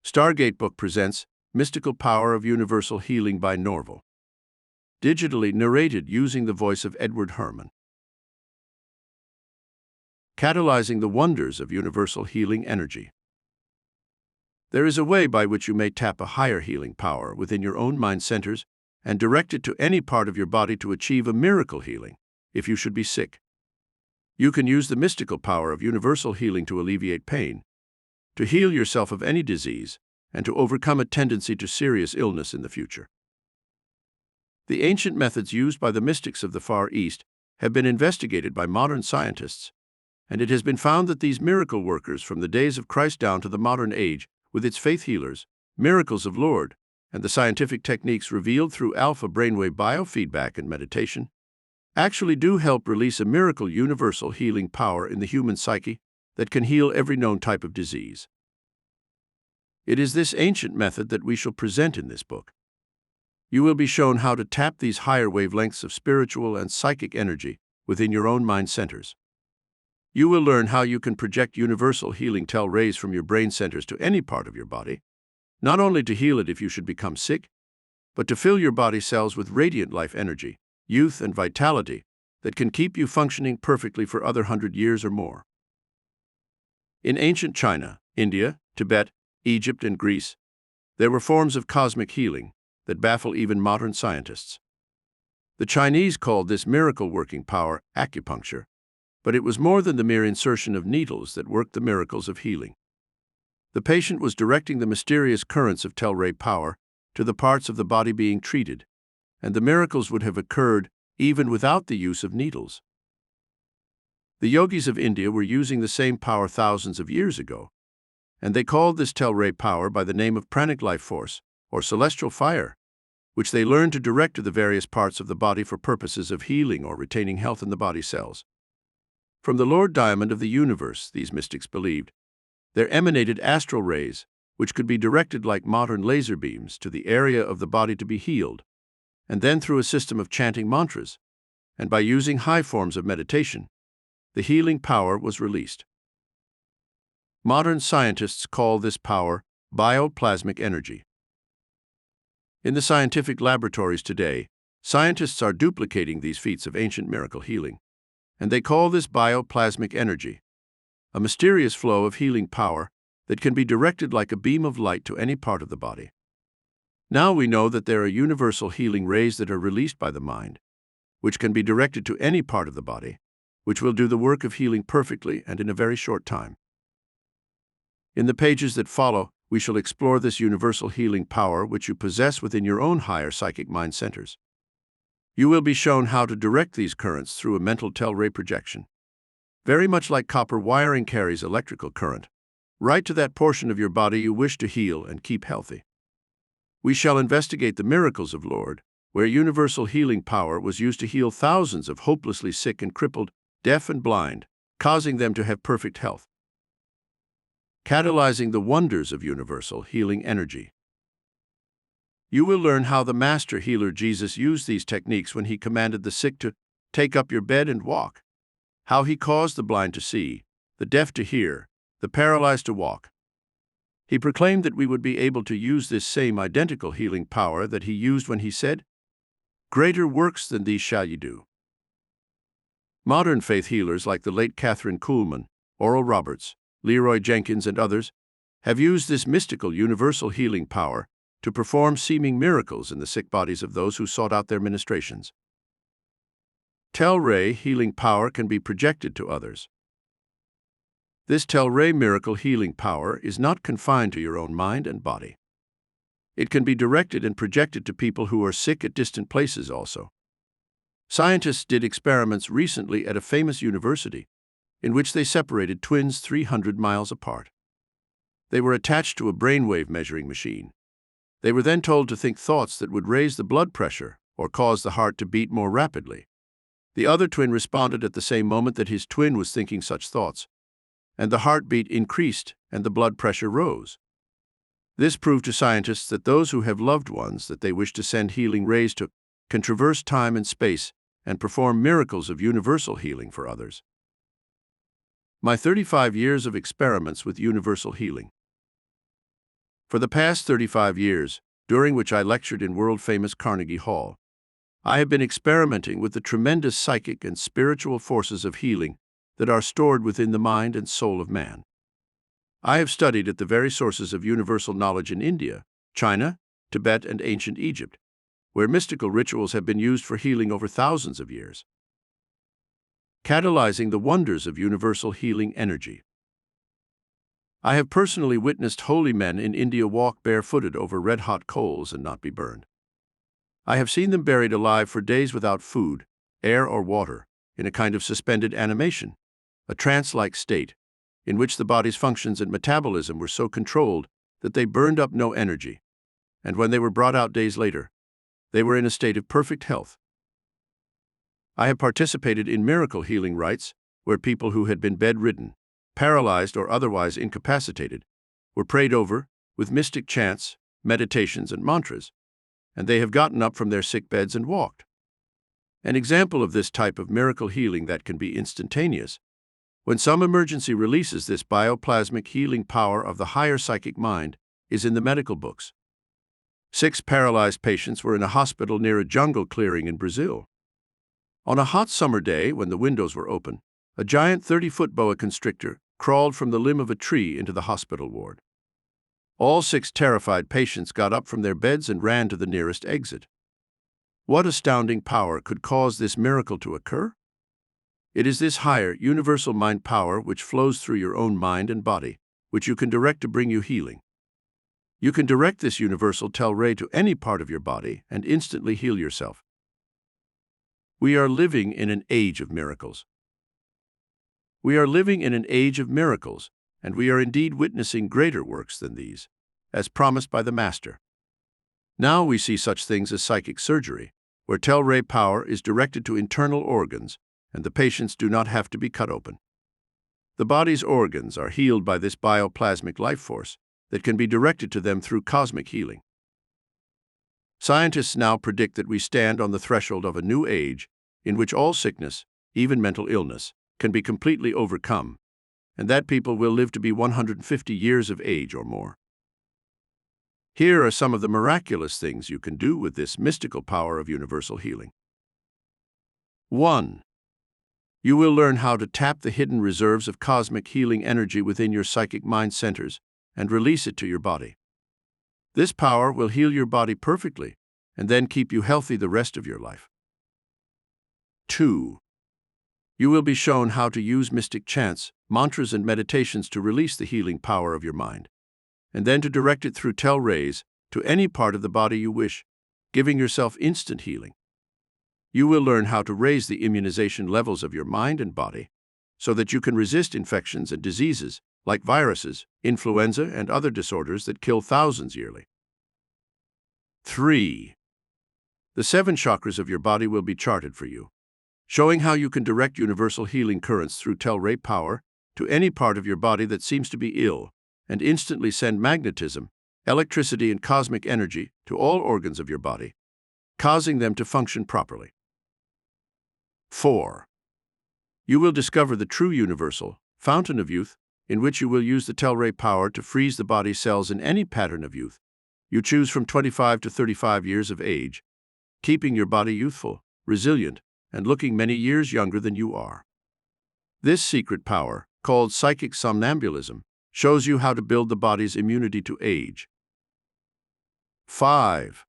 Stargate Book presents Mystical Power of Universal Healing by Norvell. Digitally narrated using the voice of Edward Herman. Catalyzing the wonders of universal healing energy. There is a way by which you may tap a higher healing power within your own mind centers and direct it to any part of your body to achieve a miracle healing, if you should be sick. You can use the mystical power of universal healing to alleviate pain, to heal yourself of any disease, and to overcome a tendency to serious illness in the future. The ancient methods used by the mystics of the Far East have been investigated by modern scientists, and it has been found that these miracle workers from the days of Christ down to the modern age, with its faith healers, miracles of Lord, and the scientific techniques revealed through alpha brainwave biofeedback and meditation, actually do help release a miracle universal healing power in the human psyche that can heal every known type of disease. It is this ancient method that we shall present in this book. You will be shown how to tap these higher wavelengths of spiritual and psychic energy within your own mind centers. You will learn how you can project universal healing Tele-rays from your brain centers to any part of your body, not only to heal it if you should become sick, but to fill your body cells with radiant life energy, youth, and vitality that can keep you functioning perfectly for other 100 years or more. In ancient China, India, Tibet, Egypt, and Greece, there were forms of cosmic healing that baffle even modern scientists. The Chinese called this miracle-working power acupuncture, but it was more than the mere insertion of needles that worked the miracles of healing. The patient was directing the mysterious currents of Tele-ray power to the parts of the body being treated, and the miracles would have occurred even without the use of needles. The yogis of India were using the same power thousands of years ago, and they called this Tele-ray power by the name of pranic life force, or celestial fire, which they learned to direct to the various parts of the body for purposes of healing or retaining health in the body cells. From the Lord Diamond of the universe, these mystics believed, there emanated astral rays, which could be directed like modern laser beams to the area of the body to be healed, and then through a system of chanting mantras, and by using high forms of meditation, the healing power was released. Modern scientists call this power bioplasmic energy. In the scientific laboratories today, scientists are duplicating these feats of ancient miracle healing, and they call this bioplasmic energy, a mysterious flow of healing power that can be directed like a beam of light to any part of the body. Now we know that there are universal healing rays that are released by the mind, which can be directed to any part of the body, which will do the work of healing perfectly and in a very short time. In the pages that follow, we shall explore this universal healing power which you possess within your own higher psychic mind centers. You will be shown how to direct these currents through a mental Tele-ray projection. Very much like copper wiring carries electrical current, right to that portion of your body you wish to heal and keep healthy. We shall investigate the miracles of Lord, where universal healing power was used to heal thousands of hopelessly sick and crippled, deaf and blind, causing them to have perfect health. Catalyzing the wonders of universal healing energy. You will learn how the master healer Jesus used these techniques when he commanded the sick to take up your bed and walk, how he caused the blind to see, the deaf to hear, the paralyzed to walk. He proclaimed that we would be able to use this same identical healing power that he used when he said, "Greater works than these shall ye do." Modern faith healers like the late Catherine Kuhlman, Oral Roberts, Leroy Jenkins, and others have used this mystical universal healing power to perform seeming miracles in the sick bodies of those who sought out their ministrations. Tele-ray healing power can be projected to others. This Tele-ray miracle healing power is not confined to your own mind and body. It can be directed and projected to people who are sick at distant places also. Scientists did experiments recently at a famous university in which they separated twins 300 miles apart. They were attached to a brainwave measuring machine. They were then told to think thoughts that would raise the blood pressure or cause the heart to beat more rapidly. The other twin responded at the same moment that his twin was thinking such thoughts, and the heartbeat increased and the blood pressure rose. This proved to scientists that those who have loved ones that they wish to send healing rays to can traverse time and space and perform miracles of universal healing for others. My 35 years of experiments with universal healing. For the past 35 years, during which I lectured in world-famous Carnegie Hall, I have been experimenting with the tremendous psychic and spiritual forces of healing that are stored within the mind and soul of man. I have studied at the very sources of universal knowledge in India, China, Tibet, and ancient Egypt, where mystical rituals have been used for healing over thousands of years. Catalyzing the wonders of universal healing energy. I have personally witnessed holy men in India walk barefooted over red-hot coals and not be burned. I have seen them buried alive for days without food, air, or water, in a kind of suspended animation, a trance-like state, in which the body's functions and metabolism were so controlled that they burned up no energy, and when they were brought out days later, they were in a state of perfect health. I have participated in miracle healing rites where people who had been bedridden, paralyzed, or otherwise incapacitated were prayed over with mystic chants, meditations, and mantras, and they have gotten up from their sick beds and walked. An example of this type of miracle healing that can be instantaneous, when some emergency releases this bioplasmic healing power of the higher psychic mind, is in the medical books. 6 paralyzed patients were in a hospital near a jungle clearing in Brazil. On a hot summer day, when the windows were open, a giant 30-foot boa constrictor crawled from the limb of a tree into the hospital ward. All 6 terrified patients got up from their beds and ran to the nearest exit. What astounding power could cause this miracle to occur? It is this higher, universal mind power which flows through your own mind and body, which you can direct to bring you healing. You can direct this universal Tele-ray to any part of your body and instantly heal yourself. We are living in an age of miracles. We are living in an age of miracles, and we are indeed witnessing greater works than these, as promised by the Master. Now we see such things as psychic surgery, where Tele-ray power is directed to internal organs, and the patients do not have to be cut open. The body's organs are healed by this bioplasmic life force that can be directed to them through cosmic healing. Scientists now predict that we stand on the threshold of a new age in which all sickness, even mental illness, can be completely overcome, and that people will live to be 150 years of age or more. Here are some of the miraculous things you can do with this mystical power of universal healing. 1. You will learn how to tap the hidden reserves of cosmic healing energy within your psychic mind centers and release it to your body. This power will heal your body perfectly and then keep you healthy the rest of your life. 2. You will be shown how to use mystic chants, mantras, and meditations to release the healing power of your mind, and then to direct it through Tele-rays to any part of the body you wish, giving yourself instant healing. You will learn how to raise the immunization levels of your mind and body so that you can resist infections and diseases like viruses, influenza, and other disorders that kill thousands yearly. 3. The 7 chakras of your body will be charted for you, showing how you can direct universal healing currents through Tele-ray power to any part of your body that seems to be ill, and instantly send magnetism, electricity, and cosmic energy to all organs of your body, causing them to function properly. 4. You will discover the true universal fountain of youth, in which you will use the Tele-ray power to freeze the body cells in any pattern of youth you choose from 25 to 35 years of age, keeping your body youthful, resilient, and looking many years younger than you are. This secret power, called psychic somnambulism, shows you how to build the body's immunity to age. 5.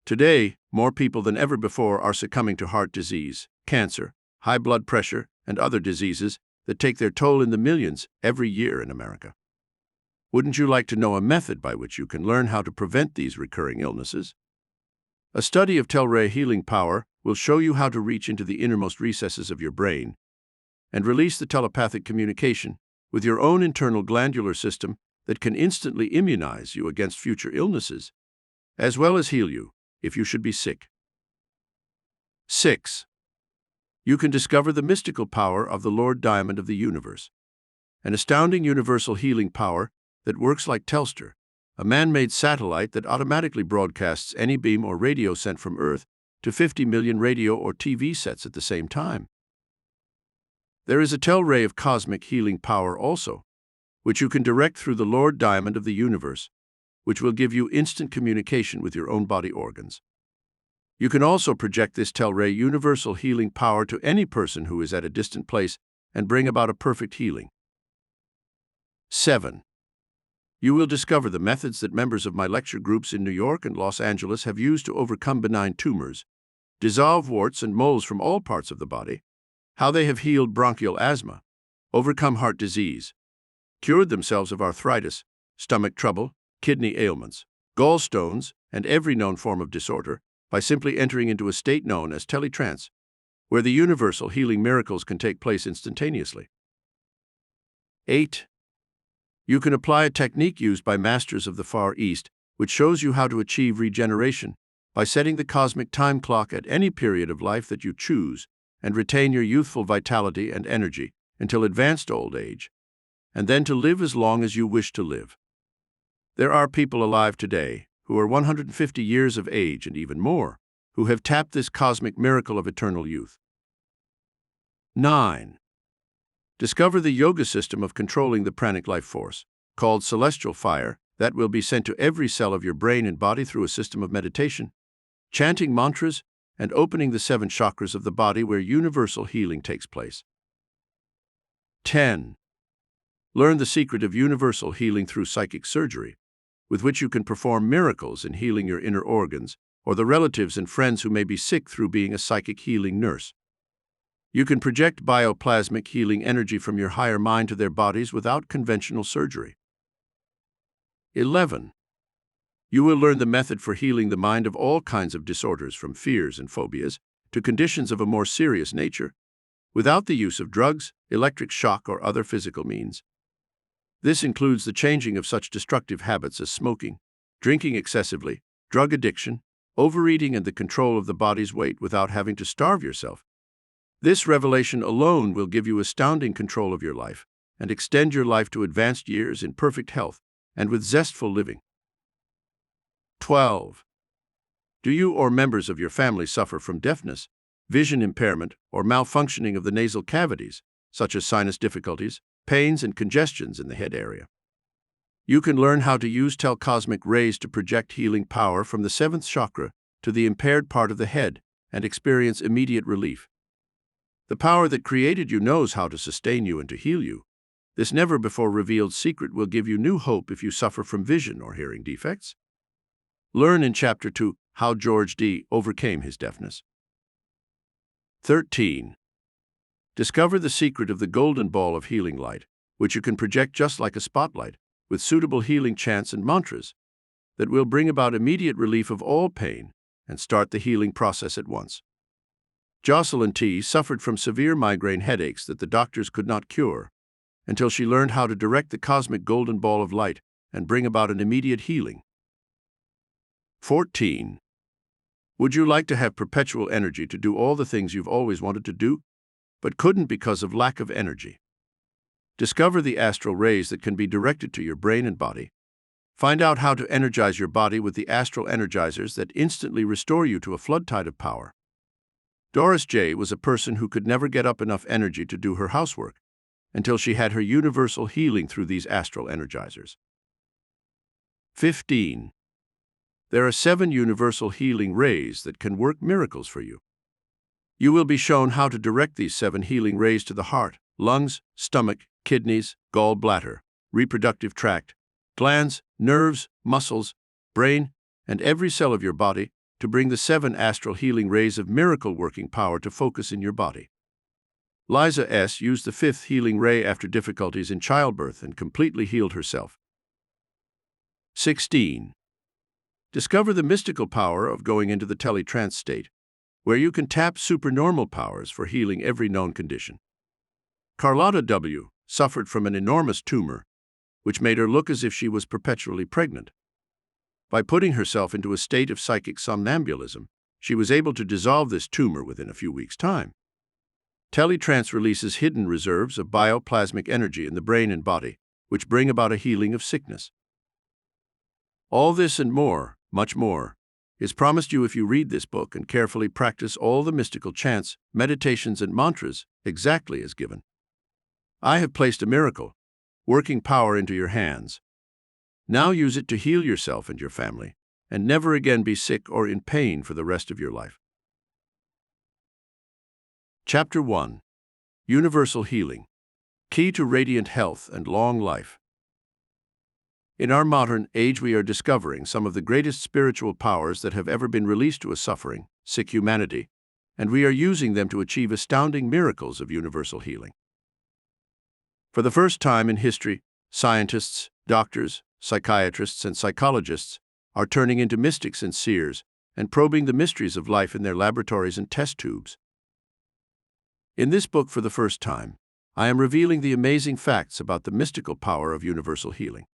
Today, more people than ever before are succumbing to heart disease, cancer, high blood pressure, and other diseases that take their toll in the millions every year in America. Wouldn't you like to know a method by which you can learn how to prevent these recurring illnesses? A study of Tele-ray healing power will show you how to reach into the innermost recesses of your brain and release the telepathic communication with your own internal glandular system that can instantly immunize you against future illnesses, as well as heal you if you should be sick. 6. You can discover the mystical power of the Lord Diamond of the universe, an astounding universal healing power that works like Telstar, a man-made satellite that automatically broadcasts any beam or radio sent from Earth to 50 million radio or TV sets at the same time. There is a Tele-ray of cosmic healing power also, which you can direct through the Lord Diamond of the universe which will give you instant communication with your own body organs. You can also project this Tele-ray universal healing power to any person who is at a distant place and bring about a perfect healing. 7. You will discover the methods that members of my lecture groups in New York and Los Angeles have used to overcome benign tumors, dissolve warts and moles from all parts of the body, how they have healed bronchial asthma, overcome heart disease, cured themselves of arthritis, stomach trouble, kidney ailments, gallstones, and every known form of disorder by simply entering into a state known as teletrance, where the universal healing miracles can take place instantaneously. 8. You can apply a technique used by masters of the Far East, which shows you how to achieve regeneration by setting the cosmic time clock at any period of life that you choose and retain your youthful vitality and energy until advanced old age, and then to live as long as you wish to live. There are people alive today who are 150 years of age and even more, who have tapped this cosmic miracle of eternal youth. 9. Discover the yoga system of controlling the pranic life force, called celestial fire, that will be sent to every cell of your brain and body through a system of meditation, chanting mantras, and opening the 7 chakras of the body where universal healing takes place. 10. Learn the secret of universal healing through psychic surgery, with which you can perform miracles in healing your inner organs or the relatives and friends who may be sick through being a psychic healing nurse. You can project bioplasmic healing energy from your higher mind to their bodies without conventional surgery. 11. You will learn the method for healing the mind of all kinds of disorders, from fears and phobias to conditions of a more serious nature, without the use of drugs, electric shock, or other physical means. This includes the changing of such destructive habits as smoking, drinking excessively, drug addiction, overeating, and the control of the body's weight without having to starve yourself. This revelation alone will give you astounding control of your life and extend your life to advanced years in perfect health and with zestful living. 12. Do you or members of your family suffer from deafness, vision impairment, or malfunctioning of the nasal cavities, such as sinus difficulties, pains, and congestions in the head area? You can learn how to use cosmic rays to project healing power from the 7th chakra to the impaired part of the head and experience immediate relief. The power that created you knows how to sustain you and to heal you. This never-before-revealed secret will give you new hope if you suffer from vision or hearing defects. Learn in Chapter 2 how George D. overcame his deafness. 13. Discover the secret of the golden ball of healing light, which you can project just like a spotlight, with suitable healing chants and mantras that will bring about immediate relief of all pain and start the healing process at once. Jocelyn T. suffered from severe migraine headaches that the doctors could not cure until she learned how to direct the cosmic golden ball of light and bring about an immediate healing. 14. Would you like to have perpetual energy to do all the things you've always wanted to do, but couldn't because of lack of energy? Discover the astral rays that can be directed to your brain and body. Find out how to energize your body with the astral energizers that instantly restore you to a flood tide of power. Doris J. was a person who could never get up enough energy to do her housework until she had her universal healing through these astral energizers. 15. There are 7 universal healing rays that can work miracles for you. You will be shown how to direct these 7 healing rays to the heart, lungs, stomach, kidneys, gallbladder, reproductive tract, glands, nerves, muscles, brain, and every cell of your body to bring the 7 astral healing rays of miracle-working power to focus in your body. Liza S. used the 5th healing ray after difficulties in childbirth and completely healed herself. 16. Discover the mystical power of going into the teletrance state, where you can tap supernormal powers for healing every known condition. Carlotta W. suffered from an enormous tumor, which made her look as if she was perpetually pregnant. By putting herself into a state of psychic somnambulism, she was able to dissolve this tumor within a few weeks' time. Teletrance releases hidden reserves of bioplasmic energy in the brain and body, which bring about a healing of sickness. All this and more, much more, is promised you if you read this book and carefully practice all the mystical chants, meditations, and mantras exactly as given. I have placed a miracle, working power into your hands. Now use it to heal yourself and your family, and never again be sick or in pain for the rest of your life. Chapter 1. Universal Healing. Key to Radiant Health and Long Life. In our modern age, we are discovering some of the greatest spiritual powers that have ever been released to a suffering, sick humanity, and we are using them to achieve astounding miracles of universal healing. For the first time in history, scientists, doctors, psychiatrists, and psychologists are turning into mystics and seers and probing the mysteries of life in their laboratories and test tubes. In this book, for the first time, I am revealing the amazing facts about the mystical power of universal healing.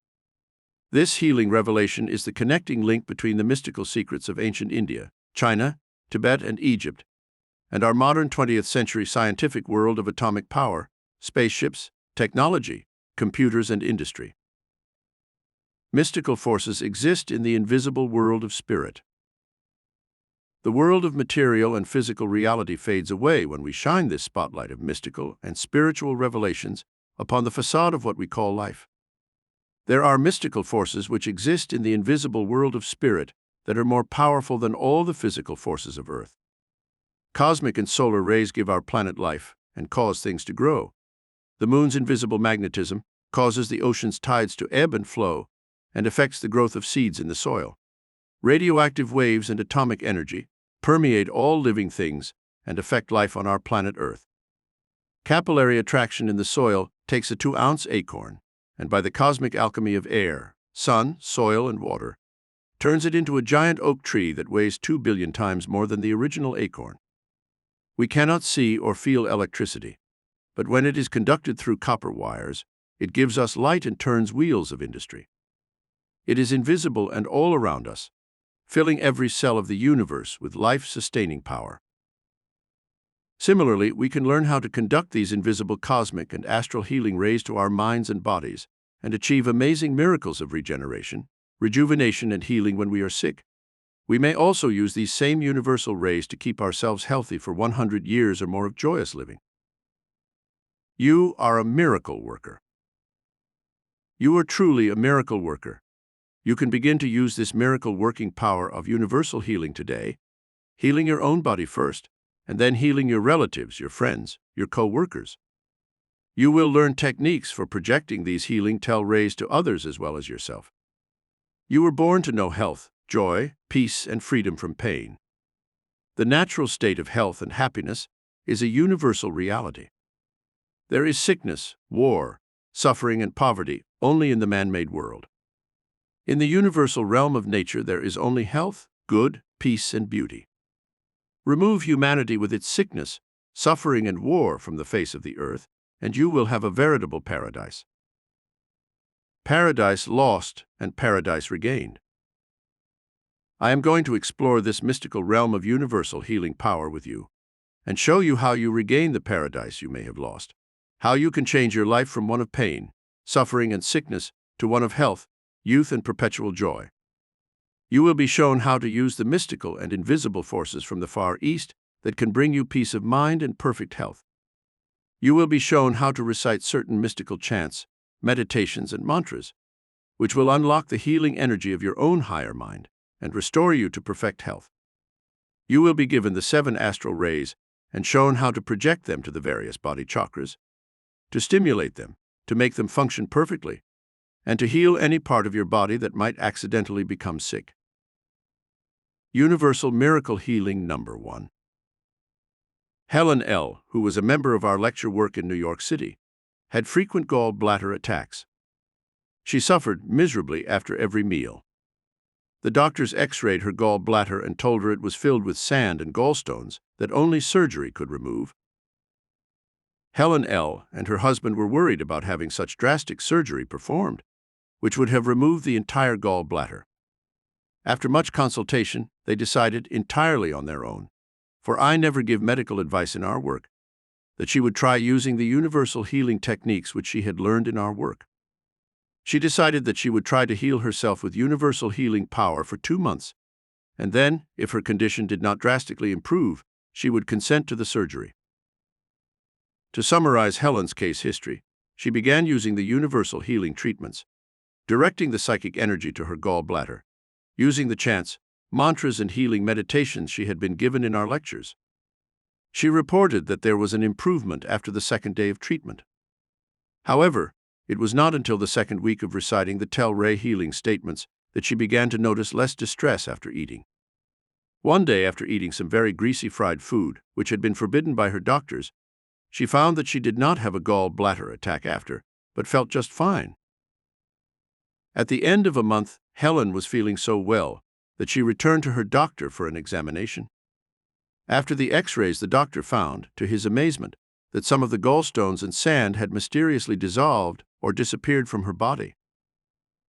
This healing revelation is the connecting link between the mystical secrets of ancient India, China, Tibet, and Egypt, and our modern 20th century scientific world of atomic power, spaceships, technology, computers, and industry. Mystical forces exist in the invisible world of spirit. The world of material and physical reality fades away when we shine this spotlight of mystical and spiritual revelations upon the facade of what we call life. There are mystical forces which exist in the invisible world of spirit that are more powerful than all the physical forces of Earth. Cosmic and solar rays give our planet life and cause things to grow. The moon's invisible magnetism causes the ocean's tides to ebb and flow and affects the growth of seeds in the soil. Radioactive waves and atomic energy permeate all living things and affect life on our planet Earth. Capillary attraction in the soil takes a 2-ounce acorn, and by the cosmic alchemy of air, sun, soil, and water, turns it into a giant oak tree that weighs 2 billion times more than the original acorn. We cannot see or feel electricity, but when it is conducted through copper wires, it gives us light and turns wheels of industry. It is invisible and all around us, filling every cell of the universe with life-sustaining power. Similarly, we can learn how to conduct these invisible cosmic and astral healing rays to our minds and bodies and achieve amazing miracles of regeneration, rejuvenation, and healing when we are sick. We may also use these same universal rays to keep ourselves healthy for 100 years or more of joyous living. You are a miracle worker. You are truly a miracle worker. You can begin to use this miracle-working power of universal healing today, healing your own body first, and then healing your relatives, your friends, your co-workers. You will learn techniques for projecting these healing Tele-rays to others as well as yourself. You were born to know health, joy, peace, and freedom from pain. The natural state of health and happiness is a universal reality. There is sickness, war, suffering, and poverty only in the man-made world. In the universal realm of nature, there is only health, good, peace, and beauty. Remove humanity with its sickness, suffering, and war from the face of the earth, and you will have a veritable paradise. Paradise lost and paradise regained. I am going to explore this mystical realm of universal healing power with you and show you how you regain the paradise you may have lost, how you can change your life from one of pain, suffering, and sickness to one of health, youth, and perpetual joy. You will be shown how to use the mystical and invisible forces from the Far East that can bring you peace of mind and perfect health. You will be shown how to recite certain mystical chants, meditations, and mantras, which will unlock the healing energy of your own higher mind and restore you to perfect health. You will be given the 7 astral rays and shown how to project them to the various body chakras, to stimulate them, to make them function perfectly, and to heal any part of your body that might accidentally become sick. Universal Miracle Healing Number 1. Helen L., who was a member of our lecture work in New York City, had frequent gallbladder attacks. She suffered miserably after every meal. The doctors x-rayed her gallbladder and told her it was filled with sand and gallstones that only surgery could remove. Helen L. and her husband were worried about having such drastic surgery performed, which would have removed the entire gallbladder. After much consultation, they decided entirely on their own, for I never give medical advice in our work, that she would try using the universal healing techniques which she had learned in our work. She decided that she would try to heal herself with universal healing power for 2 months, and then, if her condition did not drastically improve, she would consent to the surgery. To summarize Helen's case history, she began using the universal healing treatments directing the psychic energy to her gallbladder, using the chants, mantras, and healing meditations she had been given in our lectures. She reported that there was an improvement after the second day of treatment. However, it was not until the second week of reciting the Tele-ray healing statements that she began to notice less distress after eating. One day, after eating some very greasy fried food, which had been forbidden by her doctors, she found that she did not have a gallbladder attack after, but felt just fine. At the end of a month, Helen was feeling so well that she returned to her doctor for an examination. After the X-rays, the doctor found, to his amazement, that some of the gallstones and sand had mysteriously dissolved or disappeared from her body.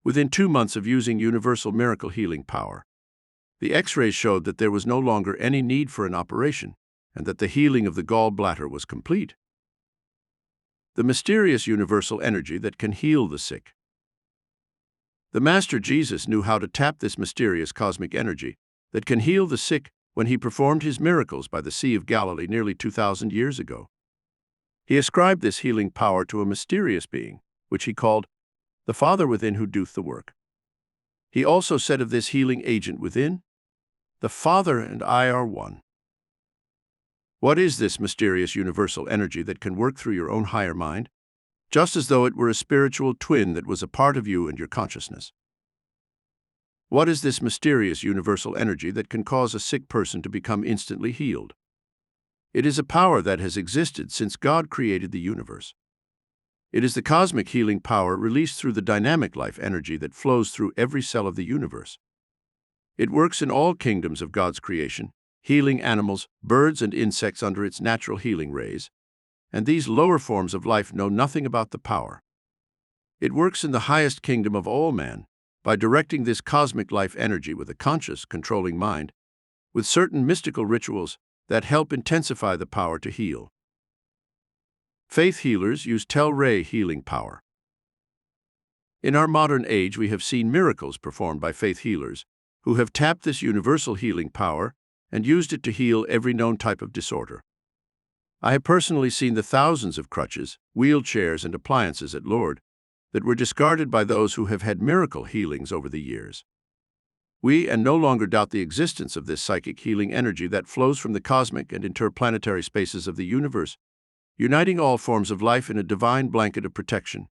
Within 2 months of using universal miracle healing power, the X-rays showed that there was no longer any need for an operation and that the healing of the gallbladder was complete. The mysterious universal energy that can heal the sick. The Master Jesus knew how to tap this mysterious cosmic energy that can heal the sick when he performed his miracles by the Sea of Galilee nearly 2,000 years ago. He ascribed this healing power to a mysterious being, which he called the Father within who doeth the work. He also said of this healing agent within, "The Father and I are one." What is this mysterious universal energy that can work through your own higher mind, just as though it were a spiritual twin that was a part of you and your consciousness? What is this mysterious universal energy that can cause a sick person to become instantly healed? It is a power that has existed since God created the universe. It is the cosmic healing power released through the dynamic life energy that flows through every cell of the universe. It works in all kingdoms of God's creation, healing animals, birds, and insects under its natural healing rays, and these lower forms of life know nothing about the power. It works in the highest kingdom of all man by directing this cosmic life energy with a conscious, controlling mind, with certain mystical rituals that help intensify the power to heal. Faith healers use Tele-ray healing power. In our modern age, we have seen miracles performed by faith healers who have tapped this universal healing power and used it to heal every known type of disorder. I have personally seen the thousands of crutches, wheelchairs, and appliances at Lourdes that were discarded by those who have had miracle healings over the years. We no longer doubt the existence of this psychic healing energy that flows from the cosmic and interplanetary spaces of the universe, uniting all forms of life in a divine blanket of protection,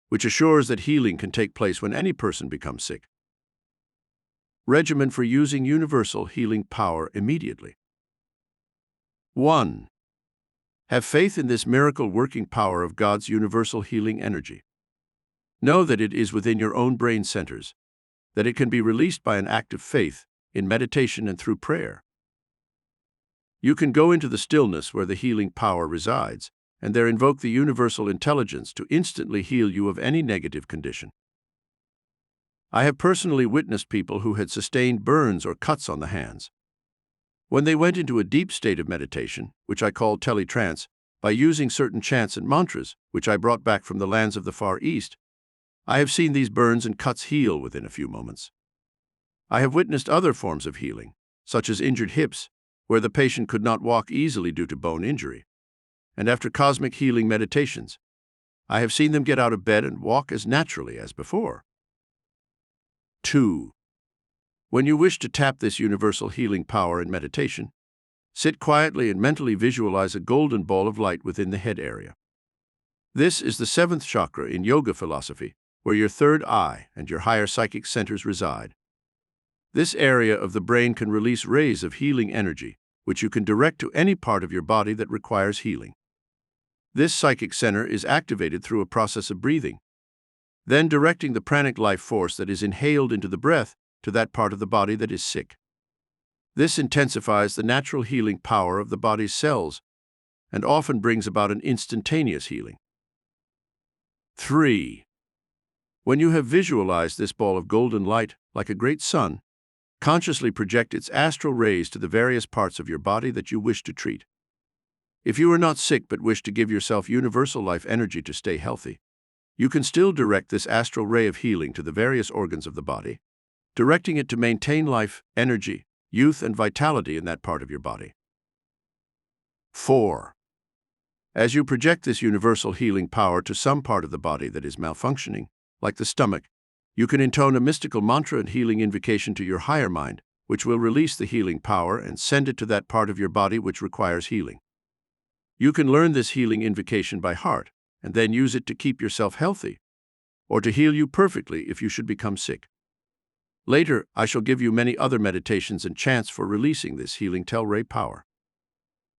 which assures that healing can take place when any person becomes sick. Regimen for using universal healing power immediately. 1. Have faith in this miracle-working power of God's universal healing energy. Know that it is within your own brain centers, that it can be released by an act of faith, in meditation and through prayer. You can go into the stillness where the healing power resides, and there invoke the universal intelligence to instantly heal you of any negative condition. I have personally witnessed people who had sustained burns or cuts on the hands. When they went into a deep state of meditation, which I call tele-trance, by using certain chants and mantras, which I brought back from the lands of the Far East, I have seen these burns and cuts heal within a few moments. I have witnessed other forms of healing, such as injured hips, where the patient could not walk easily due to bone injury. And after cosmic healing meditations, I have seen them get out of bed and walk as naturally as before. 2. When you wish to tap this universal healing power in meditation, sit quietly and mentally visualize a golden ball of light within the head area. This is the 7th chakra in yoga philosophy, where your third eye and your higher psychic centers reside. This area of the brain can release rays of healing energy, which you can direct to any part of your body that requires healing. This psychic center is activated through a process of breathing, then directing the pranic life force that is inhaled into the breath to that part of the body that is sick. This intensifies the natural healing power of the body's cells and often brings about an instantaneous healing. 3. When you have visualized this ball of golden light, like a great sun, consciously project its astral rays to the various parts of your body that you wish to treat. If you are not sick but wish to give yourself universal life energy to stay healthy, you can still direct this astral ray of healing to the various organs of the body, directing it to maintain life, energy, youth, and vitality in that part of your body. 4. As you project this universal healing power to some part of the body that is malfunctioning, like the stomach, You can intone a mystical mantra and healing invocation to your higher mind, which will release the healing power and send it to that part of your body which requires healing. You can learn this healing invocation by heart, and then use it to keep yourself healthy, or to heal you perfectly if you should become sick. Later, I shall give you many other meditations and chants for releasing this healing Tele-ray power.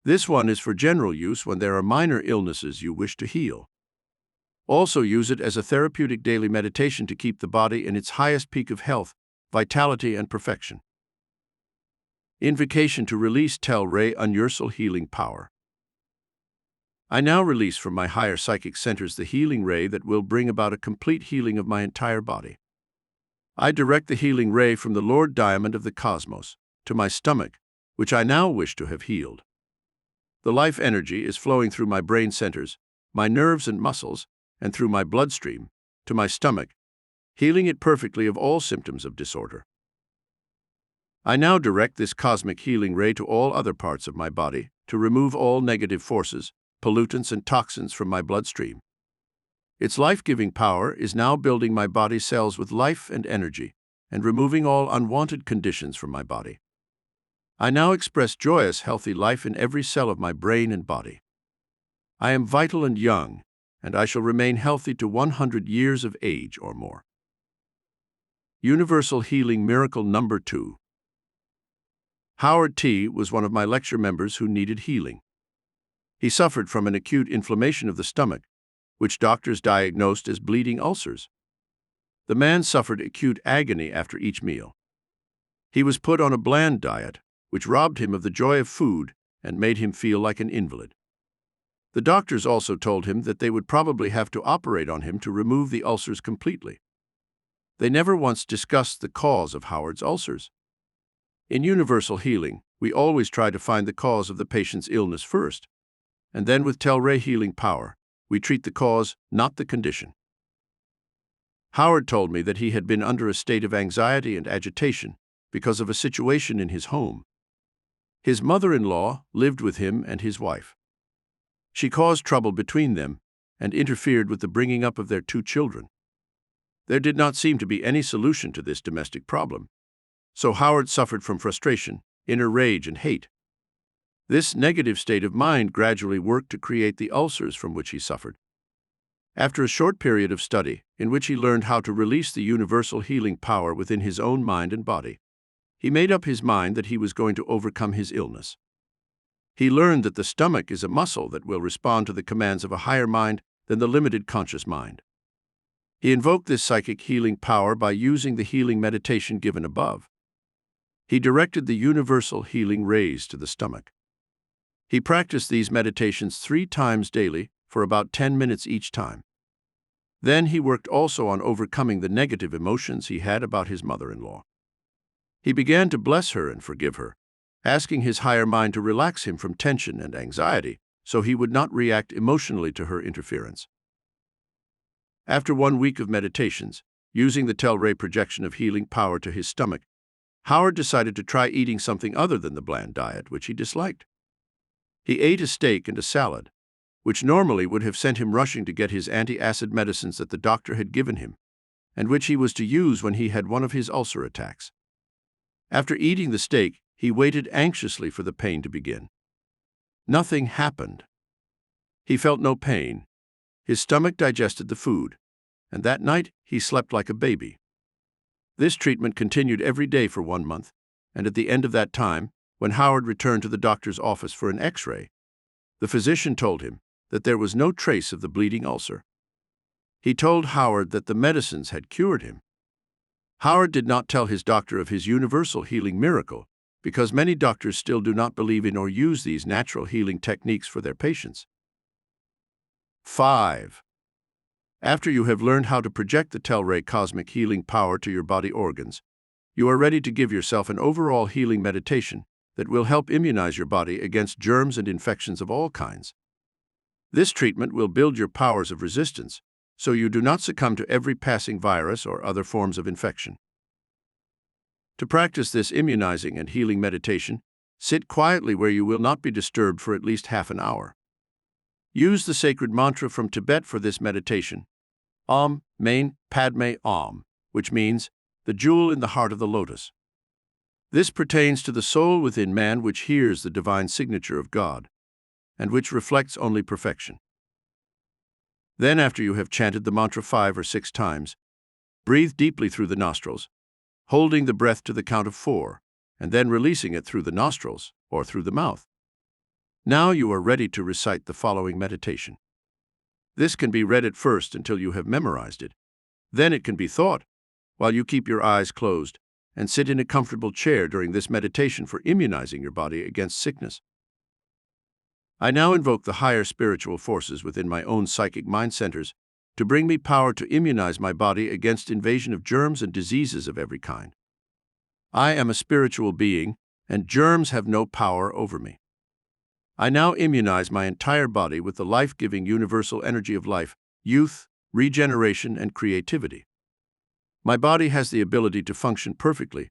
This one is for general use when there are minor illnesses you wish to heal. Also use it as a therapeutic daily meditation to keep the body in its highest peak of health, vitality, and perfection. Invocation to release Tele-ray universal healing power. I now release from my higher psychic centers the healing ray that will bring about a complete healing of my entire body. I direct the healing ray from the Lord Diamond of the cosmos to my stomach, which I now wish to have healed. The life energy is flowing through my brain centers, my nerves and muscles, and through my bloodstream to my stomach, healing it perfectly of all symptoms of disorder. I now direct this cosmic healing ray to all other parts of my body to remove all negative forces, pollutants, and toxins from my bloodstream. Its life-giving power is now building my body cells with life and energy and removing all unwanted conditions from my body. I now express joyous, healthy life in every cell of my brain and body. I am vital and young, and I shall remain healthy to 100 years of age or more. Universal Healing Miracle Number 2. Howard T. was one of my lecture members who needed healing. He suffered from an acute inflammation of the stomach, which doctors diagnosed as bleeding ulcers. The man suffered acute agony after each meal. He was put on a bland diet, which robbed him of the joy of food and made him feel like an invalid. The doctors also told him that they would probably have to operate on him to remove the ulcers completely. They never once discussed the cause of Howard's ulcers. In universal healing, we always try to find the cause of the patient's illness first, and then with Tele-ray healing power, we treat the cause, not the condition. Howard told me that he had been under a state of anxiety and agitation because of a situation in his home. His mother-in-law lived with him and his wife. She caused trouble between them and interfered with the bringing up of their 2 children. There did not seem to be any solution to this domestic problem, so Howard suffered from frustration, inner rage, and hate. This negative state of mind gradually worked to create the ulcers from which he suffered. After a short period of study, in which he learned how to release the universal healing power within his own mind and body, he made up his mind that he was going to overcome his illness. He learned that the stomach is a muscle that will respond to the commands of a higher mind than the limited conscious mind. He invoked this psychic healing power by using the healing meditation given above. He directed the universal healing rays to the stomach. He practiced these meditations 3 times daily for about 10 minutes each time. Then he worked also on overcoming the negative emotions he had about his mother-in-law. He began to bless her and forgive her, asking his higher mind to relax him from tension and anxiety so he would not react emotionally to her interference. After 1 week of meditations, using the Tele-ray projection of healing power to his stomach, Howard decided to try eating something other than the bland diet which he disliked. He ate a steak and a salad, which normally would have sent him rushing to get his anti-acid medicines that the doctor had given him, and which he was to use when he had one of his ulcer attacks. After eating the steak, he waited anxiously for the pain to begin. Nothing happened. He felt no pain. His stomach digested the food, and that night he slept like a baby. This treatment continued every day for 1 month, and at the end of that time, when Howard returned to the doctor's office for an X-ray, the physician told him that there was no trace of the bleeding ulcer. He told Howard that the medicines had cured him. Howard did not tell his doctor of his universal healing miracle because many doctors still do not believe in or use these natural healing techniques for their patients. 5. After you have learned how to project the Tele-ray cosmic healing power to your body organs, you are ready to give yourself an overall healing meditation that will help immunize your body against germs and infections of all kinds. This treatment will build your powers of resistance so you do not succumb to every passing virus or other forms of infection. To practice this immunizing and healing meditation, sit quietly where you will not be disturbed for at least half an hour. Use the sacred mantra from Tibet for this meditation: Om Mani Padme Om. which means the jewel in the heart of the lotus. This pertains to the soul within man which hears the divine signature of God, and which reflects only perfection. Then, after you have chanted the mantra 5 or 6 times, breathe deeply through the nostrils, holding the breath to the count of 4, and then releasing it through the nostrils or through the mouth. Now you are ready to recite the following meditation. This can be read at first until you have memorized it. Then it can be thought while you keep your eyes closed and sit in a comfortable chair during this meditation for immunizing your body against sickness. I now invoke the higher spiritual forces within my own psychic mind centers to bring me power to immunize my body against invasion of germs and diseases of every kind. I am a spiritual being, and germs have no power over me. I now immunize my entire body with the life-giving universal energy of life, youth, regeneration, and creativity. My body has the ability to function perfectly,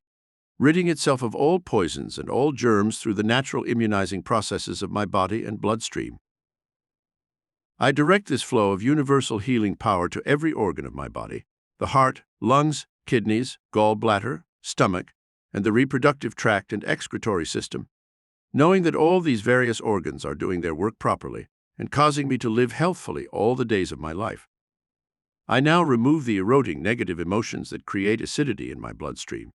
ridding itself of all poisons and all germs through the natural immunizing processes of my body and bloodstream. I direct this flow of universal healing power to every organ of my body, the heart, lungs, kidneys, gallbladder, stomach, and the reproductive tract and excretory system, knowing that all these various organs are doing their work properly and causing me to live healthfully all the days of my life. I now remove the eroding negative emotions that create acidity in my bloodstream.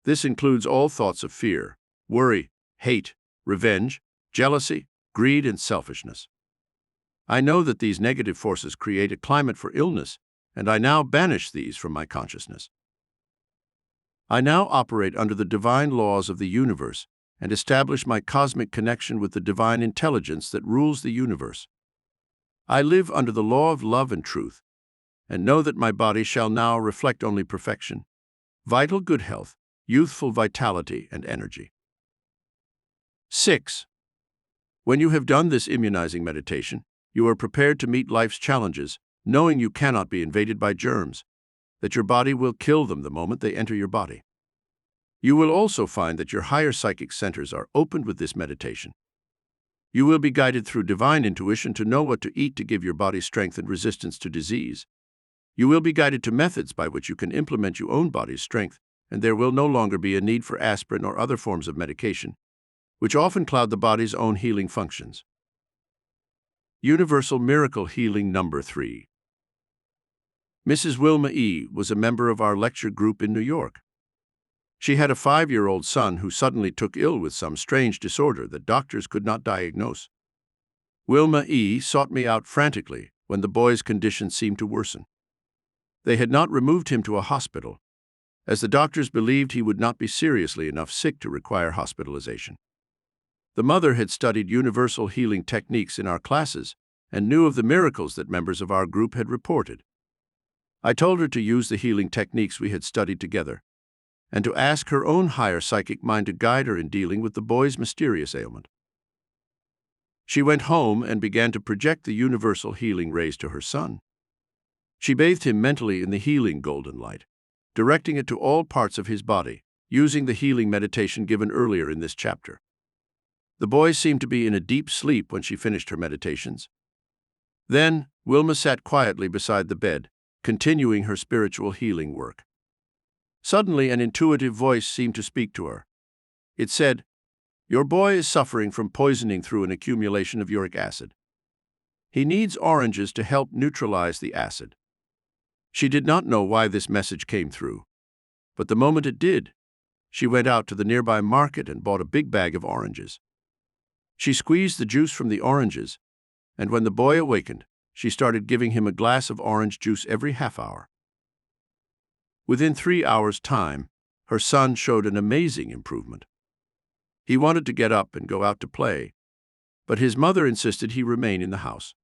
This includes all thoughts of fear, worry, hate, revenge, jealousy, greed, and selfishness. I know that these negative forces create a climate for illness, and I now banish these from my consciousness. I now operate under the divine laws of the universe and establish my cosmic connection with the divine intelligence that rules the universe. I live under the law of love and truth, and know that my body shall now reflect only perfection, vital good health, youthful vitality, and energy. 6. When you have done this immunizing meditation, you are prepared to meet life's challenges, knowing you cannot be invaded by germs, that your body will kill them the moment they enter your body. You will also find that your higher psychic centers are opened with this meditation. You will be guided through divine intuition to know what to eat to give your body strength and resistance to disease. You will be guided to methods by which you can implement your own body's strength, and there will no longer be a need for aspirin or other forms of medication, which often cloud the body's own healing functions. Universal Miracle Healing Number 3. Mrs. Wilma E. was a member of our lecture group in New York. She had a 5-year-old son who suddenly took ill with some strange disorder that doctors could not diagnose. Wilma E. sought me out frantically when the boy's condition seemed to worsen. They had not removed him to a hospital, as the doctors believed he would not be seriously enough sick to require hospitalization. The mother had studied universal healing techniques in our classes and knew of the miracles that members of our group had reported. I told her to use the healing techniques we had studied together, and to ask her own higher psychic mind to guide her in dealing with the boy's mysterious ailment. She went home and began to project the universal healing rays to her son. She bathed him mentally in the healing golden light, directing it to all parts of his body, using the healing meditation given earlier in this chapter. The boy seemed to be in a deep sleep when she finished her meditations. Then, Wilma sat quietly beside the bed, continuing her spiritual healing work. Suddenly, an intuitive voice seemed to speak to her. It said, "Your boy is suffering from poisoning through an accumulation of uric acid. He needs oranges to help neutralize the acid." She did not know why this message came through, but the moment it did, she went out to the nearby market and bought a big bag of oranges. She squeezed the juice from the oranges, and when the boy awakened, she started giving him a glass of orange juice every half hour. Within 3 hours' time, her son showed an amazing improvement. He wanted to get up and go out to play, but his mother insisted he remain in the house.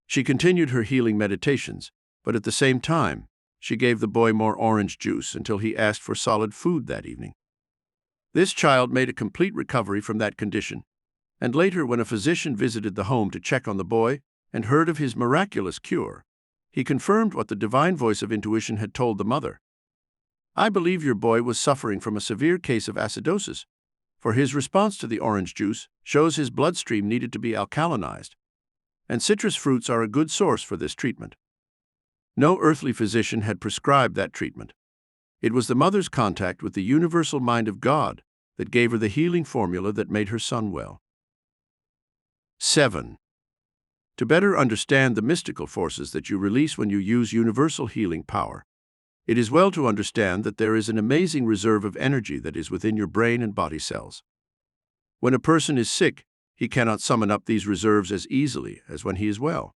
She continued her healing meditations, but at the same time, she gave the boy more orange juice until he asked for solid food that evening. This child made a complete recovery from that condition, and later when a physician visited the home to check on the boy and heard of his miraculous cure, he confirmed what the divine voice of intuition had told the mother. "I believe your boy was suffering from a severe case of acidosis, for his response to the orange juice shows his bloodstream needed to be alkalinized, and citrus fruits are a good source for this treatment." No earthly physician had prescribed that treatment. It was the mother's contact with the universal mind of God that gave her the healing formula that made her son well. 7. To better understand the mystical forces that you release when you use universal healing power, it is well to understand that there is an amazing reserve of energy that is within your brain and body cells. When a person is sick, he cannot summon up these reserves as easily as when he is well.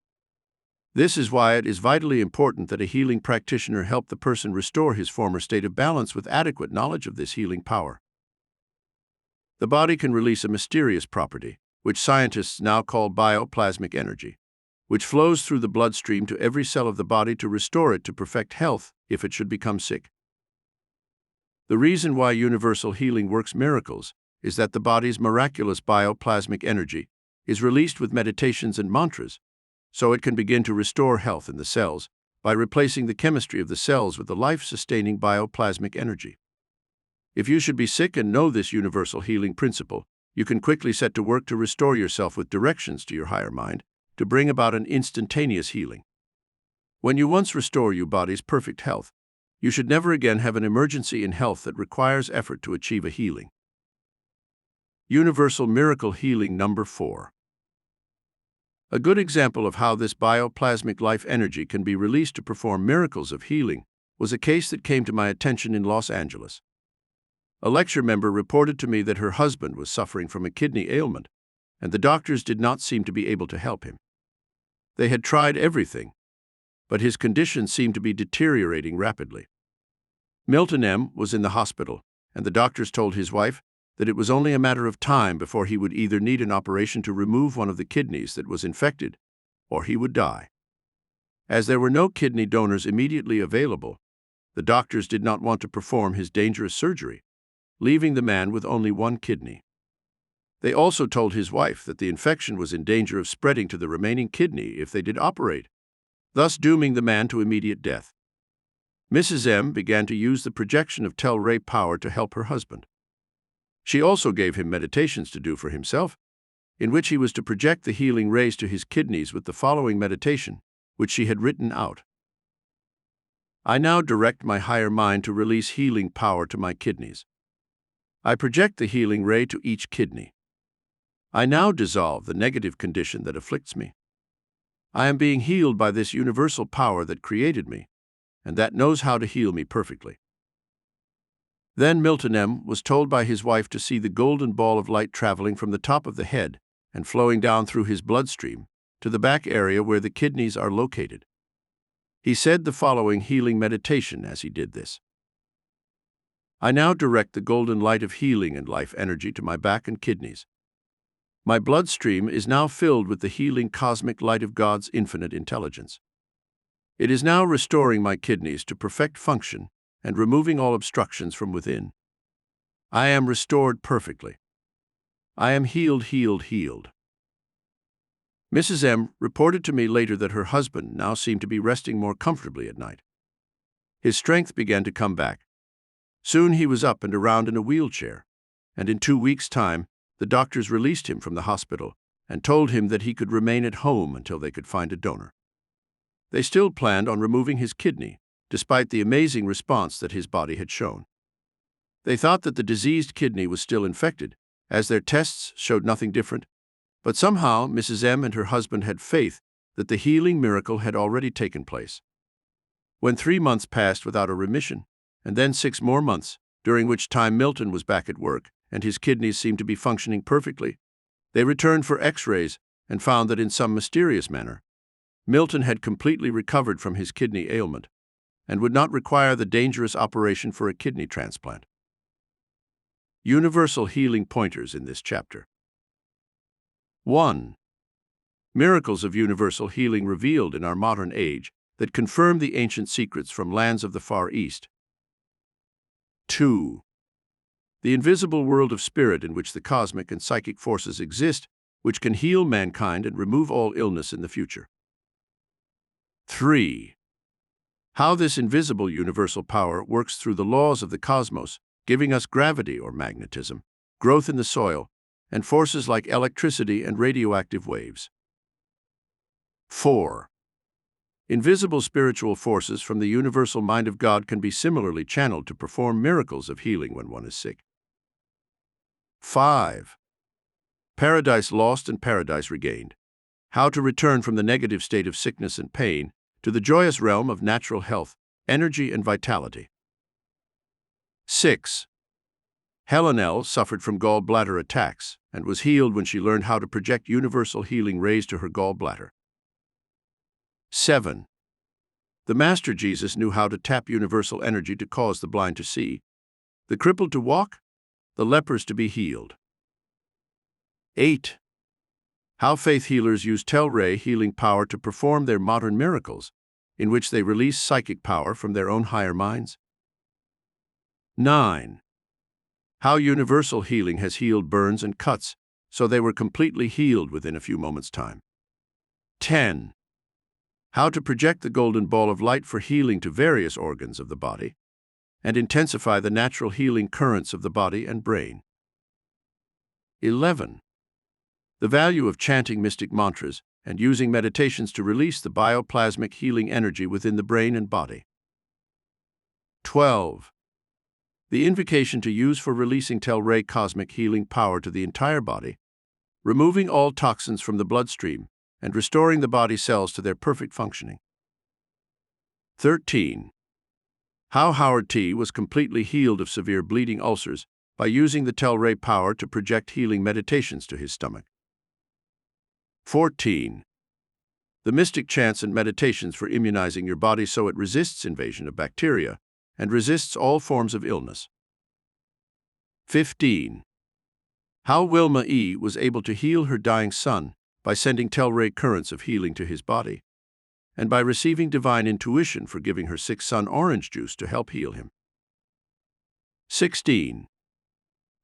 This is why it is vitally important that a healing practitioner help the person restore his former state of balance with adequate knowledge of this healing power. The body can release a mysterious property, which scientists now call bioplasmic energy, which flows through the bloodstream to every cell of the body to restore it to perfect health if it should become sick. The reason why universal healing works miracles is that the body's miraculous bioplasmic energy is released with meditations and mantras, so it can begin to restore health in the cells by replacing the chemistry of the cells with the life-sustaining bioplasmic energy. If you should be sick and know this universal healing principle, you can quickly set to work to restore yourself with directions to your higher mind to bring about an instantaneous healing. When you once restore your body's perfect health, you should never again have an emergency in health that requires effort to achieve a healing. Universal Miracle Healing Number 4. A good example of how this bioplasmic life energy can be released to perform miracles of healing was a case that came to my attention in Los Angeles. A lecture member reported to me that her husband was suffering from a kidney ailment, and the doctors did not seem to be able to help him. They had tried everything, but his condition seemed to be deteriorating rapidly. Milton M. was in the hospital, and the doctors told his wife that it was only a matter of time before he would either need an operation to remove one of the kidneys that was infected, or he would die. As there were no kidney donors immediately available, the doctors did not want to perform his dangerous surgery, leaving the man with only one kidney. They also told his wife that the infection was in danger of spreading to the remaining kidney if they did operate, thus dooming the man to immediate death. Mrs. M. began to use the projection of Tele-ray power to help her husband. She also gave him meditations to do for himself, in which he was to project the healing rays to his kidneys with the following meditation, which she had written out. I now direct my higher mind to release healing power to my kidneys. I project the healing ray to each kidney. I now dissolve the negative condition that afflicts me. I am being healed by this universal power that created me, and that knows how to heal me perfectly. Then Milton M. was told by his wife to see the golden ball of light traveling from the top of the head and flowing down through his bloodstream to the back area where the kidneys are located. He said the following healing meditation as he did this. I now direct the golden light of healing and life energy to my back and kidneys. My bloodstream is now filled with the healing cosmic light of God's infinite intelligence. It is now restoring my kidneys to perfect function and removing all obstructions from within. I am restored perfectly. I am healed, healed, healed. Mrs. M. reported to me later that her husband now seemed to be resting more comfortably at night. His strength began to come back. Soon he was up and around in a wheelchair, and in 2 weeks' time, the doctors released him from the hospital and told him that he could remain at home until they could find a donor. They still planned on removing his kidney, despite the amazing response that his body had shown. They thought that the diseased kidney was still infected, as their tests showed nothing different, but somehow Mrs. M. and her husband had faith that the healing miracle had already taken place. When 3 months passed without a remission, and then 6 more months, during which time Milton was back at work and his kidneys seemed to be functioning perfectly, they returned for X-rays and found that in some mysterious manner, Milton had completely recovered from his kidney ailment and would not require the dangerous operation for a kidney transplant. Universal healing pointers in this chapter. 1. Miracles of universal healing revealed in our modern age that confirm the ancient secrets from lands of the Far East. 2. The invisible world of spirit in which the cosmic and psychic forces exist, which can heal mankind and remove all illness in the future. 3. How this invisible universal power works through the laws of the cosmos, giving us gravity or magnetism, growth in the soil, and forces like electricity and radioactive waves. 4. Invisible spiritual forces from the universal mind of God can be similarly channeled to perform miracles of healing when one is sick. 5. Paradise lost and paradise regained. How to return from the negative state of sickness and pain to the joyous realm of natural health, energy, and vitality. 6. Helen L. suffered from gallbladder attacks and was healed when she learned how to project universal healing rays to her gallbladder. 7. The Master Jesus knew how to tap universal energy to cause the blind to see, the crippled to walk, the lepers to be healed. 8. How faith healers use Tele-ray healing power to perform their modern miracles, in which they release psychic power from their own higher minds. 9. How universal healing has healed burns and cuts, so they were completely healed within a few moments' time. 10. How to project the golden ball of light for healing to various organs of the body, and intensify the natural healing currents of the body and brain. 11. The value of chanting mystic mantras and using meditations to release the bioplasmic healing energy within the brain and body. 12. The invocation to use for releasing Tele-ray cosmic healing power to the entire body, removing all toxins from the bloodstream and restoring the body cells to their perfect functioning. 13. How Howard T. was completely healed of severe bleeding ulcers by using the Tele-ray power to project healing meditations to his stomach. 14. The mystic chants and meditations for immunizing your body so it resists invasion of bacteria and resists all forms of illness. 15. How Wilma E. was able to heal her dying son by sending Tele-ray currents of healing to his body, and by receiving divine intuition for giving her sick son orange juice to help heal him. 16.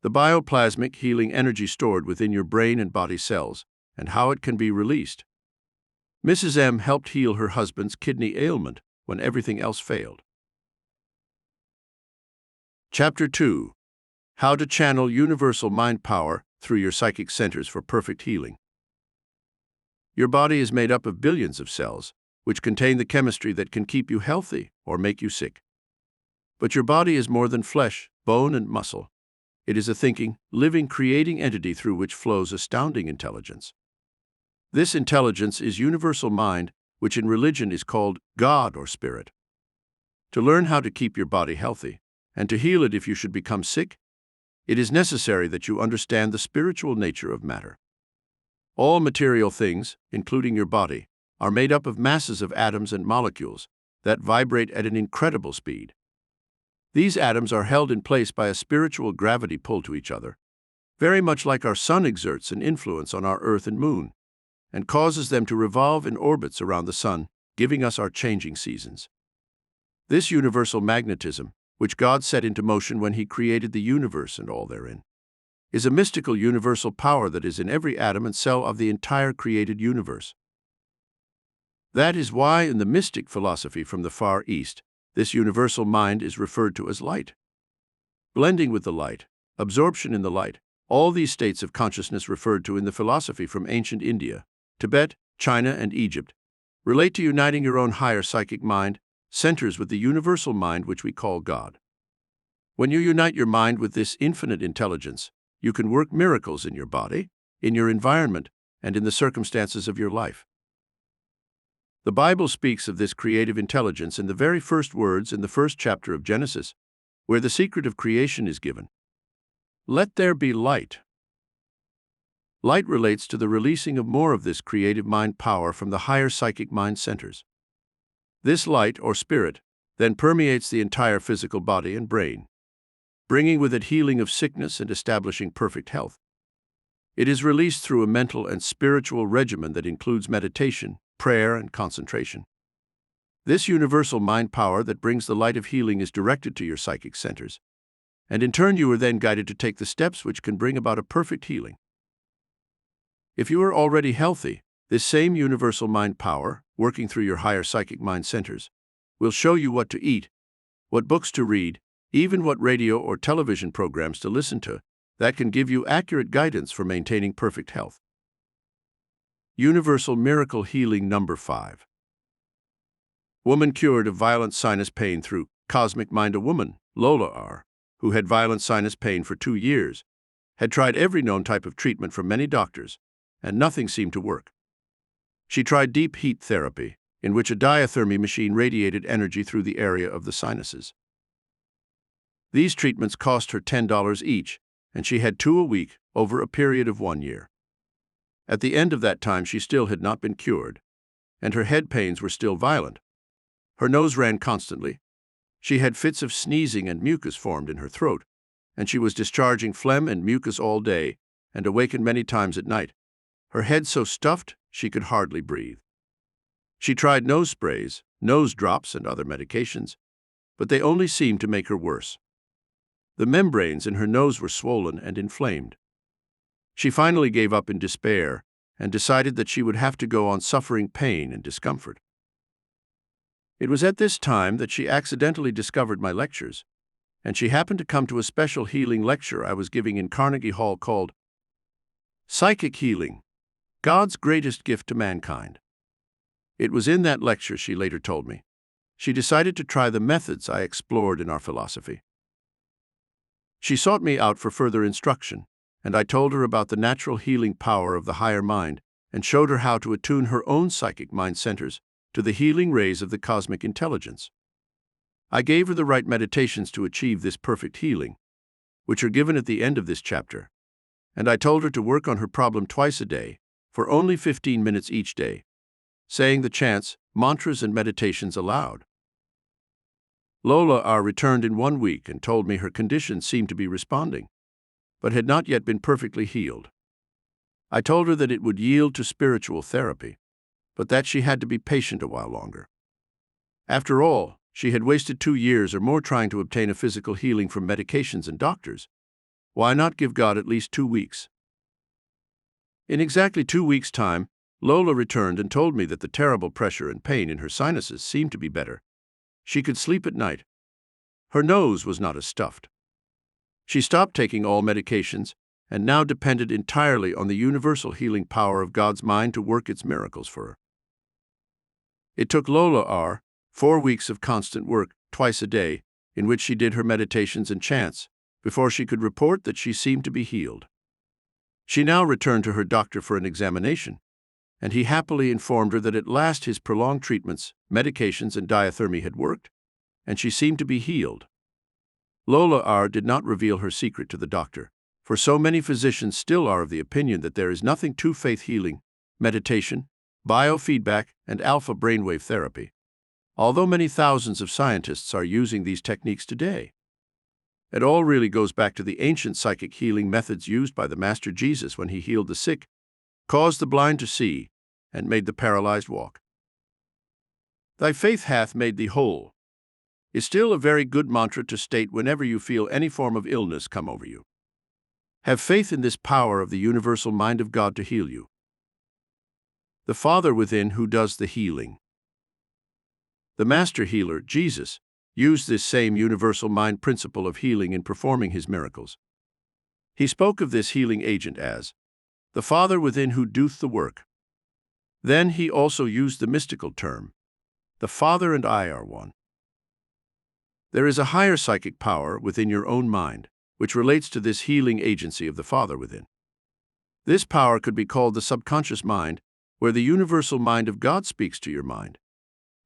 The bioplasmic healing energy stored within your brain and body cells, and how it can be released. Mrs. M. helped heal her husband's kidney ailment when everything else failed. Chapter 2. How to channel universal mind power through your psychic centers for perfect healing. Your body is made up of billions of cells, which contain the chemistry that can keep you healthy or make you sick. But your body is more than flesh, bone, and muscle. It is a thinking, living, creating entity through which flows astounding intelligence. This intelligence is universal mind, which in religion is called God or Spirit. To learn how to keep your body healthy, and to heal it if you should become sick, it is necessary that you understand the spiritual nature of matter. All material things, including your body, are made up of masses of atoms and molecules that vibrate at an incredible speed. These atoms are held in place by a spiritual gravity pull to each other, very much like our sun exerts an influence on our earth and moon, and causes them to revolve in orbits around the sun, giving us our changing seasons. This universal magnetism, which God set into motion when He created the universe and all therein, is a mystical universal power that is in every atom and cell of the entire created universe. That is why in the mystic philosophy from the Far East, this universal mind is referred to as light. Blending with the light, absorption in the light, all these states of consciousness referred to in the philosophy from ancient India, Tibet, China, and Egypt, relate to uniting your own higher psychic mind, centers with the universal mind which we call God. When you unite your mind with this infinite intelligence, you can work miracles in your body, in your environment, and in the circumstances of your life. The Bible speaks of this creative intelligence in the very first words in the first chapter of Genesis, where the secret of creation is given. Let there be light. Light relates to the releasing of more of this creative mind power from the higher psychic mind centers. This light, or spirit, then permeates the entire physical body and brain, bringing with it healing of sickness and establishing perfect health. It is released through a mental and spiritual regimen that includes meditation, prayer, and concentration. This universal mind power that brings the light of healing is directed to your psychic centers, and in turn you are then guided to take the steps which can bring about a perfect healing. If you are already healthy, this same universal mind power, working through your higher psychic mind centers, will show you what to eat, what books to read, even what radio or television programs to listen to, that can give you accurate guidance for maintaining perfect health. Universal Miracle Healing Number 5. Woman cured of violent sinus pain through Cosmic Mind. A woman, Lola R., who had violent sinus pain for 2 years, had tried every known type of treatment from many doctors, and nothing seemed to work. She tried deep heat therapy, in which a diathermy machine radiated energy through the area of the sinuses. These treatments cost her $10 each, and she had 2 a week over a period of 1 year. At the end of that time, she still had not been cured, and her head pains were still violent. Her nose ran constantly. She had fits of sneezing and mucus formed in her throat, and she was discharging phlegm and mucus all day and awakened many times at night, her head so stuffed she could hardly breathe. She tried nose sprays, nose drops, and other medications, but they only seemed to make her worse. The membranes in her nose were swollen and inflamed. She finally gave up in despair and decided that she would have to go on suffering pain and discomfort. It was at this time that she accidentally discovered my lectures, and she happened to come to a special healing lecture I was giving in Carnegie Hall called Psychic Healing, God's Greatest Gift to Mankind. It was in that lecture, she later told me, she decided to try the methods I explored in our philosophy. She sought me out for further instruction, and I told her about the natural healing power of the higher mind and showed her how to attune her own psychic mind centers to the healing rays of the cosmic intelligence. I gave her the right meditations to achieve this perfect healing, which are given at the end of this chapter, and I told her to work on her problem twice a day for only 15 minutes each day, saying the chants, mantras, and meditations aloud. Lola R. returned in 1 week and told me her condition seemed to be responding, but had not yet been perfectly healed. I told her that it would yield to spiritual therapy, but that she had to be patient a while longer. After all, she had wasted 2 years or more trying to obtain a physical healing from medications and doctors. Why not give God at least 2 weeks? In exactly 2 weeks' time, Lola returned and told me that the terrible pressure and pain in her sinuses seemed to be better. She could sleep at night. Her nose was not as stuffed. She stopped taking all medications and now depended entirely on the universal healing power of God's mind to work its miracles for her. It took Lola R. 4 weeks of constant work, twice a day, in which she did her meditations and chants, before she could report that she seemed to be healed. She now returned to her doctor for an examination, and he happily informed her that at last his prolonged treatments, medications, and diathermy had worked, and she seemed to be healed. Lola R. did not reveal her secret to the doctor, for so many physicians still are of the opinion that there is nothing to faith healing, meditation, biofeedback, and alpha brainwave therapy, although many thousands of scientists are using these techniques today. It all really goes back to the ancient psychic healing methods used by the Master Jesus when he healed the sick, caused the blind to see, and made the paralyzed walk. Thy faith hath made thee whole is still a very good mantra to state whenever you feel any form of illness come over you. Have faith in this power of the universal mind of God to heal you. The Father within who does the healing. The Master Healer, Jesus, used this same universal mind principle of healing in performing his miracles. He spoke of this healing agent as the Father within who doeth the work. Then he also used the mystical term, the Father and I are one. There is a higher psychic power within your own mind, which relates to this healing agency of the Father within. This power could be called the subconscious mind, where the universal mind of God speaks to your mind,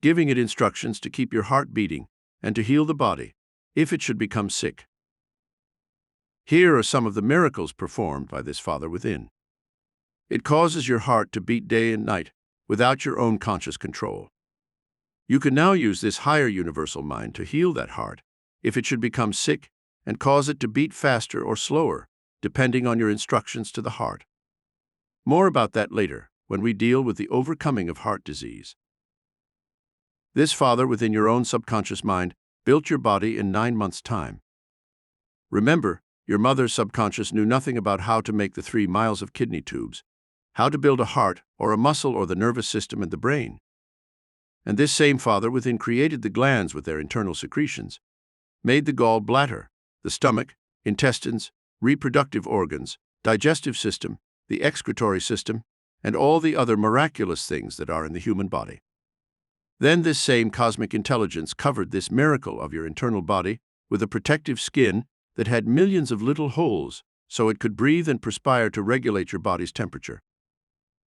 giving it instructions to keep your heart beating and to heal the body, if it should become sick. Here are some of the miracles performed by this Father within. It causes your heart to beat day and night without your own conscious control. You can now use this higher universal mind to heal that heart if it should become sick and cause it to beat faster or slower, depending on your instructions to the heart. More about that later when we deal with the overcoming of heart disease. This Father within your own subconscious mind built your body in 9 months' time. Remember, your mother's subconscious knew nothing about how to make the 3 miles of kidney tubes, how to build a heart or a muscle or the nervous system and the brain. And this same Father within created the glands with their internal secretions, made the gall bladder, the stomach, intestines, reproductive organs, digestive system, the excretory system, and all the other miraculous things that are in the human body. Then this same cosmic intelligence covered this miracle of your internal body with a protective skin that had millions of little holes so it could breathe and perspire to regulate your body's temperature.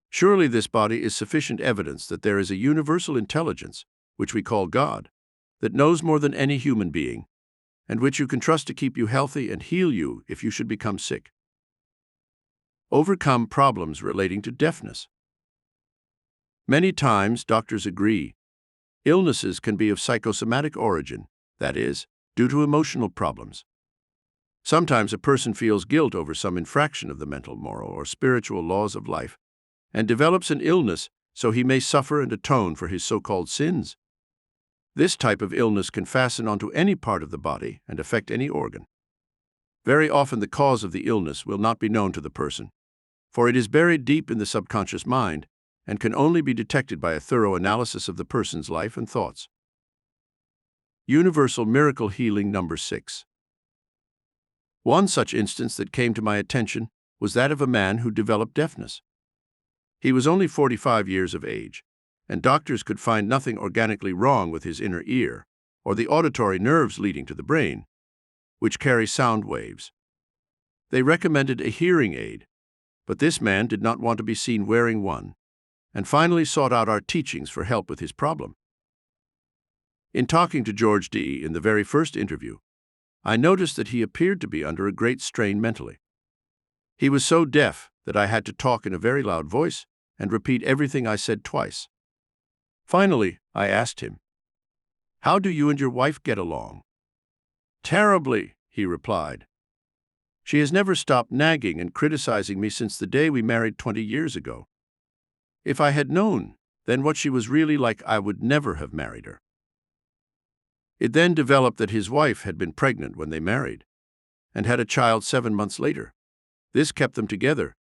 Surely this body is sufficient evidence that there is a universal intelligence, which we call God, that knows more than any human being, and which you can trust to keep you healthy and heal you if you should become sick. Overcome problems relating to deafness. Many times, doctors agree, illnesses can be of psychosomatic origin, that is, due to emotional problems. Sometimes a person feels guilt over some infraction of the mental, moral, or spiritual laws of life, and develops an illness so he may suffer and atone for his so-called sins. This type of illness can fasten onto any part of the body and affect any organ. Very often the cause of the illness will not be known to the person, for it is buried deep in the subconscious mind and can only be detected by a thorough analysis of the person's life and thoughts. Universal Miracle Healing number 6. One such instance that came to my attention was that of a man who developed deafness. He was only 45 years of age, and doctors could find nothing organically wrong with his inner ear or the auditory nerves leading to the brain, which carry sound waves. They recommended a hearing aid, but this man did not want to be seen wearing one, and finally sought out our teachings for help with his problem. In talking to George D. in the very first interview, I noticed that he appeared to be under a great strain mentally. He was so deaf that I had to talk in a very loud voice and repeat everything I said twice. Finally, I asked him, "How do you and your wife get along?" "Terribly," he replied. "She has never stopped nagging and criticizing me since the day we married 20 years ago. If I had known then what she was really like, I would never have married her." It then developed that his wife had been pregnant when they married and had a child 7 months later. This kept them together,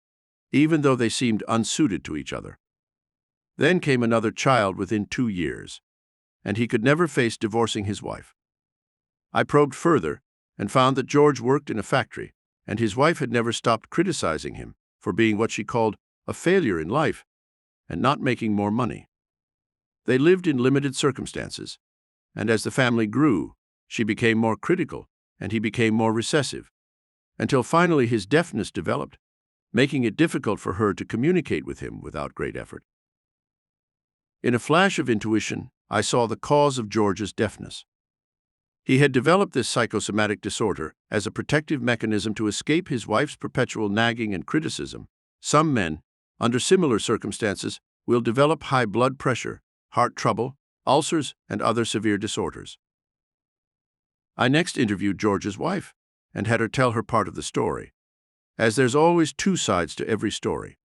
even though they seemed unsuited to each other. Then came another child within 2 years, and he could never face divorcing his wife. I probed further and found that George worked in a factory, and his wife had never stopped criticizing him for being what she called a failure in life and not making more money. They lived in limited circumstances, and as the family grew, she became more critical and he became more recessive, until finally his deafness developed, making it difficult for her to communicate with him without great effort. In a flash of intuition, I saw the cause of George's deafness. He had developed this psychosomatic disorder as a protective mechanism to escape his wife's perpetual nagging and criticism. Some men, under similar circumstances, will develop high blood pressure, heart trouble, ulcers, and other severe disorders. I next interviewed George's wife and had her tell her part of the story, as there's always 2 sides to every story.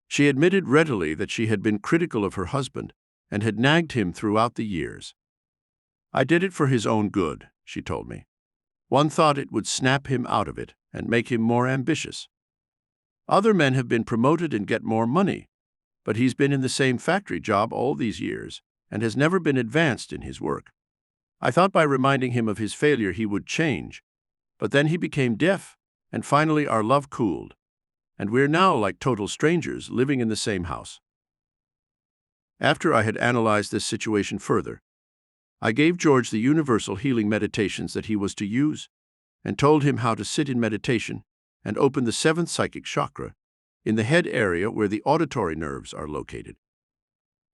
She admitted readily that she had been critical of her husband and had nagged him throughout the years. "I did it for his own good," she told me. "One thought it would snap him out of it and make him more ambitious. Other men have been promoted and get more money, but he's been in the same factory job all these years and has never been advanced in his work. I thought by reminding him of his failure he would change, but then he became deaf, and finally our love cooled, and we're now like total strangers living in the same house." After I had analyzed this situation further, I gave George the universal healing meditations that he was to use, and told him how to sit in meditation and open the 7th psychic chakra in the head area where the auditory nerves are located.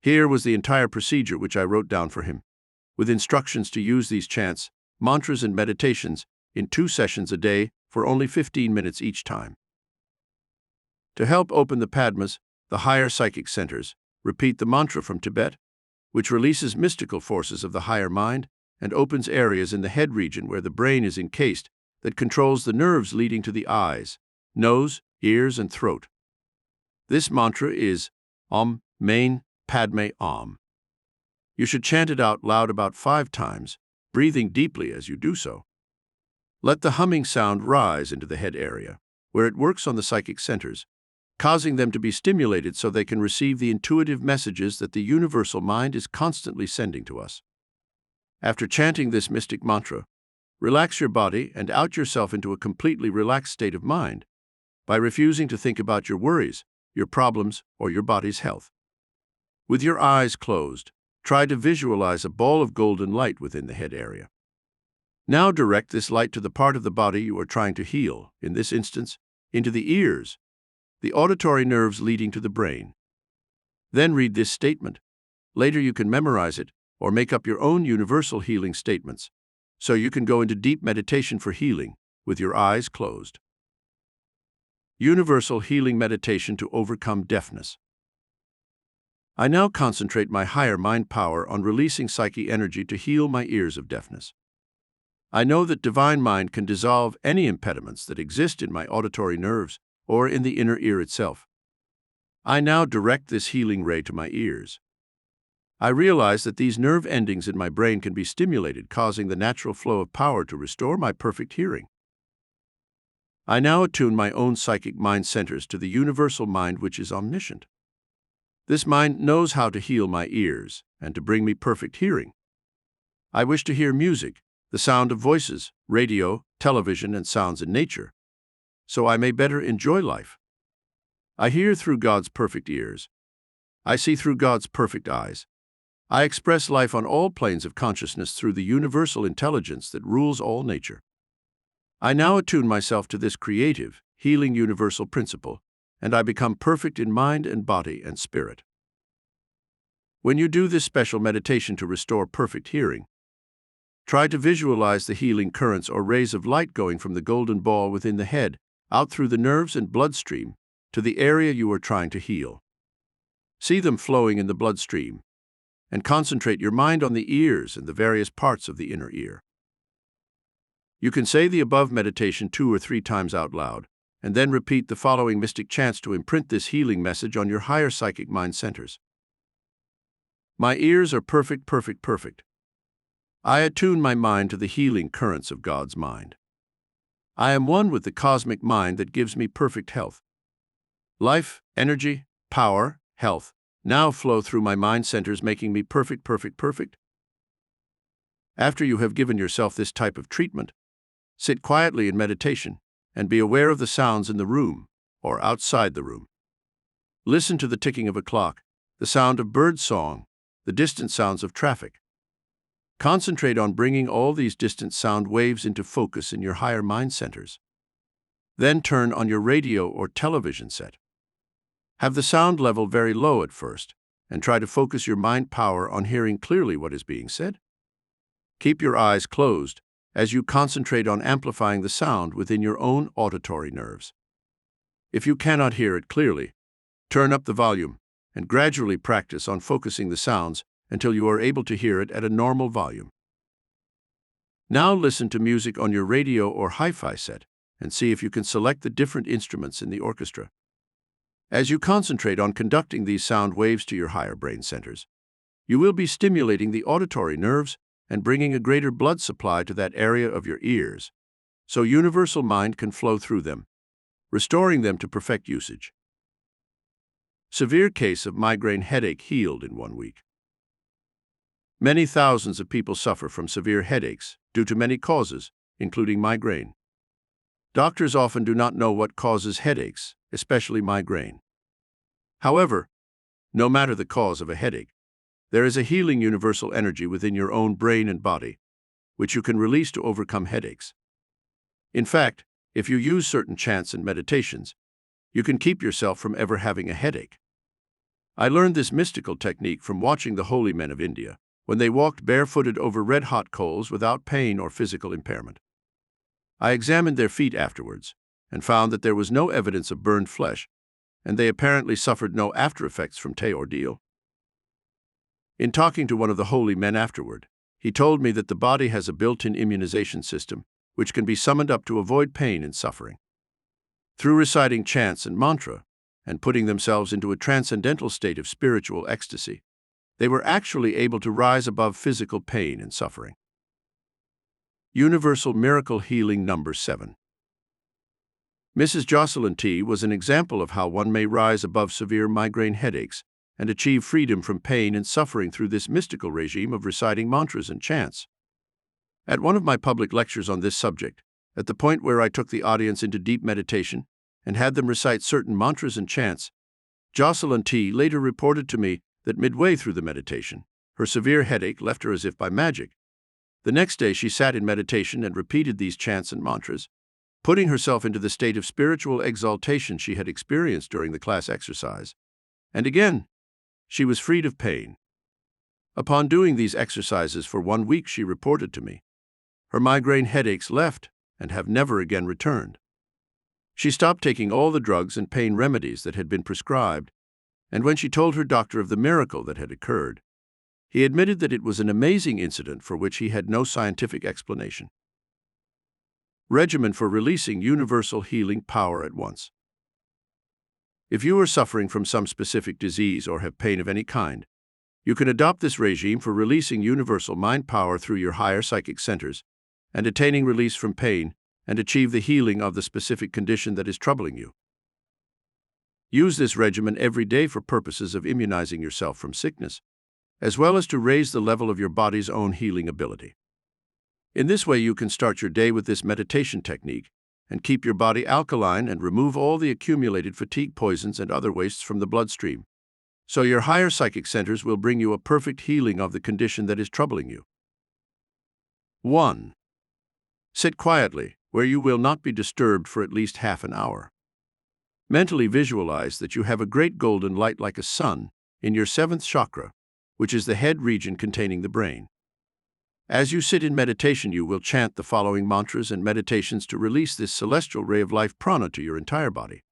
Here was the entire procedure which I wrote down for him, with instructions to use these chants, mantras, and meditations in 2 sessions a day for only 15 minutes each time. To help open the Padmas, the higher psychic centers, repeat the mantra from Tibet, which releases mystical forces of the higher mind and opens areas in the head region where the brain is encased that controls the nerves leading to the eyes, nose, ears, and throat. This mantra is Om Mane Padme Om. You should chant it out loud about 5 times, breathing deeply as you do so. Let the humming sound rise into the head area, where it works on the psychic centers, causing them to be stimulated so they can receive the intuitive messages that the universal mind is constantly sending to us. After chanting this mystic mantra, relax your body and out yourself into a completely relaxed state of mind by refusing to think about your worries, your problems, or your body's health. With your eyes closed, Try to visualize a ball of golden light within the head area. Now direct this light to the part of the body you are trying to heal, in this instance, into the ears, the auditory nerves leading to the brain. Then read this statement. Later you can memorize it or make up your own universal healing statements, so you can go into deep meditation for healing with your eyes closed. Universal healing meditation to overcome deafness. I now concentrate my higher mind power on releasing psyche energy to heal my ears of deafness. I know that divine mind can dissolve any impediments that exist in my auditory nerves or in the inner ear itself. I now direct this healing ray to my ears. I realize that these nerve endings in my brain can be stimulated, causing the natural flow of power to restore my perfect hearing. I now attune my own psychic mind centers to the universal mind which is omniscient. This mind knows how to heal my ears and to bring me perfect hearing. I wish to hear music, the sound of voices, radio, television, and sounds in nature, so I may better enjoy life. I hear through God's perfect ears. I see through God's perfect eyes. I express life on all planes of consciousness through the universal intelligence that rules all nature. I now attune myself to this creative, healing universal principle, and I become perfect in mind and body and spirit. When you do this special meditation to restore perfect hearing, try to visualize the healing currents or rays of light going from the golden ball within the head, out through the nerves and bloodstream, to the area you are trying to heal. See them flowing in the bloodstream, and concentrate your mind on the ears and the various parts of the inner ear. You can say the above meditation 2 or 3 times out loud, and then repeat the following mystic chants to imprint this healing message on your higher psychic mind centers. My ears are perfect, perfect, perfect. I attune my mind to the healing currents of God's mind. I am one with the cosmic mind that gives me perfect health. Life, energy, power, health, now flow through my mind centers, making me perfect, perfect, perfect. After you have given yourself this type of treatment, sit quietly in meditation and be aware of the sounds in the room or outside the room. Listen to the ticking of a clock, the sound of bird song, the distant sounds of traffic. Concentrate on bringing all these distant sound waves into focus in your higher mind centers. Then turn on your radio or television set. Have the sound level very low at first, and try to focus your mind power on hearing clearly what is being said. Keep your eyes closed as you concentrate on amplifying the sound within your own auditory nerves. If you cannot hear it clearly, turn up the volume and gradually practice on focusing the sounds until you are able to hear it at a normal volume. Now listen to music on your radio or hi-fi set and see if you can select the different instruments in the orchestra. As you concentrate on conducting these sound waves to your higher brain centers, you will be stimulating the auditory nerves and bringing a greater blood supply to that area of your ears, so universal mind can flow through them, restoring them to perfect usage. Severe case of migraine headache healed in 1 week. Many thousands of people suffer from severe headaches due to many causes, including migraine. Doctors often do not know what causes headaches, especially migraine. However, no matter the cause of a headache, there is a healing universal energy within your own brain and body, which you can release to overcome headaches. In fact, if you use certain chants and meditations, you can keep yourself from ever having a headache. I learned this mystical technique from watching the holy men of India, when they walked barefooted over red-hot coals without pain or physical impairment. I examined their feet afterwards and found that there was no evidence of burned flesh, and they apparently suffered no after-effects from the ordeal. In talking to one of the holy men afterward, he told me that the body has a built-in immunization system which can be summoned up to avoid pain and suffering. Through reciting chants and mantra and putting themselves into a transcendental state of spiritual ecstasy, they were actually able to rise above physical pain and suffering. Universal Miracle Healing Number 7. Mrs. Jocelyn T. was an example of how one may rise above severe migraine headaches and achieve freedom from pain and suffering through this mystical regime of reciting mantras and chants. At one of my public lectures on this subject, at the point where I took the audience into deep meditation and had them recite certain mantras and chants, Jocelyn T. later reported to me that midway through the meditation, Her severe headache left her as if by magic. The next day she sat in meditation and repeated these chants and mantras, putting herself into the state of spiritual exaltation she had experienced during the class exercise. And again, she was freed of pain. Upon doing these exercises for 1 week, she reported to me, her migraine headaches left and have never again returned. She stopped taking all the drugs and pain remedies that had been prescribed, and when she told her doctor of the miracle that had occurred, he admitted that it was an amazing incident for which he had no scientific explanation. Regimen for releasing universal healing power at once. If you are suffering from some specific disease or have pain of any kind, you can adopt this regime for releasing universal mind power through your higher psychic centers and attaining release from pain and achieve the healing of the specific condition that is troubling you. Use this regimen every day for purposes of immunizing yourself from sickness, as well as to raise the level of your body's own healing ability. In this way, you can start your day with this meditation technique and keep your body alkaline and remove all the accumulated fatigue poisons and other wastes from the bloodstream, so your higher psychic centers will bring you a perfect healing of the condition that is troubling you. 1. Sit quietly, where you will not be disturbed for at least half an hour. Mentally visualize that you have a great golden light like a sun in your 7th chakra, which is the head region containing the brain. As you sit in meditation, you will chant the following mantras and meditations to release this celestial ray of life prana to your entire body.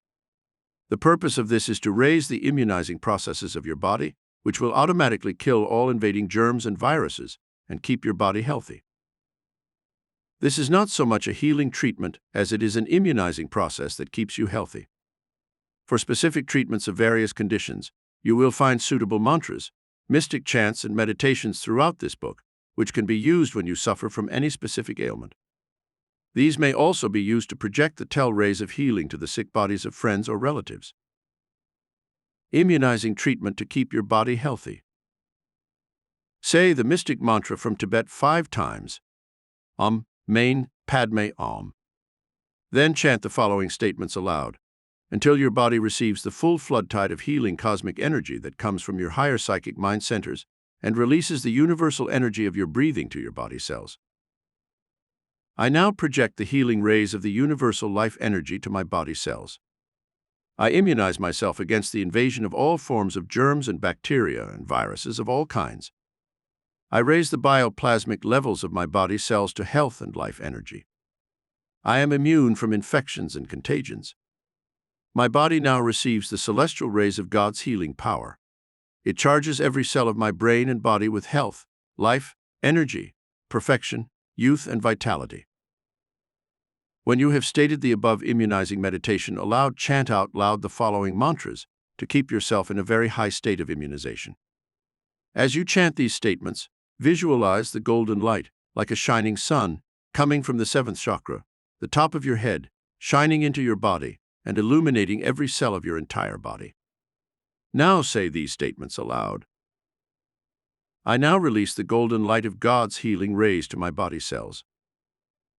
The purpose of this is to raise the immunizing processes of your body, which will automatically kill all invading germs and viruses and keep your body healthy. This is not so much a healing treatment as it is an immunizing process that keeps you healthy. For specific treatments of various conditions, you will find suitable mantras, mystic chants, and meditations throughout this book, which can be used when you suffer from any specific ailment. These may also be used to project the Tele-rays of healing to the sick bodies of friends or relatives. Immunizing treatment to keep your body healthy. Say the mystic mantra from Tibet 5 times. Main, Padme, Om. Then chant the following statements aloud, until your body receives the full flood tide of healing cosmic energy that comes from your higher psychic mind centers and releases the universal energy of your breathing to your body cells. I now project the healing rays of the universal life energy to my body cells. I immunize myself against the invasion of all forms of germs and bacteria and viruses of all kinds. I raise the bioplasmic levels of my body cells to health and life energy. I am immune from infections and contagions. My body now receives the celestial rays of God's healing power. It charges every cell of my brain and body with health, life, energy, perfection, youth, and vitality. When you have stated the above immunizing meditation aloud, chant out loud the following mantras to keep yourself in a very high state of immunization. As you chant these statements, visualize the golden light, like a shining sun, coming from the 7th chakra, the top of your head, shining into your body, and illuminating every cell of your entire body. Now say these statements aloud. I now release the golden light of God's healing rays to my body cells.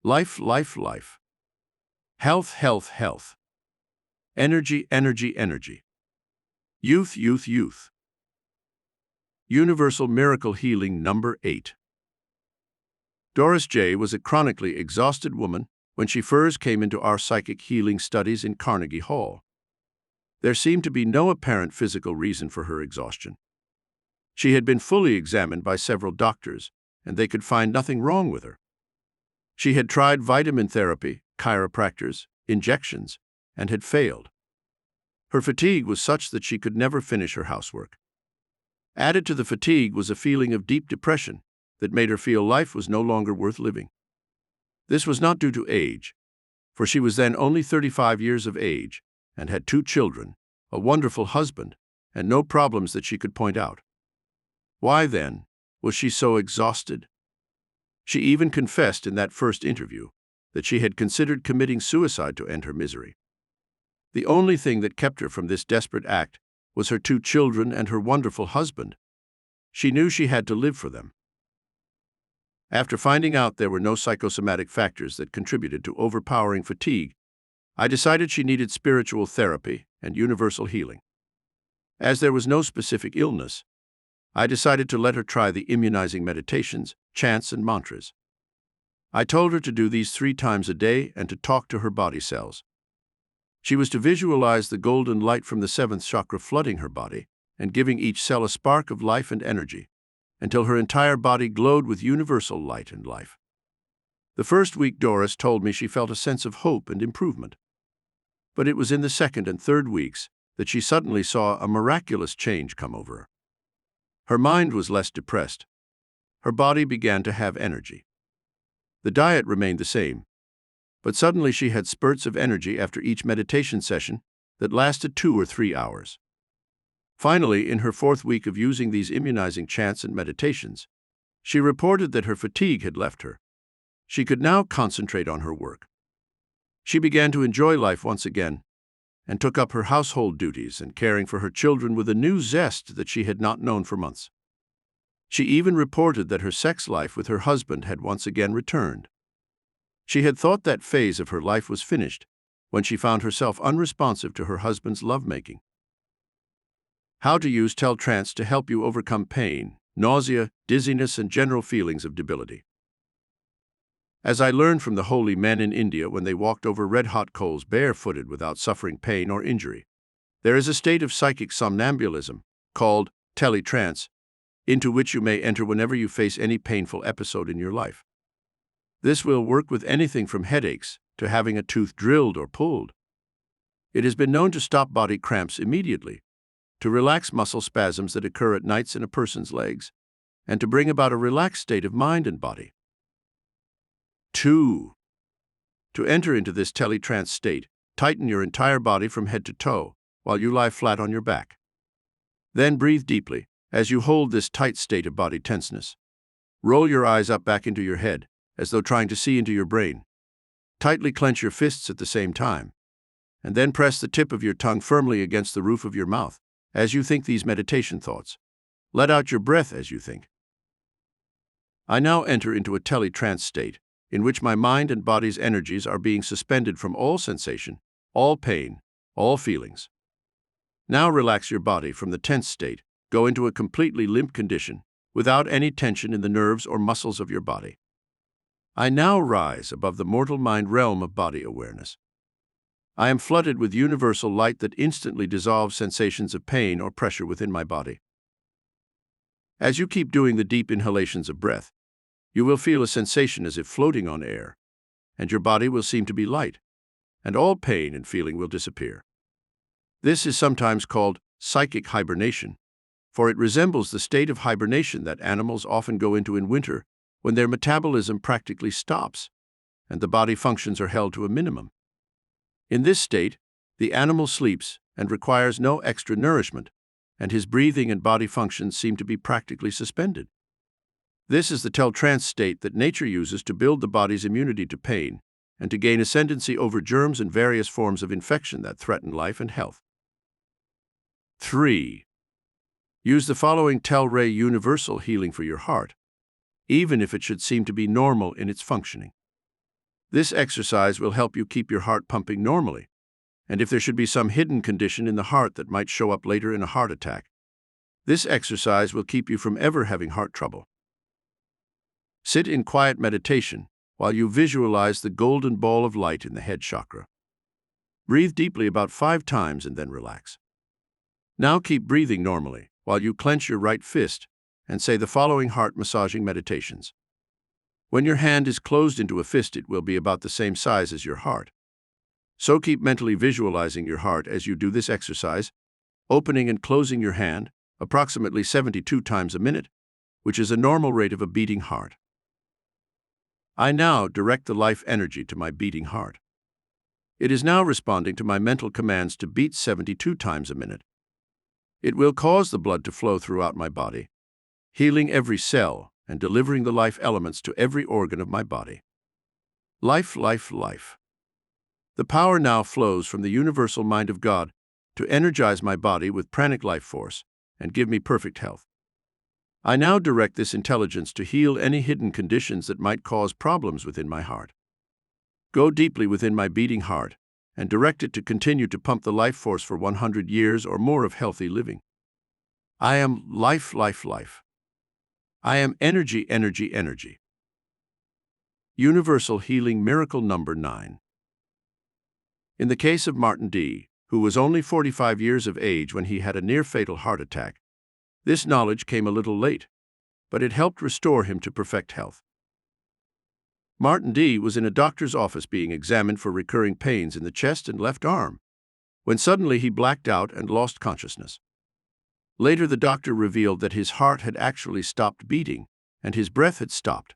Life, life, life. Health, health, health. Energy, energy, energy. Youth, youth, youth. Universal Miracle Healing number 8. Doris J. was a chronically exhausted woman when she first came into our psychic healing studies in Carnegie Hall. There seemed to be no apparent physical reason for her exhaustion. She had been fully examined by several doctors, and they could find nothing wrong with her. She had tried vitamin therapy, chiropractors, injections, and had failed. Her fatigue was such that she could never finish her housework. Added to the fatigue was a feeling of deep depression that made her feel life was no longer worth living. This was not due to age, for she was then only 35 years of age and had 2 children, a wonderful husband, and no problems that she could point out. Why, then, was she so exhausted? She even confessed in that first interview that she had considered committing suicide to end her misery. The only thing that kept her from this desperate act was her 2 children and her wonderful husband. She knew she had to live for them. After finding out there were no psychosomatic factors that contributed to overpowering fatigue, I decided she needed spiritual therapy and universal healing. As there was no specific illness, I decided to let her try the immunizing meditations, chants, and mantras. I told her to do these 3 times a day and to talk to her body cells. She was to visualize the golden light from the 7th chakra flooding her body and giving each cell a spark of life and energy, until her entire body glowed with universal light and life. The first week Doris told me she felt a sense of hope and improvement. But it was in the 2nd and 3rd weeks that she suddenly saw a miraculous change come over her. Her mind was less depressed. Her body began to have energy. The diet remained the same, but suddenly she had spurts of energy after each meditation session that lasted 2 or 3 hours. Finally, in her 4th week of using these immunizing chants and meditations, she reported that her fatigue had left her. She could now concentrate on her work. She began to enjoy life once again and took up her household duties and caring for her children with a new zest that she had not known for months. She even reported that her sex life with her husband had once again returned. She had thought that phase of her life was finished when she found herself unresponsive to her husband's lovemaking. How to use Tel-Trance to help you overcome pain, nausea, dizziness, and general feelings of debility. As I learned from the holy men in India when they walked over red-hot coals barefooted without suffering pain or injury, there is a state of psychic somnambulism called Tele-Trance, into which you may enter whenever you face any painful episode in your life. This will work with anything from headaches to having a tooth drilled or pulled. It has been known to stop body cramps immediately, to relax muscle spasms that occur at nights in a person's legs, and to bring about a relaxed state of mind and body. 2. To enter into this Tele-Trance state, tighten your entire body from head to toe while you lie flat on your back. Then breathe deeply as you hold this tight state of body tenseness. Roll your eyes up back into your head, as though trying to see into your brain. Tightly clench your fists at the same time, and then press the tip of your tongue firmly against the roof of your mouth as you think these meditation thoughts. Let out your breath as you think. I now enter into a Tele-Trance state, in which my mind and body's energies are being suspended from all sensation, all pain, all feelings. Now relax your body from the tense state, go into a completely limp condition, without any tension in the nerves or muscles of your body. I now rise above the mortal mind realm of body awareness. I am flooded with universal light that instantly dissolves sensations of pain or pressure within my body. As you keep doing the deep inhalations of breath, you will feel a sensation as if floating on air, and your body will seem to be light, and all pain and feeling will disappear. This is sometimes called psychic hibernation, for it resembles the state of hibernation that animals often go into in winter when their metabolism practically stops and the body functions are held to a minimum. In this state, the animal sleeps and requires no extra nourishment, and his breathing and body functions seem to be practically suspended. This is the Tel-Trance state that nature uses to build the body's immunity to pain and to gain ascendancy over germs and various forms of infection that threaten life and health. 3. Use the following Tel-Ray universal healing for your heart, even if it should seem to be normal in its functioning. This exercise will help you keep your heart pumping normally, and if there should be some hidden condition in the heart that might show up later in a heart attack, this exercise will keep you from ever having heart trouble. Sit in quiet meditation while you visualize the golden ball of light in the head chakra. Breathe deeply about 5 times and then relax. Now keep breathing normally while you clench your right fist and say the following heart massaging meditations. When your hand is closed into a fist, it will be about the same size as your heart. So keep mentally visualizing your heart as you do this exercise, opening and closing your hand approximately 72 times a minute, which is a normal rate of a beating heart. I now direct the life energy to my beating heart. It is now responding to my mental commands to beat 72 times a minute. It will cause the blood to flow throughout my body, healing every cell and delivering the life elements to every organ of my body. Life, life, life. The power now flows from the universal mind of God to energize my body with pranic life force and give me perfect health. I now direct this intelligence to heal any hidden conditions that might cause problems within my heart. Go deeply within my beating heart and direct it to continue to pump the life force for 100 years or more of healthy living. I am life, life, life. I am energy, energy, energy. Universal Healing Miracle Number 9. In the case of Martin D., who was only 45 years of age when he had a near-fatal heart attack, this knowledge came a little late, but it helped restore him to perfect health. Martin D. was in a doctor's office being examined for recurring pains in the chest and left arm, when suddenly he blacked out and lost consciousness. Later, the doctor revealed that his heart had actually stopped beating and his breath had stopped.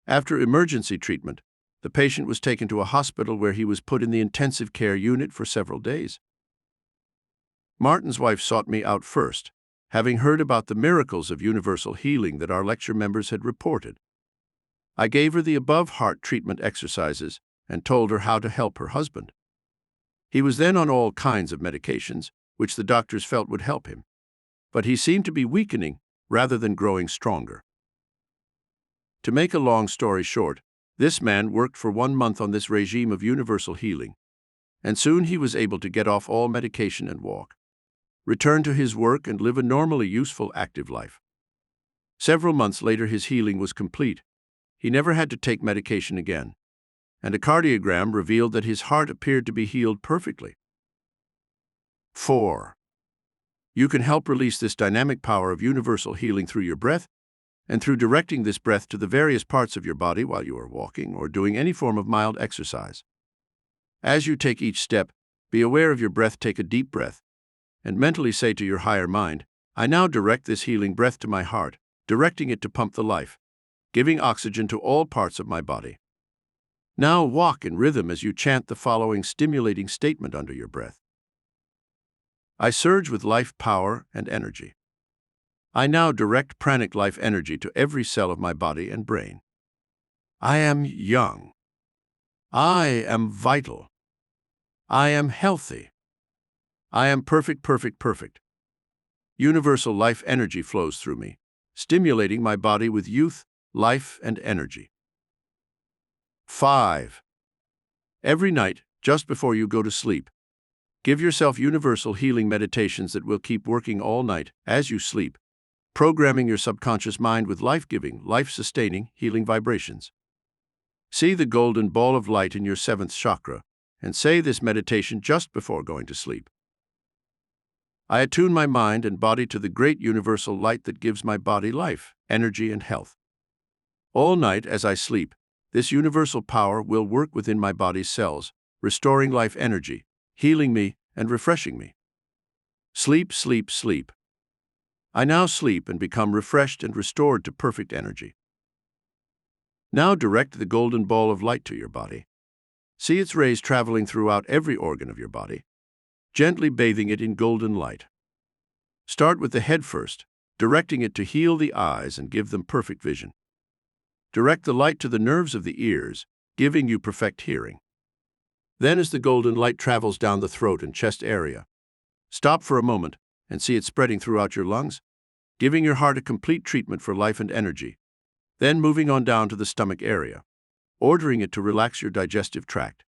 After emergency treatment, the patient was taken to a hospital where he was put in the intensive care unit for several days. Martin's wife sought me out first, having heard about the miracles of universal healing that our lecture members had reported. I gave her the above heart treatment exercises and told her how to help her husband. He was then on all kinds of medications, which the doctors felt would help him, but he seemed to be weakening rather than growing stronger. To make a long story short, this man worked for 1 month on this regime of universal healing, and soon he was able to get off all medication and walk, return to his work and live a normally useful, active life. Several months later, his healing was complete. He never had to take medication again, and a cardiogram revealed that his heart appeared to be healed perfectly. 4. You can help release this dynamic power of universal healing through your breath and through directing this breath to the various parts of your body while you are walking or doing any form of mild exercise. As you take each step, be aware of your breath. Take a deep breath and mentally say to your higher mind, I now direct this healing breath to my heart, directing it to pump the life, giving oxygen to all parts of my body. Now walk in rhythm as you chant the following stimulating statement under your breath. I surge with life, power, and energy. I now direct pranic life energy to every cell of my body and brain. I am young. I am vital. I am healthy. I am perfect, perfect, perfect. Universal life energy flows through me, stimulating my body with youth, life, and energy. 5. Every night, just before you go to sleep, give yourself universal healing meditations that will keep working all night as you sleep, programming your subconscious mind with life-giving, life-sustaining, healing vibrations. See the golden ball of light in your 7th chakra and say this meditation just before going to sleep. I attune my mind and body to the great universal light that gives my body life, energy, and health. All night as I sleep, this universal power will work within my body's cells, restoring life energy, healing me, and refreshing me. Sleep, sleep, sleep. I now sleep and become refreshed and restored to perfect energy. Now direct the golden ball of light to your body. See its rays traveling throughout every organ of your body, gently bathing it in golden light. Start with the head first, directing it to heal the eyes and give them perfect vision. Direct the light to the nerves of the ears, giving you perfect hearing. Then as the golden light travels down the throat and chest area, stop for a moment and see it spreading throughout your lungs, giving your heart a complete treatment for life and energy. Then moving on down to the stomach area, ordering it to relax your digestive tract,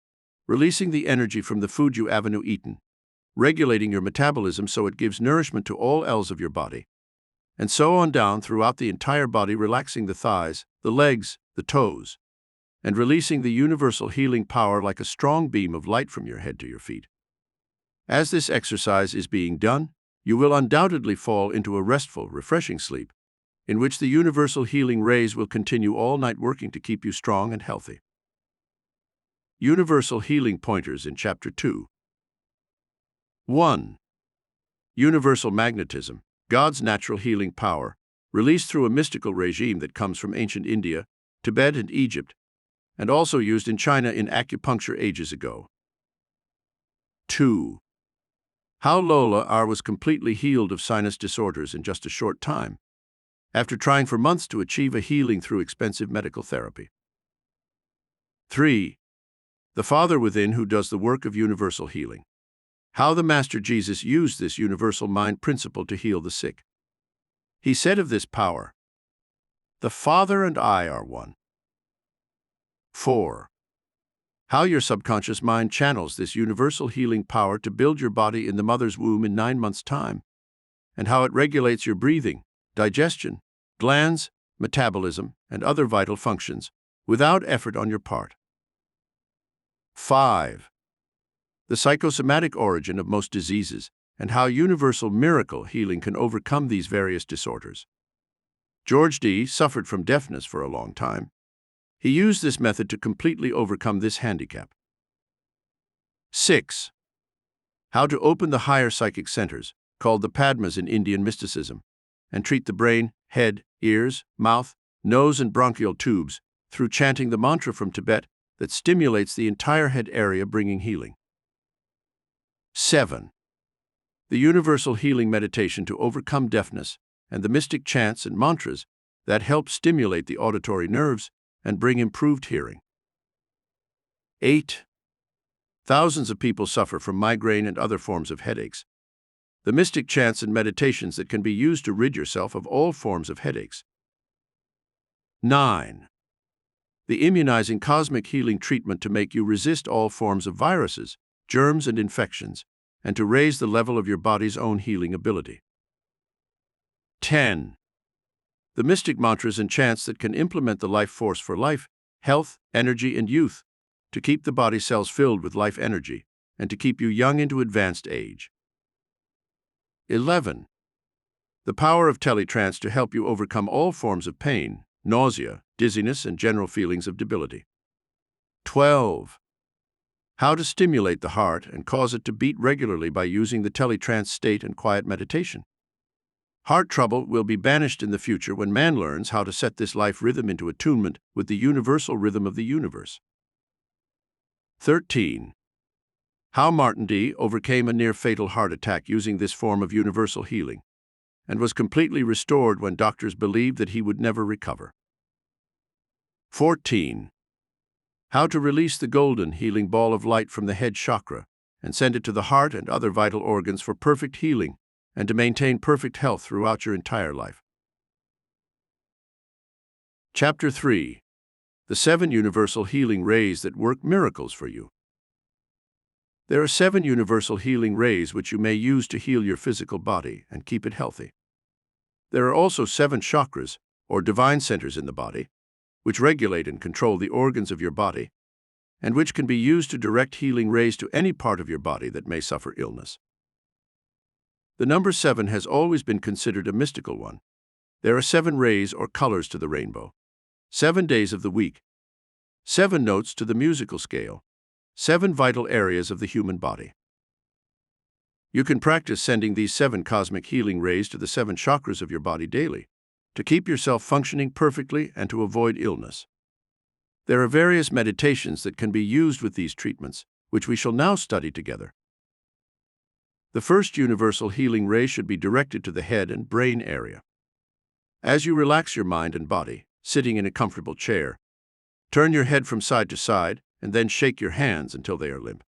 releasing the energy from the food you have eaten, regulating your metabolism so it gives nourishment to all L's of your body, and so on down throughout the entire body, relaxing the thighs, the legs, the toes, and releasing the universal healing power like a strong beam of light from your head to your feet. As this exercise is being done, you will undoubtedly fall into a restful, refreshing sleep, in which the universal healing rays will continue all night working to keep you strong and healthy. Universal healing pointers in Chapter 2. 1. Universal magnetism, God's natural healing power, released through a mystical regime that comes from ancient India, Tibet, and Egypt, and also used in China in acupuncture ages ago. 2. How Lola R. was completely healed of sinus disorders in just a short time, after trying for months to achieve a healing through expensive medical therapy. 3. The Father within who does the work of universal healing. How the Master Jesus used this universal mind principle to heal the sick. He said of this power, "The Father and I are one." 4. How your subconscious mind channels this universal healing power to build your body in the mother's womb in 9 months' time, and how it regulates your breathing, digestion, glands, metabolism, and other vital functions without effort on your part. 5. The psychosomatic origin of most diseases and how universal miracle healing can overcome these various disorders. George D. suffered from deafness for a long time. He used this method to completely overcome this handicap. 6. How to open the higher psychic centers, called the Padmas in Indian mysticism, and treat the brain, head, ears, mouth, nose, and bronchial tubes through chanting the mantra from Tibet that stimulates the entire head area, bringing healing. 7. The universal healing meditation to overcome deafness and the mystic chants and mantras that help stimulate the auditory nerves and bring improved hearing. 8. Thousands of people suffer from migraine and other forms of headaches. The mystic chants and meditations that can be used to rid yourself of all forms of headaches. 9. The immunizing cosmic healing treatment to make you resist all forms of viruses, germs, and infections, and to raise the level of your body's own healing ability. 10. The mystic mantras and chants that can implement the life force for life, health, energy, and youth, to keep the body cells filled with life energy, and to keep you young into advanced age. 11. The power of teletrance to help you overcome all forms of pain, nausea, dizziness, and general feelings of debility. 12. How to stimulate the heart and cause it to beat regularly by using the teletrance state and quiet meditation. Heart trouble will be banished in the future when man learns how to set this life rhythm into attunement with the universal rhythm of the universe. 13. How Martin D. overcame a near-fatal heart attack using this form of universal healing, and was completely restored when doctors believed that he would never recover. 14. How to release the golden healing ball of light from the head chakra and send it to the heart and other vital organs for perfect healing and to maintain perfect health throughout your entire life. Chapter 3. The 7 universal healing rays that work miracles for you. There are 7 universal healing rays which you may use to heal your physical body and keep it healthy. There are also 7 chakras, or divine centers in the body, which regulate and control the organs of your body, and which can be used to direct healing rays to any part of your body that may suffer illness. The number 7 has always been considered a mystical one. There are 7 rays or colors to the rainbow, 7 days of the week, 7 notes to the musical scale, 7 vital areas of the human body. You can practice sending these 7 cosmic healing rays to the 7 chakras of your body daily, to keep yourself functioning perfectly and to avoid illness. There are various meditations that can be used with these treatments, which we shall now study together. The first universal healing ray should be directed to the head and brain area. As you relax your mind and body, sitting in a comfortable chair, turn your head from side to side and then shake your hands until they are limp.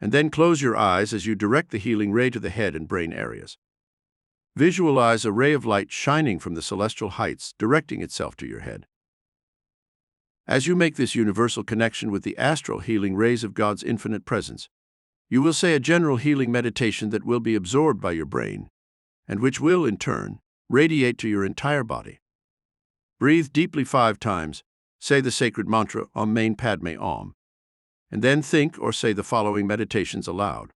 And then close your eyes as you direct the healing ray to the head and brain areas. Visualize a ray of light shining from the celestial heights, directing itself to your head. As you make this universal connection with the astral healing rays of God's infinite presence, you will say a general healing meditation that will be absorbed by your brain, and which will, in turn, radiate to your entire body. Breathe deeply 5 times, say the sacred mantra Om Mani Padme Om, and then think or say the following meditations aloud.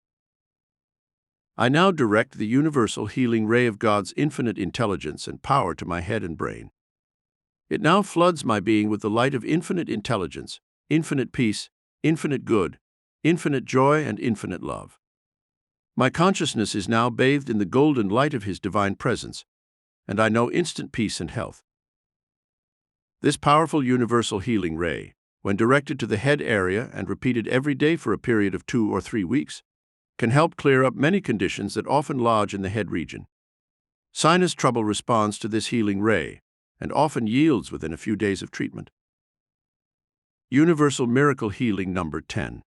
I now direct the universal healing ray of God's infinite intelligence and power to my head and brain. It now floods my being with the light of infinite intelligence, infinite peace, infinite good, infinite joy, and infinite love. My consciousness is now bathed in the golden light of His divine presence, and I know instant peace and health. This powerful universal healing ray, when directed to the head area and repeated every day for a period of 2 or 3 weeks, can help clear up many conditions that often lodge in the head region. Sinus trouble responds to this healing ray and often yields within a few days of treatment. Universal Miracle Healing Number 10.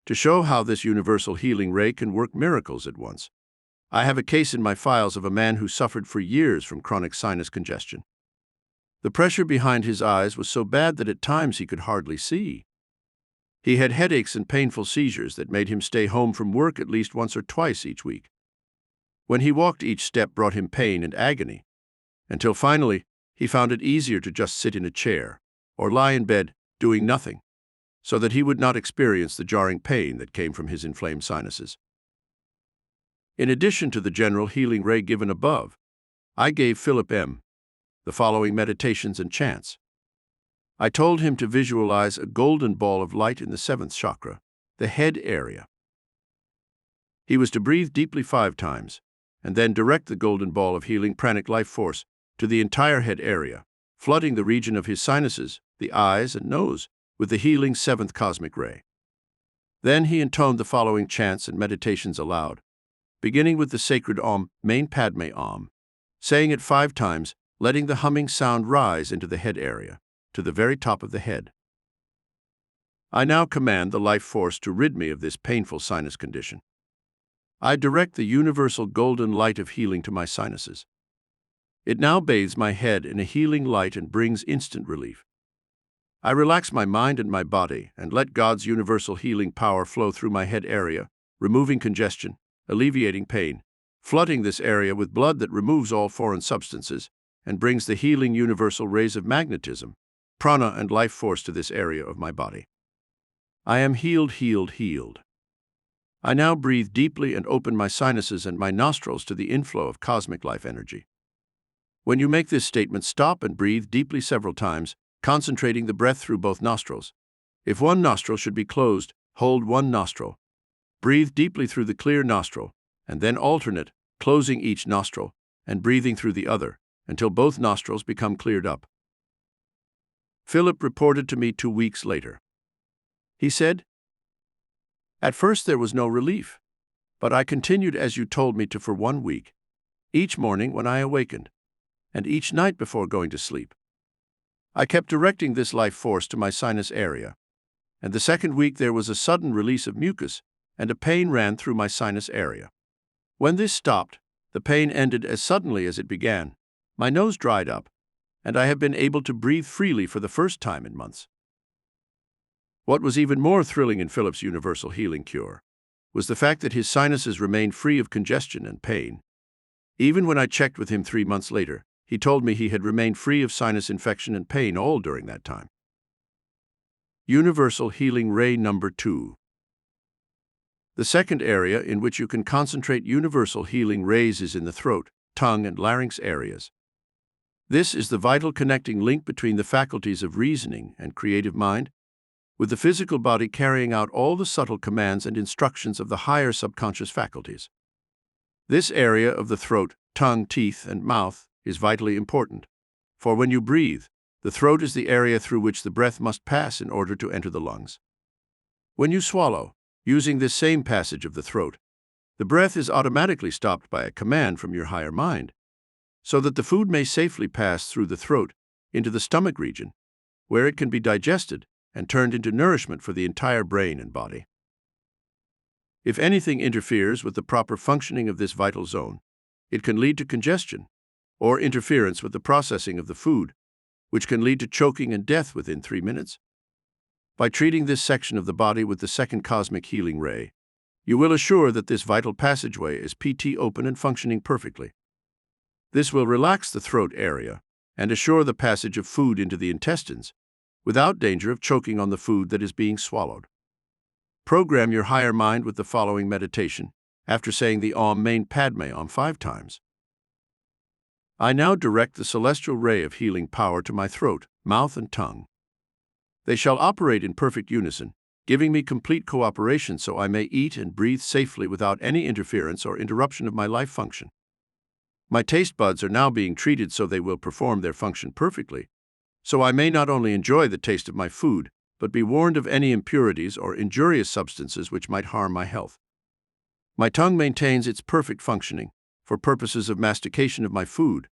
To show how this universal healing ray can work miracles at once, I have a case in my files of a man who suffered for years from chronic sinus congestion. The pressure behind his eyes was so bad that at times he could hardly see. He had headaches and painful seizures that made him stay home from work at least once or twice each week. When he walked, each step brought him pain and agony, until finally he found it easier to just sit in a chair or lie in bed doing nothing, so that he would not experience the jarring pain that came from his inflamed sinuses. In addition to the general healing ray given above, I gave Philip M. the following meditations and chants. I told him to visualize a golden ball of light in the 7th chakra, the head area. He was to breathe deeply 5 times, and then direct the golden ball of healing pranic life force to the entire head area, flooding the region of his sinuses, the eyes, and nose with the healing 7th cosmic ray. Then he intoned the following chants and meditations aloud, beginning with the sacred Om, main Padme Om, saying it 5 times, letting the humming sound rise into the head area, to the very top of the head. I now command the life force to rid me of this painful sinus condition. I direct the universal golden light of healing to my sinuses. It now bathes my head in a healing light and brings instant relief. I relax my mind and my body and let God's universal healing power flow through my head area, removing congestion, alleviating pain, flooding this area with blood that removes all foreign substances and brings the healing universal rays of magnetism, prana, and life force to this area of my body. I am healed, healed, healed. I now breathe deeply and open my sinuses and my nostrils to the inflow of cosmic life energy. When you make this statement, stop and breathe deeply several times, concentrating the breath through both nostrils. If one nostril should be closed, hold one nostril. Breathe deeply through the clear nostril, and then alternate, closing each nostril and breathing through the other, until both nostrils become cleared up. Philip reported to me 2 weeks later. He said, "At first there was no relief, but I continued as you told me to for 1 week, each morning when I awakened, and each night before going to sleep. I kept directing this life force to my sinus area, and the 2nd week there was a sudden release of mucus, and a pain ran through my sinus area. When this stopped, the pain ended as suddenly as it began. My nose dried up, and I have been able to breathe freely for the first time in months." What was even more thrilling in Philip's universal healing cure was the fact that his sinuses remained free of congestion and pain. Even when I checked with him 3 months later, he told me he had remained free of sinus infection and pain all during that time. Universal healing ray number 2. The second area in which you can concentrate universal healing rays is in the throat, tongue, and larynx areas. This is the vital connecting link between the faculties of reasoning and creative mind, with the physical body carrying out all the subtle commands and instructions of the higher subconscious faculties. This area of the throat, tongue, teeth, and mouth is vitally important, for when you breathe, the throat is the area through which the breath must pass in order to enter the lungs. When you swallow, using this same passage of the throat, the breath is automatically stopped by a command from your higher mind, so that the food may safely pass through the throat into the stomach region, where it can be digested and turned into nourishment for the entire brain and body. If anything interferes with the proper functioning of this vital zone, it can lead to congestion or interference with the processing of the food, which can lead to choking and death within 3 minutes. By treating this section of the body with the 2nd cosmic healing ray, you will assure that this vital passageway is PT open and functioning perfectly. This will relax the throat area and assure the passage of food into the intestines, without danger of choking on the food that is being swallowed. Program your higher mind with the following meditation, after saying the Om main Padme Om 5 times. I now direct the celestial ray of healing power to my throat, mouth, and tongue. They shall operate in perfect unison, giving me complete cooperation so I may eat and breathe safely without any interference or interruption of my life function. My taste buds are now being treated so they will perform their function perfectly, so I may not only enjoy the taste of my food, but be warned of any impurities or injurious substances which might harm my health. My tongue maintains its perfect functioning for purposes of mastication of my food,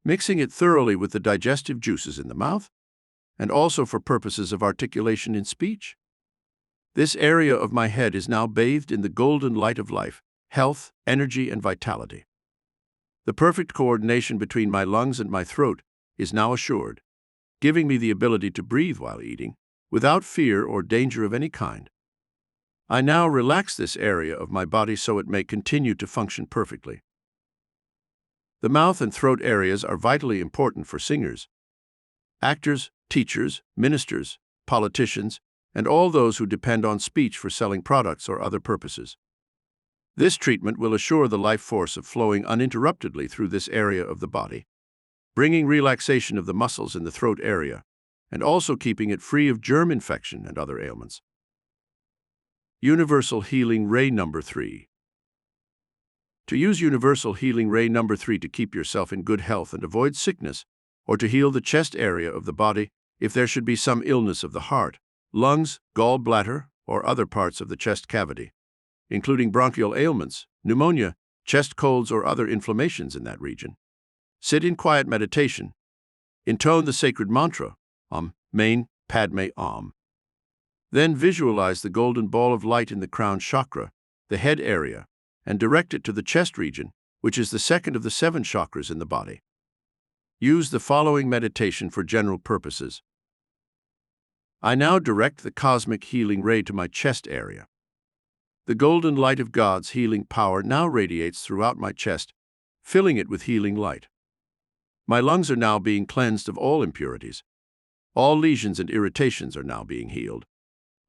mixing it thoroughly with the digestive juices in the mouth, and also for purposes of articulation in speech. This area of my head is now bathed in the golden light of life, health, energy, and vitality. The perfect coordination between my lungs and my throat is now assured, giving me the ability to breathe while eating, without fear or danger of any kind. I now relax this area of my body so it may continue to function perfectly. The mouth and throat areas are vitally important for singers, actors, teachers, ministers, politicians, and all those who depend on speech for selling products or other purposes. This treatment will assure the life force of flowing uninterruptedly through this area of the body, bringing relaxation of the muscles in the throat area, and also keeping it free of germ infection and other ailments. Universal Healing Ray Number 3. To use Universal Healing Ray Number 3 to keep yourself in good health and avoid sickness, or to heal the chest area of the body if there should be some illness of the heart, lungs, gallbladder, or other parts of the chest cavity, including bronchial ailments, pneumonia, chest colds, or other inflammations in that region. Sit in quiet meditation. Intone the sacred mantra, Om, Main, Padme, Om. Then visualize the golden ball of light in the crown chakra, the head area, and direct it to the chest region, which is the second of the 7 chakras in the body. Use the following meditation for general purposes. I now direct the cosmic healing ray to my chest area. The golden light of God's healing power now radiates throughout my chest, filling it with healing light. My lungs are now being cleansed of all impurities. All lesions and irritations are now being healed.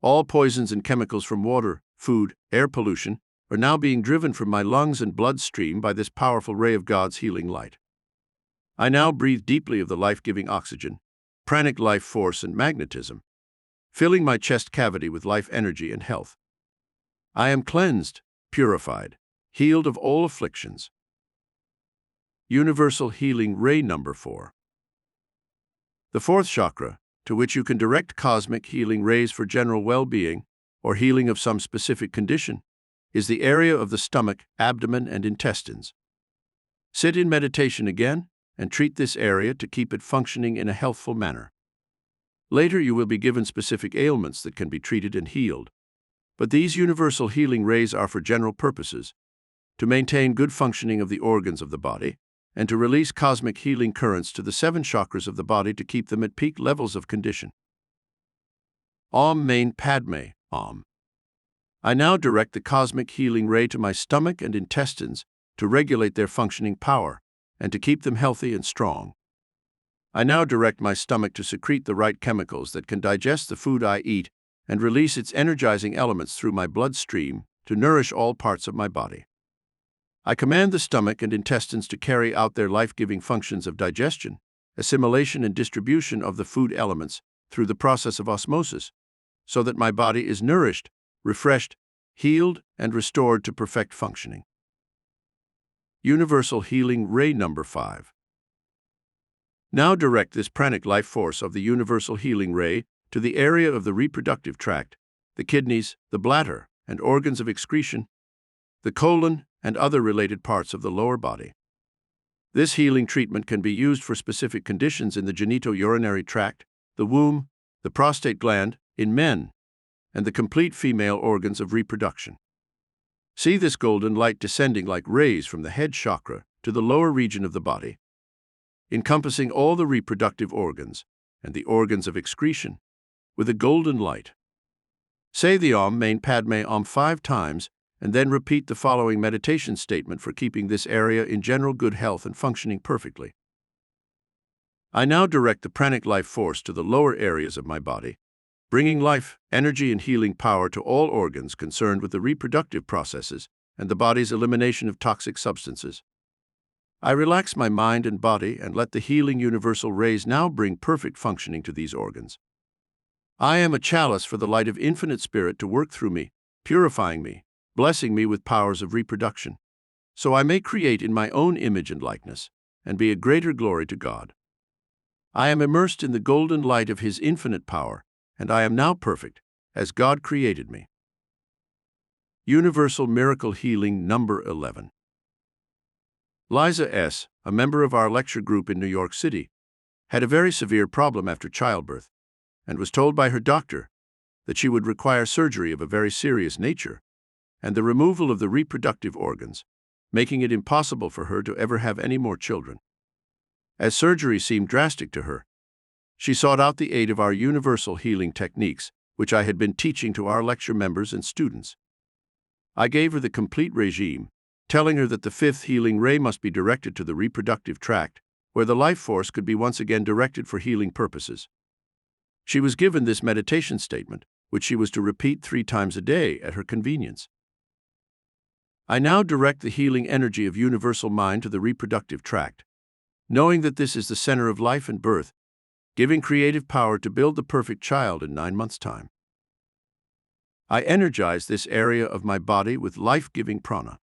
All poisons and chemicals from water, food, air pollution are now being driven from my lungs and bloodstream by this powerful ray of God's healing light. I now breathe deeply of the life-giving oxygen, pranic life force, and magnetism, filling my chest cavity with life energy and health. I am cleansed, purified, healed of all afflictions. Universal Healing Ray Number 4. The 4th chakra, to which you can direct cosmic healing rays for general well-being or healing of some specific condition, is the area of the stomach, abdomen, and intestines. Sit in meditation again and treat this area to keep it functioning in a healthful manner. Later you will be given specific ailments that can be treated and healed, but these universal healing rays are for general purposes, to maintain good functioning of the organs of the body, and to release cosmic healing currents to the 7 chakras of the body to keep them at peak levels of condition. Om Main Padme, Om. I now direct the cosmic healing ray to my stomach and intestines to regulate their functioning power and to keep them healthy and strong. I now direct my stomach to secrete the right chemicals that can digest the food I eat and release its energizing elements through my bloodstream to nourish all parts of my body. I command the stomach and intestines to carry out their life-giving functions of digestion, assimilation, and distribution of the food elements through the process of osmosis, so that my body is nourished, refreshed, healed, and restored to perfect functioning. Universal Healing Ray Number 5. Now direct this pranic life force of the universal healing ray to the area of the reproductive tract, the kidneys, the bladder, and organs of excretion, the colon, and other related parts of the lower body. This healing treatment can be used for specific conditions in the genitourinary tract, the womb, the prostate gland, in men, and the complete female organs of reproduction. See this golden light descending like rays from the head chakra to the lower region of the body, encompassing all the reproductive organs and the organs of excretion with a golden light. Say the Om Main Padme Om 5 times, and then repeat the following meditation statement for keeping this area in general good health and functioning perfectly. I now direct the pranic life force to the lower areas of my body, bringing life, energy, and healing power to all organs concerned with the reproductive processes and the body's elimination of toxic substances. I relax my mind and body and let the healing universal rays now bring perfect functioning to these organs. I am a chalice for the light of infinite spirit to work through me, purifying me, blessing me with powers of reproduction, so I may create in my own image and likeness, and be a greater glory to God. I am immersed in the golden light of His infinite power, and I am now perfect, as God created me. Universal Miracle Healing Number 11. Liza S., a member of our lecture group in New York City, had a very severe problem after childbirth, and was told by her doctor that she would require surgery of a very serious nature, and the removal of the reproductive organs, making it impossible for her to ever have any more children. As surgery seemed drastic to her, she sought out the aid of our universal healing techniques, which I had been teaching to our lecture members and students. I gave her the complete regime, telling her that the fifth healing ray must be directed to the reproductive tract, where the life force could be once again directed for healing purposes. She was given this meditation statement, which she was to repeat 3 times a day at her convenience. I now direct the healing energy of universal mind to the reproductive tract, knowing that this is the center of life and birth, giving creative power to build the perfect child in 9 months' time. I energize this area of my body with life-giving prana.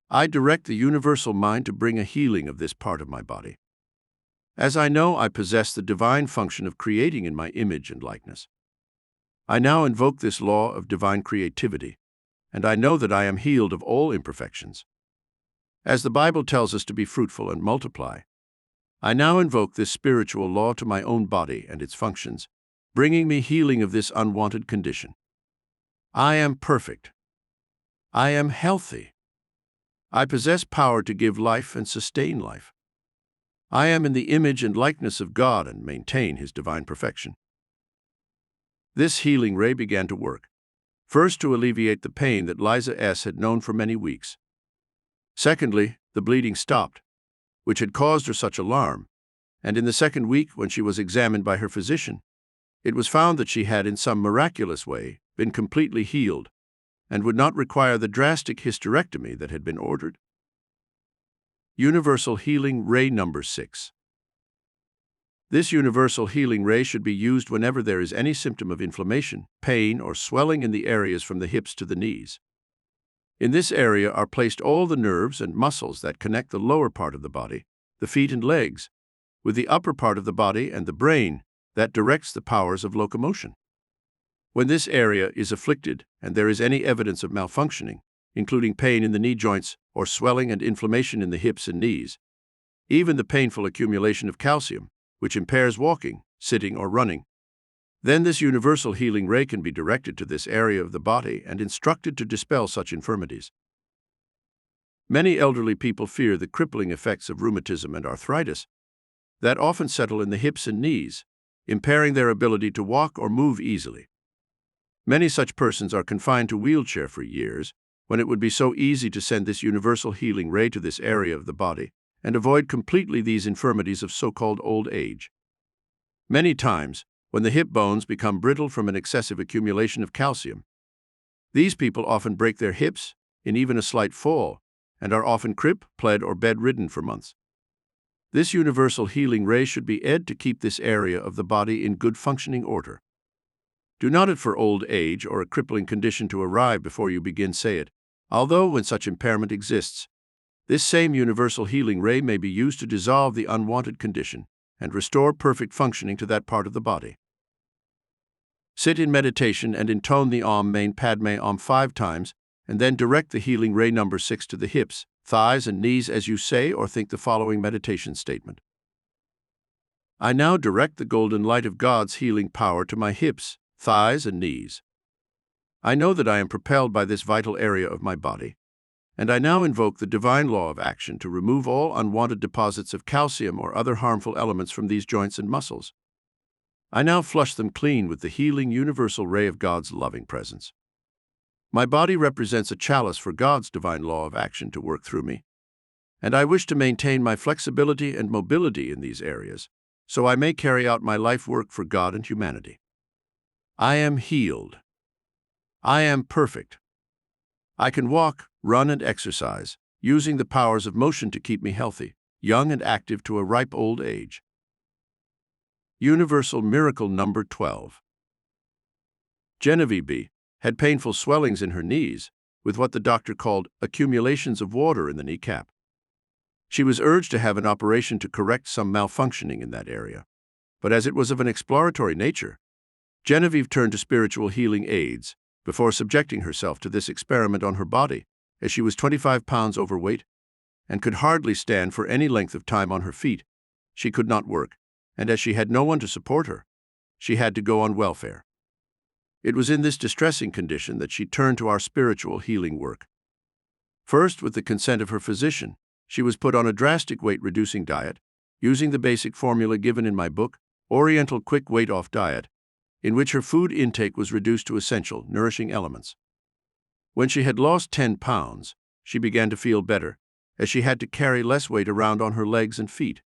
I direct the universal mind to bring a healing of this part of my body. As I know I possess the divine function of creating in my image and likeness. I now invoke this law of divine creativity, and I know that I am healed of all imperfections. As the Bible tells us to be fruitful and multiply, I now invoke this spiritual law to my own body and its functions, bringing me healing of this unwanted condition. I am perfect. I am healthy. I possess power to give life and sustain life. I am in the image and likeness of God and maintain His divine perfection. This healing ray began to work, first to alleviate the pain that Liza S. had known for many weeks. Secondly, the bleeding stopped, which had caused her such alarm, and in the second week, when she was examined by her physician, it was found that she had, in some miraculous way, been completely healed and would not require the drastic hysterectomy that had been ordered. Universal Healing Ray number 6. This universal healing ray should be used whenever there is any symptom of inflammation, pain, or swelling in the areas from the hips to the knees. In this area are placed all the nerves and muscles that connect the lower part of the body, the feet and legs, with the upper part of the body and the brain that directs the powers of locomotion. When this area is afflicted and there is any evidence of malfunctioning, including pain in the knee joints or swelling and inflammation in the hips and knees, even the painful accumulation of calcium, which impairs walking, sitting, or running, then this universal healing ray can be directed to this area of the body and instructed to dispel such infirmities. Many elderly people fear the crippling effects of rheumatism and arthritis that often settle in the hips and knees, impairing their ability to walk or move easily. Many such persons are confined to wheelchair for years, when it would be so easy to send this universal healing ray to this area of the body and avoid completely these infirmities of so-called old age. Many times, when the hip bones become brittle from an excessive accumulation of calcium, these people often break their hips in even a slight fall and are often crippled, pled, or bedridden for months. This universal healing ray should be aimed to keep this area of the body in good functioning order. Do not wait for old age or a crippling condition to arrive before you begin say it, although when such impairment exists, this same universal healing ray may be used to dissolve the unwanted condition and restore perfect functioning to that part of the body. Sit in meditation and intone the Om Mani Padme Om 5 times, and then direct the healing ray number 6 to the hips, thighs, and knees as you say or think the following meditation statement. I now direct the golden light of God's healing power to my hips, thighs, and knees. I know that I am propelled by this vital area of my body, and I now invoke the divine law of action to remove all unwanted deposits of calcium or other harmful elements from these joints and muscles. I now flush them clean with the healing universal ray of God's loving presence. My body represents a chalice for God's divine law of action to work through me, and I wish to maintain my flexibility and mobility in these areas, so I may carry out my life work for God and humanity. I am healed. I am perfect. I can walk, run, and exercise, using the powers of motion to keep me healthy, young, and active to a ripe old age. Universal Miracle number 12. Genevieve B. had painful swellings in her knees, with what the doctor called accumulations of water in the kneecap. She was urged to have an operation to correct some malfunctioning in that area, but as it was of an exploratory nature, Genevieve turned to spiritual healing aids before subjecting herself to this experiment on her body, as she was 25 pounds overweight and could hardly stand for any length of time on her feet. She could not work, and as she had no one to support her, she had to go on welfare. It was in this distressing condition that she turned to our spiritual healing work. First, with the consent of her physician, she was put on a drastic weight-reducing diet, using the basic formula given in my book, Oriental Quick Weight-Off Diet, in which her food intake was reduced to essential, nourishing elements. When she had lost 10 pounds, she began to feel better, as she had to carry less weight around on her legs and feet.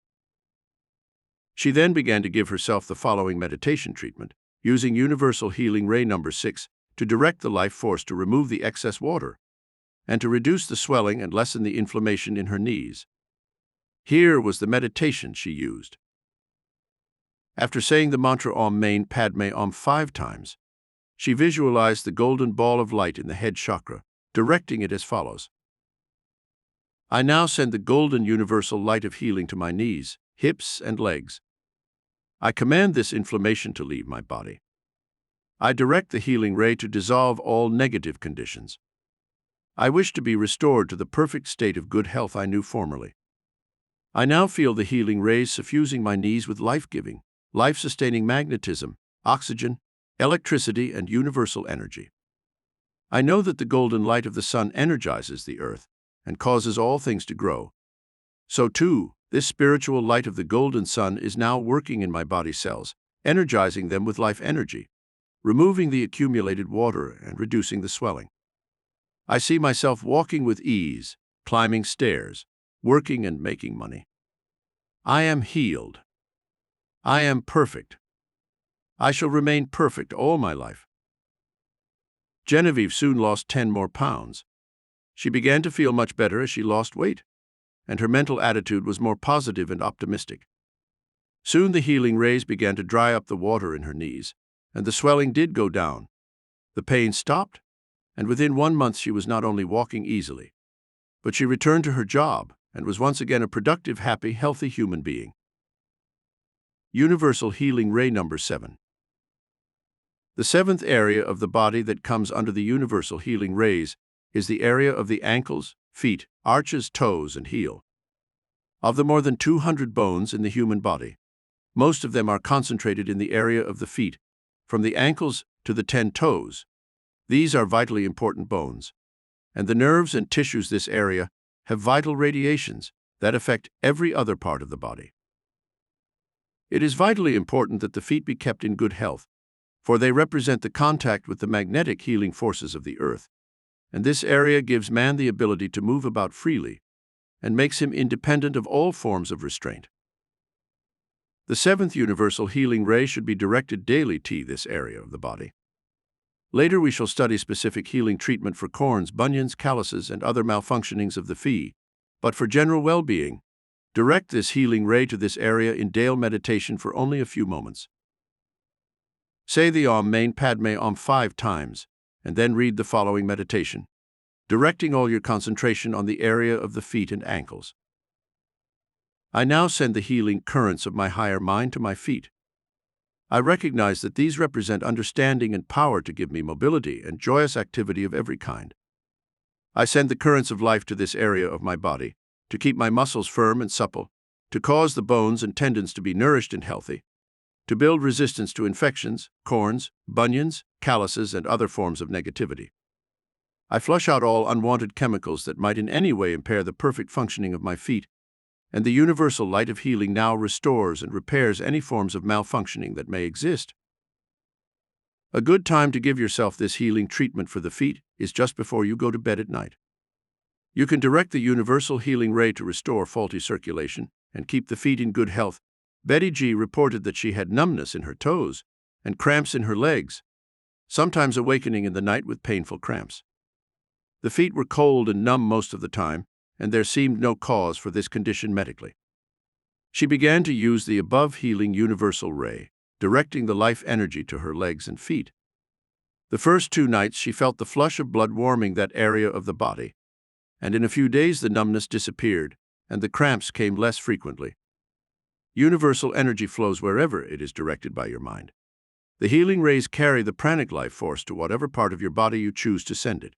She then began to give herself the following meditation treatment, using Universal Healing Ray number 6 to direct the life force to remove the excess water and to reduce the swelling and lessen the inflammation in her knees. Here was the meditation she used. After saying the mantra Om Mani Padme Om 5 times, she visualized the golden ball of light in the head chakra, directing it as follows. I now send the golden universal light of healing to my knees, hips, and legs. I command this inflammation to leave my body. I direct the healing ray to dissolve all negative conditions. I wish to be restored to the perfect state of good health I knew formerly. I now feel the healing rays suffusing my knees with life-giving, life-sustaining magnetism, oxygen, electricity, and universal energy. I know that the golden light of the sun energizes the earth and causes all things to grow. So too, this spiritual light of the golden sun is now working in my body cells, energizing them with life energy, removing the accumulated water and reducing the swelling. I see myself walking with ease, climbing stairs, working and making money. I am healed. I am perfect. I shall remain perfect all my life. Genevieve soon lost 10 more pounds. She began to feel much better as she lost weight, and her mental attitude was more positive and optimistic. Soon the healing rays began to dry up the water in her knees, and the swelling did go down. The pain stopped, and within 1 month she was not only walking easily, but she returned to her job and was once again a productive, happy, healthy human being. Universal Healing Ray number 7. The 7th area of the body that comes under the universal healing rays is the area of the ankles, feet, arches, toes, and heel. Of the more than 200 bones in the human body, most of them are concentrated in the area of the feet, from the ankles to the 10 toes. These are vitally important bones, and the nerves and tissues this area have vital radiations that affect every other part of the body. It is vitally important that the feet be kept in good health, for they represent the contact with the magnetic healing forces of the earth, and this area gives man the ability to move about freely and makes him independent of all forms of restraint. The 7th universal healing ray should be directed daily to this area of the body. Later we shall study specific healing treatment for corns, bunions, calluses, and other malfunctionings of the feet, but for general well-being, direct this healing ray to this area in daily meditation for only a few moments. Say the Om Mani Padme Om 5 times, and then read the following meditation, directing all your concentration on the area of the feet and ankles. I now send the healing currents of my higher mind to my feet. I recognize that these represent understanding and power to give me mobility and joyous activity of every kind. I send the currents of life to this area of my body, to keep my muscles firm and supple, to cause the bones and tendons to be nourished and healthy, to build resistance to infections, corns, bunions, calluses, and other forms of negativity. I flush out all unwanted chemicals that might in any way impair the perfect functioning of my feet, and the universal light of healing now restores and repairs any forms of malfunctioning that may exist. A good time to give yourself this healing treatment for the feet is just before you go to bed at night. You can direct the universal healing ray to restore faulty circulation and keep the feet in good health. Betty G. reported that she had numbness in her toes and cramps in her legs, sometimes awakening in the night with painful cramps. The feet were cold and numb most of the time, and there seemed no cause for this condition medically. She began to use the above healing universal ray, directing the life energy to her legs and feet. The first 2 nights she felt the flush of blood warming that area of the body, and in a few days the numbness disappeared and the cramps came less frequently. Universal energy flows wherever it is directed by your mind. The healing rays carry the pranic life force to whatever part of your body you choose to send it.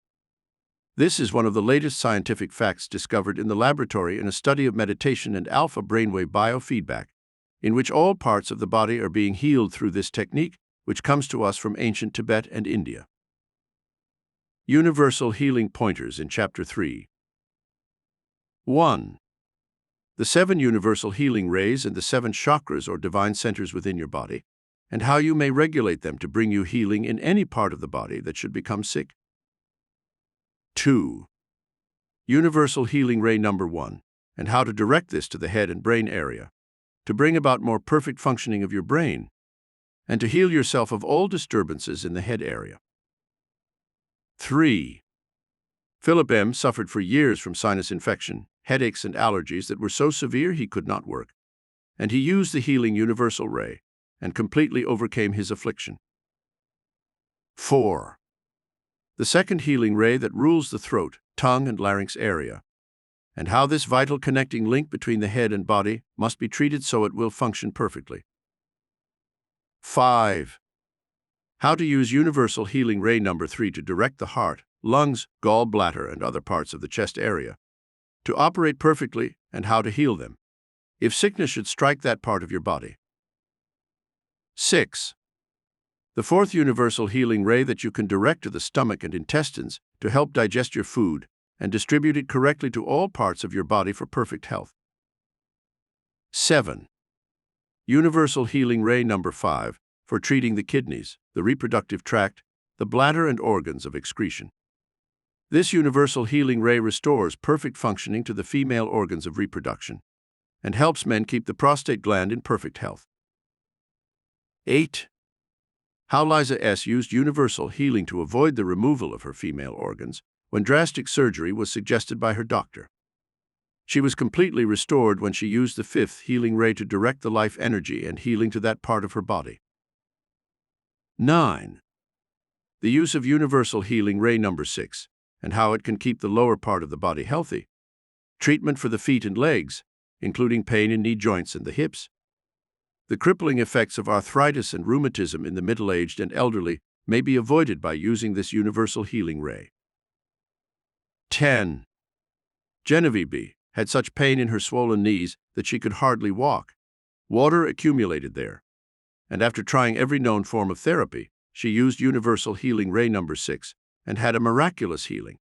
This is one of the latest scientific facts discovered in the laboratory in a study of meditation and alpha brainwave biofeedback, in which all parts of the body are being healed through this technique, which comes to us from ancient Tibet and India. Universal Healing Pointers in Chapter 3. 1. The 7 universal healing rays and the 7 chakras or divine centers within your body, and how you may regulate them to bring you healing in any part of the body that should become sick. 2. Universal Healing Ray number 1, and how to direct this to the head and brain area, to bring about more perfect functioning of your brain, and to heal yourself of all disturbances in the head area. 3. Philip M. suffered for years from sinus infection, headaches, and allergies that were so severe he could not work, and he used the healing universal ray and completely overcame his affliction. 4. The second healing ray that rules the throat, tongue, and larynx area, and how this vital connecting link between the head and body must be treated so it will function perfectly. 5. How to use Universal Healing Ray number 3 to direct the heart, lungs, gallbladder, and other parts of the chest area to operate perfectly, and how to heal them if sickness should strike that part of your body. 6. The fourth universal healing ray that you can direct to the stomach and intestines to help digest your food and distribute it correctly to all parts of your body for perfect health. 7. Universal Healing Ray number 5 for treating the kidneys, the reproductive tract, the bladder, and organs of excretion. This universal healing ray restores perfect functioning to the female organs of reproduction and helps men keep the prostate gland in perfect health. 8. How Liza S. used universal healing to avoid the removal of her female organs when drastic surgery was suggested by her doctor. She was completely restored when she used the fifth healing ray to direct the life energy and healing to that part of her body. 9. The use of Universal Healing Ray number 6 and how it can keep the lower part of the body healthy. Treatment for the feet and legs, including pain in knee joints and the hips. The crippling effects of arthritis and rheumatism in the middle-aged and elderly may be avoided by using this Universal Healing Ray. 10. Genevieve B. had such pain in her swollen knees that she could hardly walk. Water accumulated there, and after trying every known form of therapy, she used Universal Healing Ray number 6 and had a miraculous healing.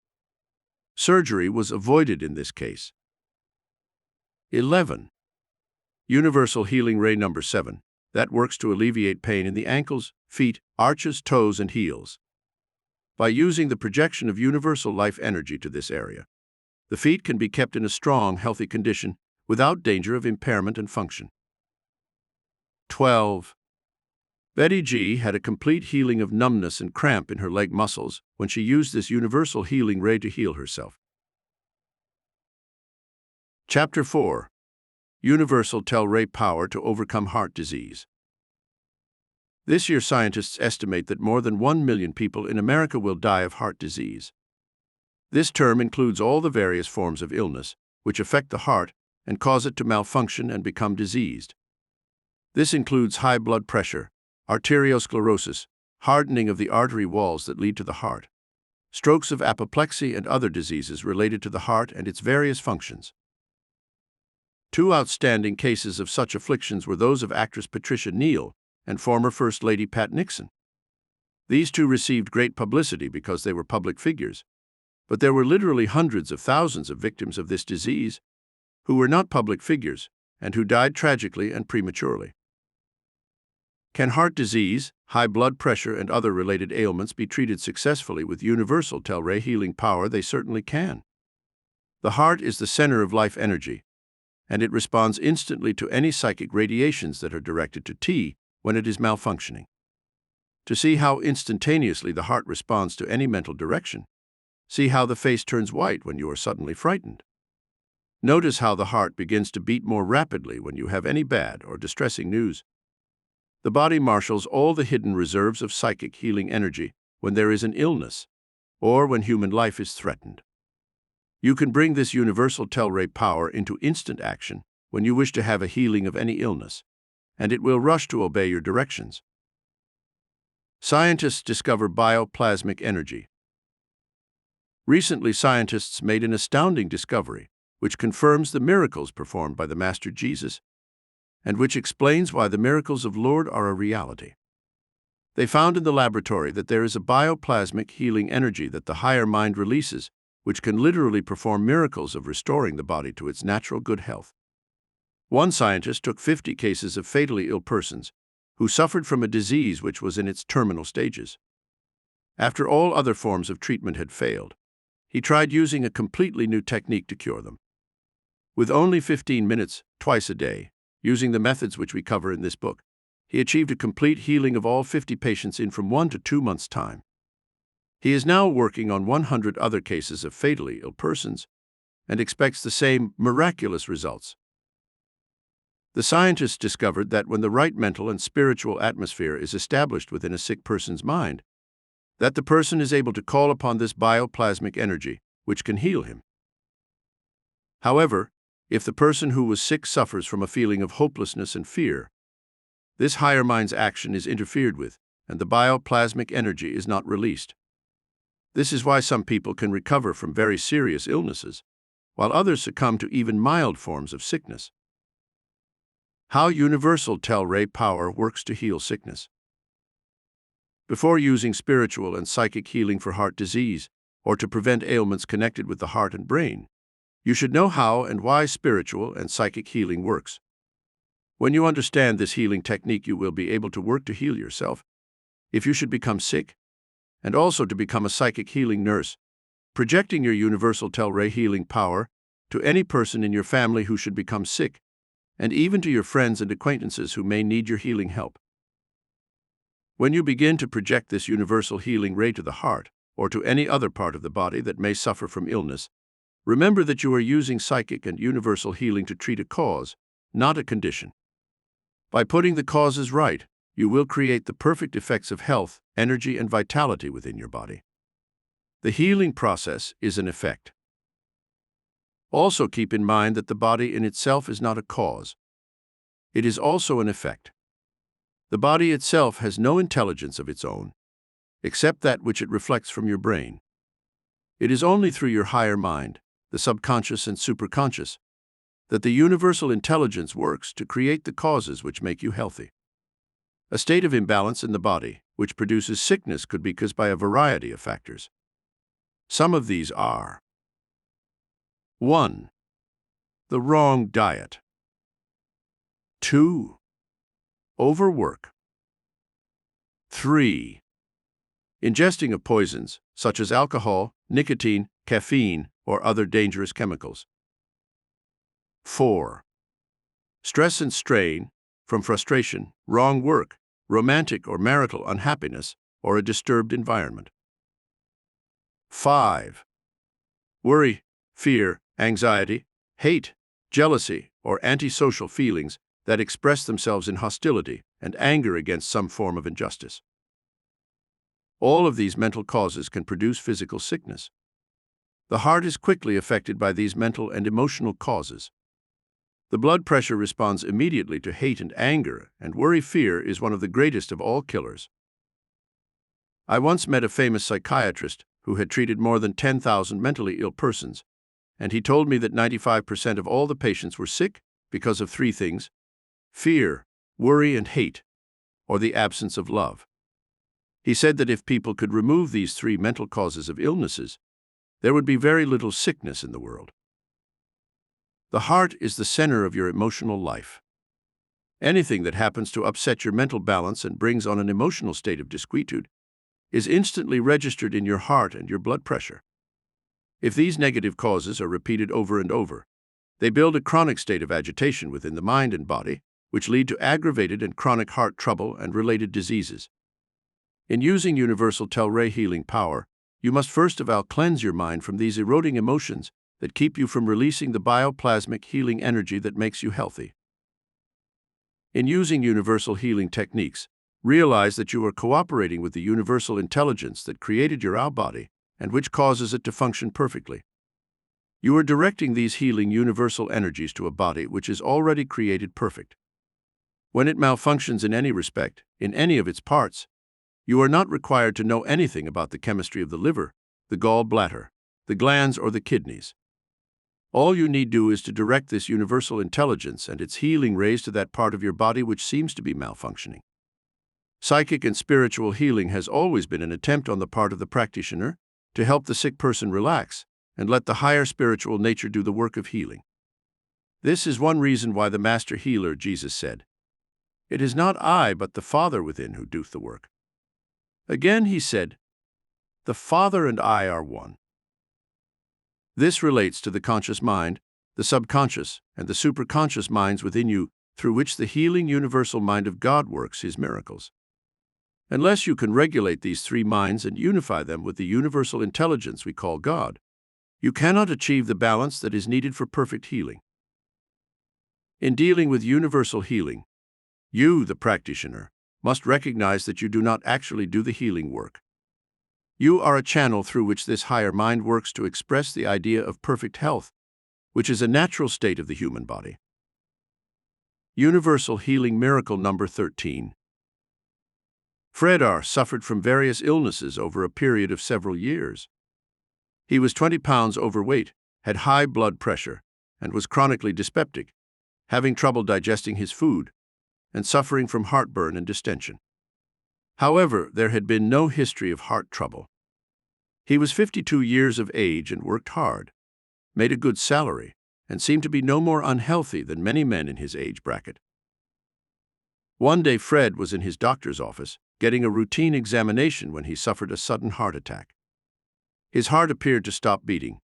Surgery was avoided in this case. 11. Universal Healing Ray number 7, that works to alleviate pain in the ankles, feet, arches, toes, and heels. By using the projection of universal life energy to this area, the feet can be kept in a strong, healthy condition without danger of impairment and function. 12. Betty G. had a complete healing of numbness and cramp in her leg muscles when she used this Universal Healing Ray to heal herself. Chapter 4. Universal Tele-ray Power to Overcome Heart Disease. This year, scientists estimate that more than 1 million people in America will die of heart disease. This term includes all the various forms of illness which affect the heart and cause it to malfunction and become diseased. This includes high blood pressure, arteriosclerosis, hardening of the artery walls that lead to the heart, strokes of apoplexy, and other diseases related to the heart and its various functions. Two outstanding cases of such afflictions were those of actress Patricia Neal and former First Lady Pat Nixon. These two received great publicity because they were public figures, but there were literally hundreds of thousands of victims of this disease who were not public figures and who died tragically and prematurely. Can heart disease, high blood pressure, and other related ailments be treated successfully with Universal Tele-ray healing power? They certainly can. The heart is the center of life energy, and it responds instantly to any psychic radiations that are directed to T when it is malfunctioning. To see how instantaneously the heart responds to any mental direction, see how the face turns white when you are suddenly frightened. Notice how the heart begins to beat more rapidly when you have any bad or distressing news. The body marshals all the hidden reserves of psychic healing energy when there is an illness or when human life is threatened. You can bring this Universal Tele-ray power into instant action when you wish to have a healing of any illness, and it will rush to obey your directions. Scientists discover bioplasmic energy. Recently, scientists made an astounding discovery which confirms the miracles performed by the Master Jesus, and which explains why the miracles of Lord are a reality. They found in the laboratory that there is a bioplasmic healing energy that the higher mind releases, which can literally perform miracles of restoring the body to its natural good health. One scientist took 50 cases of fatally ill persons who suffered from a disease which was in its terminal stages. After all other forms of treatment had failed, he tried using a completely new technique to cure them. With only 15 minutes, twice a day, using the methods which we cover in this book, he achieved a complete healing of all 50 patients in from 1 to 2 months' time. He is now working on 100 other cases of fatally ill persons and expects the same miraculous results. The scientists discovered that when the right mental and spiritual atmosphere is established within a sick person's mind, that the person is able to call upon this bioplasmic energy, which can heal him. However, if the person who was sick suffers from a feeling of hopelessness and fear, this higher mind's action is interfered with, and the bioplasmic energy is not released. This is why some people can recover from very serious illnesses, while others succumb to even mild forms of sickness. How universal Tele-ray power works to heal sickness. Before using spiritual and psychic healing for heart disease, or to prevent ailments connected with the heart and brain, you should know how and why spiritual and psychic healing works. When you understand this healing technique, you will be able to work to heal yourself, if you should become sick, and also to become a psychic healing nurse, projecting your universal Tele-ray healing power to any person in your family who should become sick, and even to your friends and acquaintances who may need your healing help. When you begin to project this universal healing ray to the heart, or to any other part of the body that may suffer from illness, remember that you are using psychic and universal healing to treat a cause, not a condition. By putting the causes right, you will create the perfect effects of health, energy, and vitality within your body. The healing process is an effect. Also keep in mind that the body in itself is not a cause. It is also an effect. The body itself has no intelligence of its own, except that which it reflects from your brain. It is only through your higher mind, the subconscious and superconscious, that the universal intelligence works to create the causes which make you healthy. A state of imbalance in the body, which produces sickness, could be caused by a variety of factors. Some of these are: 1. The wrong diet. 2. Overwork. 3. Ingesting of poisons, such as alcohol, nicotine, caffeine, or other dangerous chemicals. 4. Stress and strain, from frustration, wrong work, romantic or marital unhappiness, or a disturbed environment. 5. Worry, fear, anxiety, hate, jealousy, or antisocial feelings that express themselves in hostility and anger against some form of injustice. All of these mental causes can produce physical sickness. The heart is quickly affected by these mental and emotional causes. The blood pressure responds immediately to hate and anger, and worry. Fear is one of the greatest of all killers. I once met a famous psychiatrist who had treated more than 10,000 mentally ill persons, and he told me that 95% of all the patients were sick because of 3 things: fear, worry, and hate, or the absence of love. He said that if people could remove these 3 mental causes of illnesses, there would be very little sickness in the world. The heart is the center of your emotional life. Anything that happens to upset your mental balance and brings on an emotional state of disquietude is instantly registered in your heart and your blood pressure. If these negative causes are repeated over and over, they build a chronic state of agitation within the mind and body, which lead to aggravated and chronic heart trouble and related diseases. In using universal Tele-ray healing power, you must first of all cleanse your mind from these eroding emotions that keep you from releasing the bioplasmic healing energy that makes you healthy. In using universal healing techniques, realize that you are cooperating with the universal intelligence that created your body and which causes it to function perfectly. You are directing these healing universal energies to a body which is already created perfect. When it malfunctions in any respect, in any of its parts, you are not required to know anything about the chemistry of the liver, the gallbladder, the glands, or the kidneys. All you need do is to direct this universal intelligence and its healing rays to that part of your body which seems to be malfunctioning. Psychic and spiritual healing has always been an attempt on the part of the practitioner to help the sick person relax and let the higher spiritual nature do the work of healing. This is one reason why the Master Healer, Jesus, said, "It is not I, but the Father within who doeth the work." Again he said, "The Father and I are one." This relates to the conscious mind, the subconscious, and the superconscious minds within you through which the healing universal mind of God works His miracles. Unless you can regulate these three minds and unify them with the universal intelligence we call God, you cannot achieve the balance that is needed for perfect healing. In dealing with universal healing, you, the practitioner, must recognize that you do not actually do the healing work. You are a channel through which this higher mind works to express the idea of perfect health, which is a natural state of the human body. Universal Healing Miracle number 13. Fred R. suffered from various illnesses over a period of several years. He was 20 pounds overweight, had high blood pressure, and was chronically dyspeptic, having trouble digesting his food, and suffering from heartburn and distension. However, there had been no history of heart trouble. He was 52 years of age and worked hard, made a good salary, and seemed to be no more unhealthy than many men in his age bracket. One day Fred was in his doctor's office, getting a routine examination when he suffered a sudden heart attack. His heart appeared to stop beating.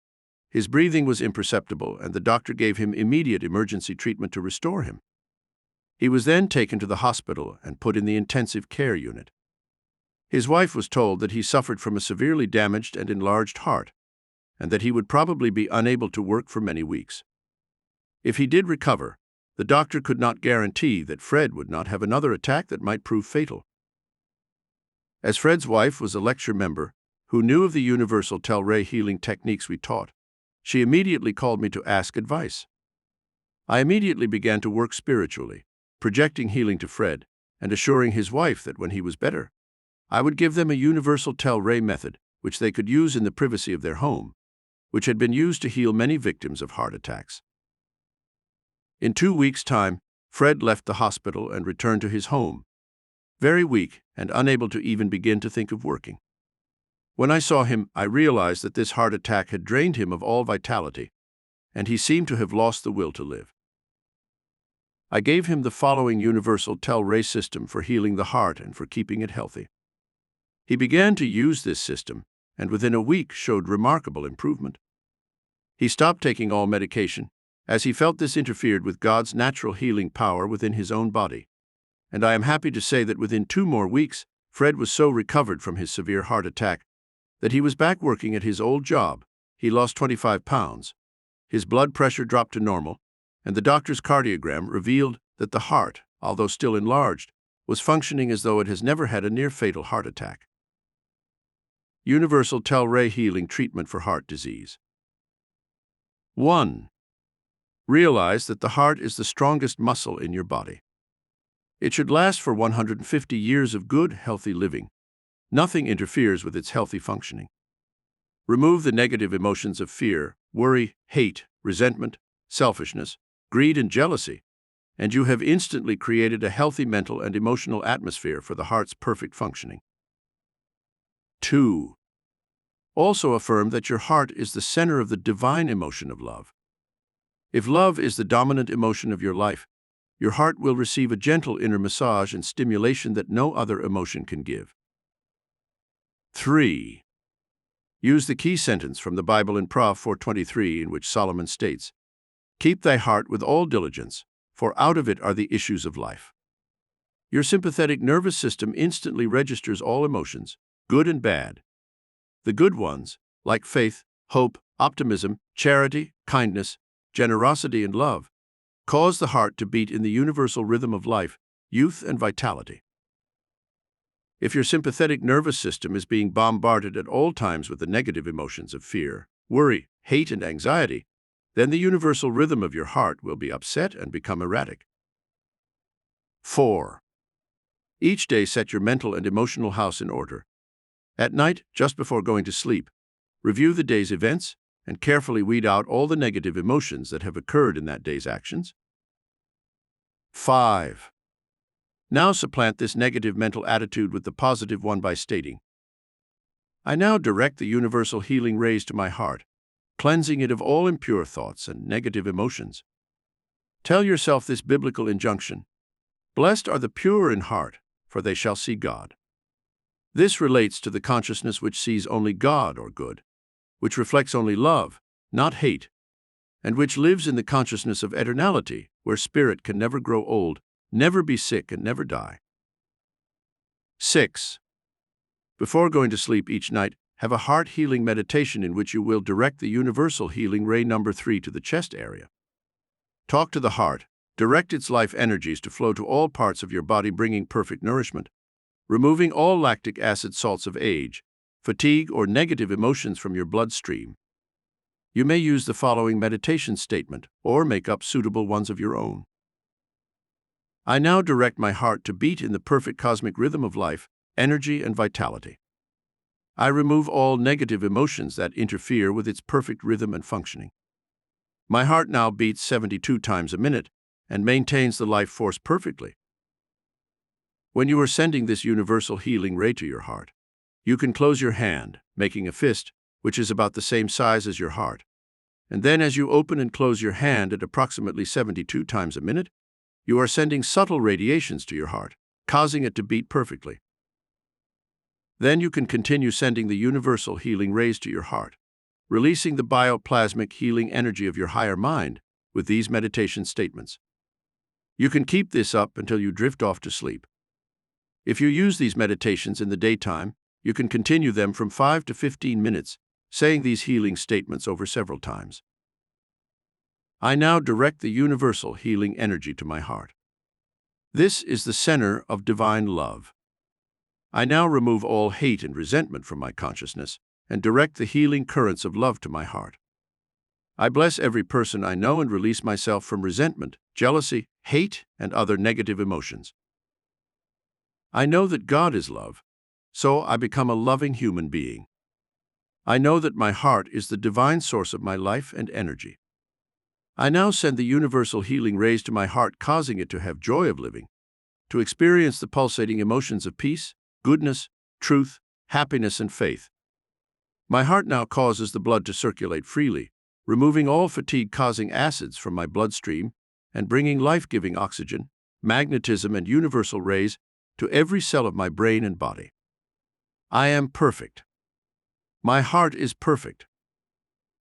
His breathing was imperceptible, and the doctor gave him immediate emergency treatment to restore him. He was then taken to the hospital and put in the intensive care unit. His wife was told that he suffered from a severely damaged and enlarged heart, and that he would probably be unable to work for many weeks. If he did recover, the doctor could not guarantee that Fred would not have another attack that might prove fatal. As Fred's wife was a lecture member who knew of the universal Tele-ray healing techniques we taught, she immediately called me to ask advice. I immediately began to work spiritually, projecting healing to Fred and assuring his wife that when he was better, I would give them a universal Tele-ray method which they could use in the privacy of their home, which had been used to heal many victims of heart attacks. In 2 weeks' time, Fred left the hospital and returned to his home, very weak and unable to even begin to think of working. When I saw him, I realized that this heart attack had drained him of all vitality, and he seemed to have lost the will to live. I gave him the following universal Tele-ray system for healing the heart and for keeping it healthy. He began to use this system, and within a week showed remarkable improvement. He stopped taking all medication, as he felt this interfered with God's natural healing power within his own body. And I am happy to say that within 2 more weeks, Fred was so recovered from his severe heart attack that he was back working at his old job. He lost 25 pounds. His blood pressure dropped to normal, and the doctor's cardiogram revealed that the heart, although still enlarged, was functioning as though it has never had a near-fatal heart attack. Universal Tele-ray healing treatment for heart disease. 1. Realize that the heart is the strongest muscle in your body. It should last for 150 years of good, healthy living. Nothing interferes with its healthy functioning. Remove the negative emotions of fear, worry, hate, resentment, selfishness, greed, and jealousy, and you have instantly created a healthy mental and emotional atmosphere for the heart's perfect functioning. 2. Also affirm that your heart is the center of the divine emotion of love. If love is the dominant emotion of your life, your heart will receive a gentle inner massage and stimulation that no other emotion can give. 3. Use the key sentence from the Bible in Prov 4:23 in which Solomon states, "Keep thy heart with all diligence, for out of it are the issues of life." Your sympathetic nervous system instantly registers all emotions, good and bad. The good ones, like faith, hope, optimism, charity, kindness, generosity, and love, cause the heart to beat in the universal rhythm of life, youth, and vitality. If your sympathetic nervous system is being bombarded at all times with the negative emotions of fear, worry, hate, and anxiety, then the universal rhythm of your heart will be upset and become erratic. 4. Each day set your mental and emotional house in order. At night, just before going to sleep, review the day's events and carefully weed out all the negative emotions that have occurred in that day's actions. 5. Now supplant this negative mental attitude with the positive one by stating, "I now direct the universal healing rays to my heart, cleansing it of all impure thoughts and negative emotions." Tell yourself this biblical injunction, "Blessed are the pure in heart, for they shall see God." This relates to the consciousness which sees only God or good, which reflects only love, not hate, and which lives in the consciousness of eternality, where spirit can never grow old, never be sick, and never die. 6. Before going to sleep each night, have a heart-healing meditation in which you will direct the universal healing ray number 3 to the chest area. Talk to the heart, direct its life energies to flow to all parts of your body, bringing perfect nourishment, removing all lactic acid salts of age, fatigue, or negative emotions from your bloodstream. You may use the following meditation statement or make up suitable ones of your own. I now direct my heart to beat in the perfect cosmic rhythm of life, energy, and vitality. I remove all negative emotions that interfere with its perfect rhythm and functioning. My heart now beats 72 times a minute and maintains the life force perfectly. When you are sending this universal healing ray to your heart, you can close your hand, making a fist, which is about the same size as your heart. And then as you open and close your hand at approximately 72 times a minute, you are sending subtle radiations to your heart, causing it to beat perfectly. Then you can continue sending the universal healing rays to your heart, releasing the bioplasmic healing energy of your higher mind with these meditation statements. You can keep this up until you drift off to sleep. If you use these meditations in the daytime, you can continue them from 5 to 15 minutes, saying these healing statements over several times. I now direct the universal healing energy to my heart. This is the center of divine love. I now remove all hate and resentment from my consciousness and direct the healing currents of love to my heart. I bless every person I know and release myself from resentment, jealousy, hate, and other negative emotions. I know that God is love, so I become a loving human being. I know that my heart is the divine source of my life and energy. I now send the universal healing rays to my heart, causing it to have joy of living, to experience the pulsating emotions of peace, goodness, truth, happiness, and faith. My heart now causes the blood to circulate freely, removing all fatigue-causing acids from my bloodstream and bringing life-giving oxygen, magnetism, and universal rays to every cell of my brain and body. I am perfect. My heart is perfect.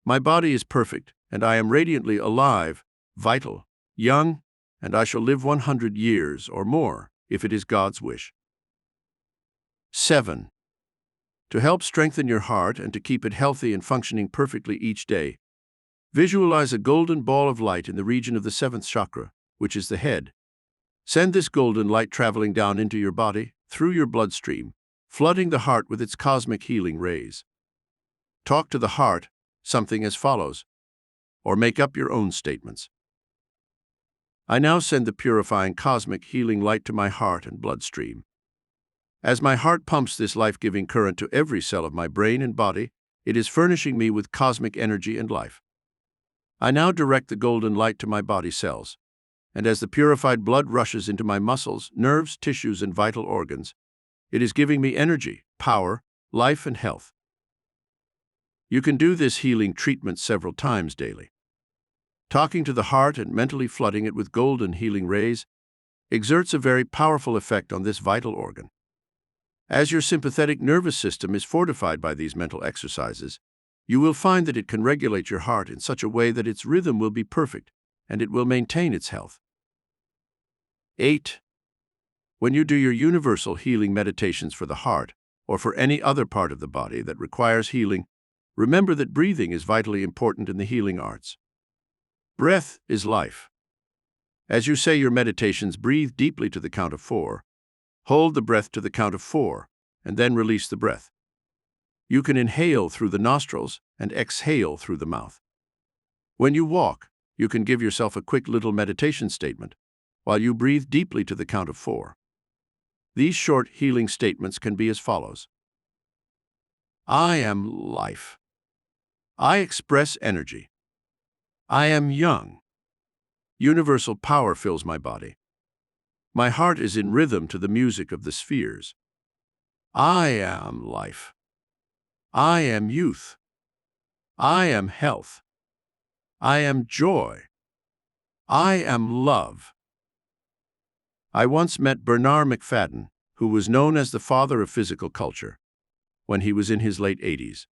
My body is perfect, and I am radiantly alive, vital, young, and I shall live 100 years or more if it is God's wish. 7. To help strengthen your heart and to keep it healthy and functioning perfectly each day, visualize a golden ball of light in the region of the 7th chakra, which is the head. Send this golden light traveling down into your body, through your bloodstream, flooding the heart with its cosmic healing rays. Talk to the heart, something as follows, or make up your own statements. I now send the purifying cosmic healing light to my heart and bloodstream. As my heart pumps this life-giving current to every cell of my brain and body, it is furnishing me with cosmic energy and life. I now direct the golden light to my body cells, and as the purified blood rushes into my muscles, nerves, tissues, and vital organs, it is giving me energy, power, life, and health. You can do this healing treatment several times daily. Talking to the heart and mentally flooding it with golden healing rays exerts a very powerful effect on this vital organ. As your sympathetic nervous system is fortified by these mental exercises, you will find that it can regulate your heart in such a way that its rhythm will be perfect and it will maintain its health. 8. When you do your universal healing meditations for the heart or for any other part of the body that requires healing, remember that breathing is vitally important in the healing arts. Breath is life. As you say your meditations, breathe deeply to the count of 4. Hold the breath to the count of 4, and then release the breath. You can inhale through the nostrils and exhale through the mouth. When you walk, you can give yourself a quick little meditation statement while you breathe deeply to the count of 4. These short healing statements can be as follows. I am life. I express energy. I am young. Universal power fills my body. My heart is in rhythm to the music of the spheres. I am life. I am youth. I am health. I am joy. I am love. I once met Bernard McFadden, who was known as the father of physical culture, when he was in his late 80s.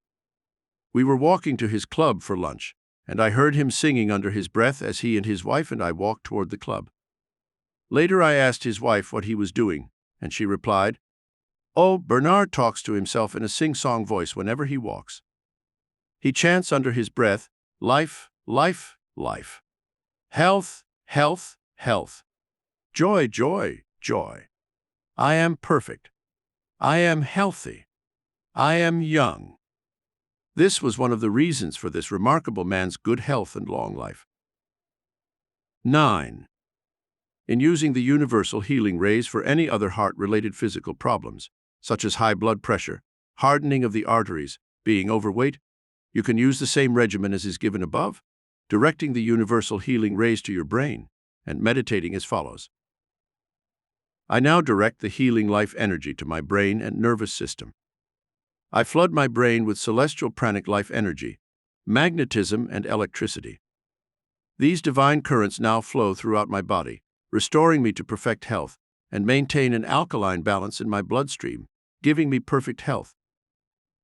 We were walking to his club for lunch, and I heard him singing under his breath as he and his wife and I walked toward the club. Later I asked his wife what he was doing, and she replied, "Oh, Bernard talks to himself in a sing-song voice whenever he walks. He chants under his breath, 'Life, life, life. Health, health, health. Joy, joy, joy. I am perfect. I am healthy. I am young.'" This was one of the reasons for this remarkable man's good health and long life. 9. In using the universal healing rays for any other heart-related physical problems, such as high blood pressure, hardening of the arteries, being overweight, you can use the same regimen as is given above, directing the universal healing rays to your brain and meditating as follows. I now direct the healing life energy to my brain and nervous system. I flood my brain with celestial pranic life energy, magnetism, and electricity. These divine currents now flow throughout my body, restoring me to perfect health, and maintain an alkaline balance in my bloodstream, giving me perfect health.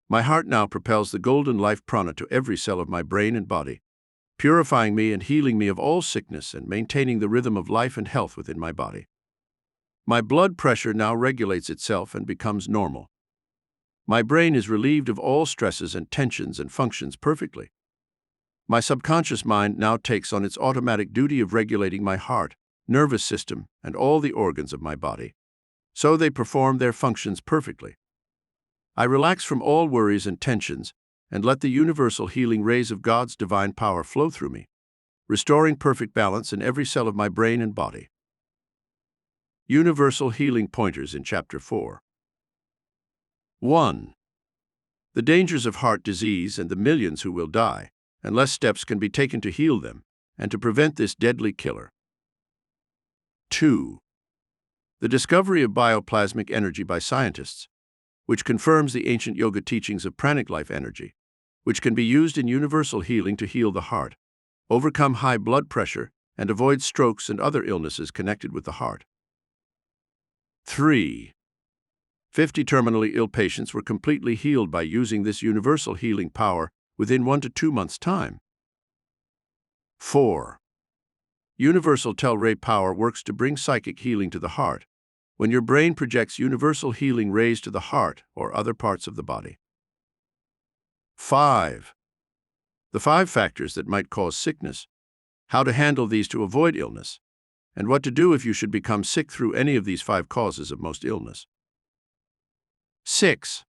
My heart now propels the golden life prana to every cell of my brain and body, purifying me and healing me of all sickness and maintaining the rhythm of life and health within my body. My blood pressure now regulates itself and becomes normal. My brain is relieved of all stresses and tensions and functions perfectly. My subconscious mind now takes on its automatic duty of regulating my heart, nervous system, and all the organs of my body, so they perform their functions perfectly. I relax from all worries and tensions and let the universal healing rays of God's divine power flow through me, restoring perfect balance in every cell of my brain and body. Universal healing pointers in Chapter 4. 1. The dangers of heart disease and the millions who will die, unless steps can be taken to heal them and to prevent this deadly killer. 2. The discovery of bioplasmic energy by scientists, which confirms the ancient yoga teachings of pranic life energy, which can be used in universal healing to heal the heart, overcome high blood pressure, and avoid strokes and other illnesses connected with the heart. 3. 50 terminally ill patients were completely healed by using this universal healing power within 1 to 2 months' time. 4. Universal Tele-ray power works to bring psychic healing to the heart when your brain projects universal healing rays to the heart or other parts of the body. 5. The 5 factors that might cause sickness, how to handle these to avoid illness, and what to do if you should become sick through any of these 5 causes of most illness. 6.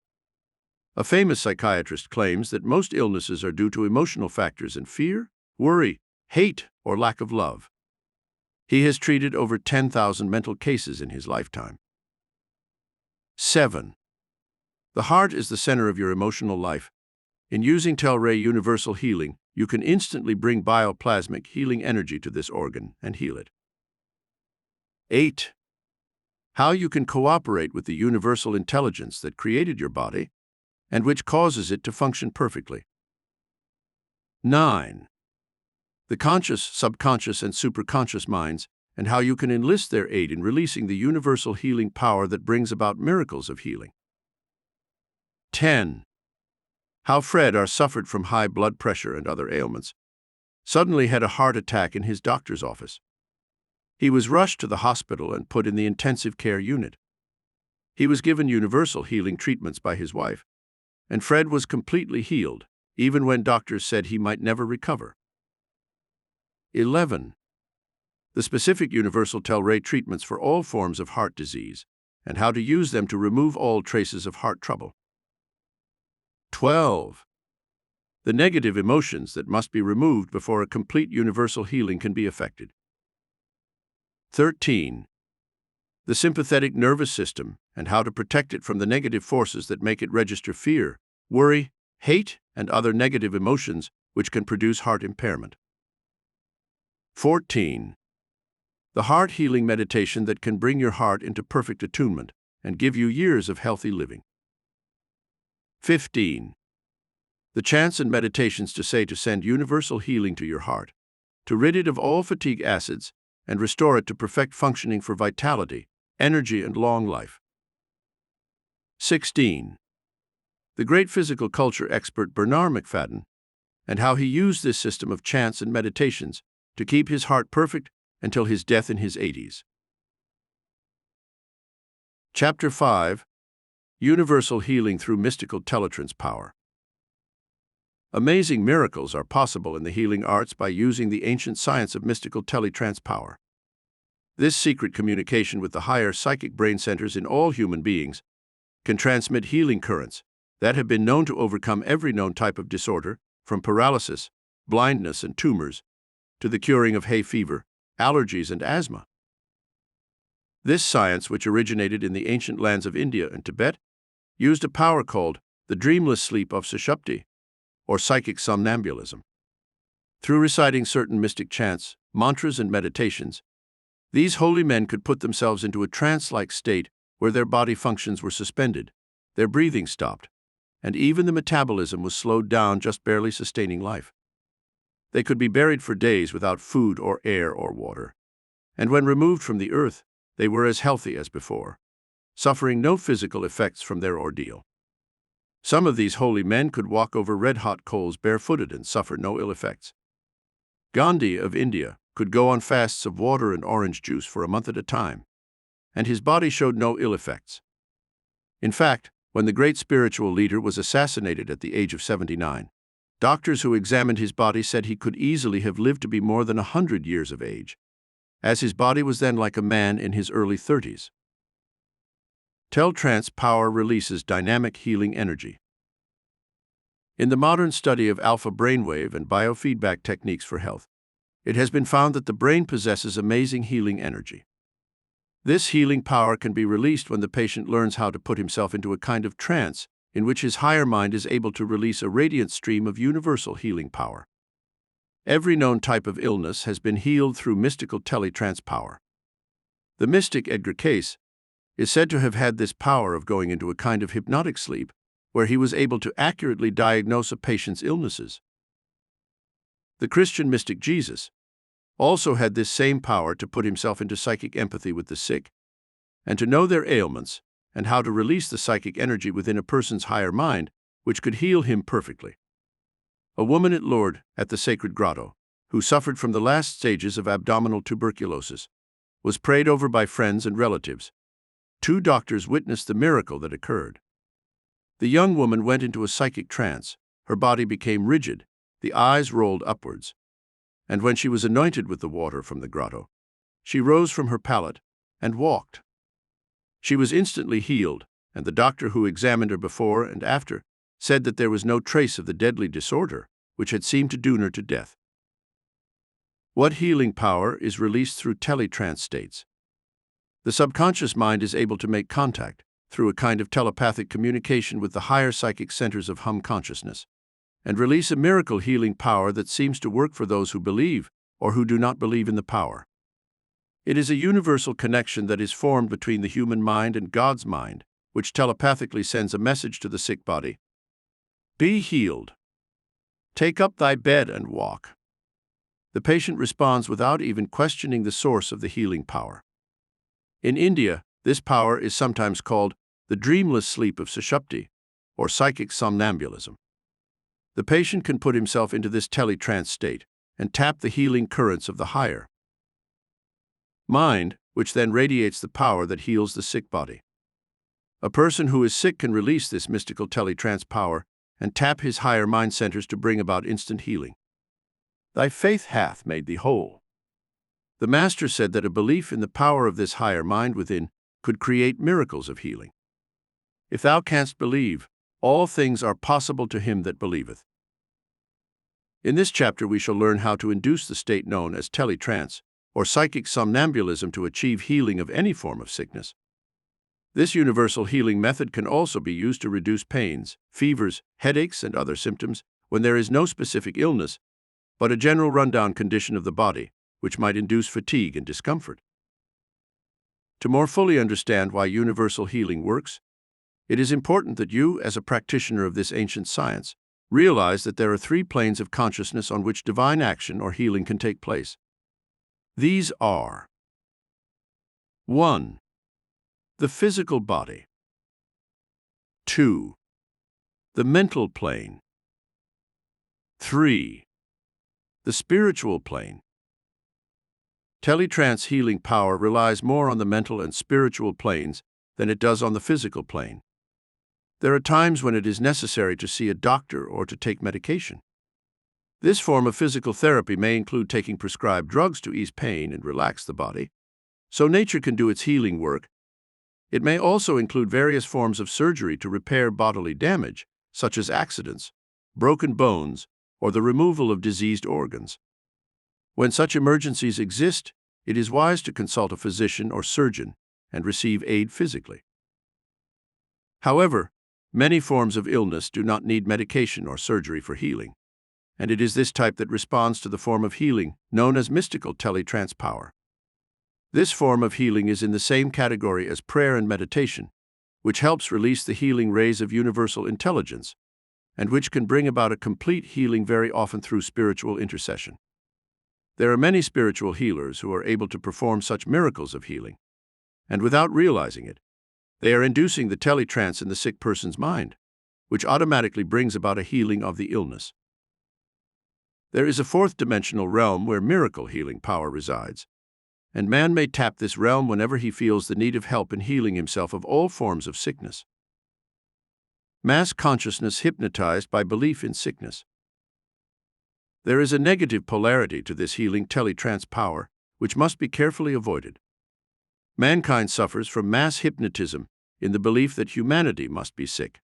A famous psychiatrist claims that most illnesses are due to emotional factors in fear, worry, hate, or lack of love. He has treated over 10,000 mental cases in his lifetime. 7. The heart is the center of your emotional life. In using Tele-ray universal healing, you can instantly bring bioplasmic healing energy to this organ and heal it. 8. How you can cooperate with the universal intelligence that created your body and which causes it to function perfectly. 9. The conscious, subconscious, and superconscious minds and how you can enlist their aid in releasing the universal healing power that brings about miracles of healing. 10. How Fred suffered from high blood pressure and other ailments, suddenly had a heart attack in his doctor's office. He was rushed to the hospital and put in the intensive care unit. He was given universal healing treatments by his wife, and Fred was completely healed, even when doctors said he might never recover. 11. The specific universal Tele-ray treatments for all forms of heart disease, and how to use them to remove all traces of heart trouble. 12. The negative emotions that must be removed before a complete universal healing can be effected. 13. The sympathetic nervous system and how to protect it from the negative forces that make it register fear, worry, hate, and other negative emotions which can produce heart impairment. 14. The heart healing meditation that can bring your heart into perfect attunement and give you years of healthy living. 15. The chants and meditations to send universal healing to your heart, to rid it of all fatigue acids and restore it to perfect functioning for vitality, energy, and long life. 16. The great physical culture expert Bernard McFadden and how he used this system of chants and meditations to keep his heart perfect until his death in his 80s. Chapter 5: Universal Healing Through Mystical Teletrance Power. Amazing miracles are possible in the healing arts by using the ancient science of mystical teletrance power. This secret communication with the higher psychic brain centers in all human beings can transmit healing currents that have been known to overcome every known type of disorder, from paralysis, blindness, and tumors, to the curing of hay fever, allergies, and asthma. This science, which originated in the ancient lands of India and Tibet, used a power called the dreamless sleep of Sushupti, or psychic somnambulism. Through reciting certain mystic chants, mantras, and meditations, these holy men could put themselves into a trance-like state where their body functions were suspended, their breathing stopped, and even the metabolism was slowed down, just barely sustaining life. They could be buried for days without food or air or water, and when removed from the earth, they were as healthy as before, suffering no physical effects from their ordeal. Some of these holy men could walk over red-hot coals barefooted and suffer no ill effects. Gandhi of India could go on fasts of water and orange juice for a month at a time, and his body showed no ill effects. In fact, when the great spiritual leader was assassinated at the age of 79, doctors who examined his body said he could easily have lived to be more than 100 years of age, as his body was then like a man in his early 30s. Teletrance power releases dynamic healing energy. In the modern study of alpha brainwave and biofeedback techniques for health, it has been found that the brain possesses amazing healing energy. This healing power can be released when the patient learns how to put himself into a kind of trance in which his higher mind is able to release a radiant stream of universal healing power. Every known type of illness has been healed through mystical teletrance power. The mystic Edgar Cayce is said to have had this power of going into a kind of hypnotic sleep where he was able to accurately diagnose a patient's illnesses. The Christian mystic Jesus also had this same power to put himself into psychic empathy with the sick and to know their ailments and how to release the psychic energy within a person's higher mind, which could heal him perfectly. A woman at Lourdes, at the sacred grotto, who suffered from the last stages of abdominal tuberculosis, was prayed over by friends and relatives. 2 doctors witnessed the miracle that occurred. The young woman went into a psychic trance, her body became rigid, the eyes rolled upwards, and when she was anointed with the water from the grotto, she rose from her pallet and walked. She was instantly healed, and the doctor who examined her before and after said that there was no trace of the deadly disorder which had seemed to doom her to death. What healing power is released through teletrance states? The subconscious mind is able to make contact through a kind of telepathic communication with the higher psychic centers of hum consciousness, and release a miracle healing power that seems to work for those who believe or who do not believe in the power. It is a universal connection that is formed between the human mind and God's mind, which telepathically sends a message to the sick body. Be healed. Take up thy bed and walk. The patient responds without even questioning the source of the healing power. In India, this power is sometimes called the dreamless sleep of Sushupti, or psychic somnambulism. The patient can put himself into this teletrance state and tap the healing currents of the higher mind, which then radiates the power that heals the sick body. A person who is sick can release this mystical teletrance power and tap his higher mind centers to bring about instant healing. Thy faith hath made thee whole. The Master said that a belief in the power of this higher mind within could create miracles of healing. If thou canst believe, all things are possible to him that believeth. In this chapter we shall learn how to induce the state known as teletrance, or psychic somnambulism, to achieve healing of any form of sickness. This universal healing method can also be used to reduce pains, fevers, headaches, and other symptoms when there is no specific illness, but a general rundown condition of the body, which might induce fatigue and discomfort. To more fully understand why universal healing works, it is important that you, as a practitioner of this ancient science, realize that there are 3 planes of consciousness on which divine action or healing can take place. These are: 1. The physical body. 2. The mental plane. 3. The spiritual plane. Teletrance healing power relies more on the mental and spiritual planes than it does on the physical plane. There are times when it is necessary to see a doctor or to take medication. This form of physical therapy may include taking prescribed drugs to ease pain and relax the body, so nature can do its healing work. It may also include various forms of surgery to repair bodily damage, such as accidents, broken bones, or the removal of diseased organs. When such emergencies exist, it is wise to consult a physician or surgeon and receive aid physically. However, many forms of illness do not need medication or surgery for healing, and it is this type that responds to the form of healing known as mystical teletrance power. This form of healing is in the same category as prayer and meditation, which helps release the healing rays of universal intelligence, and which can bring about a complete healing very often through spiritual intercession. There are many spiritual healers who are able to perform such miracles of healing, and without realizing it, they are inducing the teletrance in the sick person's mind, which automatically brings about a healing of the illness. There is a fourth dimensional realm where miracle healing power resides, and man may tap this realm whenever he feels the need of help in healing himself of all forms of sickness. Mass consciousness hypnotized by belief in sickness. There is a negative polarity to this healing teletrance power, which must be carefully avoided. Mankind suffers from mass hypnotism in the belief that humanity must be sick.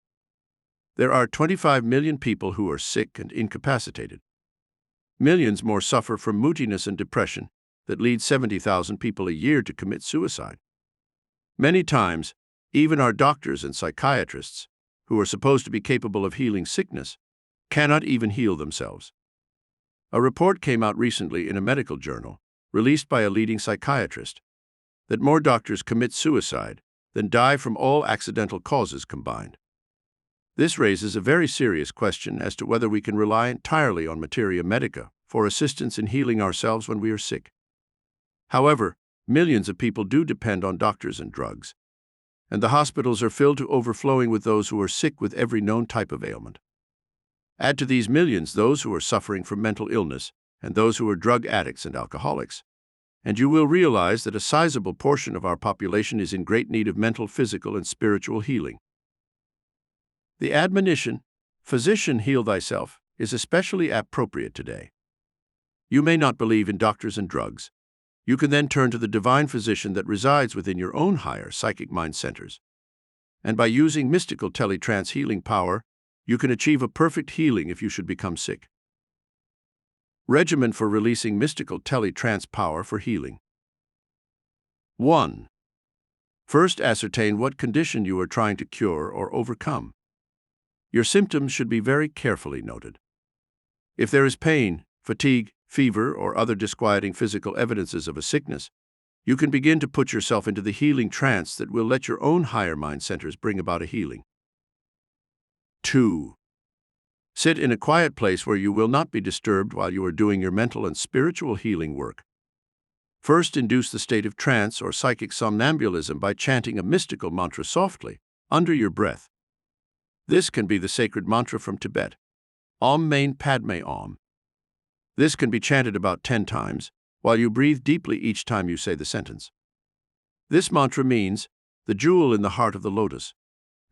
There are 25 million people who are sick and incapacitated. Millions more suffer from moodiness and depression that lead 70,000 people a year to commit suicide. Many times, even our doctors and psychiatrists, who are supposed to be capable of healing sickness, cannot even heal themselves. A report came out recently in a medical journal, released by a leading psychiatrist, that more doctors commit suicide than die from all accidental causes combined. This raises a very serious question as to whether we can rely entirely on materia medica for assistance in healing ourselves when we are sick. However, millions of people do depend on doctors and drugs, and the hospitals are filled to overflowing with those who are sick with every known type of ailment. Add to these millions those who are suffering from mental illness and those who are drug addicts and alcoholics, and you will realize that a sizable portion of our population is in great need of mental, physical, and spiritual healing. The admonition, "Physician, heal thyself," is especially appropriate today. You may not believe in doctors and drugs. You can then turn to the divine physician that resides within your own higher psychic mind centers. And by using mystical teletrance healing power, you can achieve a perfect healing if you should become sick. Regimen for releasing mystical teletrance power for healing. 1. First, ascertain what condition you are trying to cure or overcome. Your symptoms should be very carefully noted. If there is pain, fatigue, fever, or other disquieting physical evidences of a sickness, you can begin to put yourself into the healing trance that will let your own higher mind centers bring about a healing. 2. Sit in a quiet place where you will not be disturbed while you are doing your mental and spiritual healing work. First, induce the state of trance or psychic somnambulism by chanting a mystical mantra softly, under your breath. This can be the sacred mantra from Tibet, Om Mani Padme Om. This can be chanted about 10 times, while you breathe deeply each time you say the sentence. This mantra means the jewel in the heart of the lotus,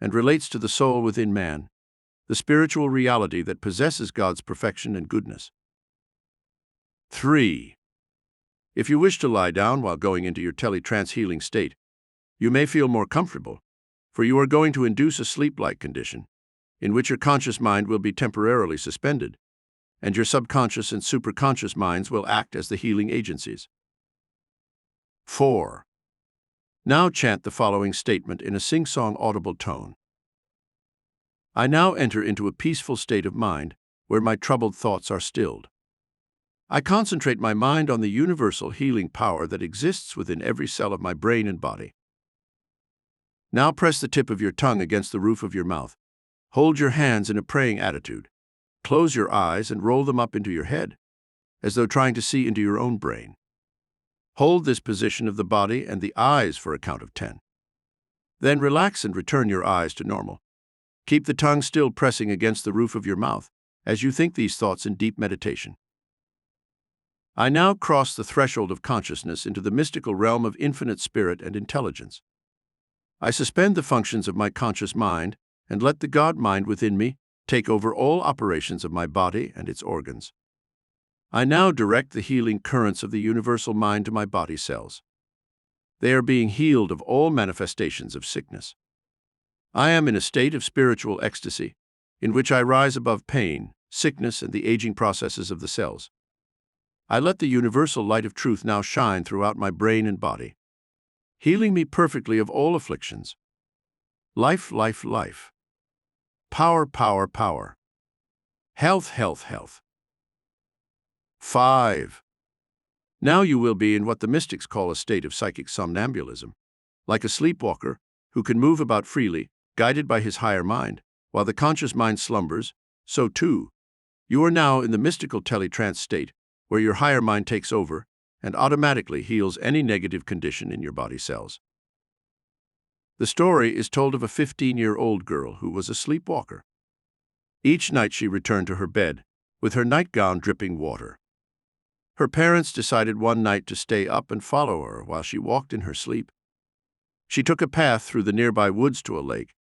and relates to the soul within man, the spiritual reality that possesses God's perfection and goodness. 3. If you wish to lie down while going into your teletrance healing state, you may feel more comfortable, for you are going to induce a sleep-like condition, in which your conscious mind will be temporarily suspended, and your subconscious and superconscious minds will act as the healing agencies. 4. Now chant the following statement in a sing-song audible tone. I now enter into a peaceful state of mind where my troubled thoughts are stilled. I concentrate my mind on the universal healing power that exists within every cell of my brain and body. Now press the tip of your tongue against the roof of your mouth. Hold your hands in a praying attitude. Close your eyes and roll them up into your head, as though trying to see into your own brain. Hold this position of the body and the eyes for a count of 10. Then relax and return your eyes to normal. Keep the tongue still pressing against the roof of your mouth, as you think these thoughts in deep meditation. I now cross the threshold of consciousness into the mystical realm of infinite spirit and intelligence. I suspend the functions of my conscious mind and let the God mind within me take over all operations of my body and its organs. I now direct the healing currents of the universal mind to my body cells. They are being healed of all manifestations of sickness. I am in a state of spiritual ecstasy, in which I rise above pain, sickness, and the aging processes of the cells. I let the universal light of truth now shine throughout my brain and body, healing me perfectly of all afflictions. Life, life, life. Power, power, power. Health, health, health. 5. Now you will be in what the mystics call a state of psychic somnambulism, like a sleepwalker who can move about freely, guided by his higher mind, while the conscious mind slumbers. So too, you are now in the mystical teletrance state, where your higher mind takes over and automatically heals any negative condition in your body cells. The story is told of a 15-year-old girl who was a sleepwalker. Each night she returned to her bed, with her nightgown dripping water. Her parents decided one night to stay up and follow her while she walked in her sleep. She took a path through the nearby woods to a lake,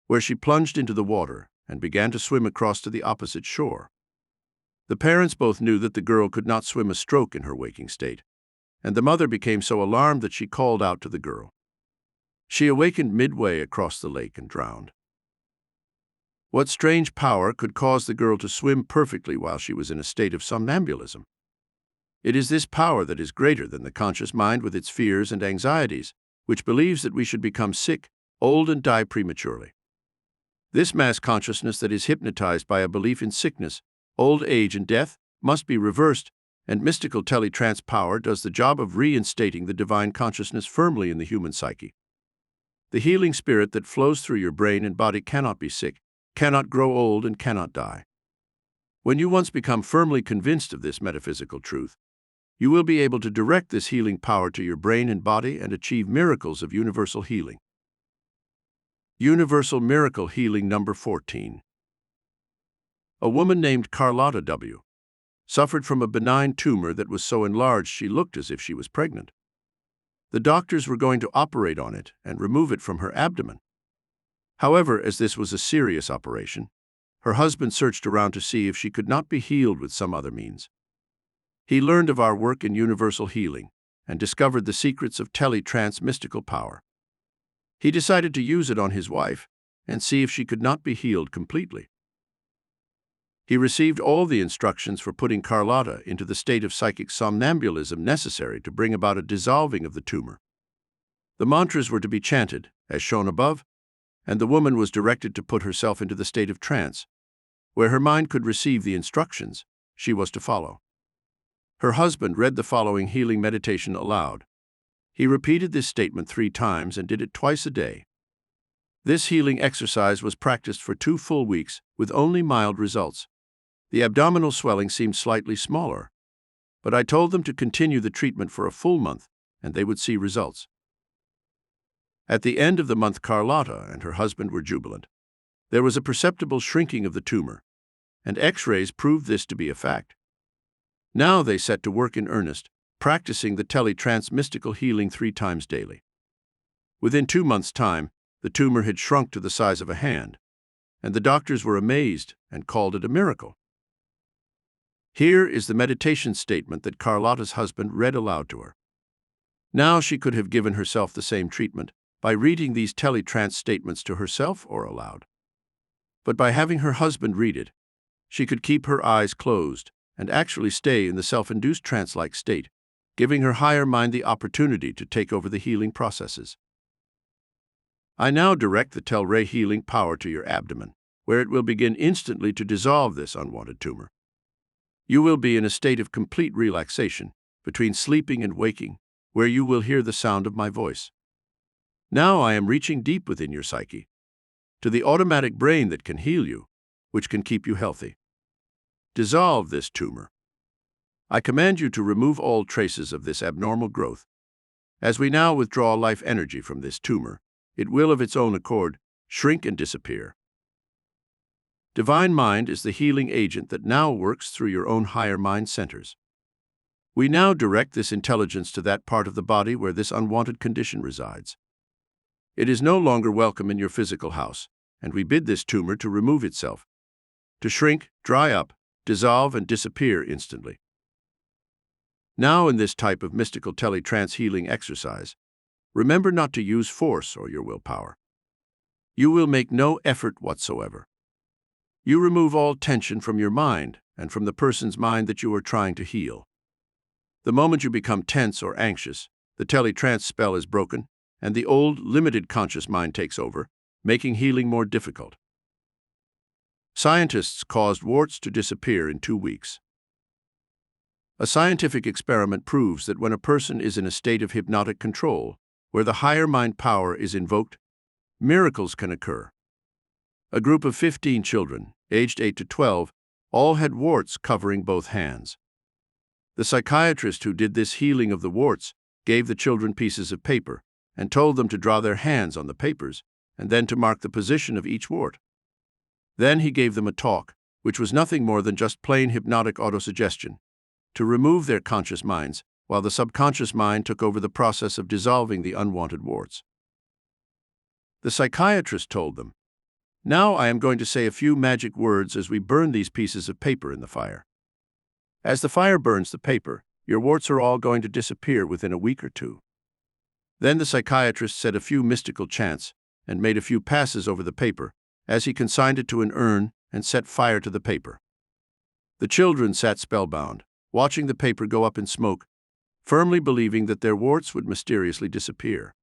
where she plunged into the water and began to swim across to the opposite shore. The parents both knew that the girl could not swim a stroke in her waking state, and the mother became so alarmed that she called out to the girl. She awakened midway across the lake and drowned. What strange power could cause the girl to swim perfectly while she was in a state of somnambulism? It is this power that is greater than the conscious mind with its fears and anxieties, which believes that we should become sick, old, and die prematurely. This mass consciousness that is hypnotized by a belief in sickness, old age, and death must be reversed, and mystical teletrance power does the job of reinstating the divine consciousness firmly in the human psyche. The healing spirit that flows through your brain and body cannot be sick, cannot grow old, and cannot die. When you once become firmly convinced of this metaphysical truth, you will be able to direct this healing power to your brain and body and achieve miracles of universal healing. Universal Miracle Healing number 14. A woman named Carlotta W. suffered from a benign tumor that was so enlarged she looked as if she was pregnant. The doctors were going to operate on it and remove it from her abdomen. However, as this was a serious operation, her husband searched around to see if she could not be healed with some other means. He learned of our work in universal healing and discovered the secrets of teletrance mystical power. He decided to use it on his wife and see if she could not be healed completely. He received all the instructions for putting Carlotta into the state of psychic somnambulism necessary to bring about a dissolving of the tumor. The mantras were to be chanted, as shown above, and the woman was directed to put herself into the state of trance, where her mind could receive the instructions she was to follow. Her husband read the following healing meditation aloud. He repeated this statement 3 times and did it twice a day. This healing exercise was practiced for 2 full weeks with only mild results. The abdominal swelling seemed slightly smaller, but I told them to continue the treatment for a full month and they would see results. At the end of the month, Carlotta and her husband were jubilant. There was a perceptible shrinking of the tumor, and X-rays proved this to be a fact. Now they set to work in earnest, practicing the teletrance mystical healing 3 times daily. Within 2 months' time, the tumor had shrunk to the size of a hand, and the doctors were amazed and called it a miracle. Here is the meditation statement that Carlotta's husband read aloud to her. Now she could have given herself the same treatment by reading these teletrance statements to herself or aloud. But by having her husband read it, she could keep her eyes closed and actually stay in the self-induced trance-like state, giving her higher mind the opportunity to take over the healing processes. I now direct the Tele-ray healing power to your abdomen, where it will begin instantly to dissolve this unwanted tumor. You will be in a state of complete relaxation, between sleeping and waking, where you will hear the sound of my voice. Now I am reaching deep within your psyche, to the automatic brain that can heal you, which can keep you healthy. Dissolve this tumor. I command you to remove all traces of this abnormal growth. As we now withdraw life energy from this tumor, it will of its own accord shrink and disappear. Divine Mind is the healing agent that now works through your own higher mind centers. We now direct this intelligence to that part of the body where this unwanted condition resides. It is no longer welcome in your physical house, and we bid this tumor to remove itself, to shrink, dry up, dissolve, and disappear instantly. Now, in this type of mystical tele-trance healing exercise, remember not to use force or your willpower. You will make no effort whatsoever. You remove all tension from your mind and from the person's mind that you are trying to heal. The moment you become tense or anxious, the tele-trance spell is broken, and the old, limited conscious mind takes over, making healing more difficult. Scientists caused warts to disappear in 2 weeks. A scientific experiment proves that when a person is in a state of hypnotic control, where the higher mind power is invoked, miracles can occur. A group of 15 children, aged 8 to 12, all had warts covering both hands. The psychiatrist who did this healing of the warts gave the children pieces of paper and told them to draw their hands on the papers and then to mark the position of each wart. Then he gave them a talk, which was nothing more than just plain hypnotic autosuggestion, to remove their conscious minds, while the subconscious mind took over the process of dissolving the unwanted warts. The psychiatrist told them, "Now I am going to say a few magic words as we burn these pieces of paper in the fire. As the fire burns the paper, your warts are all going to disappear within a week or 2. Then the psychiatrist said a few mystical chants and made a few passes over the paper as he consigned it to an urn and set fire to the paper. The children sat spellbound, watching the paper go up in smoke, firmly believing that their warts would mysteriously disappear.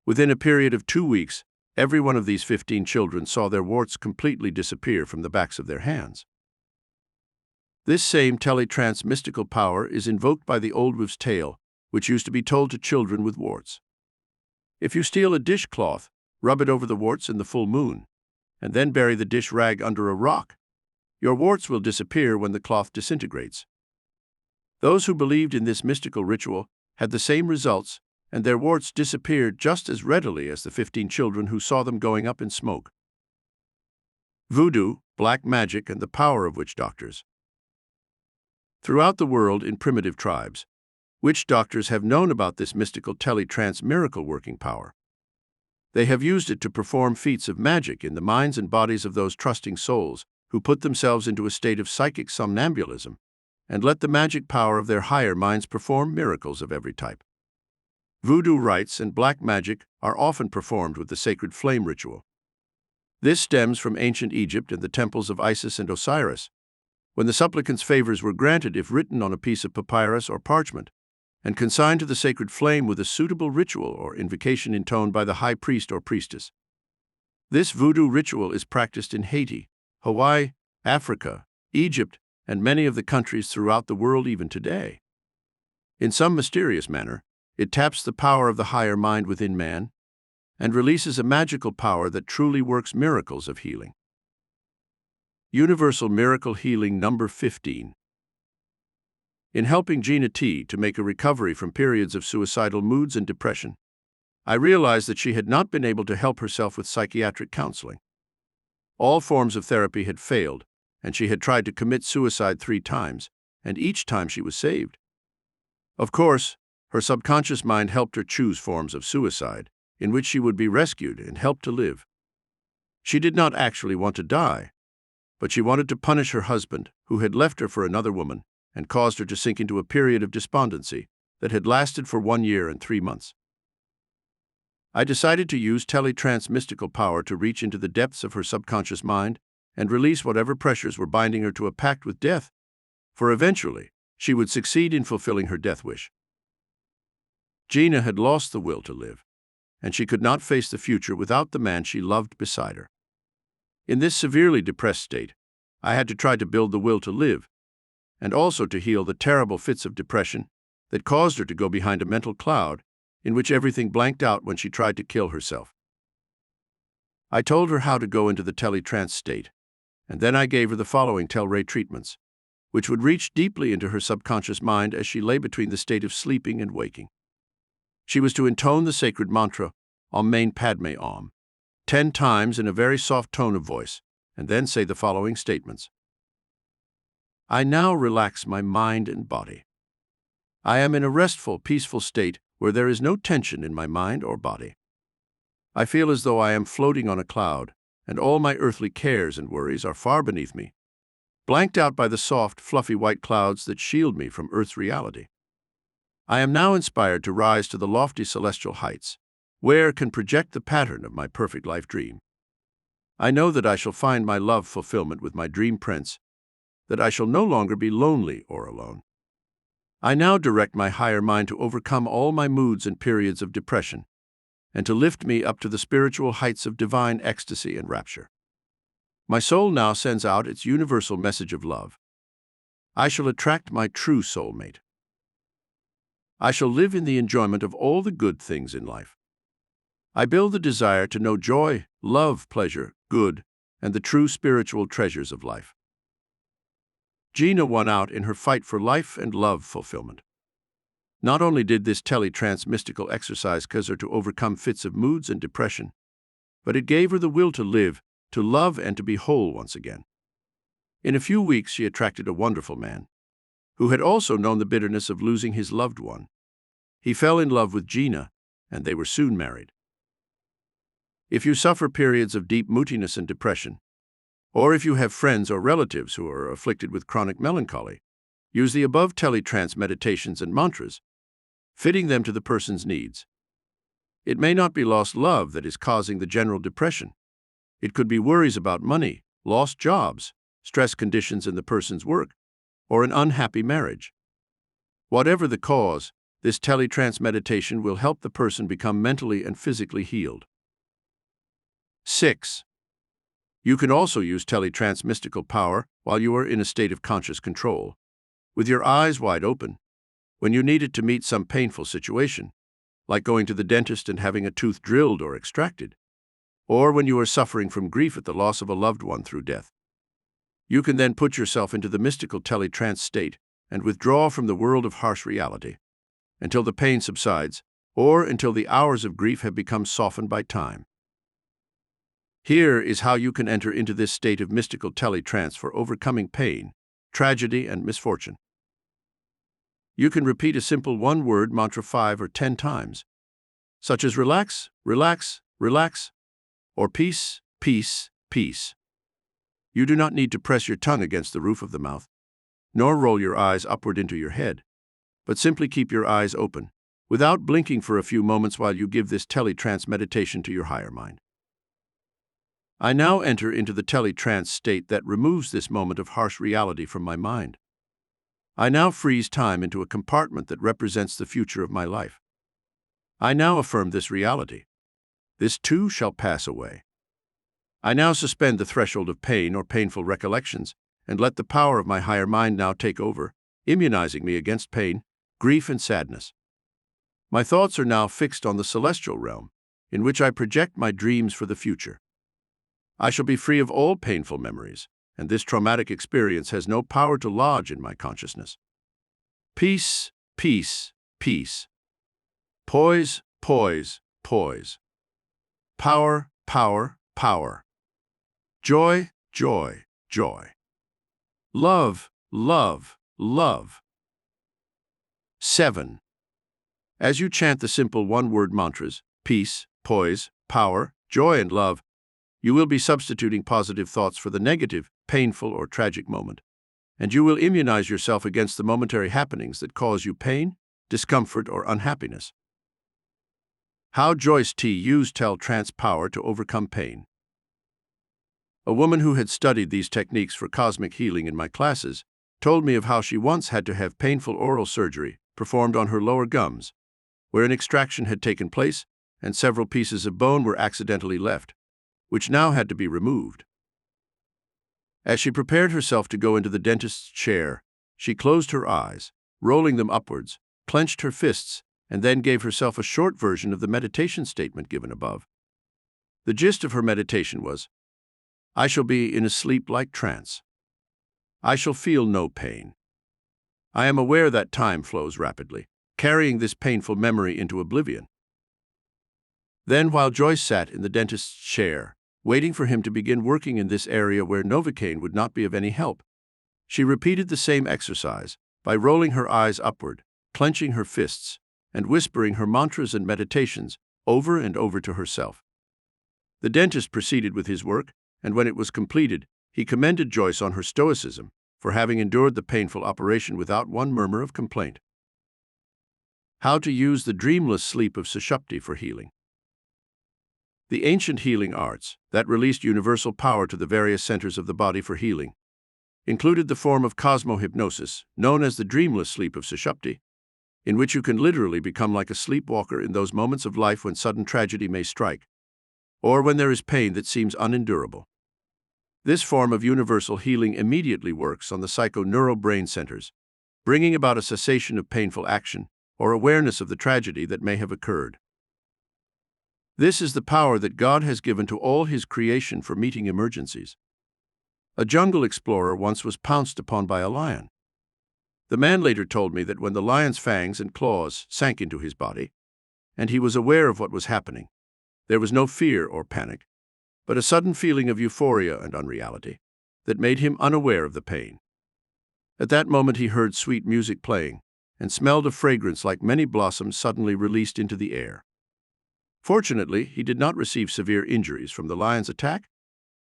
Within a period of 2 weeks, every one of these 15 children saw their warts completely disappear from the backs of their hands. This same tele-trance mystical power is invoked by the old wives' tale, which used to be told to children with warts. If you steal a dishcloth, rub it over the warts in the full moon, and then bury the dish rag under a rock, your warts will disappear when the cloth disintegrates. Those who believed in this mystical ritual had the same results, and their warts disappeared just as readily as the 15 children who saw them going up in smoke. Voodoo, black magic, and the power of witch doctors. Throughout the world in primitive tribes, witch doctors have known about this mystical tele-trance miracle-working power. They have used it to perform feats of magic in the minds and bodies of those trusting souls who put themselves into a state of psychic somnambulism and let the magic power of their higher minds perform miracles of every type. Voodoo rites and black magic are often performed with the sacred flame ritual. This stems from ancient Egypt and the temples of Isis and Osiris, when the supplicant's favors were granted if written on a piece of papyrus or parchment, and consigned to the sacred flame with a suitable ritual or invocation intoned by the high priest or priestess. This voodoo ritual is practiced in Haiti, Hawaii, Africa, Egypt, and many of the countries throughout the world even today. In some mysterious manner, it taps the power of the higher mind within man and releases a magical power that truly works miracles of healing. Universal Miracle Healing number 15. In helping Gina T. to make a recovery from periods of suicidal moods and depression, I realized that she had not been able to help herself with psychiatric counseling. All forms of therapy had failed, and she had tried to commit suicide 3 times, and each time she was saved. Of course, her subconscious mind helped her choose forms of suicide, in which she would be rescued and helped to live. She did not actually want to die, but she wanted to punish her husband, who had left her for another woman, and caused her to sink into a period of despondency that had lasted for 1 year and 3 months. I decided to use tele-trance mystical power to reach into the depths of her subconscious mind and release whatever pressures were binding her to a pact with death, for eventually she would succeed in fulfilling her death wish. Gina had lost the will to live, and she could not face the future without the man she loved beside her. In this severely depressed state, I had to try to build the will to live, and also to heal the terrible fits of depression that caused her to go behind a mental cloud in which everything blanked out when she tried to kill herself. I told her how to go into the tele-trance state, and then I gave her the following Tele-ray treatments, which would reach deeply into her subconscious mind as she lay between the state of sleeping and waking. She was to intone the sacred mantra, Om Mani Padme Om, 10 times in a very soft tone of voice, and then say the following statements. I now relax my mind and body. I am in a restful, peaceful state where there is no tension in my mind or body. I feel as though I am floating on a cloud, and all my earthly cares and worries are far beneath me, blanked out by the soft, fluffy white clouds that shield me from Earth's reality. I am now inspired to rise to the lofty celestial heights, where can project the pattern of my perfect life dream. I know that I shall find my love fulfillment with my dream prince, that I shall no longer be lonely or alone. I now direct my higher mind to overcome all my moods and periods of depression, and to lift me up to the spiritual heights of divine ecstasy and rapture. My soul now sends out its universal message of love. I shall attract my true soulmate. I shall live in the enjoyment of all the good things in life. I build the desire to know joy, love, pleasure, good, and the true spiritual treasures of life. Gina won out in her fight for life and love fulfillment. Not only did this teletrance mystical exercise cause her to overcome fits of moods and depression, but it gave her the will to live, to love, and to be whole once again. In a few weeks, she attracted a wonderful man, who had also known the bitterness of losing his loved one. He fell in love with Gina, and they were soon married. If you suffer periods of deep moodiness and depression, or if you have friends or relatives who are afflicted with chronic melancholy, use the above teletrance meditations and mantras, fitting them to the person's needs. It may not be lost love that is causing the general depression. It could be worries about money, lost jobs, stress conditions in the person's work, or an unhappy marriage. Whatever the cause, this teletrance meditation will help the person become mentally and physically healed. 6. You can also use teletrance mystical power while you are in a state of conscious control, with your eyes wide open, when you need it to meet some painful situation, like going to the dentist and having a tooth drilled or extracted, or when you are suffering from grief at the loss of a loved one through death. You can then put yourself into the mystical teletrance state and withdraw from the world of harsh reality until the pain subsides or until the hours of grief have become softened by time. Here is how you can enter into this state of mystical teletrance for overcoming pain, tragedy, and misfortune. You can repeat a simple one-word mantra 5 or 10 times, such as relax, relax, relax, or peace, peace, peace. You do not need to press your tongue against the roof of the mouth, nor roll your eyes upward into your head, but simply keep your eyes open, without blinking for a few moments while you give this teletrance meditation to your higher mind. I now enter into the teletrance state that removes this moment of harsh reality from my mind. I now freeze time into a compartment that represents the future of my life. I now affirm this reality. This too shall pass away. I now suspend the threshold of pain or painful recollections and let the power of my higher mind now take over, immunizing me against pain, grief, and sadness. My thoughts are now fixed on the celestial realm, in which I project my dreams for the future. I shall be free of all painful memories, and this traumatic experience has no power to lodge in my consciousness. Peace, peace, peace. Poise, poise, poise. Power, power, power. Joy, joy, joy. Love, love, love. 7. As you chant the simple one-word mantras, peace, poise, power, joy, and love, you will be substituting positive thoughts for the negative, painful, or tragic moment, and you will immunize yourself against the momentary happenings that cause you pain, discomfort, or unhappiness. How Joyce T. used teletrance power to overcome pain. A woman who had studied these techniques for cosmic healing in my classes told me of how she once had to have painful oral surgery performed on her lower gums, where an extraction had taken place and several pieces of bone were accidentally left, which now had to be removed. As she prepared herself to go into the dentist's chair, she closed her eyes, rolling them upwards, clenched her fists, and then gave herself a short version of the meditation statement given above. The gist of her meditation was, I shall be in a sleep-like trance. I shall feel no pain. I am aware that time flows rapidly, carrying this painful memory into oblivion. Then, while Joyce sat in the dentist's chair, waiting for him to begin working in this area where Novocaine would not be of any help. She repeated the same exercise by rolling her eyes upward, clenching her fists, and whispering her mantras and meditations over and over to herself. The dentist proceeded with his work, and when it was completed, he commended Joyce on her stoicism for having endured the painful operation without one murmur of complaint. How to use the dreamless sleep of Sushupti for healing. The ancient healing arts that released universal power to the various centers of the body for healing included the form of cosmohypnosis, known as the dreamless sleep of Sushupti, in which you can literally become like a sleepwalker in those moments of life when sudden tragedy may strike, or when there is pain that seems unendurable. This form of universal healing immediately works on the psychoneural brain centers, bringing about a cessation of painful action or awareness of the tragedy that may have occurred. This is the power that God has given to all His creation for meeting emergencies. A jungle explorer once was pounced upon by a lion. The man later told me that when the lion's fangs and claws sank into his body, and he was aware of what was happening, there was no fear or panic, but a sudden feeling of euphoria and unreality that made him unaware of the pain. At that moment he heard sweet music playing and smelled a fragrance like many blossoms suddenly released into the air. Fortunately, he did not receive severe injuries from the lion's attack,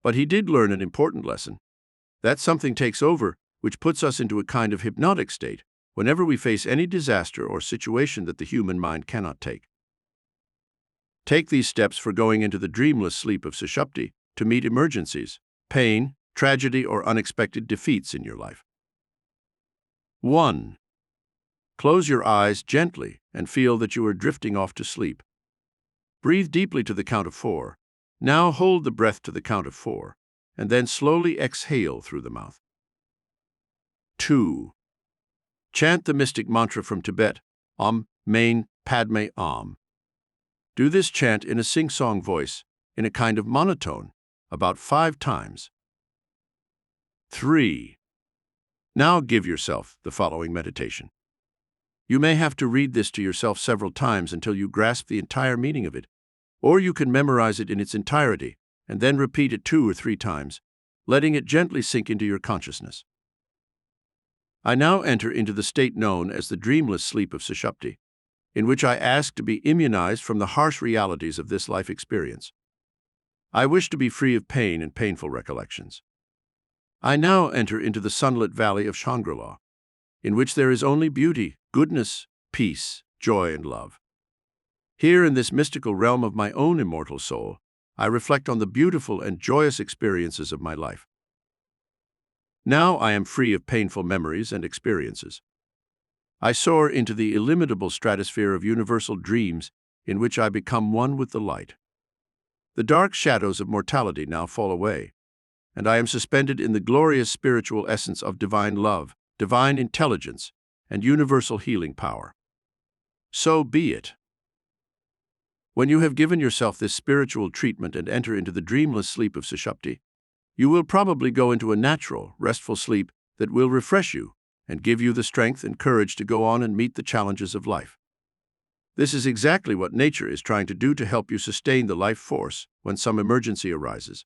but he did learn an important lesson, that something takes over which puts us into a kind of hypnotic state whenever we face any disaster or situation that the human mind cannot take. Take these steps for going into the dreamless sleep of Sushupti to meet emergencies, pain, tragedy, or unexpected defeats in your life. 1. Close your eyes gently and feel that you are drifting off to sleep. Breathe deeply to the count of 4. Now hold the breath to the count of 4, and then slowly exhale through the mouth. 2. Chant the mystic mantra from Tibet, Om Mane Padme Om. Do this chant in a sing-song voice, in a kind of monotone, about 5 times. 3. Now give yourself the following meditation. You may have to read this to yourself several times until you grasp the entire meaning of it, or you can memorize it in its entirety and then repeat it 2 or 3 times, letting it gently sink into your consciousness. I now enter into the state known as the dreamless sleep of Sushupti, in which I ask to be immunized from the harsh realities of this life experience. I wish to be free of pain and painful recollections. I now enter into the sunlit valley of Shangri-La, in which there is only beauty, goodness, peace, joy, and love. Here in this mystical realm of my own immortal soul, I reflect on the beautiful and joyous experiences of my life. Now I am free of painful memories and experiences. I soar into the illimitable stratosphere of universal dreams in which I become one with the light. The dark shadows of mortality now fall away, and I am suspended in the glorious spiritual essence of divine love, divine intelligence, and universal healing power. So be it. When you have given yourself this spiritual treatment and enter into the dreamless sleep of Sushupti, you will probably go into a natural, restful sleep that will refresh you and give you the strength and courage to go on and meet the challenges of life. This is exactly what nature is trying to do to help you sustain the life force when some emergency arises.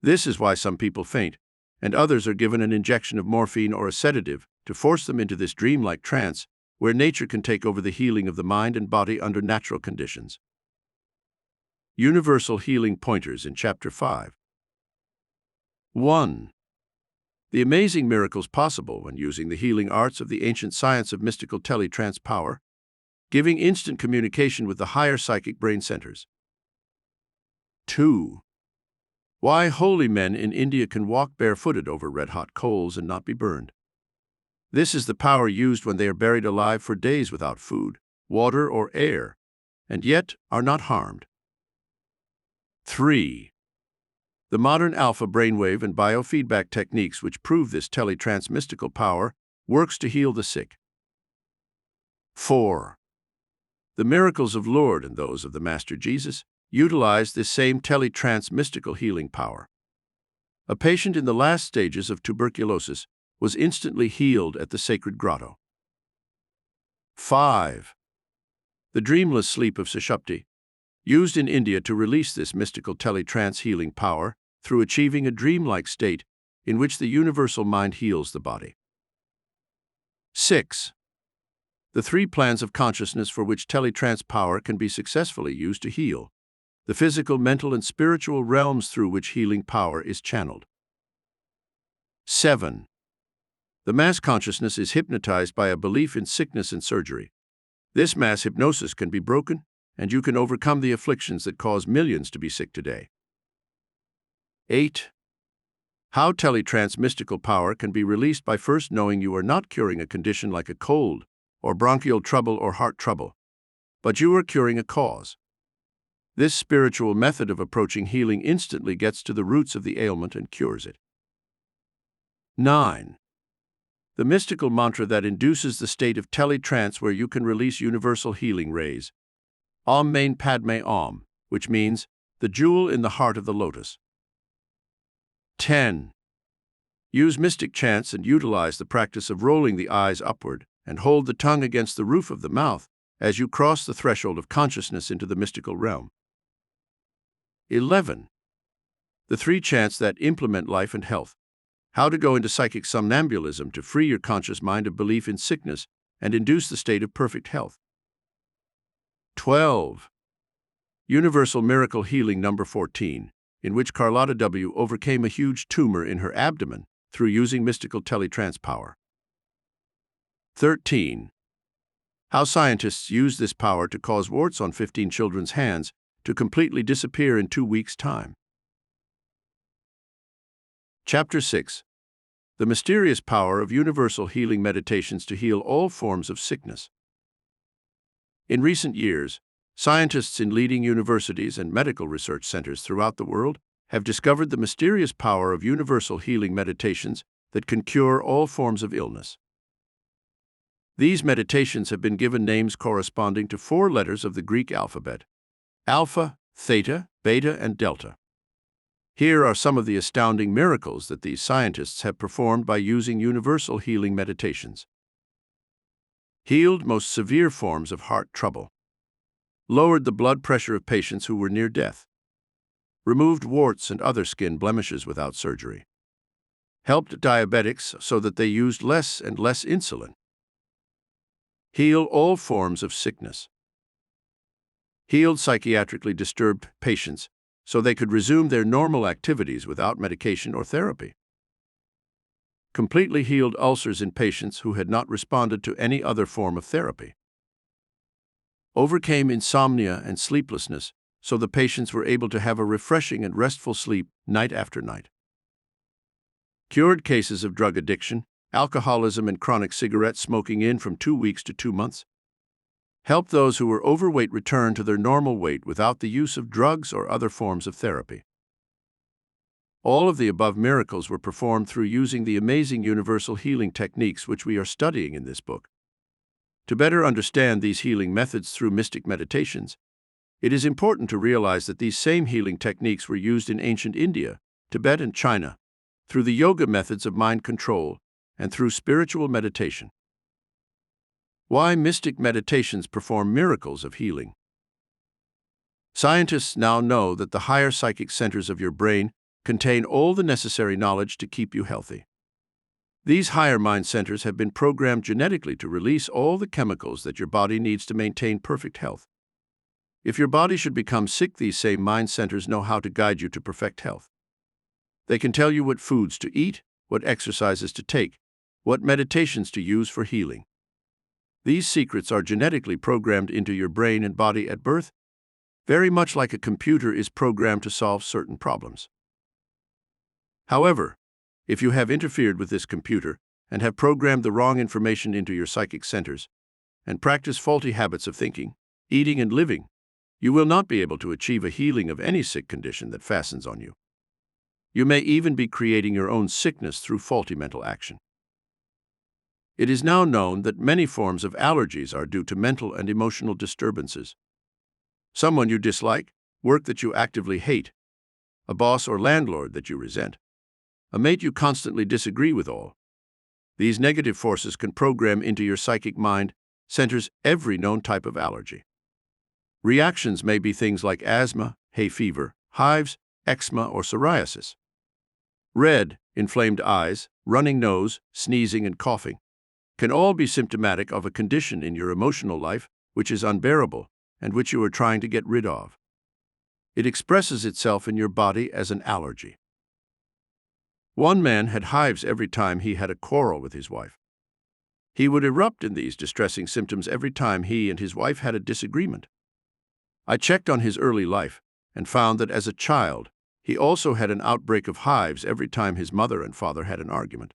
This is why some people faint, and others are given an injection of morphine or a sedative to force them into this dreamlike trance where nature can take over the healing of the mind and body under natural conditions. Universal Healing Pointers in Chapter 5. 1. The amazing miracles possible when using the healing arts of the ancient science of mystical teletrance power, giving instant communication with the higher psychic brain centers. 2. Why holy men in India can walk barefooted over red-hot coals and not be burned. This is the power used when they are buried alive for days without food, water, or air, and yet are not harmed. 3. The modern alpha brainwave and biofeedback techniques which prove this teletrance mystical power works to heal the sick. 4. The miracles of Lord and those of the Master Jesus utilize this same teletrance mystical healing power. A patient in the last stages of tuberculosis was instantly healed at the sacred grotto. 5. The dreamless sleep of Sushupti used in India to release this mystical tele-trance healing power through achieving a dreamlike state in which the universal mind heals the body. 6. The 3 plans of consciousness for which tele-trance power can be successfully used to heal. The physical, mental, and spiritual realms through which healing power is channeled. 7. The mass consciousness is hypnotized by a belief in sickness and surgery. This mass hypnosis can be broken, and you can overcome the afflictions that cause millions to be sick today. 8. How tele-trance mystical power can be released by first knowing you are not curing a condition like a cold, or bronchial trouble or heart trouble, but you are curing a cause. This spiritual method of approaching healing instantly gets to the roots of the ailment and cures it. 9. The mystical mantra that induces the state of tele-trance where you can release universal healing rays. Om Mani Padme Om, which means the jewel in the heart of the lotus. 10. Use mystic chants and utilize the practice of rolling the eyes upward and hold the tongue against the roof of the mouth as you cross the threshold of consciousness into the mystical realm. 11. The 3 chants that implement life and health. How to go into psychic somnambulism to free your conscious mind of belief in sickness and induce the state of perfect health. 12. Universal Miracle Healing number 14, in which Carlotta W. overcame a huge tumor in her abdomen through using mystical tele-trance power. 13. How scientists use this power to cause warts on 15 children's hands to completely disappear in 2 weeks' time. Chapter 6. The mysterious power of universal healing meditations to heal all forms of sickness. In recent years, scientists in leading universities and medical research centers throughout the world have discovered the mysterious power of universal healing meditations that can cure all forms of illness. These meditations have been given names corresponding to 4 letters of the Greek alphabet: Alpha, Theta, Beta, and Delta. Here are some of the astounding miracles that these scientists have performed by using universal healing meditations. Healed most severe forms of heart trouble. Lowered the blood pressure of patients who were near death. Removed warts and other skin blemishes without surgery. Helped diabetics so that they used less and less insulin. Heal all forms of sickness. Healed psychiatrically disturbed patients so they could resume their normal activities without medication or therapy. Completely healed ulcers in patients who had not responded to any other form of therapy. Overcame insomnia and sleeplessness so the patients were able to have a refreshing and restful sleep night after night. Cured cases of drug addiction, alcoholism, and chronic cigarette smoking in from 2 weeks to 2 months. Helped those who were overweight return to their normal weight without the use of drugs or other forms of therapy. All of the above miracles were performed through using the amazing universal healing techniques which we are studying in this book. To better understand these healing methods through mystic meditations, it is important to realize that these same healing techniques were used in ancient India, Tibet, and China, through the yoga methods of mind control and through spiritual meditation. Why mystic meditations perform miracles of healing. Scientists now know that the higher psychic centers of your brain contain all the necessary knowledge to keep you healthy. These higher mind centers have been programmed genetically to release all the chemicals that your body needs to maintain perfect health. If your body should become sick, these same mind centers know how to guide you to perfect health. They can tell you what foods to eat, what exercises to take, what meditations to use for healing. These secrets are genetically programmed into your brain and body at birth, very much like a computer is programmed to solve certain problems. However, if you have interfered with this computer and have programmed the wrong information into your psychic centers and practice faulty habits of thinking, eating, and living, you will not be able to achieve a healing of any sick condition that fastens on you. You may even be creating your own sickness through faulty mental action. It is now known that many forms of allergies are due to mental and emotional disturbances. Someone you dislike, work that you actively hate, a boss or landlord that you resent, a mate you constantly disagree with. All these negative forces can program into your psychic mind centers every known type of allergy. Reactions may be things like asthma, hay fever, hives, eczema, or psoriasis. Red, inflamed eyes, running nose, sneezing, and coughing can all be symptomatic of a condition in your emotional life which is unbearable and which you are trying to get rid of. It expresses itself in your body as an allergy. One man had hives every time he had a quarrel with his wife. He would erupt in these distressing symptoms every time he and his wife had a disagreement. I checked on his early life and found that as a child, he also had an outbreak of hives every time his mother and father had an argument.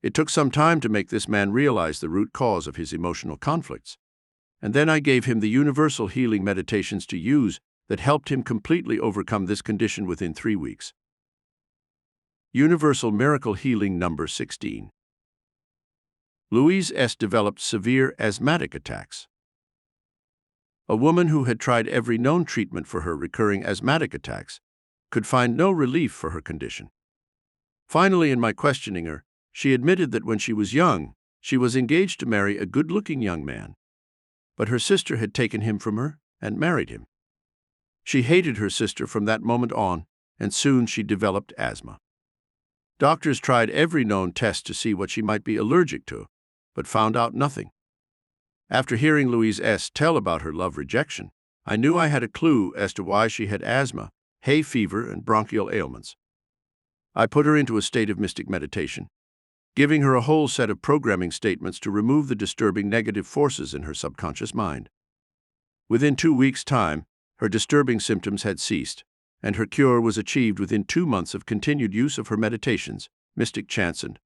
It took some time to make this man realize the root cause of his emotional conflicts, and then I gave him the universal healing meditations to use that helped him completely overcome this condition within 3 weeks. Universal Miracle Healing number 16. Louise S. developed severe asthmatic attacks. A woman who had tried every known treatment for her recurring asthmatic attacks could find no relief for her condition. Finally, in my questioning her, she admitted that when she was young, she was engaged to marry a good-looking young man, but her sister had taken him from her and married him. She hated her sister from that moment on, and soon she developed asthma. Doctors tried every known test to see what she might be allergic to, but found out nothing. After hearing Louise S. tell about her love rejection, I knew I had a clue as to why she had asthma, hay fever, and bronchial ailments. I put her into a state of mystic meditation, giving her a whole set of programming statements to remove the disturbing negative forces in her subconscious mind. Within 2 weeks' time, her disturbing symptoms had ceased, and her cure was achieved within 2 months of continued use of her meditations, mystic chants, and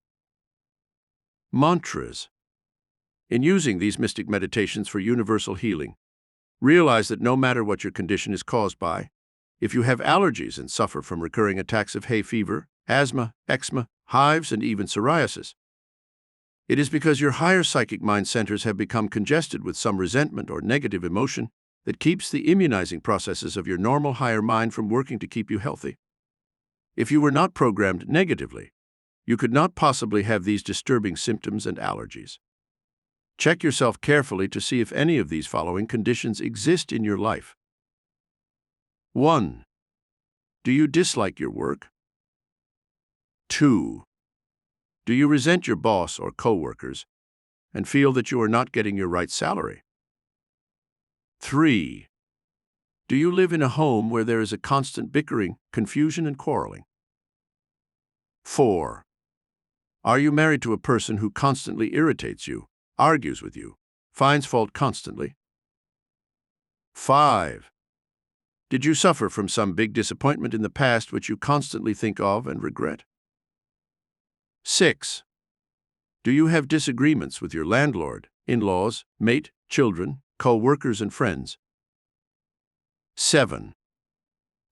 mantras. In using these mystic meditations for universal healing, realize that no matter what your condition is caused by, if you have allergies and suffer from recurring attacks of hay fever, asthma, eczema, hives, and even psoriasis, it is because your higher psychic mind centers have become congested with some resentment or negative emotion that keeps the immunizing processes of your normal higher mind from working to keep you healthy. If you were not programmed negatively, you could not possibly have these disturbing symptoms and allergies. Check yourself carefully to see if any of these following conditions exist in your life. 1. Do you dislike your work? 2. Do you resent your boss or coworkers and feel that you are not getting your right salary? 3. Do you live in a home where there is a constant bickering, confusion, and quarreling? 4. Are you married to a person who constantly irritates you, argues with you, finds fault constantly? 5. Did you suffer from some big disappointment in the past which you constantly think of and regret? 6. Do you have disagreements with your landlord, in-laws, mate, children, co-workers, and friends? 7.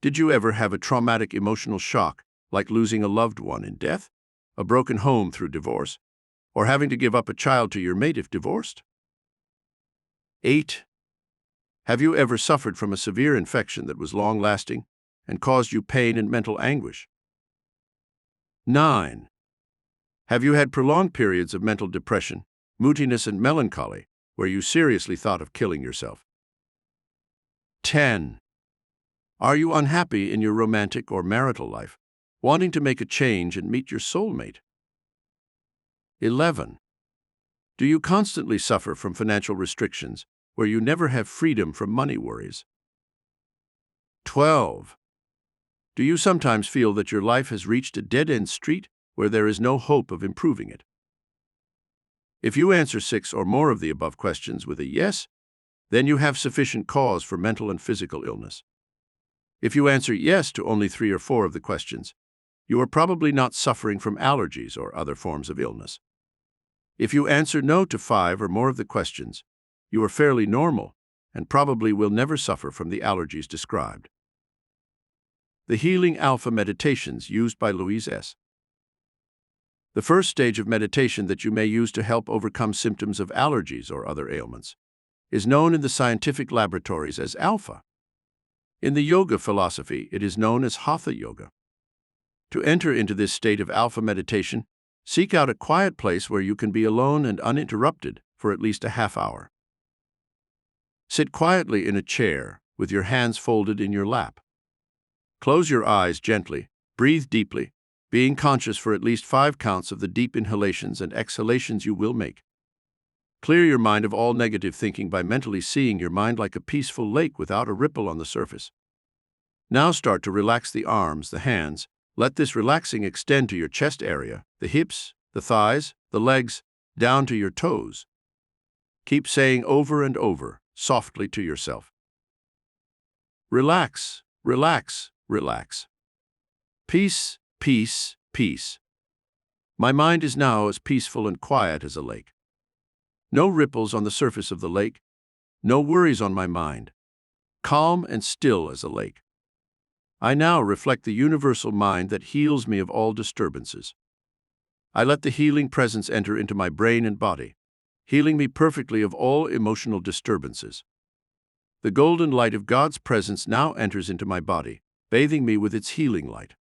Did you ever have a traumatic emotional shock, like losing a loved one in death, a broken home through divorce, or having to give up a child to your mate if divorced? 8. Have you ever suffered from a severe infection that was long-lasting and caused you pain and mental anguish? 9. Have you had prolonged periods of mental depression, moodiness, and melancholy, where you seriously thought of killing yourself? 10. Are you unhappy in your romantic or marital life, wanting to make a change and meet your soulmate? 11. Do you constantly suffer from financial restrictions, where you never have freedom from money worries? 12. Do you sometimes feel that your life has reached a dead-end street where there is no hope of improving it? If you answer 6 or more of the above questions with a yes, then you have sufficient cause for mental and physical illness. If you answer yes to only 3 or 4 of the questions, you are probably not suffering from allergies or other forms of illness. If you answer no to 5 or more of the questions, you are fairly normal and probably will never suffer from the allergies described. The Healing Alpha Meditations used by Louise S. The first stage of meditation that you may use to help overcome symptoms of allergies or other ailments is known in the scientific laboratories as alpha. In the yoga philosophy, it is known as hatha yoga. To enter into this state of alpha meditation, seek out a quiet place where you can be alone and uninterrupted for at least a half hour. Sit quietly in a chair with your hands folded in your lap. Close your eyes gently, breathe deeply, being conscious for at least 5 counts of the deep inhalations and exhalations you will make. Clear your mind of all negative thinking by mentally seeing your mind like a peaceful lake without a ripple on the surface. Now start to relax the arms, the hands. Let this relaxing extend to your chest area, the hips, the thighs, the legs, down to your toes. Keep saying over and over, softly to yourself, relax, relax, relax. Peace, peace, peace. My mind is now as peaceful and quiet as a lake. No ripples on the surface of the lake, no worries on my mind. Calm and still as a lake. I now reflect the universal mind that heals me of all disturbances. I let the healing presence enter into my brain and body, healing me perfectly of all emotional disturbances. The golden light of God's presence now enters into my body, bathing me with its healing light.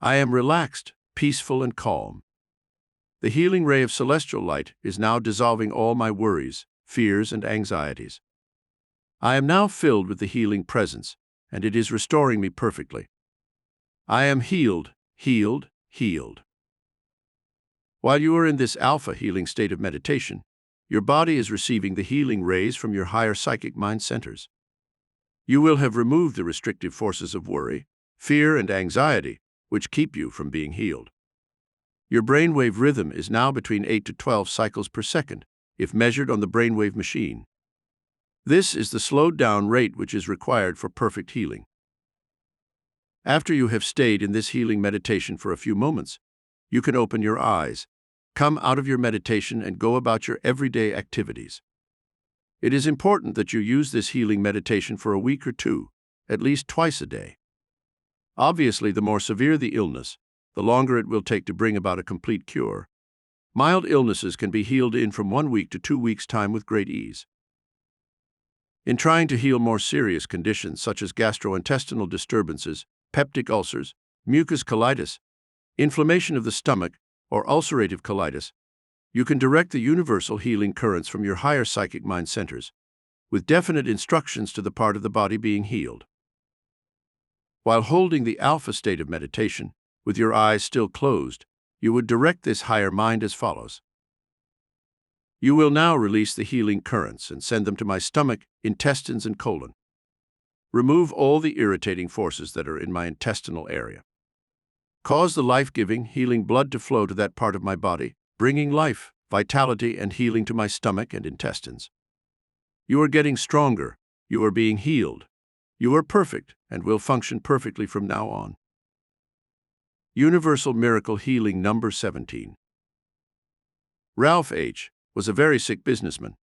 I am relaxed, peaceful, and calm. The healing ray of celestial light is now dissolving all my worries, fears, and anxieties. I am now filled with the healing presence, and it is restoring me perfectly. I am healed, healed, healed. While you are in this alpha healing state of meditation, your body is receiving the healing rays from your higher psychic mind centers. You will have removed the restrictive forces of worry, fear, and anxiety, which keep you from being healed. Your brainwave rhythm is now between 8 to 12 cycles per second, if measured on the brainwave machine. This is the slowed down rate which is required for perfect healing. After you have stayed in this healing meditation for a few moments, you can open your eyes, come out of your meditation, and go about your everyday activities. It is important that you use this healing meditation for a week or two, at least twice a day. Obviously, the more severe the illness, the longer it will take to bring about a complete cure. Mild illnesses can be healed in from 1 week to 2 weeks' time with great ease. In trying to heal more serious conditions such as gastrointestinal disturbances, peptic ulcers, mucus colitis, inflammation of the stomach, or ulcerative colitis, you can direct the universal healing currents from your higher psychic mind centers, with definite instructions to the part of the body being healed. While holding the alpha state of meditation, with your eyes still closed, you would direct this higher mind as follows. You will now release the healing currents and send them to my stomach, intestines, and colon. Remove all the irritating forces that are in my intestinal area. Cause the life-giving, healing blood to flow to that part of my body, bringing life, vitality, and healing to my stomach and intestines. You are getting stronger. You are being healed. You are perfect and will function perfectly from now on. Universal Miracle Healing number 17. Ralph H. was a very sick businessman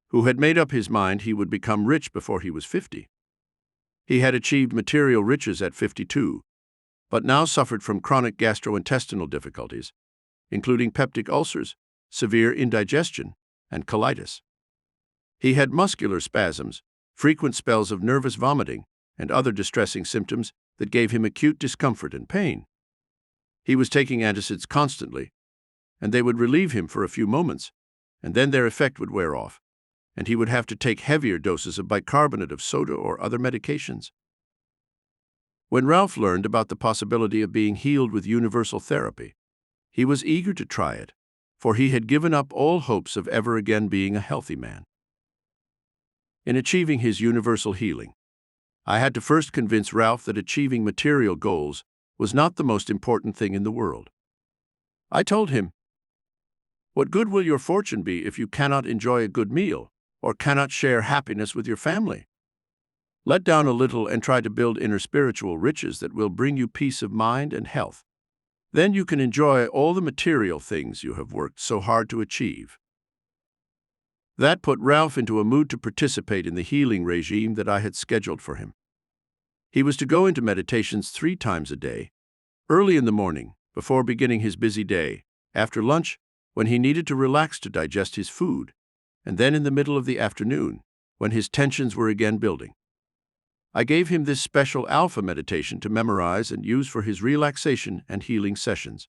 who had made up his mind he would become rich before he was 50. He had achieved material riches at 52, but now suffered from chronic gastrointestinal difficulties, including peptic ulcers, severe indigestion, and colitis. He had muscular spasms, frequent spells of nervous vomiting, and other distressing symptoms that gave him acute discomfort and pain. He was taking antacids constantly, and they would relieve him for a few moments, and then their effect would wear off, and he would have to take heavier doses of bicarbonate of soda or other medications. When Ralph learned about the possibility of being healed with universal therapy, he was eager to try it, for he had given up all hopes of ever again being a healthy man. In achieving his universal healing, I had to first convince Ralph that achieving material goals was not the most important thing in the world. I told him, "What good will your fortune be if you cannot enjoy a good meal or cannot share happiness with your family? Let down a little and try to build inner spiritual riches that will bring you peace of mind and health. Then you can enjoy all the material things you have worked so hard to achieve." That put Ralph into a mood to participate in the healing regime that I had scheduled for him. He was to go into meditations 3 times a day, early in the morning, before beginning his busy day, after lunch, when he needed to relax to digest his food, and then in the middle of the afternoon, when his tensions were again building. I gave him this special alpha meditation to memorize and use for his relaxation and healing sessions.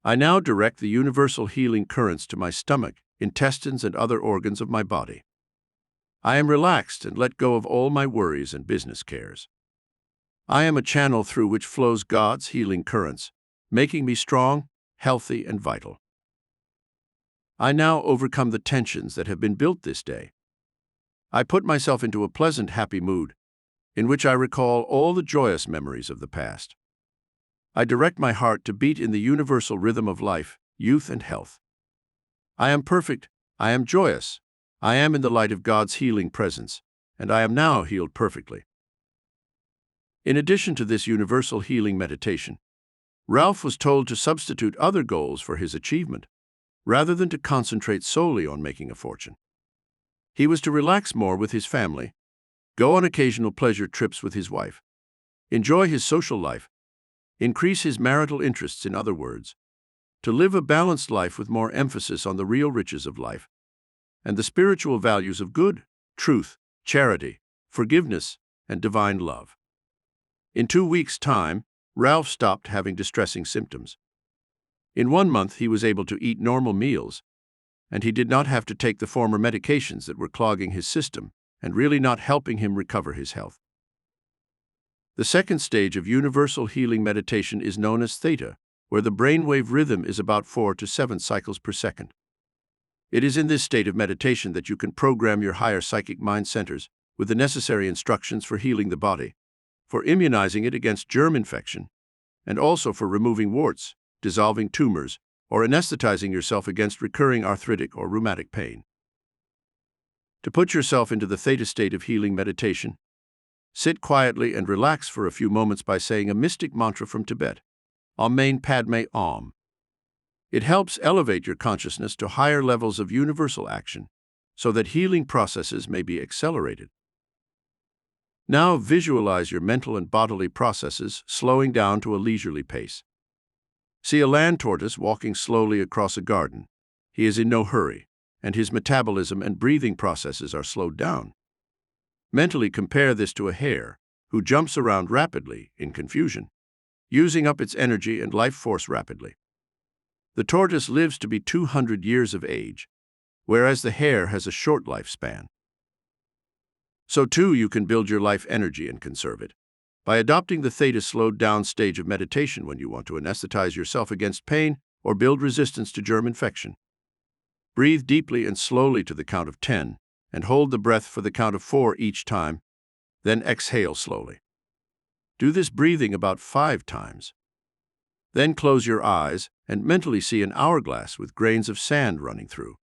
I now direct the universal healing currents to my stomach, intestines, and other organs of my body. I am relaxed and let go of all my worries and business cares. I am a channel through which flows God's healing currents, making me strong, healthy, and vital. I now overcome the tensions that have been built this day. I put myself into a pleasant, happy mood, in which I recall all the joyous memories of the past. I direct my heart to beat in the universal rhythm of life, youth, and health. I am perfect, I am joyous, I am in the light of God's healing presence, and I am now healed perfectly. In addition to this universal healing meditation, Ralph was told to substitute other goals for his achievement, rather than to concentrate solely on making a fortune. He was to relax more with his family, go on occasional pleasure trips with his wife, enjoy his social life, increase his marital interests, in other words, to live a balanced life with more emphasis on the real riches of life and the spiritual values of good, truth, charity, forgiveness, and divine love. In 2 weeks' time, Ralph stopped having distressing symptoms. In 1 month, he was able to eat normal meals, and he did not have to take the former medications that were clogging his system and really not helping him recover his health. The second stage of universal healing meditation is known as theta, where the brainwave rhythm is about 4 to 7 cycles per second. It is in this state of meditation that you can program your higher psychic mind centers with the necessary instructions for healing the body, for immunizing it against germ infection, and also for removing warts, dissolving tumors, or anesthetizing yourself against recurring arthritic or rheumatic pain. To put yourself into the theta state of healing meditation, sit quietly and relax for a few moments by saying a mystic mantra from Tibet, Om Mani Padme Om. It helps elevate your consciousness to higher levels of universal action, so that healing processes may be accelerated. Now visualize your mental and bodily processes slowing down to a leisurely pace. See a land tortoise walking slowly across a garden. He is in no hurry, and his metabolism and breathing processes are slowed down. Mentally compare this to a hare, who jumps around rapidly in confusion, using up its energy and life force rapidly. The tortoise lives to be 200 years of age, whereas the hare has a short lifespan. So too you can build your life energy and conserve it by adopting the theta slowed-down stage of meditation when you want to anesthetize yourself against pain or build resistance to germ infection. Breathe deeply and slowly to the count of 10, and hold the breath for the count of 4 each time, then exhale slowly. Do this breathing about 5 times. Then close your eyes and mentally see an hourglass with grains of sand running through.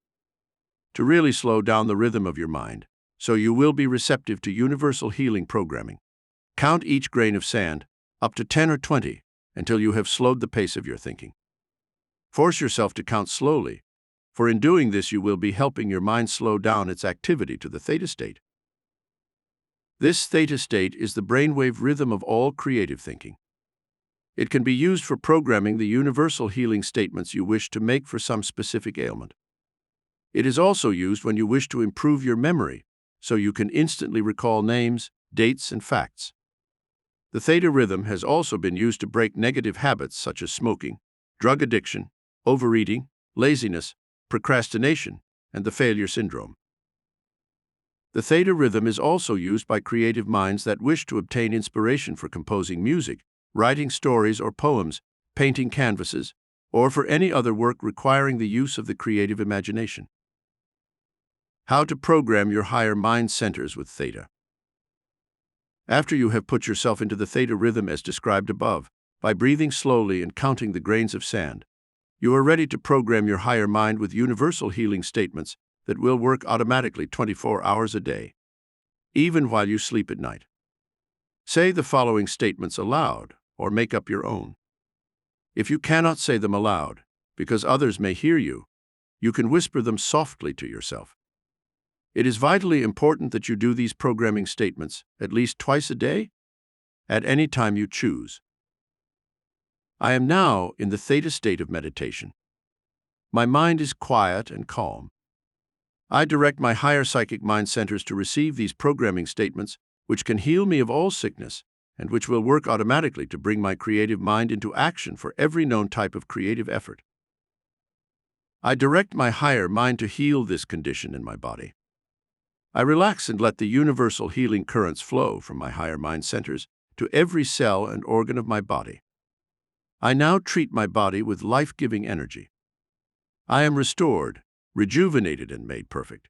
To really slow down the rhythm of your mind, so you will be receptive to universal healing programming, count each grain of sand, up to 10 or 20, until you have slowed the pace of your thinking. Force yourself to count slowly, for in doing this you will be helping your mind slow down its activity to the theta state. This theta state is the brainwave rhythm of all creative thinking. It can be used for programming the universal healing statements you wish to make for some specific ailment. It is also used when you wish to improve your memory, so you can instantly recall names, dates, and facts. The theta rhythm has also been used to break negative habits such as smoking, drug addiction, overeating, laziness, procrastination, and the failure syndrome. The theta rhythm is also used by creative minds that wish to obtain inspiration for composing music, writing stories or poems, painting canvases, or for any other work requiring the use of the creative imagination. How to program your higher mind centers with theta. After you have put yourself into the theta rhythm as described above, by breathing slowly and counting the grains of sand, you are ready to program your higher mind with universal healing statements that will work automatically 24 hours a day, even while you sleep at night. Say the following statements aloud, or make up your own. If you cannot say them aloud, because others may hear you, you can whisper them softly to yourself. It is vitally important that you do these programming statements at least twice a day, at any time you choose. I am now in the theta state of meditation. My mind is quiet and calm. I direct my higher psychic mind centers to receive these programming statements, which can heal me of all sickness, and which will work automatically to bring my creative mind into action for every known type of creative effort. I direct my higher mind to heal this condition in my body. I relax and let the universal healing currents flow from my higher mind centers to every cell and organ of my body. I now treat my body with life-giving energy. I am restored, rejuvenated, and made perfect.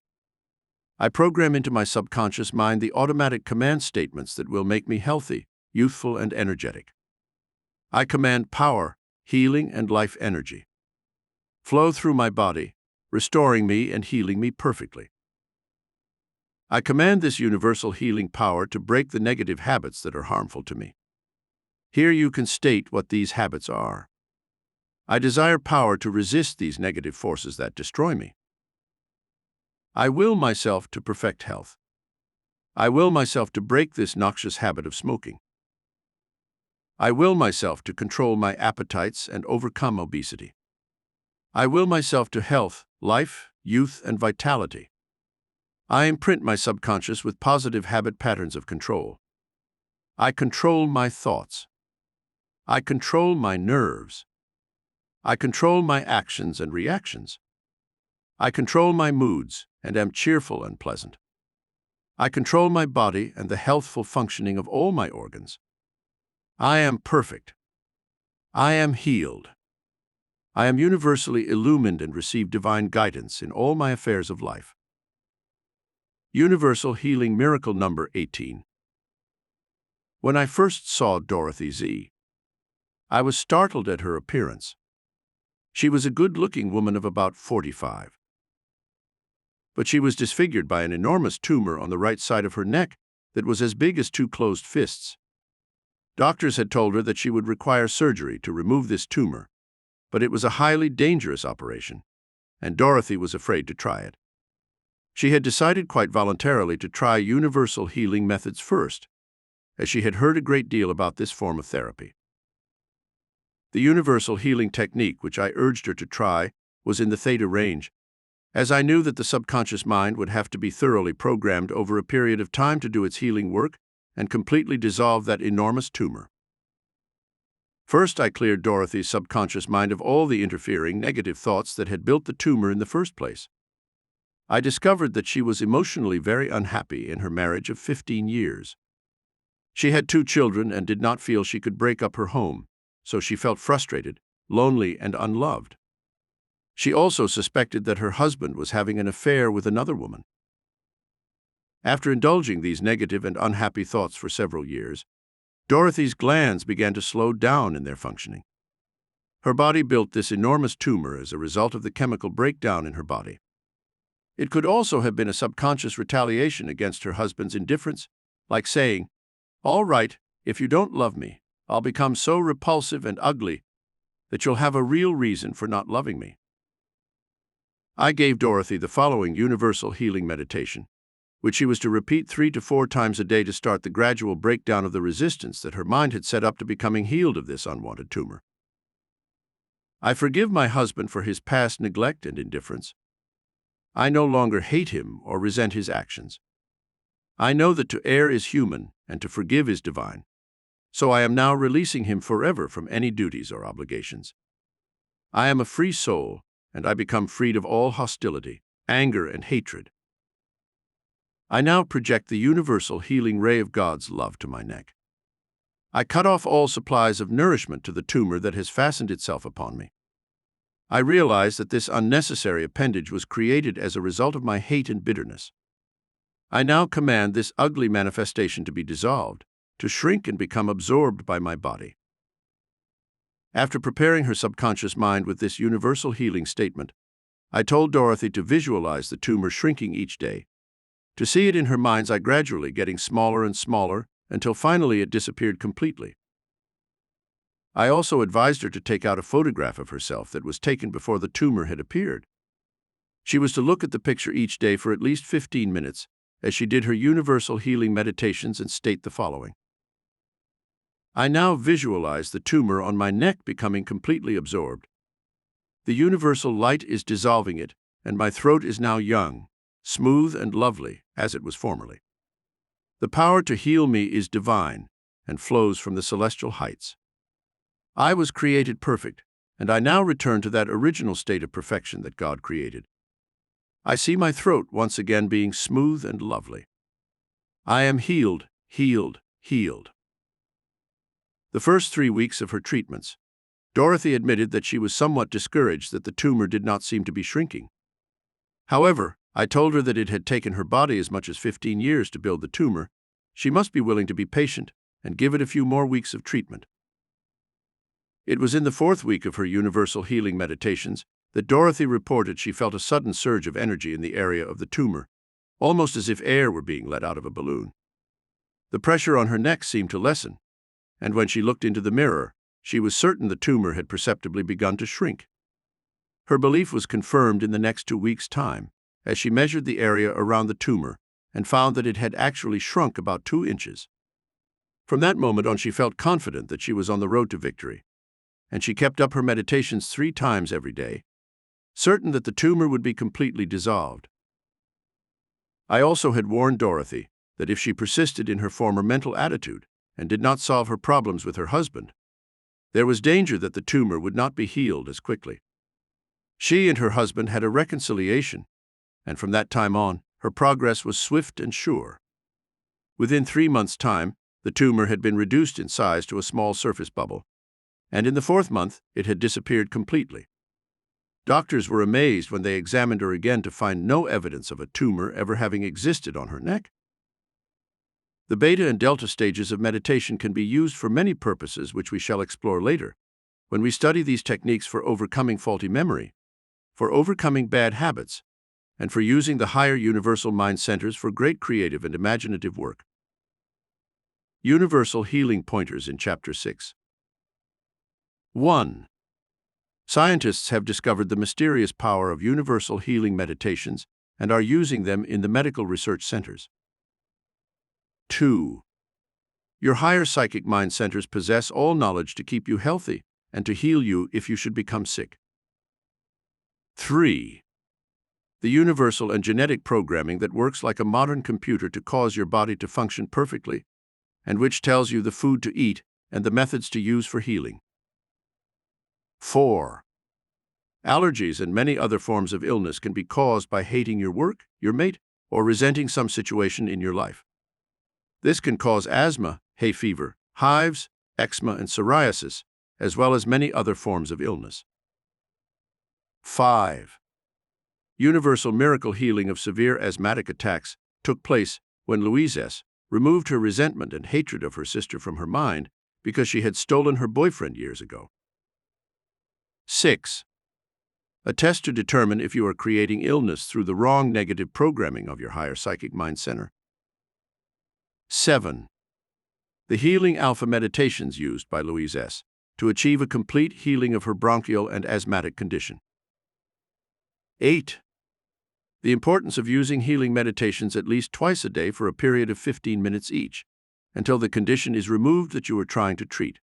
I program into my subconscious mind the automatic command statements that will make me healthy, youthful, and energetic. I command power, healing, and life energy flow through my body, restoring me and healing me perfectly. I command this universal healing power to break the negative habits that are harmful to me. Here you can state what these habits are. I desire power to resist these negative forces that destroy me. I will myself to perfect health. I will myself to break this noxious habit of smoking. I will myself to control my appetites and overcome obesity. I will myself to health, life, youth, and vitality. I imprint my subconscious with positive habit patterns of control. I control my thoughts. I control my nerves. I control my actions and reactions. I control my moods and am cheerful and pleasant. I control my body and the healthful functioning of all my organs. I am perfect. I am healed. I am universally illumined and receive divine guidance in all my affairs of life. Universal Healing Miracle number 18. When I first saw Dorothy Z., I was startled at her appearance. She was a good-looking woman of about 45. But she was disfigured by an enormous tumor on the right side of her neck that was as big as two closed fists. Doctors had told her that she would require surgery to remove this tumor, but it was a highly dangerous operation, and Dorothy was afraid to try it. She had decided quite voluntarily to try universal healing methods first, as she had heard a great deal about this form of therapy. The universal healing technique which I urged her to try was in the theta range, as I knew that the subconscious mind would have to be thoroughly programmed over a period of time to do its healing work and completely dissolve that enormous tumor. First, I cleared Dorothy's subconscious mind of all the interfering negative thoughts that had built the tumor in the first place. I discovered that she was emotionally very unhappy in her marriage of 15 years. She had 2 children and did not feel she could break up her home, so she felt frustrated, lonely, and unloved. She also suspected that her husband was having an affair with another woman. After indulging these negative and unhappy thoughts for several years, Dorothy's glands began to slow down in their functioning. Her body built this enormous tumor as a result of the chemical breakdown in her body. It could also have been a subconscious retaliation against her husband's indifference, like saying, "All right, if you don't love me, I'll become so repulsive and ugly that you'll have a real reason for not loving me." I gave Dorothy the following universal healing meditation, which she was to repeat 3 to 4 times a day to start the gradual breakdown of the resistance that her mind had set up to becoming healed of this unwanted tumor. I forgive my husband for his past neglect and indifference. I no longer hate him or resent his actions. I know that to err is human and to forgive is divine, so I am now releasing him forever from any duties or obligations. I am a free soul, and I become freed of all hostility, anger, and hatred. I now project the universal healing ray of God's love to my neck. I cut off all supplies of nourishment to the tumor that has fastened itself upon me. I realize that this unnecessary appendage was created as a result of my hate and bitterness. I now command this ugly manifestation to be dissolved, to shrink and become absorbed by my body. After preparing her subconscious mind with this universal healing statement, I told Dorothy to visualize the tumor shrinking each day, to see it in her mind's eye gradually getting smaller and smaller until finally it disappeared completely. I also advised her to take out a photograph of herself that was taken before the tumor had appeared. She was to look at the picture each day for at least 15 minutes as she did her universal healing meditations and state the following. I now visualize the tumor on my neck becoming completely absorbed. The universal light is dissolving it, and my throat is now young, smooth, and lovely, as it was formerly. The power to heal me is divine and flows from the celestial heights. I was created perfect, and I now return to that original state of perfection that God created. I see my throat once again being smooth and lovely. I am healed, healed, healed. The first 3 weeks of her treatments, Dorothy admitted that she was somewhat discouraged that the tumor did not seem to be shrinking. However, I told her that it had taken her body as much as 15 years to build the tumor. She must be willing to be patient and give it a few more weeks of treatment. It was in the 4th week of her universal healing meditations that Dorothy reported she felt a sudden surge of energy in the area of the tumor, almost as if air were being let out of a balloon. The pressure on her neck seemed to lessen, and when she looked into the mirror, she was certain the tumor had perceptibly begun to shrink. Her belief was confirmed in the next 2 weeks' time, as she measured the area around the tumor and found that it had actually shrunk about 2 inches. From that moment on, she felt confident that she was on the road to victory, and she kept up her meditations 3 times every day, certain that the tumor would be completely dissolved. I also had warned Dorothy that if she persisted in her former mental attitude and did not solve her problems with her husband, there was danger that the tumor would not be healed as quickly. She and her husband had a reconciliation, and from that time on, her progress was swift and sure. Within 3 months' time, the tumor had been reduced in size to a small surface bubble, and in the 4th month, it had disappeared completely. Doctors were amazed when they examined her again to find no evidence of a tumor ever having existed on her neck. The beta and delta stages of meditation can be used for many purposes, which we shall explore later, when we study these techniques for overcoming faulty memory, for overcoming bad habits, and for using the higher universal mind centers for great creative and imaginative work. Universal Healing Pointers in Chapter 6. 1. Scientists have discovered the mysterious power of universal healing meditations and are using them in the medical research centers. 2. Your higher psychic mind centers possess all knowledge to keep you healthy and to heal you if you should become sick. 3. The universal and genetic programming that works like a modern computer to cause your body to function perfectly, and which tells you the food to eat and the methods to use for healing. 4. Allergies and many other forms of illness can be caused by hating your work, your mate, or resenting some situation in your life. This can cause asthma, hay fever, hives, eczema, and psoriasis, as well as many other forms of illness. 5. Universal miracle healing of severe asthmatic attacks took place when Louise S. removed her resentment and hatred of her sister from her mind because she had stolen her boyfriend years ago. 6. A test to determine if you are creating illness through the wrong negative programming of your higher psychic mind center. 7. The healing alpha meditations used by Louise S. to achieve a complete healing of her bronchial and asthmatic condition. 8. The importance of using healing meditations at least twice a day for a period of 15 minutes each, until the condition is removed that you are trying to treat.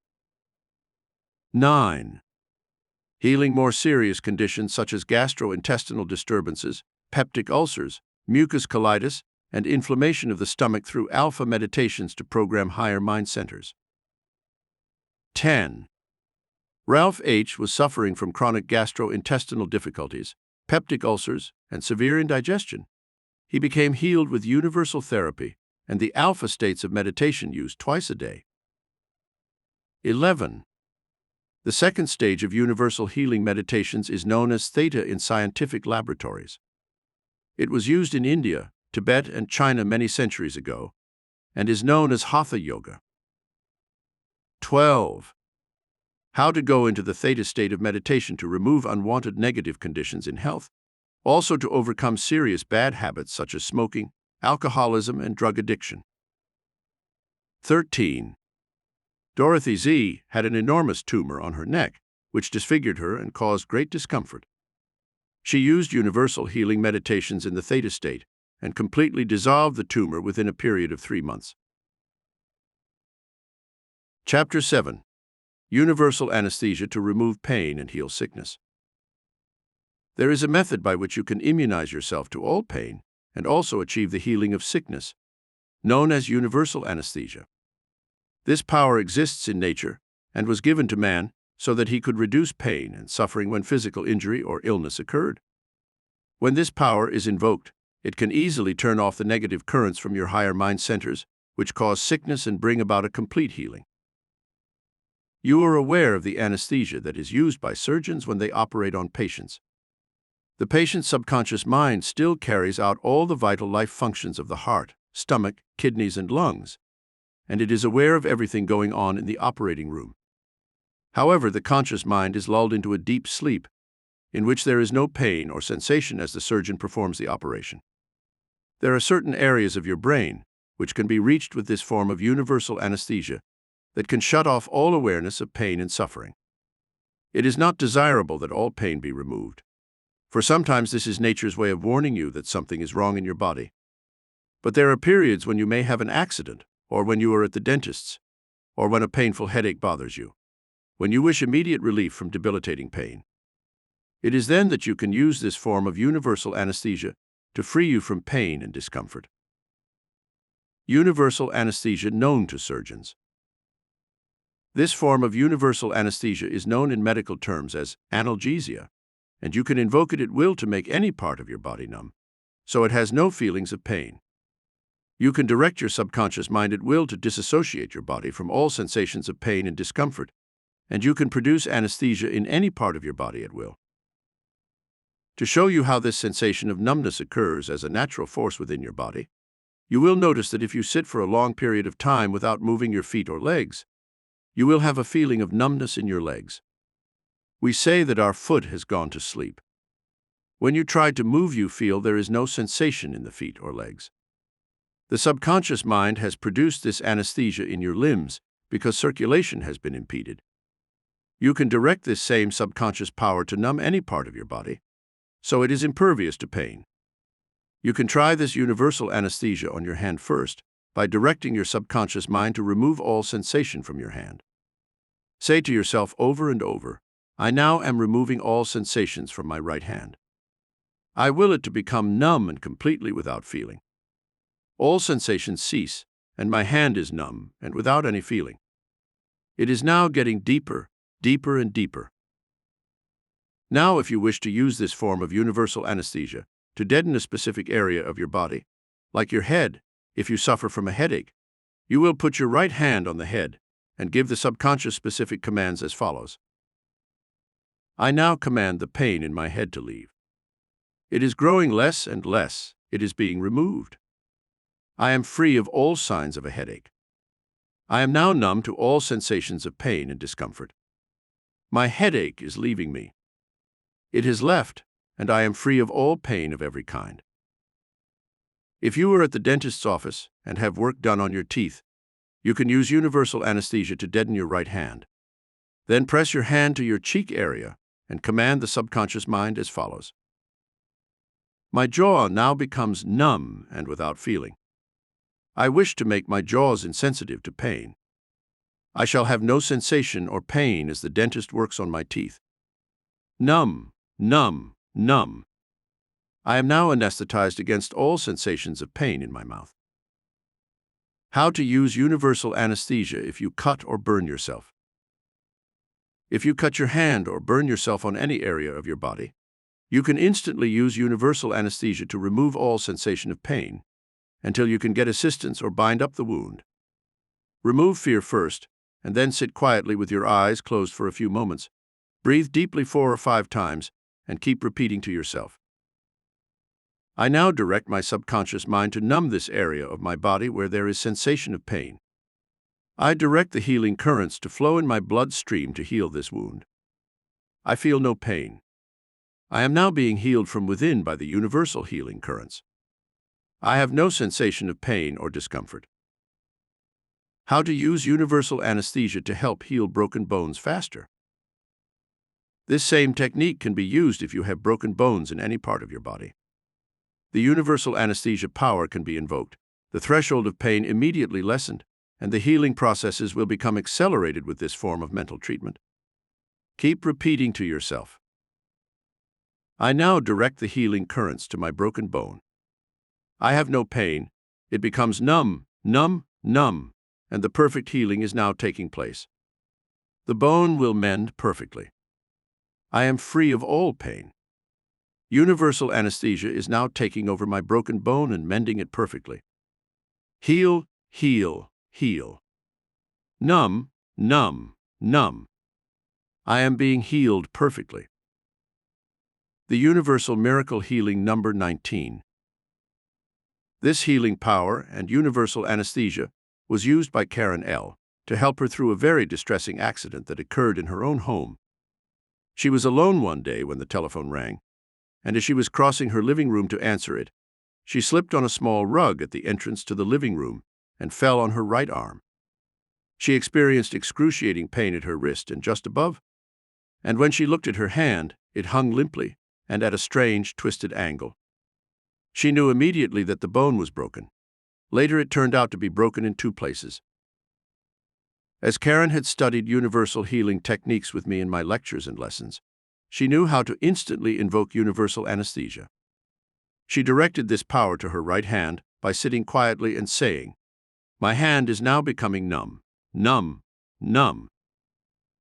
9. Healing more serious conditions such as gastrointestinal disturbances, peptic ulcers, mucus colitis, and inflammation of the stomach through alpha meditations to program higher mind centers. 10. Ralph H. was suffering from chronic gastrointestinal difficulties, peptic ulcers, and severe indigestion. He became healed with universal therapy and the alpha states of meditation used twice a day. 11. The second stage of universal healing meditations is known as theta in scientific laboratories. It was used in India, Tibet, and China many centuries ago, and is known as Hatha Yoga. 12. How to go into the theta state of meditation to remove unwanted negative conditions in health, also to overcome serious bad habits such as smoking, alcoholism, and drug addiction. 13. Dorothy Z. had an enormous tumor on her neck, which disfigured her and caused great discomfort. She used universal healing meditations in the theta state and completely dissolved the tumor within a period of 3 months. Chapter 7. Universal anesthesia to remove pain and heal sickness. There is a method by which you can immunize yourself to all pain and also achieve the healing of sickness, known as universal anesthesia. This power exists in nature and was given to man so that he could reduce pain and suffering when physical injury or illness occurred. When this power is invoked, it can easily turn off the negative currents from your higher mind centers, which cause sickness and bring about a complete healing. You are aware of the anesthesia that is used by surgeons when they operate on patients. The patient's subconscious mind still carries out all the vital life functions of the heart, stomach, kidneys, and lungs, and it is aware of everything going on in the operating room. However, the conscious mind is lulled into a deep sleep, in which there is no pain or sensation as the surgeon performs the operation. There are certain areas of your brain which can be reached with this form of universal anesthesia that can shut off all awareness of pain and suffering. It is not desirable that all pain be removed, for sometimes this is nature's way of warning you that something is wrong in your body. But there are periods when you may have an accident, or when you are at the dentist's, or when a painful headache bothers you, when you wish immediate relief from debilitating pain. It is then that you can use this form of universal anesthesia to free you from pain and discomfort. Universal anesthesia known to surgeons. This form of universal anesthesia is known in medical terms as analgesia, and you can invoke it at will to make any part of your body numb, so it has no feelings of pain. You can direct your subconscious mind at will to disassociate your body from all sensations of pain and discomfort, and you can produce anesthesia in any part of your body at will. To show you how this sensation of numbness occurs as a natural force within your body, you will notice that if you sit for a long period of time without moving your feet or legs, you will have a feeling of numbness in your legs. We say that our foot has gone to sleep. When you try to move, you feel there is no sensation in the feet or legs. The subconscious mind has produced this anesthesia in your limbs because circulation has been impeded. You can direct this same subconscious power to numb any part of your body, so it is impervious to pain. You can try this universal anesthesia on your hand first by directing your subconscious mind to remove all sensation from your hand. Say to yourself over and over, "I now am removing all sensations from my right hand. I will it to become numb and completely without feeling. All sensations cease, and my hand is numb and without any feeling. It is now getting deeper, deeper and deeper." Now, if you wish to use this form of universal anesthesia to deaden a specific area of your body, like your head, if you suffer from a headache, you will put your right hand on the head and give the subconscious specific commands as follows. I now command the pain in my head to leave. It is growing less and less. It is being removed. I am free of all signs of a headache. I am now numb to all sensations of pain and discomfort. My headache is leaving me. It has left, and I am free of all pain of every kind. If you are at the dentist's office and have work done on your teeth, you can use universal anesthesia to deaden your right hand. Then press your hand to your cheek area and command the subconscious mind as follows. My jaw now becomes numb and without feeling. I wish to make my jaws insensitive to pain. I shall have no sensation or pain as the dentist works on my teeth. Numb, numb, numb. I am now anesthetized against all sensations of pain in my mouth. How to use universal anesthesia if you cut or burn yourself. If you cut your hand or burn yourself on any area of your body, you can instantly use universal anesthesia to remove all sensation of pain until you can get assistance or bind up the wound. Remove fear first, and then sit quietly with your eyes closed for a few moments. Breathe deeply 4 or 5 times and keep repeating to yourself. I now direct my subconscious mind to numb this area of my body where there is sensation of pain. I direct the healing currents to flow in my bloodstream to heal this wound. I feel no pain. I am now being healed from within by the universal healing currents. I have no sensation of pain or discomfort. How to use universal anesthesia to help heal broken bones faster. This same technique can be used if you have broken bones in any part of your body. The universal anesthesia power can be invoked, the threshold of pain immediately lessened, and the healing processes will become accelerated with this form of mental treatment. Keep repeating to yourself. I now direct the healing currents to my broken bone. I have no pain. It becomes numb, numb, numb, and the perfect healing is now taking place. The bone will mend perfectly. I am free of all pain. Universal anesthesia is now taking over my broken bone and mending it perfectly. Heal, heal, heal. Numb, numb, numb. I am being healed perfectly. The Universal Miracle Healing number 19. This healing power and universal anesthesia was used by Karen L. to help her through a very distressing accident that occurred in her own home. She was alone one day when the telephone rang, and as she was crossing her living room to answer it, she slipped on a small rug at the entrance to the living room and fell on her right arm. She experienced excruciating pain at her wrist and just above, and when she looked at her hand, it hung limply and at a strange, twisted angle. She knew immediately that the bone was broken. Later it turned out to be broken in 2 places. As Karen had studied universal healing techniques with me in my lectures and lessons, she knew how to instantly invoke universal anesthesia. She directed this power to her right hand by sitting quietly and saying, "My hand is now becoming numb, numb, numb.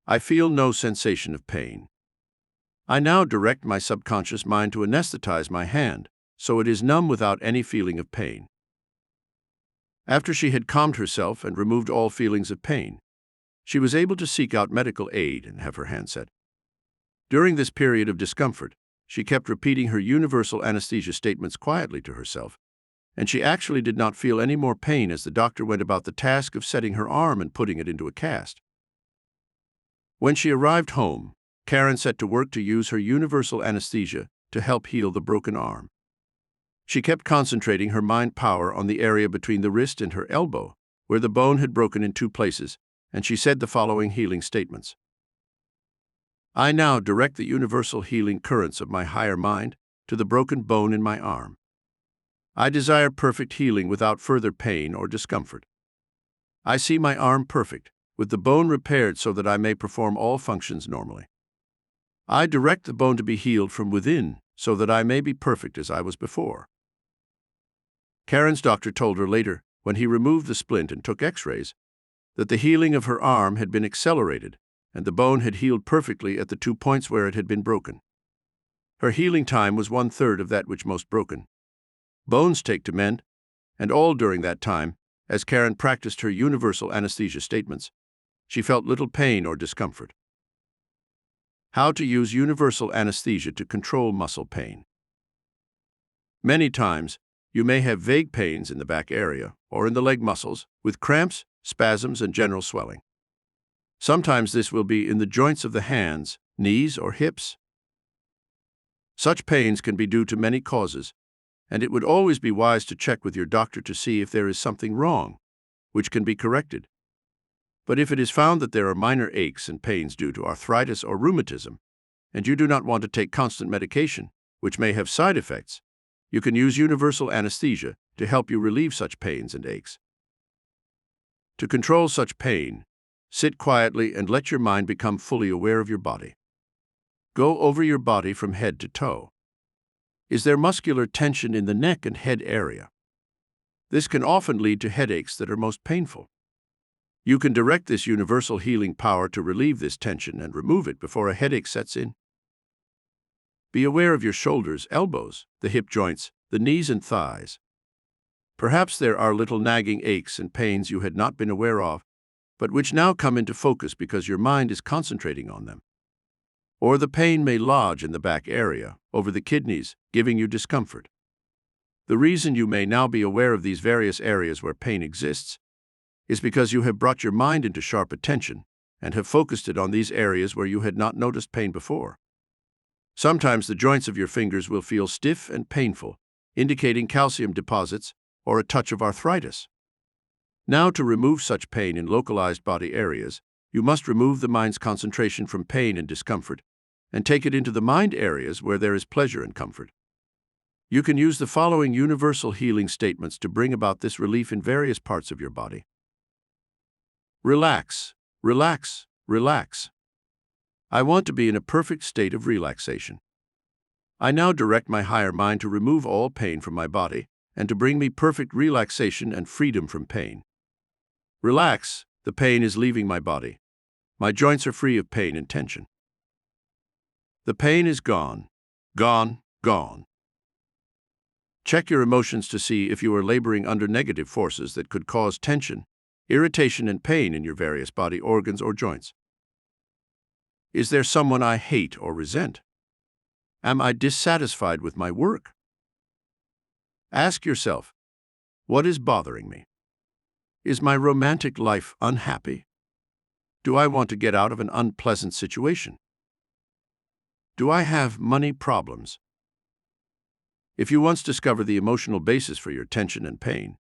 I feel no sensation of pain. I now direct my subconscious mind to anesthetize my hand, so it is numb without any feeling of pain." After she had calmed herself and removed all feelings of pain, she was able to seek out medical aid and have her hand set. During this period of discomfort, she kept repeating her universal anesthesia statements quietly to herself, and she actually did not feel any more pain as the doctor went about the task of setting her arm and putting it into a cast. When she arrived home, Karen set to work to use her universal anesthesia to help heal the broken arm. She kept concentrating her mind power on the area between the wrist and her elbow, where the bone had broken in 2 places, and she said the following healing statements. I now direct the universal healing currents of my higher mind to the broken bone in my arm. I desire perfect healing without further pain or discomfort. I see my arm perfect, with the bone repaired so that I may perform all functions normally. I direct the bone to be healed from within so that I may be perfect as I was before. Karen's doctor told her later, when he removed the splint and took x-rays, that the healing of her arm had been accelerated and the bone had healed perfectly at the 2 points where it had been broken. Her healing time was 1/3 of that which most broken bones take to mend, and all during that time, as Karen practiced her universal anesthesia statements, she felt little pain or discomfort. How to use universal anesthesia to control muscle pain. Many times, you may have vague pains in the back area or in the leg muscles, with cramps, spasms, and general swelling. Sometimes this will be in the joints of the hands, knees, or hips. Such pains can be due to many causes, and it would always be wise to check with your doctor to see if there is something wrong, which can be corrected. But if it is found that there are minor aches and pains due to arthritis or rheumatism, and you do not want to take constant medication, which may have side effects, you can use universal anesthesia to help you relieve such pains and aches. To control such pain, sit quietly and let your mind become fully aware of your body. Go over your body from head to toe. Is there muscular tension in the neck and head area? This can often lead to headaches that are most painful. You can direct this universal healing power to relieve this tension and remove it before a headache sets in. Be aware of your shoulders, elbows, the hip joints, the knees and thighs. Perhaps there are little nagging aches and pains you had not been aware of, but which now come into focus because your mind is concentrating on them. Or the pain may lodge in the back area, over the kidneys, giving you discomfort. The reason you may now be aware of these various areas where pain exists is because you have brought your mind into sharp attention and have focused it on these areas where you had not noticed pain before. Sometimes the joints of your fingers will feel stiff and painful, indicating calcium deposits or a touch of arthritis. Now, to remove such pain in localized body areas, you must remove the mind's concentration from pain and discomfort and take it into the mind areas where there is pleasure and comfort. You can use the following universal healing statements to bring about this relief in various parts of your body. Relax, relax, relax. I want to be in a perfect state of relaxation. I now direct my higher mind to remove all pain from my body and to bring me perfect relaxation and freedom from pain. Relax, the pain is leaving my body. My joints are free of pain and tension. The pain is gone, gone, gone. Check your emotions to see if you are laboring under negative forces that could cause tension, irritation, and pain in your various body organs or joints. Is there someone I hate or resent? Am I dissatisfied with my work? Ask yourself, what is bothering me? Is my romantic life unhappy? Do I want to get out of an unpleasant situation? Do I have money problems? If you once discover the emotional basis for your tension and pain,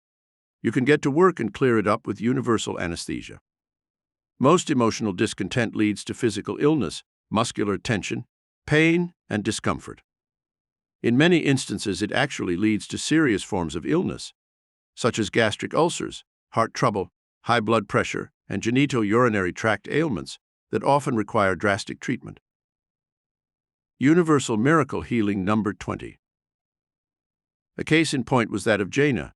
you can get to work and clear it up with universal anesthesia. Most emotional discontent leads to physical illness, muscular tension, pain, and discomfort. In many instances, it actually leads to serious forms of illness, such as gastric ulcers, heart trouble, high blood pressure, and genitourinary tract ailments that often require drastic treatment. Universal Miracle Healing number 20. A case in point was that of Jana,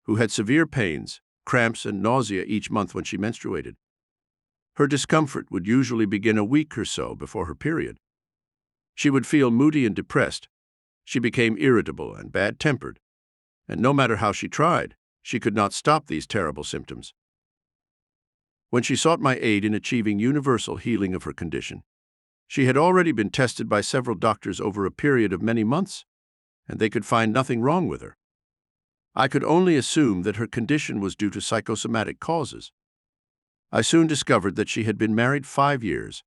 who had severe pains, cramps, and nausea each month when she menstruated. Her discomfort would usually begin a week or so before her period. She would feel moody and depressed. She became irritable and bad-tempered, and no matter how she tried, she could not stop these terrible symptoms. When she sought my aid in achieving universal healing of her condition, she had already been tested by several doctors over a period of many months, and they could find nothing wrong with her. I could only assume that her condition was due to psychosomatic causes. I soon discovered that she had been married 5 years,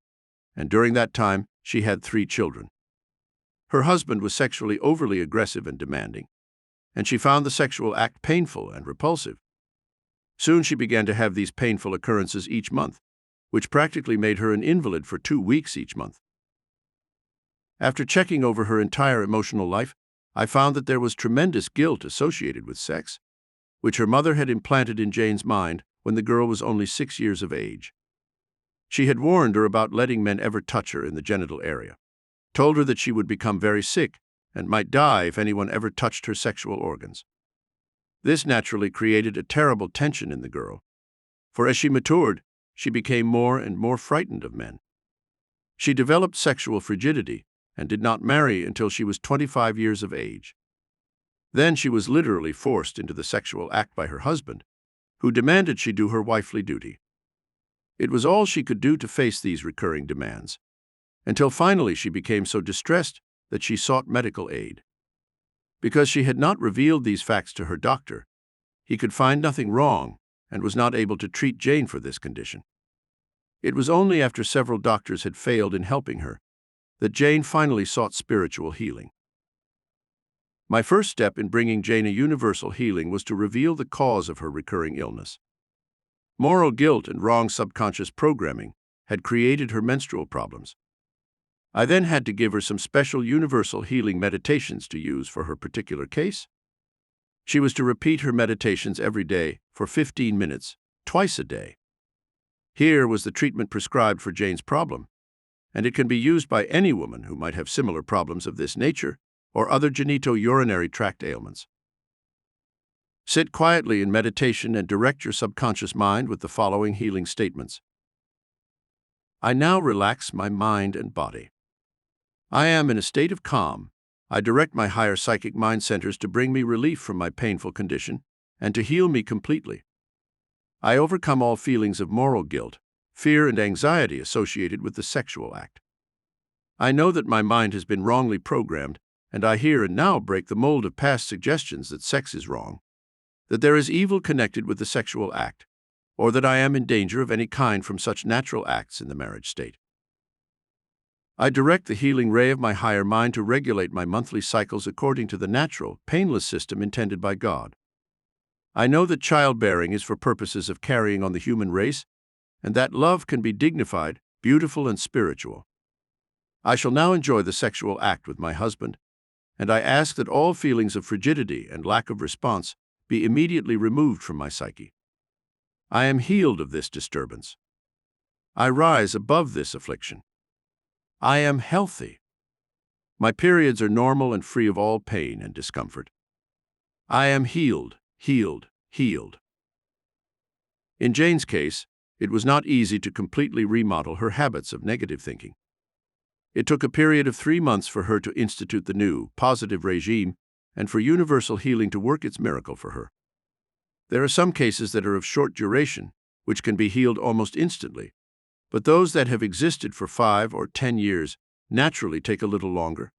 and during that time she had 3 children. Her husband was sexually overly aggressive and demanding, and she found the sexual act painful and repulsive. Soon she began to have these painful occurrences each month, which practically made her an invalid for 2 weeks each month. After checking over her entire emotional life, I found that there was tremendous guilt associated with sex, which her mother had implanted in Jane's mind when the girl was only 6 years of age. She had warned her about letting men ever touch her in the genital area, told her that she would become very sick and might die if anyone ever touched her sexual organs. This naturally created a terrible tension in the girl, for as she matured, she became more and more frightened of men. She developed sexual frigidity and did not marry until she was 25 years of age. Then she was literally forced into the sexual act by her husband, who demanded she do her wifely duty. It was all she could do to face these recurring demands, until finally she became so distressed that she sought medical aid. Because she had not revealed these facts to her doctor, he could find nothing wrong and was not able to treat Jane for this condition. It was only after several doctors had failed in helping her that Jane finally sought spiritual healing. My first step in bringing Jane a universal healing was to reveal the cause of her recurring illness. Moral guilt and wrong subconscious programming had created her menstrual problems. I then had to give her some special universal healing meditations to use for her particular case. She was to repeat her meditations every day for 15 minutes, twice a day. Here was the treatment prescribed for Jane's problem, and it can be used by any woman who might have similar problems of this nature or other genitourinary tract ailments. Sit quietly in meditation and direct your subconscious mind with the following healing statements. I now relax my mind and body. I am in a state of calm. I direct my higher psychic mind centers to bring me relief from my painful condition and to heal me completely. I overcome all feelings of moral guilt, fear, and anxiety associated with the sexual act. I know that my mind has been wrongly programmed, and I here and now break the mold of past suggestions that sex is wrong, that there is evil connected with the sexual act, or that I am in danger of any kind from such natural acts in the marriage state. I direct the healing ray of my higher mind to regulate my monthly cycles according to the natural, painless system intended by God. I know that childbearing is for purposes of carrying on the human race, and that love can be dignified, beautiful, and spiritual. I shall now enjoy the sexual act with my husband, and I ask that all feelings of frigidity and lack of response be immediately removed from my psyche. I am healed of this disturbance. I rise above this affliction. I am healthy. My periods are normal and free of all pain and discomfort. I am healed, healed, healed. In Jane's case, it was not easy to completely remodel her habits of negative thinking. It took a period of 3 months for her to institute the new, positive regime and for universal healing to work its miracle for her. There are some cases that are of short duration, which can be healed almost instantly, but those that have existed for 5 or 10 years naturally take a little longer.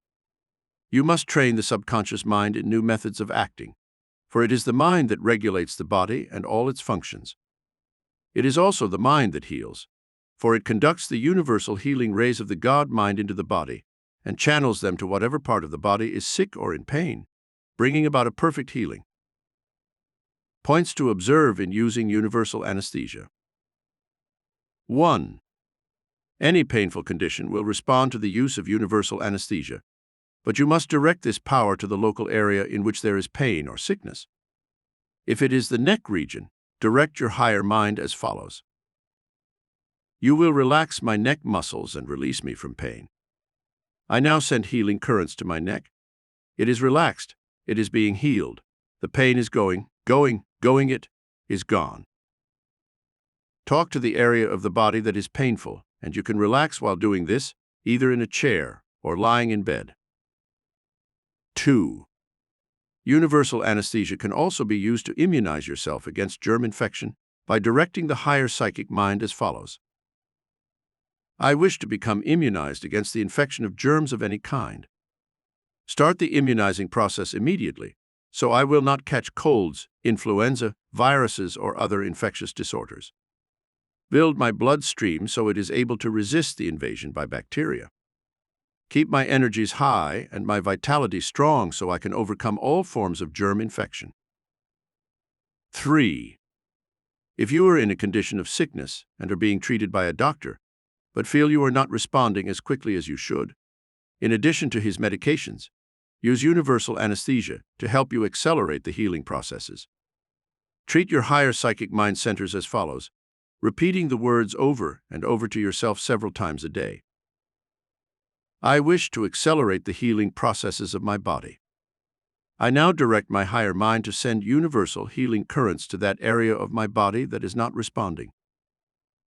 You must train the subconscious mind in new methods of acting, for it is the mind that regulates the body and all its functions. It is also the mind that heals, for it conducts the universal healing rays of the God mind into the body and channels them to whatever part of the body is sick or in pain, bringing about a perfect healing. Points to observe in using universal anesthesia. 1. Any painful condition will respond to the use of universal anesthesia, but you must direct this power to the local area in which there is pain or sickness. If it is the neck region, direct your higher mind as follows. You will relax my neck muscles and release me from pain. I now send healing currents to my neck. It is relaxed. It is being healed. The pain is going, it is gone. Talk to the area of the body that is painful, and you can relax while doing this, either in a chair or lying in bed. 2. Universal anesthesia can also be used to immunize yourself against germ infection by directing the higher psychic mind as follows. I wish to become immunized against the infection of germs of any kind. Start the immunizing process immediately, so I will not catch colds, influenza, viruses, or other infectious disorders. Build my bloodstream so it is able to resist the invasion by bacteria. Keep my energies high and my vitality strong so I can overcome all forms of germ infection. 3. If you are in a condition of sickness and are being treated by a doctor, but feel you are not responding as quickly as you should, in addition to his medications, use universal anesthesia to help you accelerate the healing processes. Treat your higher psychic mind centers as follows, repeating the words over and over to yourself several times a day. I wish to accelerate the healing processes of my body. I now direct my higher mind to send universal healing currents to that area of my body that is not responding.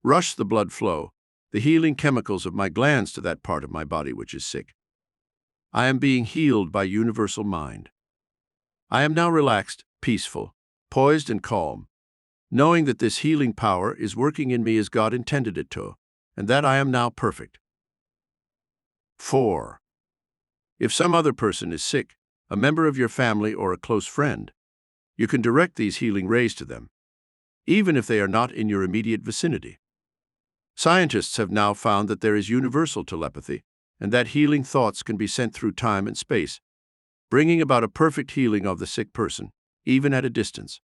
Rush the blood flow, the healing chemicals of my glands to that part of my body which is sick. I am being healed by universal mind. I am now relaxed, peaceful, poised and calm, knowing that this healing power is working in me as God intended it to, and that I am now perfect. 4. If some other person is sick, a member of your family or a close friend, you can direct these healing rays to them, even if they are not in your immediate vicinity. Scientists have now found that there is universal telepathy, and that healing thoughts can be sent through time and space, bringing about a perfect healing of the sick person, even at a distance.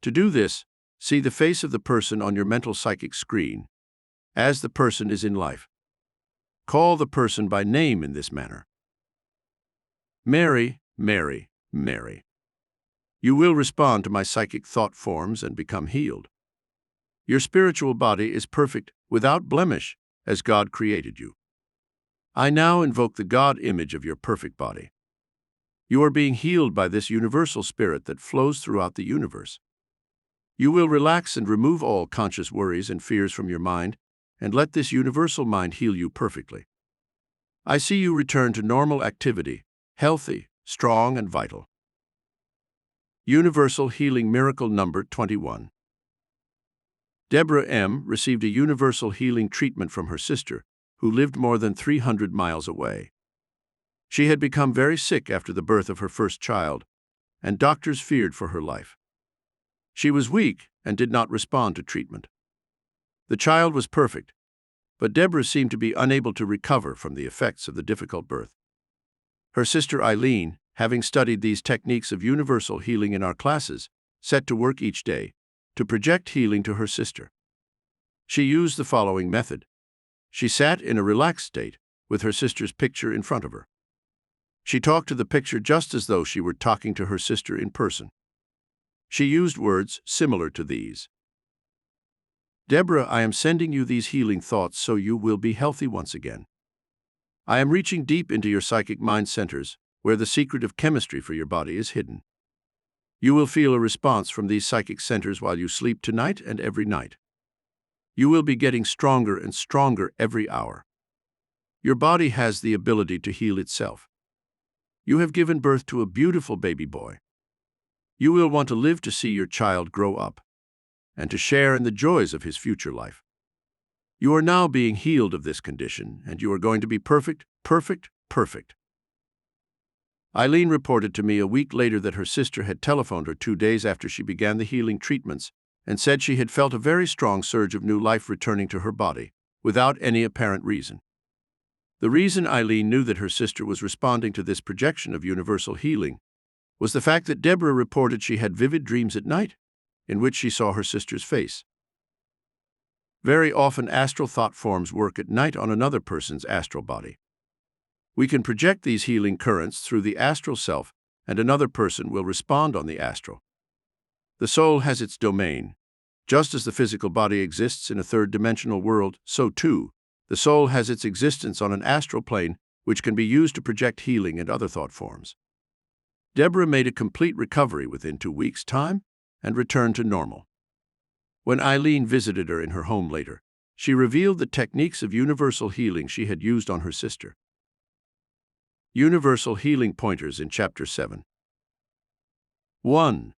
To do this, see the face of the person on your mental psychic screen, as the person is in life. Call the person by name in this manner. Mary, Mary, Mary. You will respond to my psychic thought forms and become healed. Your spiritual body is perfect, without blemish, as God created you. I now invoke the God image of your perfect body. You are being healed by this universal spirit that flows throughout the universe. You will relax and remove all conscious worries and fears from your mind, and let this universal mind heal you perfectly. I see you return to normal activity, healthy, strong, and vital. Universal Healing Miracle Number 21. Deborah M. received a universal healing treatment from her sister, who lived more than 300 miles away. She had become very sick after the birth of her first child, and doctors feared for her life. She was weak and did not respond to treatment. The child was perfect, but Deborah seemed to be unable to recover from the effects of the difficult birth. Her sister Eileen, having studied these techniques of universal healing in our classes, set to work each day to project healing to her sister. She used the following method. She sat in a relaxed state with her sister's picture in front of her. She talked to the picture just as though she were talking to her sister in person. She used words similar to these. Deborah, I am sending you these healing thoughts so you will be healthy once again. I am reaching deep into your psychic mind centers, where the secret of chemistry for your body is hidden. You will feel a response from these psychic centers while you sleep tonight and every night. You will be getting stronger and stronger every hour. Your body has the ability to heal itself. You have given birth to a beautiful baby boy. You will want to live to see your child grow up and to share in the joys of his future life. You are now being healed of this condition, and you are going to be perfect, perfect, perfect. Eileen reported to me a week later that her sister had telephoned her 2 days after she began the healing treatments and said she had felt a very strong surge of new life returning to her body, without any apparent reason. The reason Eileen knew that her sister was responding to this projection of universal healing was the fact that Deborah reported she had vivid dreams at night, in which she saw her sister's face. Very often, astral thought forms work at night on another person's astral body. We can project these healing currents through the astral self, and another person will respond on the astral. The soul has its domain. Just as the physical body exists in a third-dimensional world, so too, the soul has its existence on an astral plane, which can be used to project healing and other thought forms. Deborah made a complete recovery within 2 weeks' time and returned to normal. When Eileen visited her in her home later, she revealed the techniques of universal healing she had used on her sister. Universal healing pointers in Chapter 7. 1.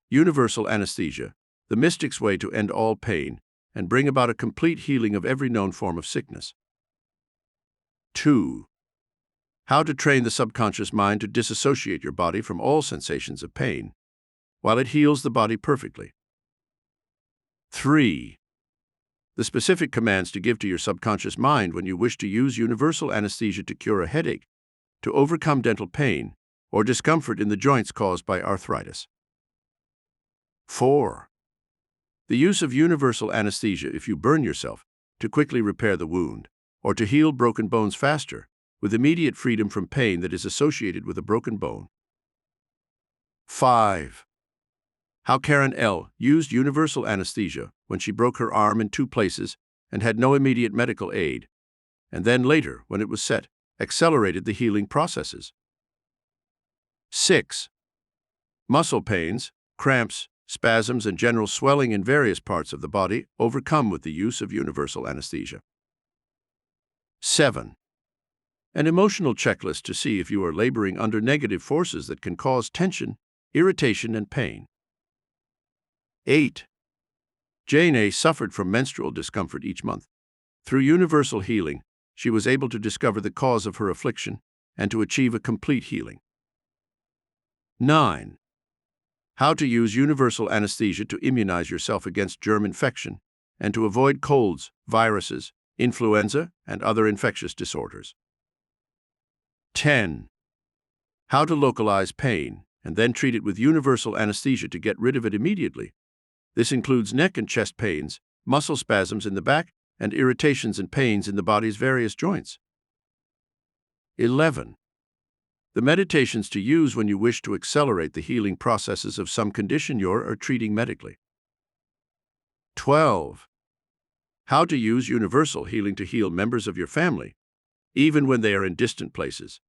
Universal anesthesia, the mystic's way to end all pain and bring about a complete healing of every known form of sickness. 2. How to train the subconscious mind to disassociate your body from all sensations of pain, while it heals the body perfectly. 3. The specific commands to give to your subconscious mind when you wish to use universal anesthesia to cure a headache, to overcome dental pain, or discomfort in the joints caused by arthritis. 4. The use of universal anesthesia if you burn yourself, to quickly repair the wound, or to heal broken bones faster, with immediate freedom from pain that is associated with a broken bone. 5. How Karen L. used universal anesthesia when she broke her arm in 2 places and had no immediate medical aid, and then later, when it was set, accelerated the healing processes. 6. Muscle pains, cramps, spasms, and general swelling in various parts of the body overcome with the use of universal anesthesia. 7. An emotional checklist to see if you are laboring under negative forces that can cause tension, irritation, and pain. 8. Jane A. suffered from menstrual discomfort each month. Through universal healing, she was able to discover the cause of her affliction and to achieve a complete healing. 9. How to use universal anesthesia to immunize yourself against germ infection and to avoid colds, viruses, influenza, and other infectious disorders. 10. How to localize pain and then treat it with universal anesthesia to get rid of it immediately. This includes neck and chest pains, muscle spasms in the back, and irritations and pains in the body's various joints. 11. The meditations to use when you wish to accelerate the healing processes of some condition you are treating medically. 12. How to use universal healing to heal members of your family, even when they are in distant places.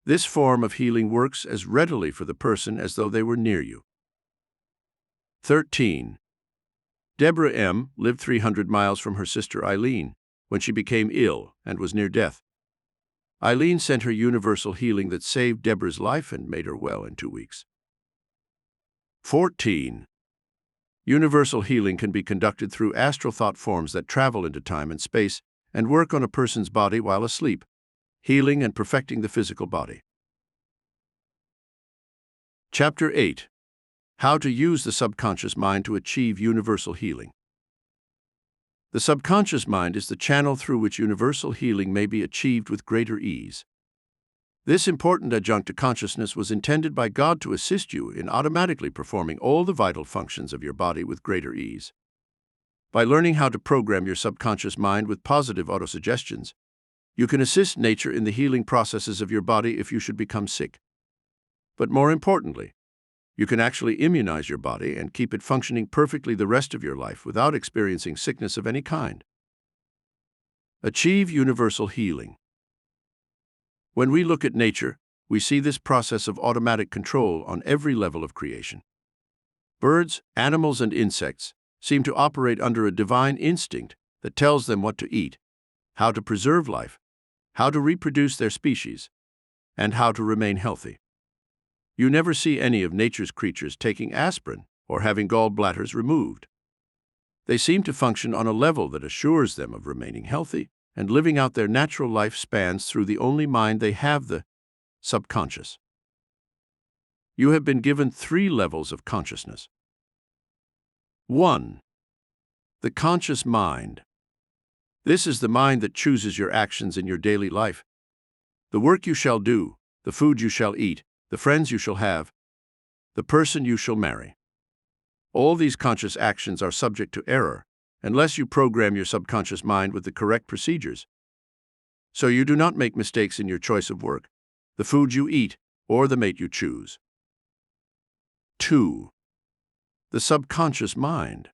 This form of healing works as readily for the person as though they were near you. 13. Deborah M. lived 300 miles from her sister Eileen when she became ill and was near death. Eileen sent her universal healing that saved Deborah's life and made her well in 2 weeks. 14. Universal healing can be conducted through astral thought forms that travel into time and space and work on a person's body while asleep, healing and perfecting the physical body. Chapter 8. How to use the subconscious mind to achieve universal healing. The subconscious mind is the channel through which universal healing may be achieved with greater ease. This important adjunct to consciousness was intended by God to assist you in automatically performing all the vital functions of your body with greater ease. By learning how to program your subconscious mind with positive autosuggestions, you can assist nature in the healing processes of your body if you should become sick. But more importantly, you can actually immunize your body and keep it functioning perfectly the rest of your life without experiencing sickness of any kind. Achieve universal healing. When we look at nature, we see this process of automatic control on every level of creation. Birds, animals, and insects seem to operate under a divine instinct that tells them what to eat, how to preserve life, how to reproduce their species, and how to remain healthy. You never see any of nature's creatures taking aspirin or having gallbladders removed. They seem to function on a level that assures them of remaining healthy and living out their natural lifespans through the only mind they have, the subconscious. You have been given 3 levels of consciousness. 1. The conscious mind. This is the mind that chooses your actions in your daily life. The work you shall do, the food you shall eat, the friends you shall have, the person you shall marry. All these conscious actions are subject to error, unless you program your subconscious mind with the correct procedures. So you do not make mistakes in your choice of work, the food you eat, or the mate you choose. 2. The subconscious mind.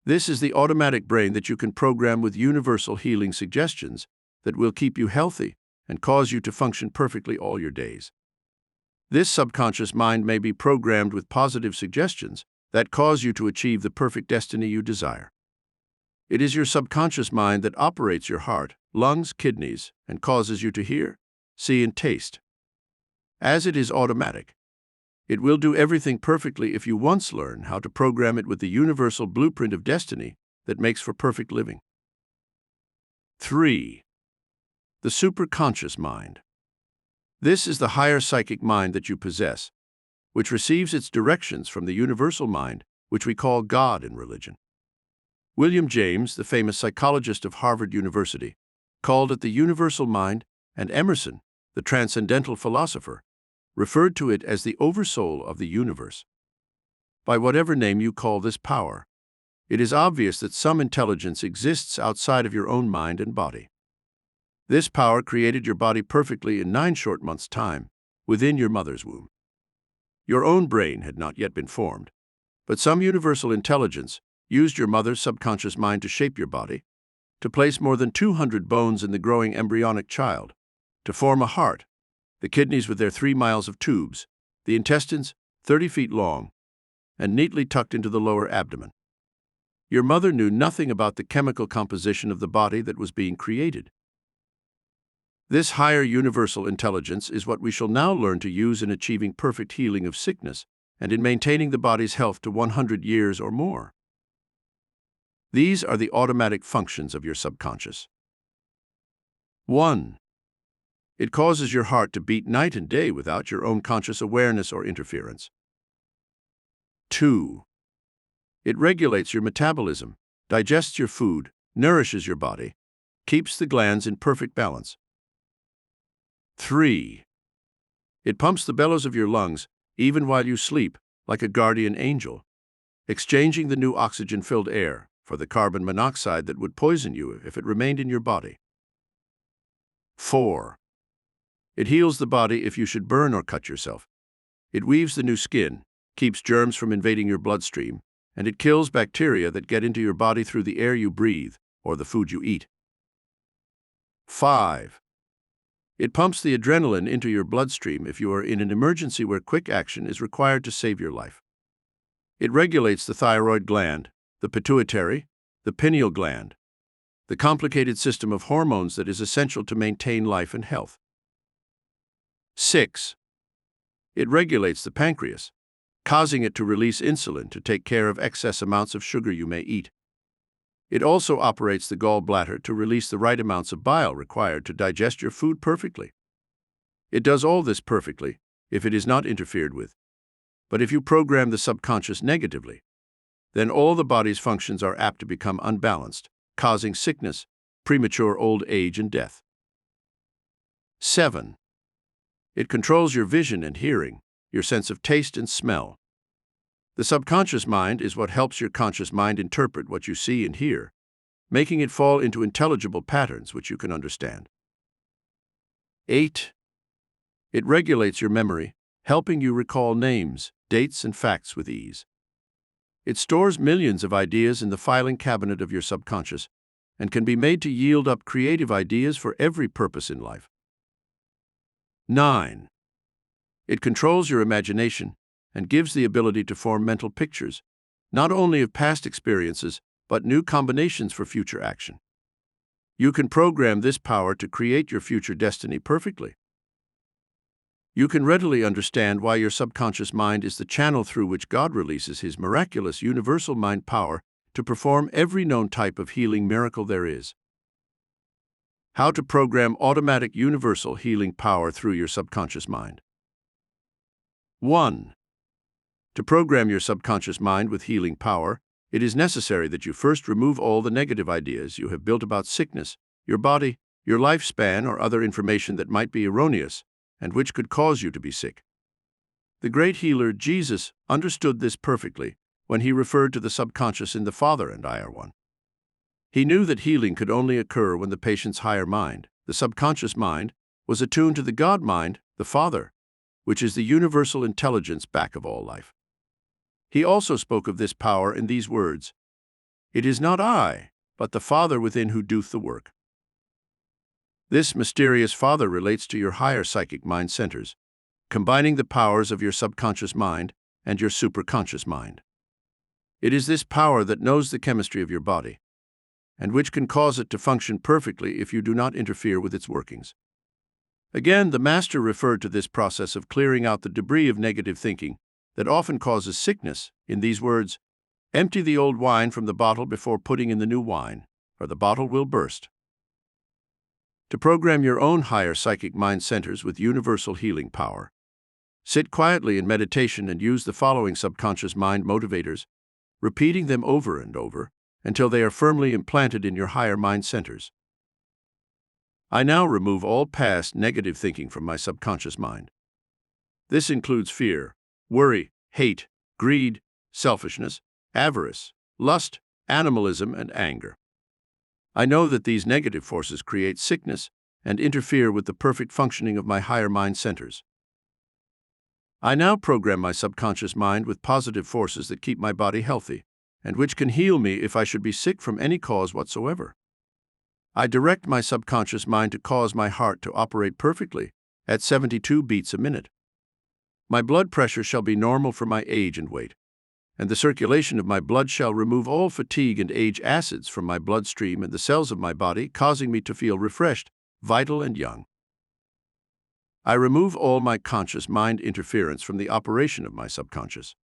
This is the automatic brain that you can program with universal healing suggestions that will keep you healthy and cause you to function perfectly all your days. This subconscious mind may be programmed with positive suggestions that cause you to achieve the perfect destiny you desire. It is your subconscious mind that operates your heart, lungs, kidneys, and causes you to hear, see, and taste. As it is automatic, it will do everything perfectly if you once learn how to program it with the universal blueprint of destiny that makes for perfect living. 3. The superconscious mind. This is the higher psychic mind that you possess, which receives its directions from the universal mind, which we call God in religion. William James, the famous psychologist of Harvard University, called it the universal mind, and Emerson, the transcendental philosopher, referred to it as the oversoul of the universe. By whatever name you call this power, it is obvious that some intelligence exists outside of your own mind and body. This power created your body perfectly in 9 short months' time, within your mother's womb. Your own brain had not yet been formed, but some universal intelligence used your mother's subconscious mind to shape your body, to place more than 200 bones in the growing embryonic child, to form a heart, the kidneys with their 3 miles of tubes, the intestines 30 feet long, and neatly tucked into the lower abdomen. Your mother knew nothing about the chemical composition of the body that was being created. This higher universal intelligence is what we shall now learn to use in achieving perfect healing of sickness and in maintaining the body's health to 100 years or more. These are the automatic functions of your subconscious. 1. It causes your heart to beat night and day without your own conscious awareness or interference. 2. It regulates your metabolism, digests your food, nourishes your body, keeps the glands in perfect balance. 3. It pumps the bellows of your lungs, even while you sleep, like a guardian angel, exchanging the new oxygen-filled air for the carbon monoxide that would poison you if it remained in your body. 4. It heals the body if you should burn or cut yourself. It weaves the new skin, keeps germs from invading your bloodstream, and it kills bacteria that get into your body through the air you breathe or the food you eat. 5. It pumps the adrenaline into your bloodstream if you are in an emergency where quick action is required to save your life. It regulates the thyroid gland, the pituitary, the pineal gland, the complicated system of hormones that is essential to maintain life and health. 6. It regulates the pancreas, causing it to release insulin to take care of excess amounts of sugar you may eat. It also operates the gallbladder to release the right amounts of bile required to digest your food perfectly. It does all this perfectly if it is not interfered with. But if you program the subconscious negatively, then all the body's functions are apt to become unbalanced, causing sickness, premature old age, and death. 7. It controls your vision and hearing, your sense of taste and smell. The subconscious mind is what helps your conscious mind interpret what you see and hear, making it fall into intelligible patterns which you can understand. 8. It regulates your memory, helping you recall names, dates, and facts with ease. It stores millions of ideas in the filing cabinet of your subconscious and can be made to yield up creative ideas for every purpose in life. 9. It controls your imagination and gives the ability to form mental pictures, not only of past experiences, but new combinations for future action. You can program this power to create your future destiny perfectly. You can readily understand why your subconscious mind is the channel through which God releases His miraculous universal mind power to perform every known type of healing miracle there is. How to program automatic universal healing power through your subconscious mind. 1. To program your subconscious mind with healing power, it is necessary that you first remove all the negative ideas you have built about sickness, your body, your lifespan, or other information that might be erroneous and which could cause you to be sick. The great healer, Jesus, understood this perfectly when He referred to the subconscious in The Father and I Are One. He knew that healing could only occur when the patient's higher mind, the subconscious mind, was attuned to the God mind, the Father, which is the universal intelligence back of all life. He also spoke of this power in these words, "It is not I, but the Father within who doeth the work." This mysterious Father relates to your higher psychic mind centers, combining the powers of your subconscious mind and your superconscious mind. It is this power that knows the chemistry of your body, and which can cause it to function perfectly if you do not interfere with its workings. Again, the Master referred to this process of clearing out the debris of negative thinking that often causes sickness in these words, "Empty the old wine from the bottle before putting in the new wine, or the bottle will burst." To program your own higher psychic mind centers with universal healing power, sit quietly in meditation and use the following subconscious mind motivators, repeating them over and over until they are firmly implanted in your higher mind centers. I now remove all past negative thinking from my subconscious mind. This includes fear, worry, hate, greed, selfishness, avarice, lust, animalism, and anger. I know that these negative forces create sickness and interfere with the perfect functioning of my higher mind centers. I now program my subconscious mind with positive forces that keep my body healthy and which can heal me if I should be sick from any cause whatsoever. I direct my subconscious mind to cause my heart to operate perfectly at 72 beats a minute. My blood pressure shall be normal for my age and weight, and the circulation of my blood shall remove all fatigue and age acids from my bloodstream and the cells of my body, causing me to feel refreshed, vital, and young. I remove all my conscious mind interference from the operation of my subconscious.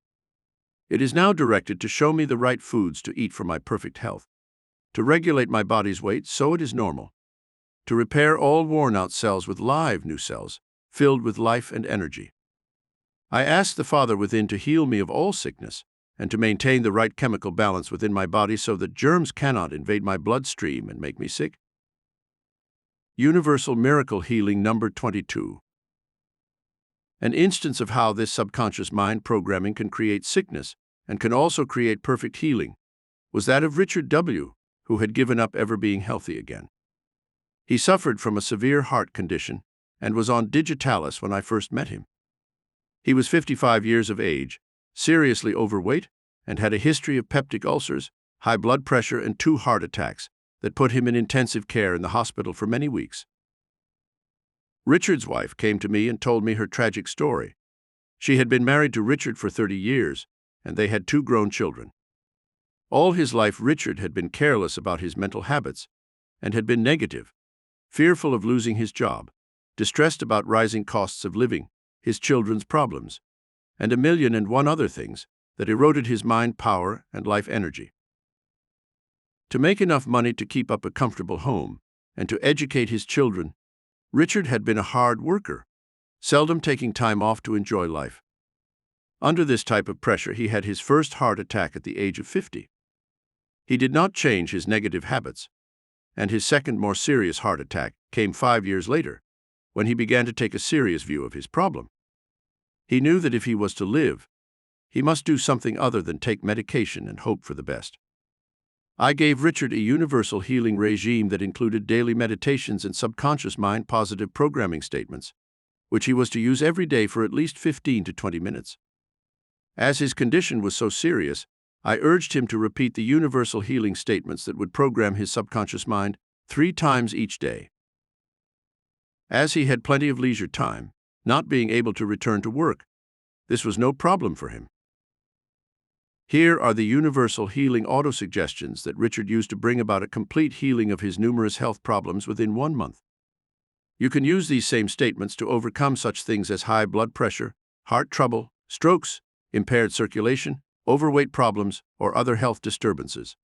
It is now directed to show me the right foods to eat for my perfect health, to regulate my body's weight so it is normal, to repair all worn-out cells with live new cells, filled with life and energy. I ask the Father within to heal me of all sickness and to maintain the right chemical balance within my body so that germs cannot invade my bloodstream and make me sick. Universal Miracle Healing number 22. An instance of how this subconscious mind programming can create sickness and can also create perfect healing was that of Richard W., who had given up ever being healthy again. He suffered from a severe heart condition and was on digitalis when I first met him. He was 55 years of age, seriously overweight, and had a history of peptic ulcers, high blood pressure, and 2 heart attacks that put him in intensive care in the hospital for many weeks. Richard's wife came to me and told me her tragic story. She had been married to Richard for 30 years, and they had 2 grown children. All his life, Richard had been careless about his mental habits and had been negative, fearful of losing his job, distressed about rising costs of living, his children's problems, and 1,000,001 other things that eroded his mind power and life energy. To make enough money to keep up a comfortable home and to educate his children, Richard had been a hard worker, seldom taking time off to enjoy life. Under this type of pressure, he had his first heart attack at the age of 50. He did not change his negative habits, and his second, more serious heart attack came 5 years later, when he began to take a serious view of his problem. He knew that if he was to live, he must do something other than take medication and hope for the best. I gave Richard a universal healing regime that included daily meditations and subconscious mind positive programming statements, which he was to use every day for at least 15 to 20 minutes. As his condition was so serious, I urged him to repeat the universal healing statements that would program his subconscious mind 3 times each day. As he had plenty of leisure time, not being able to return to work, this was no problem for him. Here are the universal healing autosuggestions that Richard used to bring about a complete healing of his numerous health problems within 1 month. You can use these same statements to overcome such things as high blood pressure, heart trouble, strokes, impaired circulation, overweight problems, or other health disturbances.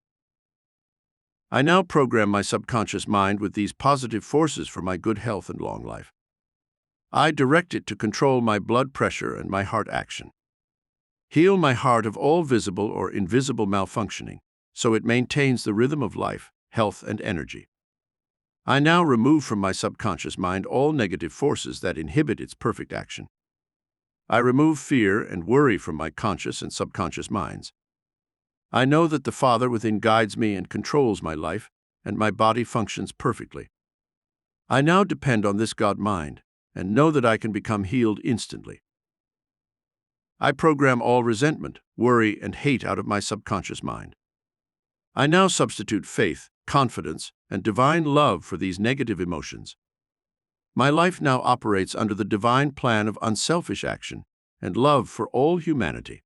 I now program my subconscious mind with these positive forces for my good health and long life. I direct it to control my blood pressure and my heart action. Heal my heart of all visible or invisible malfunctioning, so it maintains the rhythm of life, health, and energy. I now remove from my subconscious mind all negative forces that inhibit its perfect action. I remove fear and worry from my conscious and subconscious minds. I know that the Father within guides me and controls my life, and my body functions perfectly. I now depend on this God mind, and know that I can become healed instantly. I program all resentment, worry, and hate out of my subconscious mind. I now substitute faith, confidence, and divine love for these negative emotions. My life now operates under the divine plan of unselfish action and love for all humanity.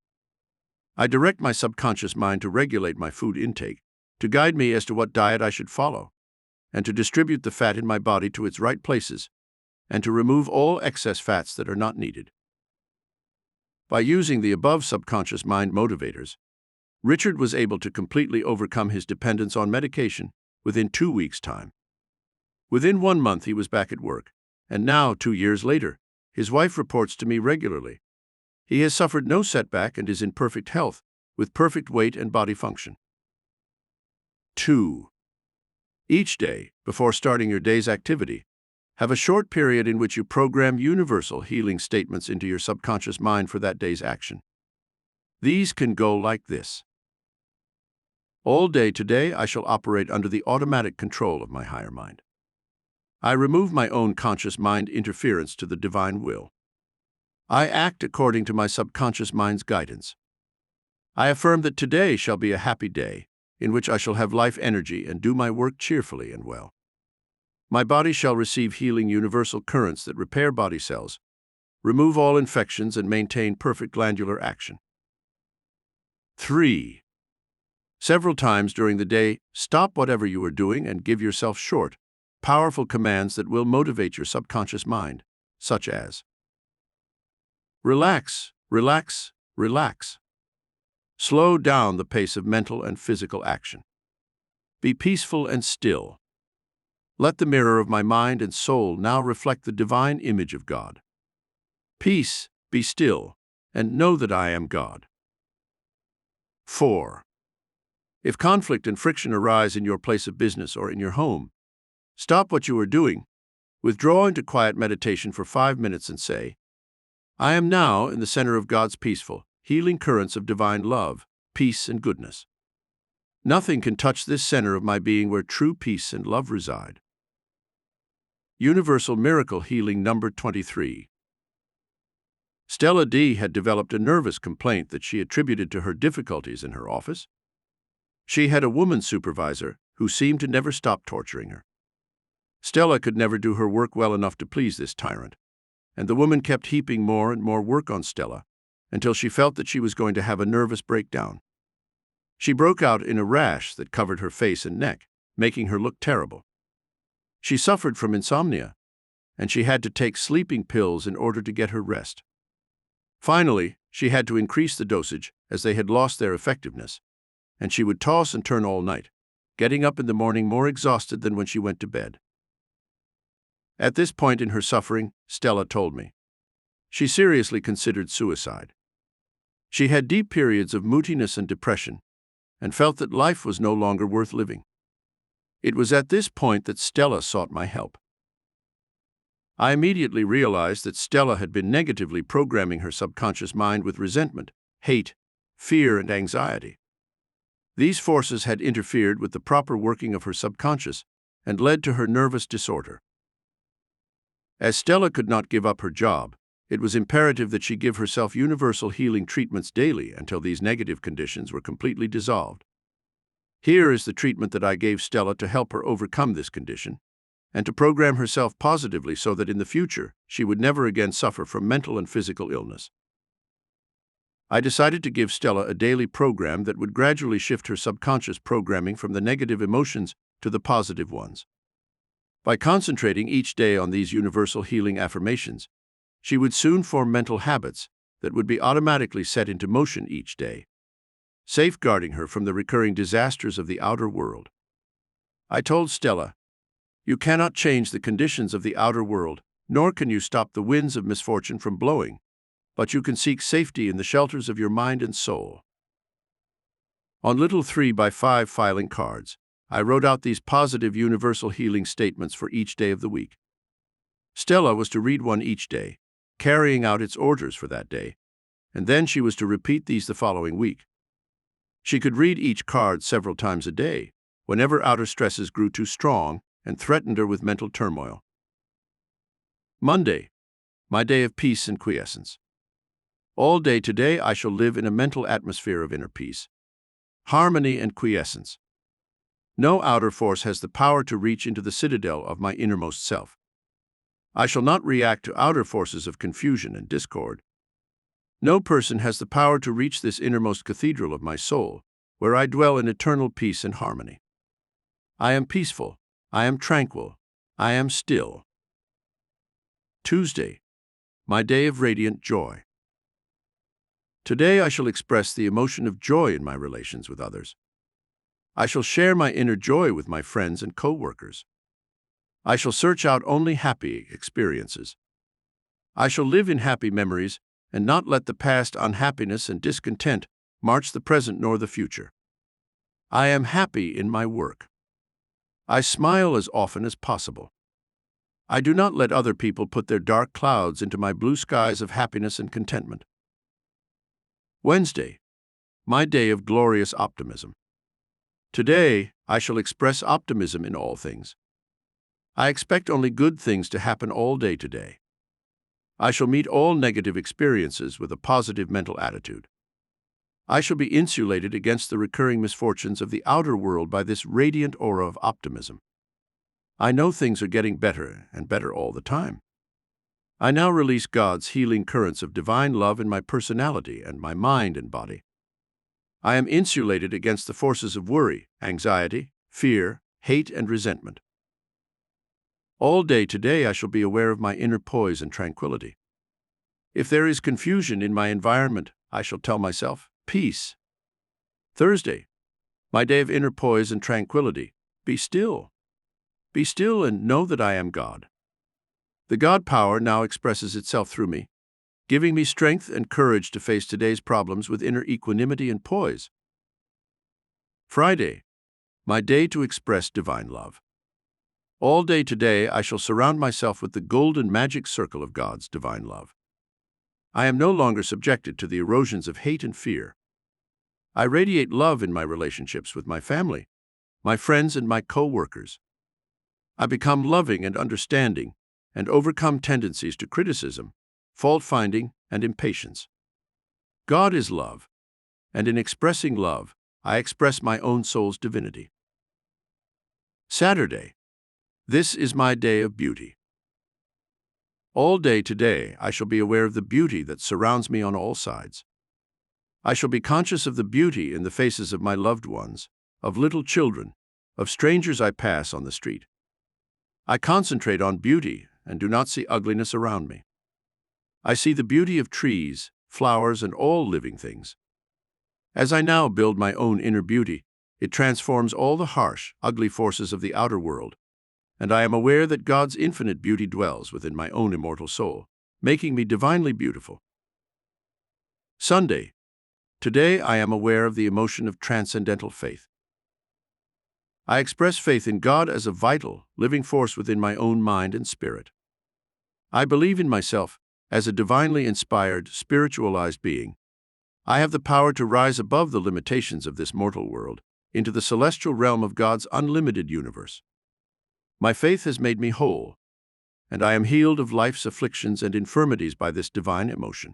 I direct my subconscious mind to regulate my food intake, to guide me as to what diet I should follow, and to distribute the fat in my body to its right places, and to remove all excess fats that are not needed. By using the above subconscious mind motivators, Richard was able to completely overcome his dependence on medication within 2 weeks' time. Within 1 month, he was back at work, and now, 2 years later, his wife reports to me regularly. He has suffered no setback and is in perfect health, with perfect weight and body function. 2. Each day, before starting your day's activity, have a short period in which you program universal healing statements into your subconscious mind for that day's action. These can go like this. All day today, I shall operate under the automatic control of my higher mind. I remove my own conscious mind interference to the divine will. I act according to my subconscious mind's guidance. I affirm that today shall be a happy day, in which I shall have life energy and do my work cheerfully and well. My body shall receive healing universal currents that repair body cells, remove all infections, and maintain perfect glandular action. 3. Several times during the day, stop whatever you are doing and give yourself short, powerful commands that will motivate your subconscious mind, such as: relax, relax, relax. Slow down the pace of mental and physical action. Be peaceful and still. Let the mirror of my mind and soul now reflect the divine image of God. Peace, be still, and know that I am God. 4. If conflict and friction arise in your place of business or in your home, stop what you are doing, withdraw into quiet meditation for 5 minutes and say, I am now in the center of God's peaceful, healing currents of divine love, peace, and goodness. Nothing can touch this center of my being where true peace and love reside. Universal Miracle Healing number 23. Stella D. had developed a nervous complaint that she attributed to her difficulties in her office. She had a woman supervisor who seemed to never stop torturing her. Stella could never do her work well enough to please this tyrant, and the woman kept heaping more and more work on Stella until she felt that she was going to have a nervous breakdown. She broke out in a rash that covered her face and neck, making her look terrible. She suffered from insomnia, and she had to take sleeping pills in order to get her rest. Finally, she had to increase the dosage as they had lost their effectiveness, and she would toss and turn all night, getting up in the morning more exhausted than when she went to bed. At this point in her suffering, Stella told me, she seriously considered suicide. She had deep periods of moodiness and depression, and felt that life was no longer worth living. It was at this point that Stella sought my help. I immediately realized that Stella had been negatively programming her subconscious mind with resentment, hate, fear, and anxiety. These forces had interfered with the proper working of her subconscious and led to her nervous disorder. As Stella could not give up her job, it was imperative that she give herself universal healing treatments daily until these negative conditions were completely dissolved. Here is the treatment that I gave Stella to help her overcome this condition and to program herself positively so that in the future she would never again suffer from mental and physical illness. I decided to give Stella a daily program that would gradually shift her subconscious programming from the negative emotions to the positive ones. By concentrating each day on these universal healing affirmations, she would soon form mental habits that would be automatically set into motion each day, safeguarding her from the recurring disasters of the outer world. I told Stella, "You cannot change the conditions of the outer world, nor can you stop the winds of misfortune from blowing, but you can seek safety in the shelters of your mind and soul." On little 3x5 filing cards, I wrote out these positive universal healing statements for each day of the week. Stella was to read one each day, carrying out its orders for that day, and then she was to repeat these the following week. She could read each card several times a day, whenever outer stresses grew too strong and threatened her with mental turmoil. Monday, my day of peace and quiescence. All day today I shall live in a mental atmosphere of inner peace, harmony, and quiescence. No outer force has the power to reach into the citadel of my innermost self. I shall not react to outer forces of confusion and discord. No person has the power to reach this innermost cathedral of my soul, where I dwell in eternal peace and harmony. I am peaceful, I am tranquil, I am still. Tuesday, my day of radiant joy. Today I shall express the emotion of joy in my relations with others. I shall share my inner joy with my friends and co-workers. I shall search out only happy experiences. I shall live in happy memories and not let the past unhappiness and discontent march the present nor the future. I am happy in my work. I smile as often as possible. I do not let other people put their dark clouds into my blue skies of happiness and contentment. Wednesday, my day of glorious optimism. Today, I shall express optimism in all things. I expect only good things to happen all day today. I shall meet all negative experiences with a positive mental attitude. I shall be insulated against the recurring misfortunes of the outer world by this radiant aura of optimism. I know things are getting better and better all the time. I now release God's healing currents of divine love in my personality and my mind and body. I am insulated against the forces of worry, anxiety, fear, hate, and resentment. All day today I shall be aware of my inner poise and tranquility. If there is confusion in my environment, I shall tell myself, peace. Thursday, my day of inner poise and tranquility. Be still. Be still and know that I am God. The God power now expresses itself through me, giving me strength and courage to face today's problems with inner equanimity and poise. Friday, my day to express divine love. All day today I shall surround myself with the golden magic circle of God's divine love. I am no longer subjected to the erosions of hate and fear. I radiate love in my relationships with my family, my friends, and my co-workers. I become loving and understanding and overcome tendencies to criticism, fault-finding, and impatience. God is love, and in expressing love, I express my own soul's divinity. Saturday, this is my day of beauty. All day today, I shall be aware of the beauty that surrounds me on all sides. I shall be conscious of the beauty in the faces of my loved ones, of little children, of strangers I pass on the street. I concentrate on beauty and do not see ugliness around me. I see the beauty of trees, flowers, and all living things. As I now build my own inner beauty, it transforms all the harsh, ugly forces of the outer world, and I am aware that God's infinite beauty dwells within my own immortal soul, making me divinely beautiful. Sunday. Today I am aware of the emotion of transcendental faith. I express faith in God as a vital, living force within my own mind and spirit. I believe in myself as a divinely inspired, spiritualized being. I have the power to rise above the limitations of this mortal world into the celestial realm of God's unlimited universe. My faith has made me whole, and I am healed of life's afflictions and infirmities by this divine emotion.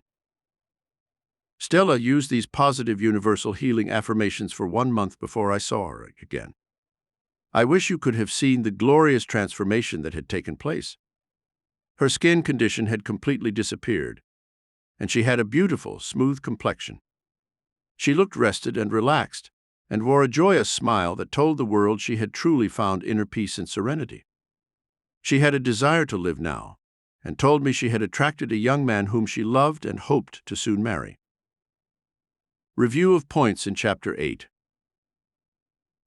Stella used these positive universal healing affirmations for 1 month before I saw her again. I wish you could have seen the glorious transformation that had taken place. Her skin condition had completely disappeared, and she had a beautiful, smooth complexion. She looked rested and relaxed, and wore a joyous smile that told the world she had truly found inner peace and serenity. She had a desire to live now, and told me she had attracted a young man whom she loved and hoped to soon marry. Review of points in Chapter 8.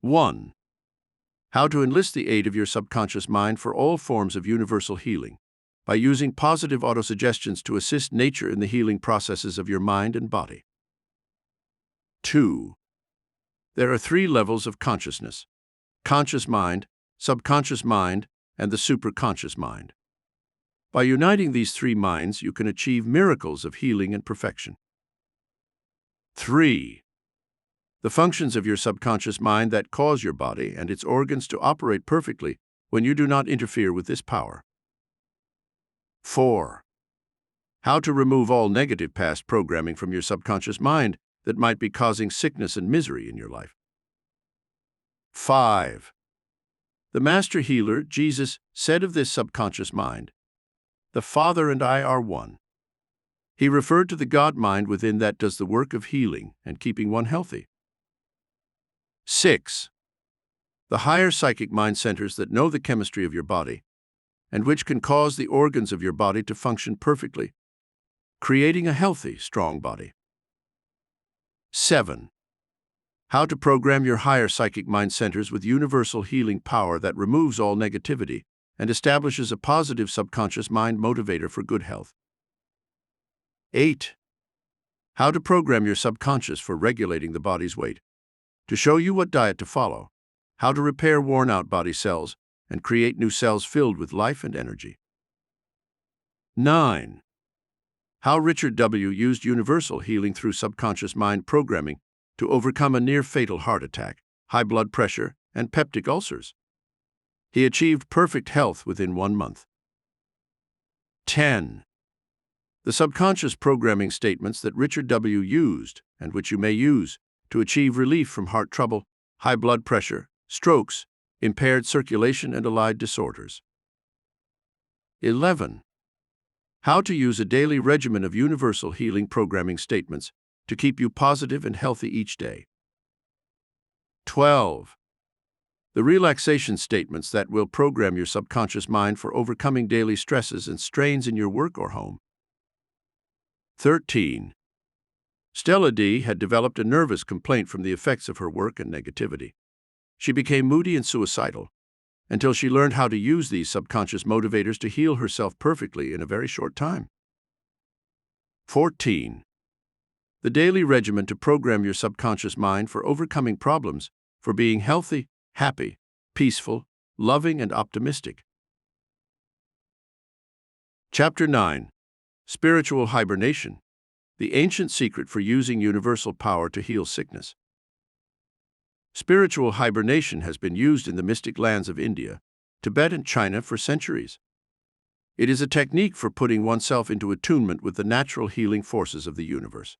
1. How to enlist the aid of your subconscious mind for all forms of universal healing, by using positive autosuggestions to assist nature in the healing processes of your mind and body. 2. There are 3 levels of consciousness: conscious mind, subconscious mind, and the superconscious mind. By uniting these 3 minds, you can achieve miracles of healing and perfection. 3. The functions of your subconscious mind that cause your body and its organs to operate perfectly when you do not interfere with this power. 4. How to remove all negative past programming from your subconscious mind that might be causing sickness and misery in your life. 5. The Master Healer, Jesus, said of this subconscious mind, "The Father and I are one." He referred to the God mind within that does the work of healing and keeping one healthy. 6. The higher psychic mind centers that know the chemistry of your body, and which can cause the organs of your body to function perfectly, creating a healthy, strong body. 7. How to program your higher psychic mind centers with universal healing power that removes all negativity and establishes a positive subconscious mind motivator for good health. 8. How to program your subconscious for regulating the body's weight, to show you what diet to follow, how to repair worn-out body cells, and create new cells filled with life and energy. 9. How Richard W. used universal healing through subconscious mind programming to overcome a near-fatal heart attack, high blood pressure, and peptic ulcers. He achieved perfect health within 1 month. 10. The subconscious programming statements that Richard W. used, and which you may use, to achieve relief from heart trouble, high blood pressure, strokes, impaired circulation, and allied disorders. 11. How to use a daily regimen of universal healing programming statements to keep you positive and healthy each day. 12. The relaxation statements that will program your subconscious mind for overcoming daily stresses and strains in your work or home. 13. Stella D. had developed a nervous complaint from the effects of her work and negativity. She became moody and suicidal, until she learned how to use these subconscious motivators to heal herself perfectly in a very short time. 14. The daily regimen to program your subconscious mind for overcoming problems, for being healthy, happy, peaceful, loving, and optimistic. Chapter 9. Spiritual Hibernation, the ancient secret for using universal power to heal sickness. Spiritual hibernation has been used in the mystic lands of India, Tibet, and China for centuries. It is a technique for putting oneself into attunement with the natural healing forces of the universe.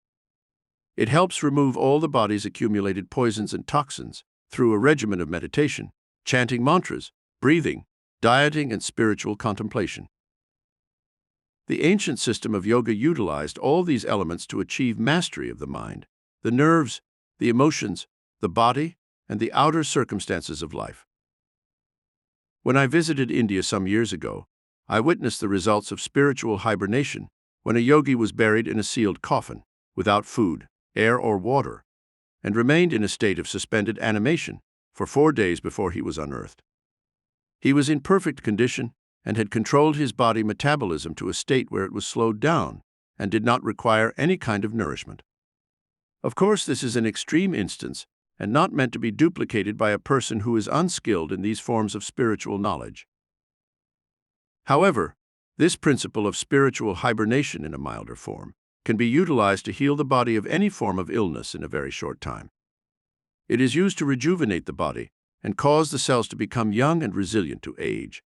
It helps remove all the body's accumulated poisons and toxins through a regimen of meditation, chanting mantras, breathing, dieting, and spiritual contemplation. The ancient system of yoga utilized all these elements to achieve mastery of the mind, the nerves, the emotions, the body, and the outer circumstances of life. When I visited India some years ago, I witnessed the results of spiritual hibernation when a yogi was buried in a sealed coffin, without food, air, or water, and remained in a state of suspended animation for 4 days before he was unearthed. He was in perfect condition and had controlled his body metabolism to a state where it was slowed down and did not require any kind of nourishment. Of course, this is an extreme instance and not meant to be duplicated by a person who is unskilled in these forms of spiritual knowledge. However, this principle of spiritual hibernation in a milder form can be utilized to heal the body of any form of illness in a very short time. It is used to rejuvenate the body and cause the cells to become young and resilient to age.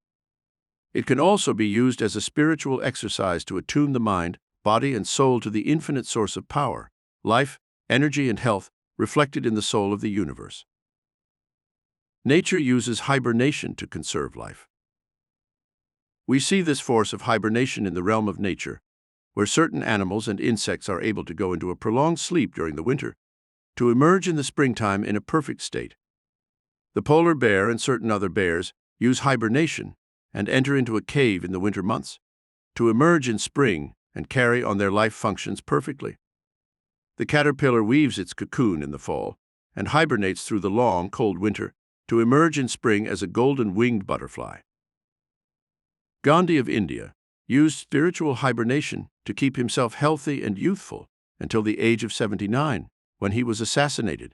It can also be used as a spiritual exercise to attune the mind, body, and soul to the infinite source of power, life, energy, and health reflected in the soul of the universe. Nature uses hibernation to conserve life. We see this force of hibernation in the realm of nature, where certain animals and insects are able to go into a prolonged sleep during the winter, to emerge in the springtime in a perfect state. The polar bear and certain other bears use hibernation and enter into a cave in the winter months, to emerge in spring and carry on their life functions perfectly. The caterpillar weaves its cocoon in the fall and hibernates through the long, cold winter to emerge in spring as a golden-winged butterfly. Gandhi of India used spiritual hibernation to keep himself healthy and youthful until the age of 79, when he was assassinated.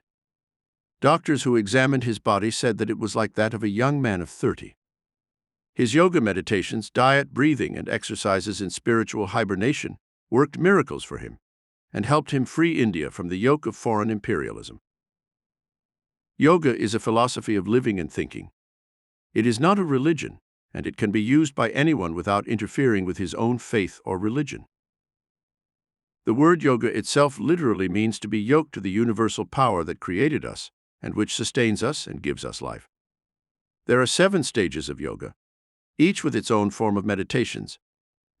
Doctors who examined his body said that it was like that of a young man of 30. His yoga meditations, diet, breathing, and exercises in spiritual hibernation worked miracles for him and helped him free India from the yoke of foreign imperialism. Yoga is a philosophy of living and thinking. It is not a religion, and it can be used by anyone without interfering with his own faith or religion. The word yoga itself literally means to be yoked to the universal power that created us and which sustains us and gives us life. There are 7 stages of yoga, each with its own form of meditations,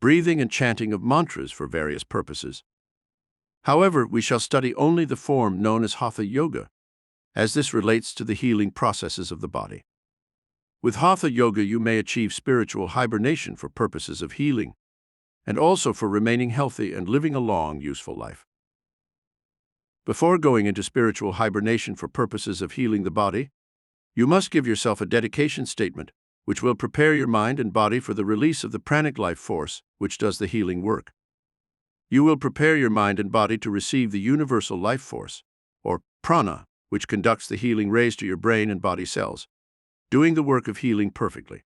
breathing and chanting of mantras for various purposes. However, we shall study only the form known as Hatha Yoga, as this relates to the healing processes of the body. With Hatha Yoga, you may achieve spiritual hibernation for purposes of healing, and also for remaining healthy and living a long, useful life. Before going into spiritual hibernation for purposes of healing the body, you must give yourself a dedication statement, which will prepare your mind and body for the release of the pranic life force, which does the healing work. You will prepare your mind and body to receive the universal life force, or prana, which conducts the healing rays to your brain and body cells, doing the work of healing perfectly.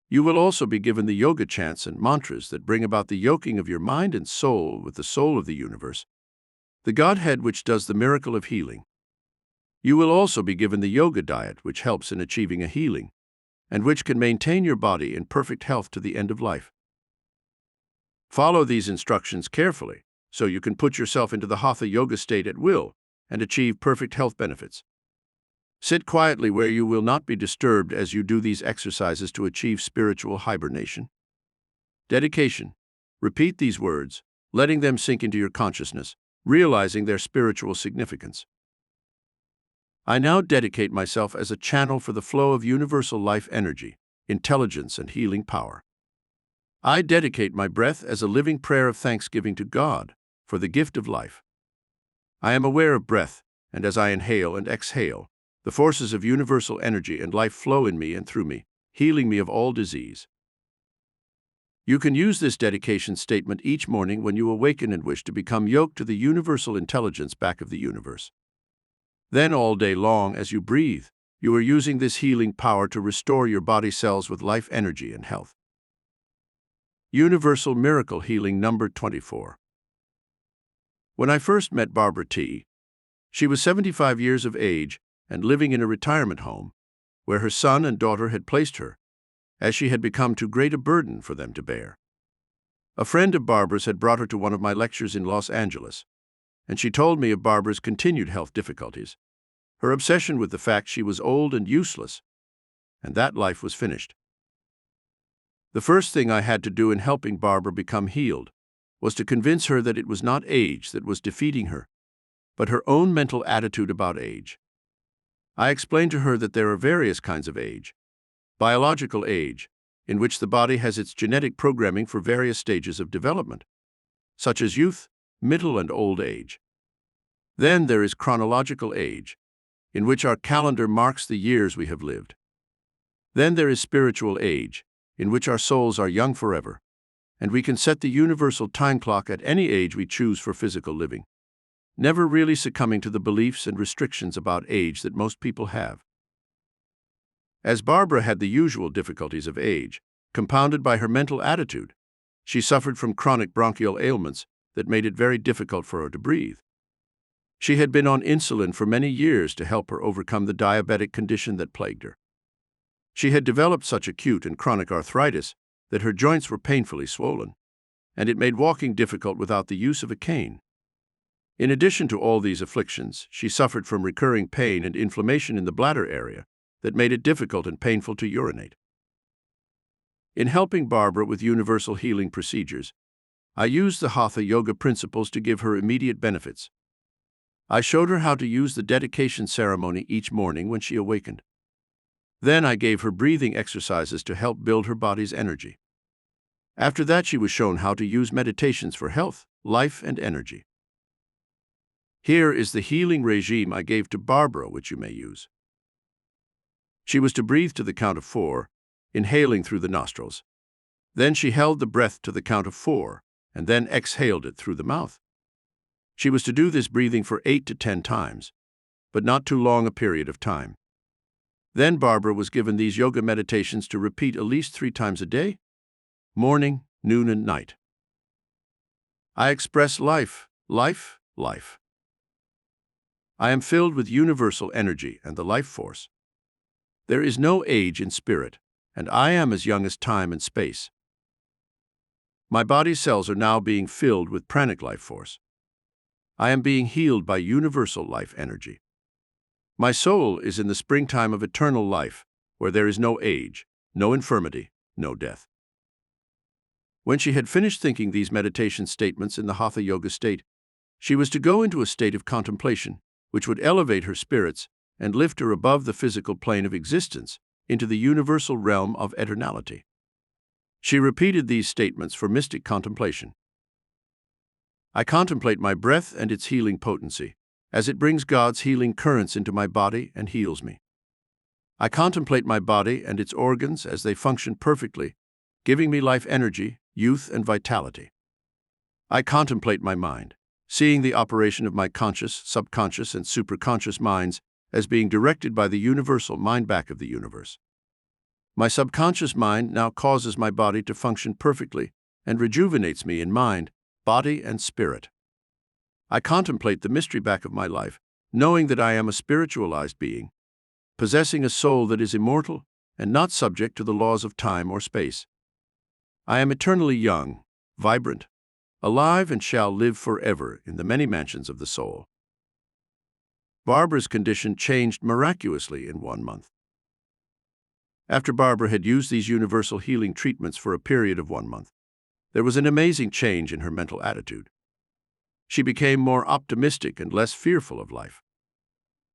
You will also be given the yoga chants and mantras that bring about the yoking of your mind and soul with the soul of the universe, the Godhead which does the miracle of healing. You will also be given the yoga diet which helps in achieving a healing, and which can maintain your body in perfect health to the end of life. Follow these instructions carefully so you can put yourself into the Hatha Yoga state at will and achieve perfect health benefits. Sit quietly where you will not be disturbed as you do these exercises to achieve spiritual hibernation. Dedication. Repeat these words, letting them sink into your consciousness, realizing their spiritual significance. I now dedicate myself as a channel for the flow of universal life energy, intelligence, and healing power. I dedicate my breath as a living prayer of thanksgiving to God for the gift of life. I am aware of breath, and as I inhale and exhale, the forces of universal energy and life flow in me and through me, healing me of all disease. You can use this dedication statement each morning when you awaken and wish to become yoked to the universal intelligence back of the universe. Then all day long as you breathe, you are using this healing power to restore your body cells with life energy and health. Universal Miracle Healing number 24. When I first met Barbara T., she was 75 years of age and living in a retirement home, where her son and daughter had placed her, as she had become too great a burden for them to bear. A friend of Barbara's had brought her to one of my lectures in Los Angeles, and she told me of Barbara's continued health difficulties, her obsession with the fact she was old and useless, and that life was finished. The first thing I had to do in helping Barbara become healed was to convince her that it was not age that was defeating her, but her own mental attitude about age. I explained to her that there are various kinds of age. Biological age, in which the body has its genetic programming for various stages of development, such as youth, middle, and old age. Then there is chronological age, in which our calendar marks the years we have lived. Then there is spiritual age, in which our souls are young forever, and we can set the universal time clock at any age we choose for physical living, never really succumbing to the beliefs and restrictions about age that most people have. As Barbara had the usual difficulties of age, compounded by her mental attitude, she suffered from chronic bronchial ailments that made it very difficult for her to breathe. She had been on insulin for many years to help her overcome the diabetic condition that plagued her. She had developed such acute and chronic arthritis that her joints were painfully swollen, and it made walking difficult without the use of a cane. In addition to all these afflictions, she suffered from recurring pain and inflammation in the bladder area that made it difficult and painful to urinate. In helping Barbara with universal healing procedures, I used the Hatha Yoga principles to give her immediate benefits. I showed her how to use the dedication ceremony each morning when she awakened. Then I gave her breathing exercises to help build her body's energy. After that, she was shown how to use meditations for health, life, and energy. Here is the healing regime I gave to Barbara, which you may use. She was to breathe to the count of 4, inhaling through the nostrils. Then she held the breath to the count of 4, and then exhaled it through the mouth. She was to do this breathing for 8 to 10 times, but not too long a period of time. Then Barbara was given these yoga meditations to repeat at least 3 times a day, morning, noon, and night. I express life, life, life. I am filled with universal energy and the life force. There is no age in spirit, and I am as young as time and space. My body's cells are now being filled with pranic life force. I am being healed by universal life energy. My soul is in the springtime of eternal life, where there is no age, no infirmity, no death. When she had finished thinking these meditation statements in the Hatha Yoga state, she was to go into a state of contemplation, which would elevate her spirits and lift her above the physical plane of existence into the universal realm of eternality. She repeated these statements for mystic contemplation. I contemplate my breath and its healing potency, as it brings God's healing currents into my body and heals me. I contemplate my body and its organs as they function perfectly, giving me life energy, youth, and vitality. I contemplate my mind, seeing the operation of my conscious, subconscious, and superconscious minds as being directed by the universal mind back of the universe. My subconscious mind now causes my body to function perfectly and rejuvenates me in mind, body, and spirit. I contemplate the mystery back of my life, knowing that I am a spiritualized being, possessing a soul that is immortal and not subject to the laws of time or space. I am eternally young, vibrant, alive, and shall live forever in the many mansions of the soul. Barbara's condition changed miraculously in 1 month. After Barbara had used these universal healing treatments for a period of 1 month, there was an amazing change in her mental attitude. She became more optimistic and less fearful of life.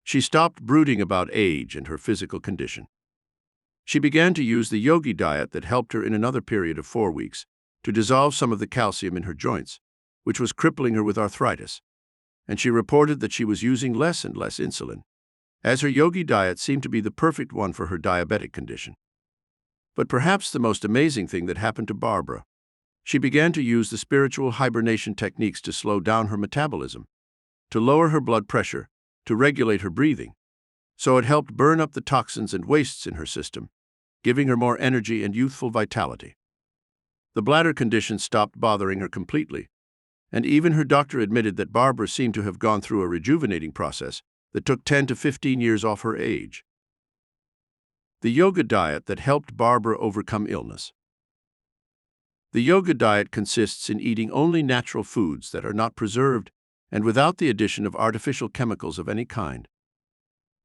She stopped brooding about age and her physical condition. She began to use the yogi diet that helped her in another period of 4 weeks to dissolve some of the calcium in her joints, which was crippling her with arthritis, and she reported that she was using less and less insulin, as her yogi diet seemed to be the perfect one for her diabetic condition. But perhaps the most amazing thing that happened to Barbara, she began to use the spiritual hibernation techniques to slow down her metabolism, to lower her blood pressure, to regulate her breathing, so it helped burn up the toxins and wastes in her system, giving her more energy and youthful vitality. The bladder condition stopped bothering her completely, and even her doctor admitted that Barbara seemed to have gone through a rejuvenating process that took 10 to 15 years off her age. The yoga diet that helped Barbara overcome illness. The yoga diet consists in eating only natural foods that are not preserved and without the addition of artificial chemicals of any kind.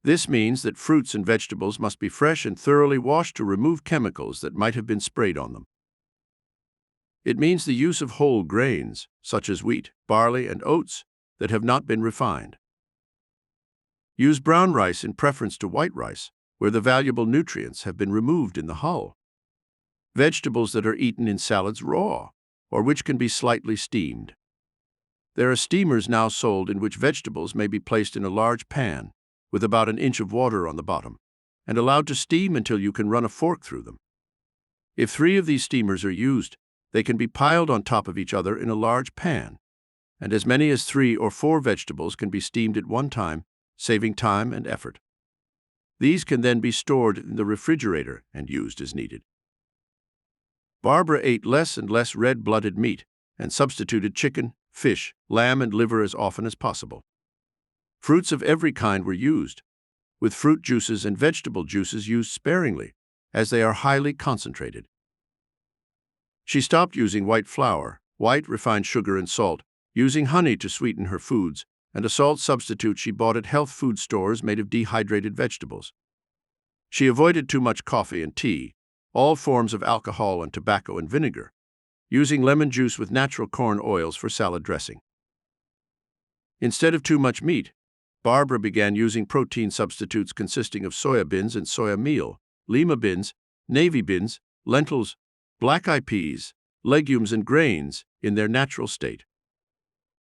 This means that fruits and vegetables must be fresh and thoroughly washed to remove chemicals that might have been sprayed on them. It means the use of whole grains, such as wheat, barley, and oats, that have not been refined. Use brown rice in preference to white rice, where the valuable nutrients have been removed in the hull. Vegetables that are eaten in salads raw, or which can be slightly steamed. There are steamers now sold in which vegetables may be placed in a large pan with about 1 inch of water on the bottom and allowed to steam until you can run a fork through them. If 3 of these steamers are used, they can be piled on top of each other in a large pan, and as many as 3 or 4 vegetables can be steamed at one time, saving time and effort. These can then be stored in the refrigerator and used as needed. Barbara ate less and less red-blooded meat and substituted chicken, fish, lamb, and liver as often as possible. Fruits of every kind were used, with fruit juices and vegetable juices used sparingly, as they are highly concentrated. She stopped using white flour, white refined sugar, and salt, using honey to sweeten her foods, and a salt substitute she bought at health food stores made of dehydrated vegetables. She avoided too much coffee and tea, all forms of alcohol and tobacco and vinegar, using lemon juice with natural corn oils for salad dressing. Instead of too much meat, Barbara began using protein substitutes consisting of soya beans and soya meal, lima beans, navy beans, lentils, black-eyed peas, legumes, and grains in their natural state.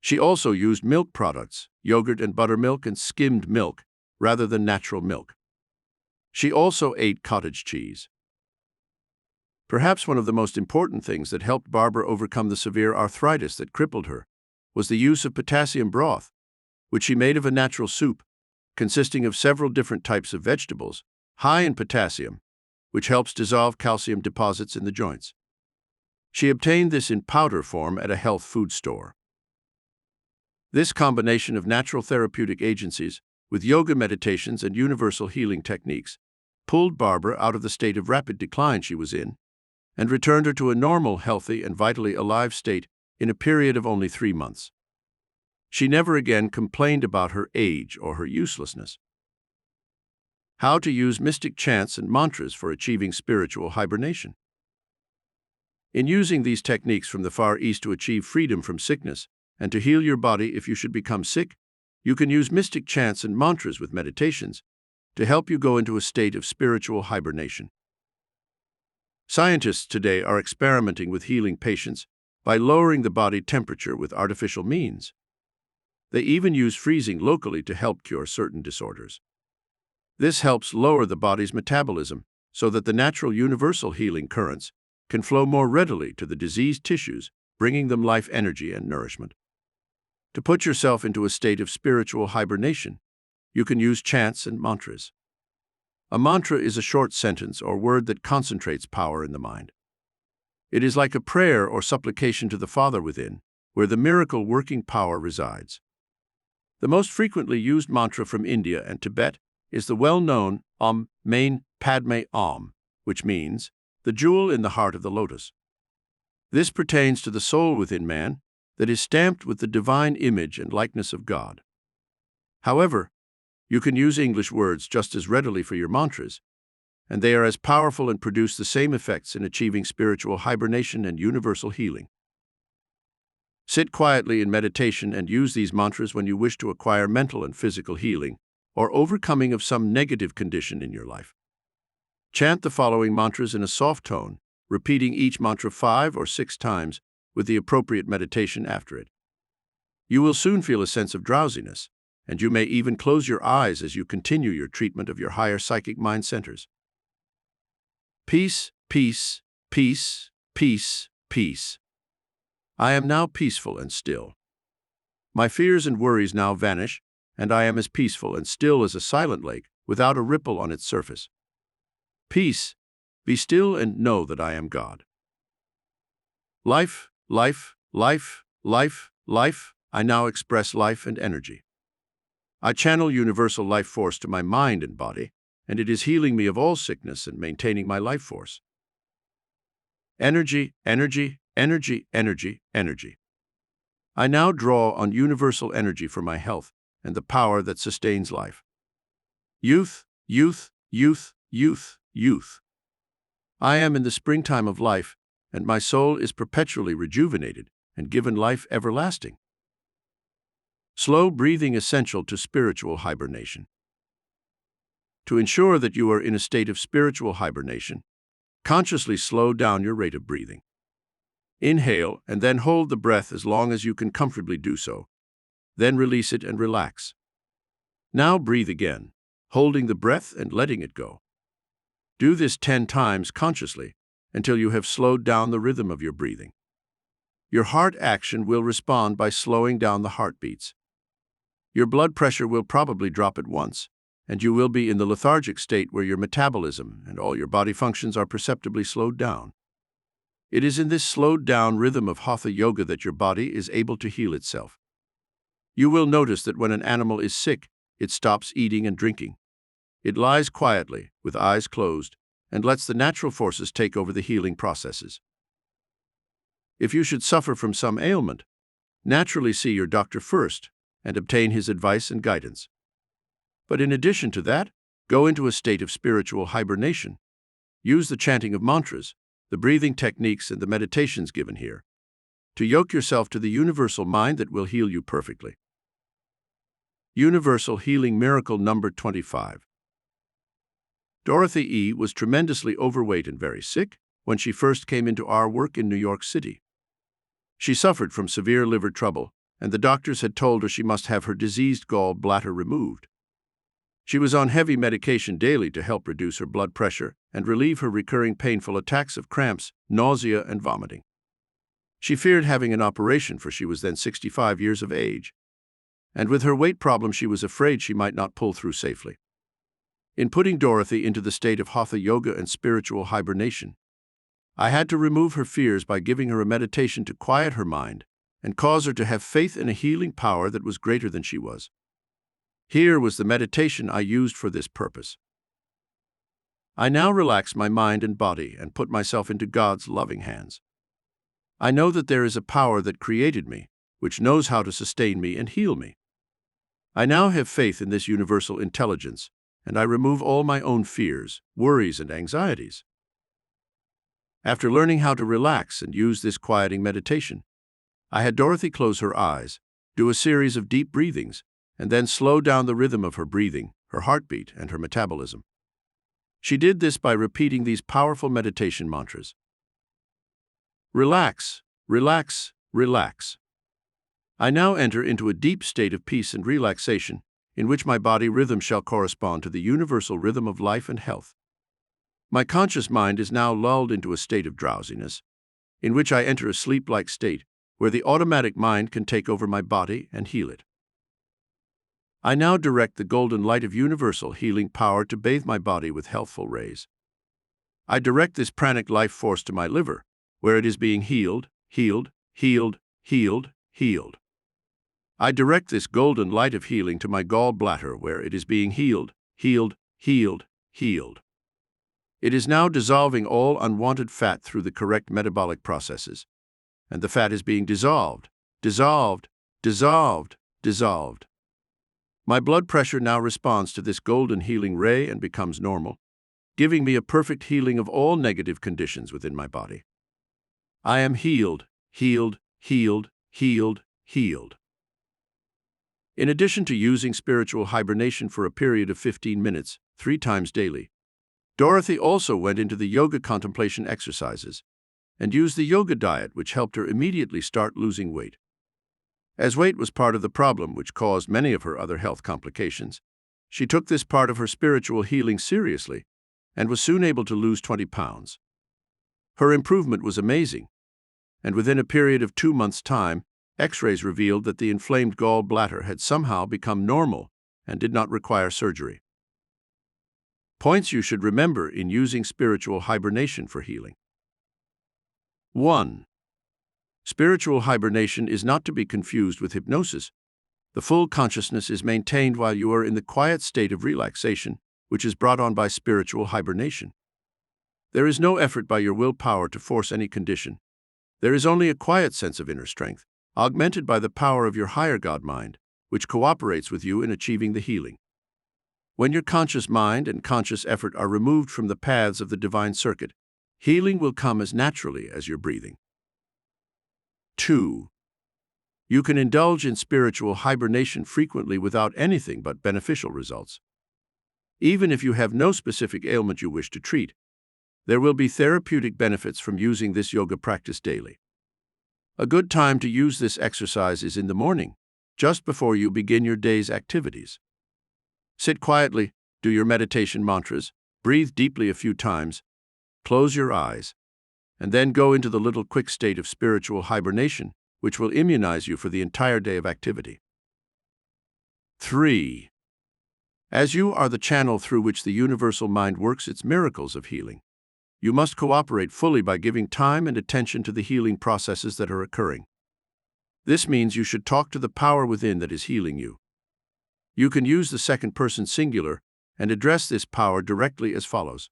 She also used milk products, yogurt and buttermilk and skimmed milk, rather than natural milk. She also ate cottage cheese. Perhaps one of the most important things that helped Barbara overcome the severe arthritis that crippled her was the use of potassium broth, which she made of a natural soup, consisting of several different types of vegetables, high in potassium, which helps dissolve calcium deposits in the joints. She obtained this in powder form at a health food store. This combination of natural therapeutic agencies with yoga meditations and universal healing techniques pulled Barbara out of the state of rapid decline she was in and returned her to a normal, healthy, and vitally alive state in a period of only 3 months. She never again complained about her age or her uselessness. How to use mystic chants and mantras for achieving spiritual hibernation. In using these techniques from the Far East to achieve freedom from sickness and to heal your body if you should become sick, you can use mystic chants and mantras with meditations to help you go into a state of spiritual hibernation. Scientists today are experimenting with healing patients by lowering the body temperature with artificial means. They even use freezing locally to help cure certain disorders. This helps lower the body's metabolism so that the natural universal healing currents can flow more readily to the diseased tissues, bringing them life energy and nourishment. To put yourself into a state of spiritual hibernation, you can use chants and mantras. A mantra is a short sentence or word that concentrates power in the mind. It is like a prayer or supplication to the Father within, where the miracle-working power resides. The most frequently used mantra from India and Tibet is the well-known Om Mani Padme Om, which means the jewel in the heart of the lotus. This pertains to the soul within man that is stamped with the divine image and likeness of God. However, you can use English words just as readily for your mantras, and they are as powerful and produce the same effects in achieving spiritual hibernation and universal healing. Sit quietly in meditation and use these mantras when you wish to acquire mental and physical healing or overcoming of some negative condition in your life. Chant the following mantras in a soft tone, repeating each mantra 5 or 6 times with the appropriate meditation after it. You will soon feel a sense of drowsiness, and you may even close your eyes as you continue your treatment of your higher psychic mind centers. Peace, peace, peace, peace, peace. I am now peaceful and still. My fears and worries now vanish, and I am as peaceful and still as a silent lake without a ripple on its surface. Peace, be still and know that I am God. Life, life, life, life, life, I now express life and energy. I channel universal life force to my mind and body, and it is healing me of all sickness and maintaining my life force. Energy, energy, energy, energy, energy. I now draw on universal energy for my health and the power that sustains life. Youth, youth, youth, youth, youth. I am in the springtime of life, and my soul is perpetually rejuvenated and given life everlasting. Slow breathing essential to spiritual hibernation. To ensure that you are in a state of spiritual hibernation, consciously slow down your rate of breathing. Inhale and then hold the breath as long as you can comfortably do so. Then release it and relax. Now breathe again, holding the breath and letting it go. Do this 10 times consciously until you have slowed down the rhythm of your breathing. Your heart action will respond by slowing down the heartbeats. Your blood pressure will probably drop at once, and you will be in the lethargic state where your metabolism and all your body functions are perceptibly slowed down. It is in this slowed-down rhythm of Hatha Yoga that your body is able to heal itself. You will notice that when an animal is sick, it stops eating and drinking. It lies quietly, with eyes closed, and lets the natural forces take over the healing processes. If you should suffer from some ailment, naturally see your doctor first and obtain his advice and guidance. But in addition to that, go into a state of spiritual hibernation. Use the chanting of mantras, the breathing techniques and the meditations given here, to yoke yourself to the universal mind that will heal you perfectly. Universal Healing Miracle number 25. Dorothy E. was tremendously overweight and very sick when she first came into our work in New York City. She suffered from severe liver trouble, and the doctors had told her she must have her diseased gall bladder removed. She was on heavy medication daily to help reduce her blood pressure and relieve her recurring painful attacks of cramps, nausea, and vomiting. She feared having an operation, for she was then 65 years of age, and with her weight problem she was afraid she might not pull through safely. In putting Dorothy into the state of hatha yoga and spiritual hibernation, I had to remove her fears by giving her a meditation to quiet her mind and cause her to have faith in a healing power that was greater than she was. Here was the meditation I used for this purpose. I now relax my mind and body and put myself into God's loving hands. I know that there is a power that created me, which knows how to sustain me and heal me. I now have faith in this universal intelligence, and I remove all my own fears, worries, and anxieties. After learning how to relax and use this quieting meditation, I had Dorothy close her eyes, do a series of deep breathings, and then slow down the rhythm of her breathing, her heartbeat, and her metabolism. She did this by repeating these powerful meditation mantras. Relax, relax, relax. I now enter into a deep state of peace and relaxation, in which my body rhythm shall correspond to the universal rhythm of life and health. My conscious mind is now lulled into a state of drowsiness, in which I enter a sleep-like state, where the automatic mind can take over my body and heal it. I now direct the golden light of universal healing power to bathe my body with healthful rays. I direct this pranic life force to my liver, where it is being healed, healed, healed, healed, healed. I direct this golden light of healing to my gall bladder, where it is being healed, healed, healed, healed. It is now dissolving all unwanted fat through the correct metabolic processes, and the fat is being dissolved, dissolved, dissolved, dissolved. My blood pressure now responds to this golden healing ray and becomes normal, giving me a perfect healing of all negative conditions within my body. I am healed, healed, healed, healed, healed. In addition to using spiritual hibernation for a period of 15 minutes, 3 times daily, Dorothy also went into the yoga contemplation exercises and used the yoga diet, which helped her immediately start losing weight. As weight was part of the problem which caused many of her other health complications, she took this part of her spiritual healing seriously and was soon able to lose 20 pounds. Her improvement was amazing, and within a period of 2 months' time, X-rays revealed that the inflamed gall bladder had somehow become normal and did not require surgery. Points you should remember in using spiritual hibernation for healing. 1. Spiritual hibernation is not to be confused with hypnosis. The full consciousness is maintained while you are in the quiet state of relaxation, which is brought on by spiritual hibernation. There is no effort by your willpower to force any condition. There is only a quiet sense of inner strength, augmented by the power of your higher God mind, which cooperates with you in achieving the healing. When your conscious mind and conscious effort are removed from the paths of the divine circuit, healing will come as naturally as your breathing. 2. You can indulge in spiritual hibernation frequently without anything but beneficial results. Even if you have no specific ailment you wish to treat, there will be therapeutic benefits from using this yoga practice daily. A good time to use this exercise is in the morning, just before you begin your day's activities. Sit quietly, do your meditation mantras, breathe deeply a few times, close your eyes, and then go into the little quick state of spiritual hibernation, which will immunize you for the entire day of activity. 3. As you are the channel through which the universal mind works its miracles of healing, you must cooperate fully by giving time and attention to the healing processes that are occurring. This means you should talk to the power within that is healing you. You can use the second person singular and address this power directly as follows.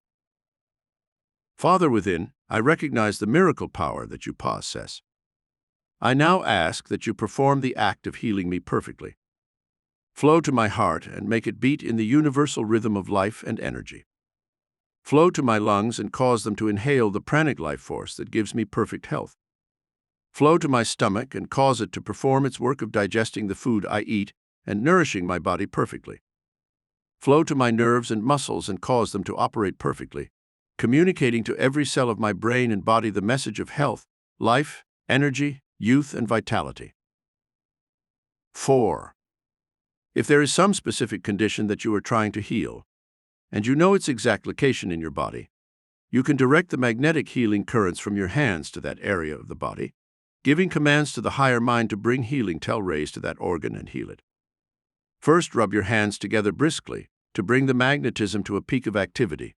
Father within, I recognize the miracle power that you possess. I now ask that you perform the act of healing me perfectly. Flow to my heart and make it beat in the universal rhythm of life and energy. Flow to my lungs and cause them to inhale the pranic life force that gives me perfect health. Flow to my stomach and cause it to perform its work of digesting the food I eat and nourishing my body perfectly. Flow to my nerves and muscles and cause them to operate perfectly, communicating to every cell of my brain and body the message of health, life, energy, youth, and vitality. 4. If there is some specific condition that you are trying to heal, and you know its exact location in your body, you can direct the magnetic healing currents from your hands to that area of the body, giving commands to the higher mind to bring healing Tele-rays to that organ and heal it. First, rub your hands together briskly to bring the magnetism to a peak of activity.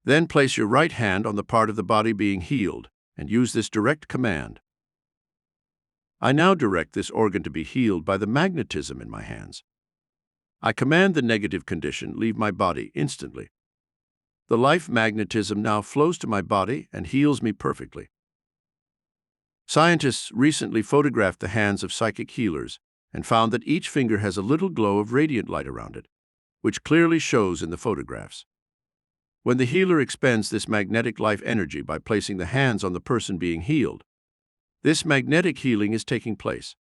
Then place your right hand on the part of the body being healed and use this direct command. I now direct this organ to be healed by the magnetism in my hands. I command the negative condition leave my body instantly. The life magnetism now flows to my body and heals me perfectly. Scientists recently photographed the hands of psychic healers and found that each finger has a little glow of radiant light around it, which clearly shows in the photographs. When the healer expends this magnetic life energy by placing the hands on the person being healed, this magnetic healing is taking place.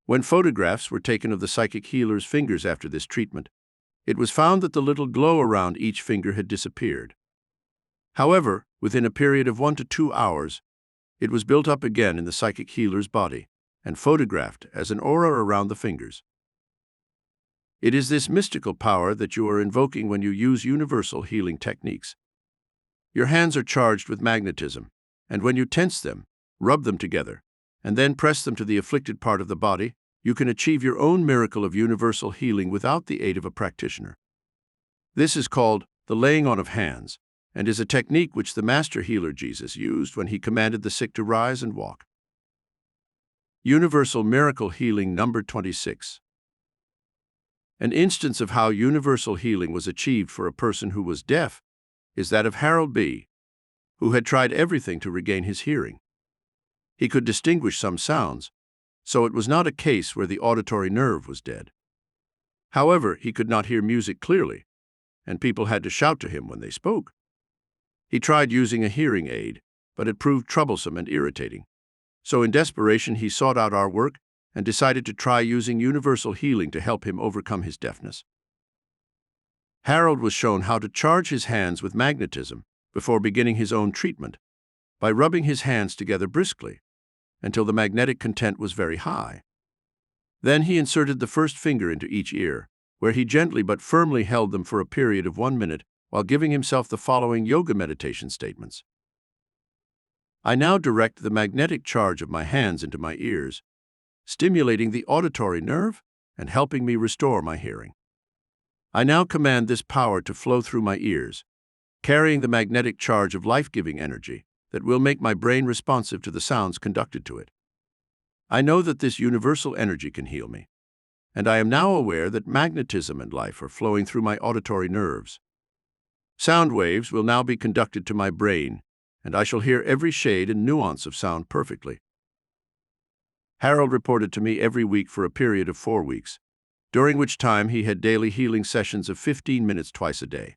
When photographs were taken of the psychic healer's fingers after this treatment, it was found that the little glow around each finger had disappeared. However, within a period of 1 to 2 hours, it was built up again in the psychic healer's body and photographed as an aura around the fingers. It is this mystical power that you are invoking when you use universal healing techniques. Your hands are charged with magnetism, and when you tense them, rub them together, and then press them to the afflicted part of the body, you can achieve your own miracle of universal healing without the aid of a practitioner. This is called the laying on of hands, and is a technique which the master healer Jesus used when he commanded the sick to rise and walk. Universal Miracle Healing number 26. An instance of how universal healing was achieved for a person who was deaf is that of Harold B., who had tried everything to regain his hearing. He could distinguish some sounds, so it was not a case where the auditory nerve was dead. However, he could not hear music clearly, and people had to shout to him when they spoke. He tried using a hearing aid, but it proved troublesome and irritating. So in desperation, he sought out our work and decided to try using universal healing to help him overcome his deafness. Harold was shown how to charge his hands with magnetism before beginning his own treatment, by rubbing his hands together briskly until the magnetic content was very high. Then he inserted the first finger into each ear, where he gently but firmly held them for a period of 1 minute while giving himself the following yoga meditation statements. I now direct the magnetic charge of my hands into my ears, stimulating the auditory nerve and helping me restore my hearing. I now command this power to flow through my ears, carrying the magnetic charge of life-giving energy that will make my brain responsive to the sounds conducted to it. I know that this universal energy can heal me, and I am now aware that magnetism and life are flowing through my auditory nerves. Sound waves will now be conducted to my brain, and I shall hear every shade and nuance of sound perfectly. Harold reported to me every week for a period of 4 weeks, during which time he had daily healing sessions of 15 minutes twice a day.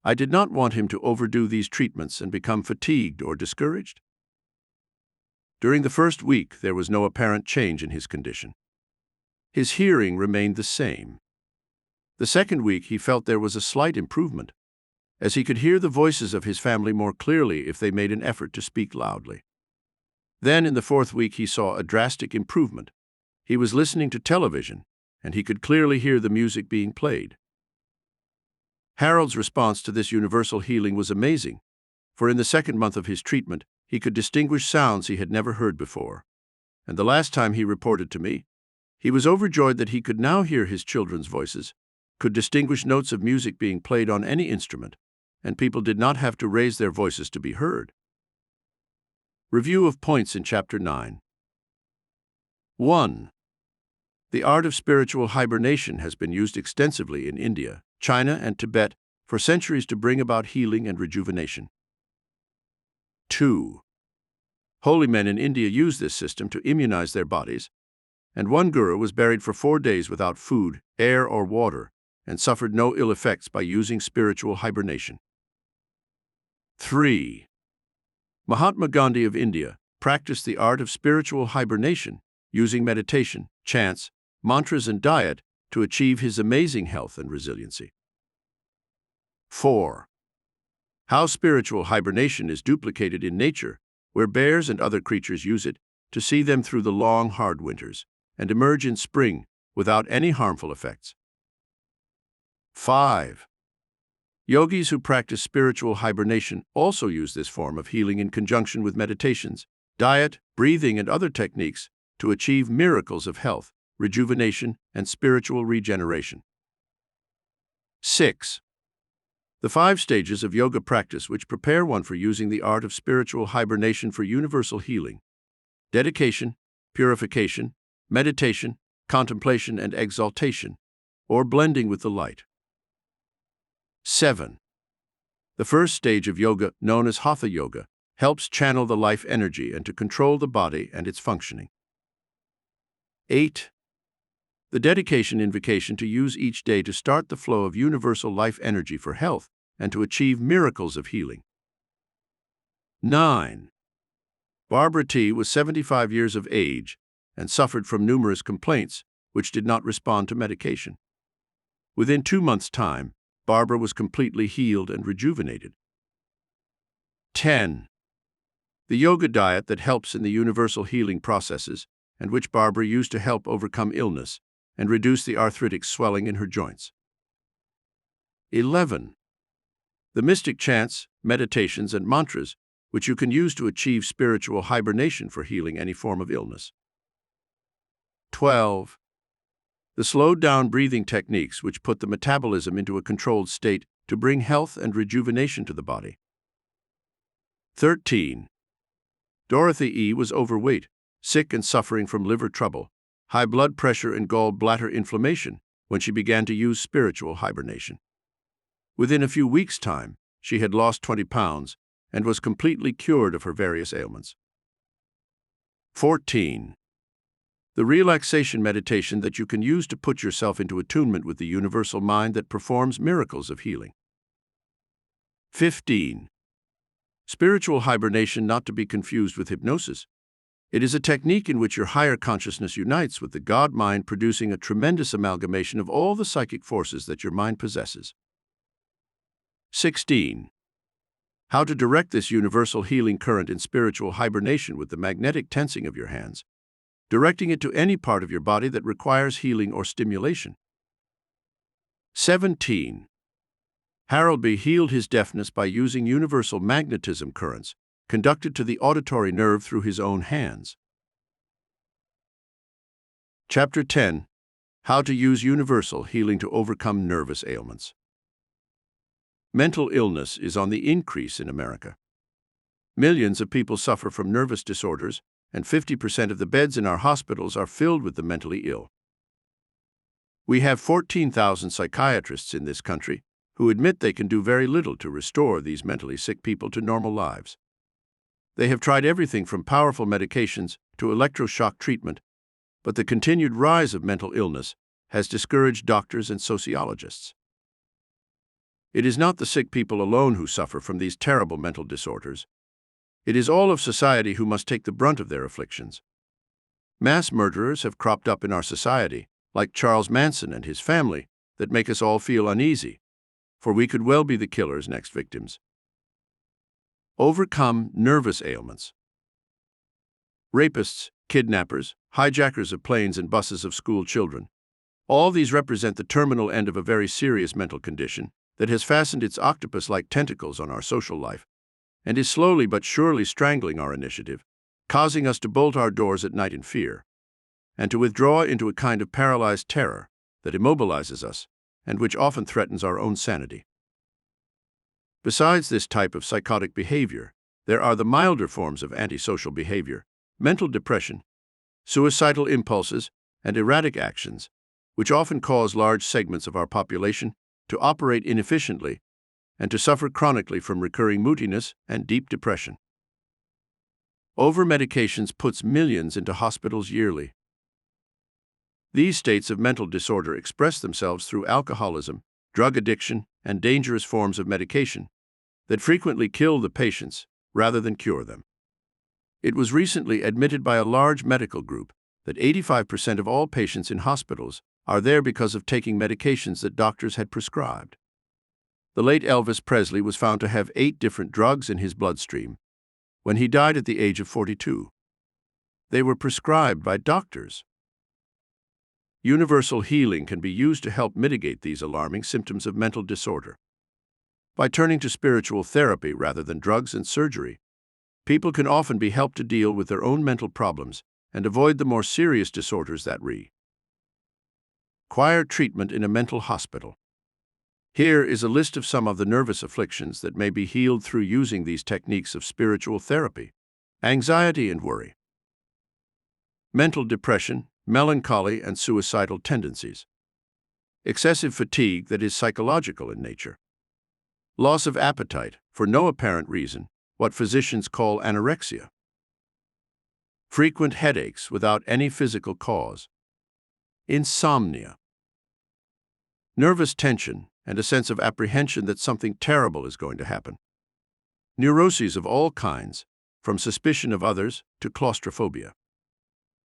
I did not want him to overdo these treatments and become fatigued or discouraged. During the first week, there was no apparent change in his condition. His hearing remained the same. The second week, he felt there was a slight improvement, as he could hear the voices of his family more clearly if they made an effort to speak loudly. Then, in the fourth week, he saw a drastic improvement. He was listening to television, and he could clearly hear the music being played. Harold's response to this universal healing was amazing, for in the second month of his treatment, he could distinguish sounds he had never heard before. And the last time he reported to me, he was overjoyed that he could now hear his children's voices, could distinguish notes of music being played on any instrument, and people did not have to raise their voices to be heard. Review of points in Chapter 9. 1. The art of spiritual hibernation has been used extensively in India, China, and Tibet for centuries to bring about healing and rejuvenation. 2. Holy men in India use this system to immunize their bodies, and one guru was buried for 4 days without food, air, or water, and suffered no ill effects by using spiritual hibernation. 3. Mahatma Gandhi of India practiced the art of spiritual hibernation using meditation, chants, mantras, and diet to achieve his amazing health and resiliency. 4. How spiritual hibernation is duplicated in nature, where bears and other creatures use it to see them through the long, hard winters and emerge in spring without any harmful effects. 5. Yogis who practice spiritual hibernation also use this form of healing in conjunction with meditations, diet, breathing, and other techniques to achieve miracles of health, rejuvenation, and spiritual regeneration. 6. The 5 stages of yoga practice which prepare one for using the art of spiritual hibernation for universal healing: dedication, purification, meditation, contemplation, and exaltation, or blending with the light. 7. The first stage of yoga, known as Hatha Yoga, helps channel the life energy and to control the body and its functioning. 8. The dedication invocation to use each day to start the flow of universal life energy for health and to achieve miracles of healing. 9. Barbara T. was 75 years of age and suffered from numerous complaints which did not respond to medication. Within 2 months' time, Barbara was completely healed and rejuvenated. 10. The yoga diet that helps in the universal healing processes and which Barbara used to help overcome illness and reduce the arthritic swelling in her joints. 11. The mystic chants, meditations, and mantras which you can use to achieve spiritual hibernation for healing any form of illness. 12. The slowed-down breathing techniques which put the metabolism into a controlled state to bring health and rejuvenation to the body. 13. Dorothy E. was overweight, sick and suffering from liver trouble, high blood pressure, and gallbladder inflammation when she began to use spiritual hibernation. Within a few weeks' time, she had lost 20 pounds and was completely cured of her various ailments. 14. The relaxation meditation that you can use to put yourself into attunement with the universal mind that performs miracles of healing. 15. Spiritual hibernation, not to be confused with hypnosis. It is a technique in which your higher consciousness unites with the God mind, producing a tremendous amalgamation of all the psychic forces that your mind possesses. 16. How to direct this universal healing current in spiritual hibernation with the magnetic tensing of your hands, directing it to any part of your body that requires healing or stimulation. 17. Harold B. healed his deafness by using universal magnetism currents conducted to the auditory nerve through his own hands. Chapter 10. How to use universal healing to overcome nervous ailments. Mental illness is on the increase in America. Millions of people suffer from nervous disorders, and 50% of the beds in our hospitals are filled with the mentally ill. We have 14,000 psychiatrists in this country who admit they can do very little to restore these mentally sick people to normal lives. They have tried everything from powerful medications to electroshock treatment, but the continued rise of mental illness has discouraged doctors and sociologists. It is not the sick people alone who suffer from these terrible mental disorders. It is all of society who must take the brunt of their afflictions. Mass murderers have cropped up in our society, like Charles Manson and his family, that make us all feel uneasy, for we could well be the killer's next victims. Overcome nervous ailments. Rapists, kidnappers, hijackers of planes and buses of school children. All these represent the terminal end of a very serious mental condition that has fastened its octopus-like tentacles on our social life and is slowly but surely strangling our initiative, causing us to bolt our doors at night in fear, and to withdraw into a kind of paralyzed terror that immobilizes us and which often threatens our own sanity. Besides this type of psychotic behavior, there are the milder forms of antisocial behavior, mental depression, suicidal impulses, and erratic actions, which often cause large segments of our population to operate inefficiently and to suffer chronically from recurring moodiness and deep depression. Over-medications puts millions into hospitals yearly. These states of mental disorder express themselves through alcoholism, drug addiction, and dangerous forms of medication, that frequently kill the patients rather than cure them. It was recently admitted by a large medical group that 85% of all patients in hospitals are there because of taking medications that doctors had prescribed. The late Elvis Presley was found to have 8 different drugs in his bloodstream when he died at the age of 42. They were prescribed by doctors. Universal healing can be used to help mitigate these alarming symptoms of mental disorder. By turning to spiritual therapy rather than drugs and surgery, people can often be helped to deal with their own mental problems and avoid the more serious disorders that require treatment in a mental hospital. Here is a list of some of the nervous afflictions that may be healed through using these techniques of spiritual therapy: anxiety and worry, mental depression, melancholy and suicidal tendencies, excessive fatigue that is psychological in nature, loss of appetite for no apparent reason, what physicians call anorexia, frequent headaches without any physical cause, insomnia, nervous tension and a sense of apprehension that something terrible is going to happen, neuroses of all kinds, from suspicion of others to claustrophobia,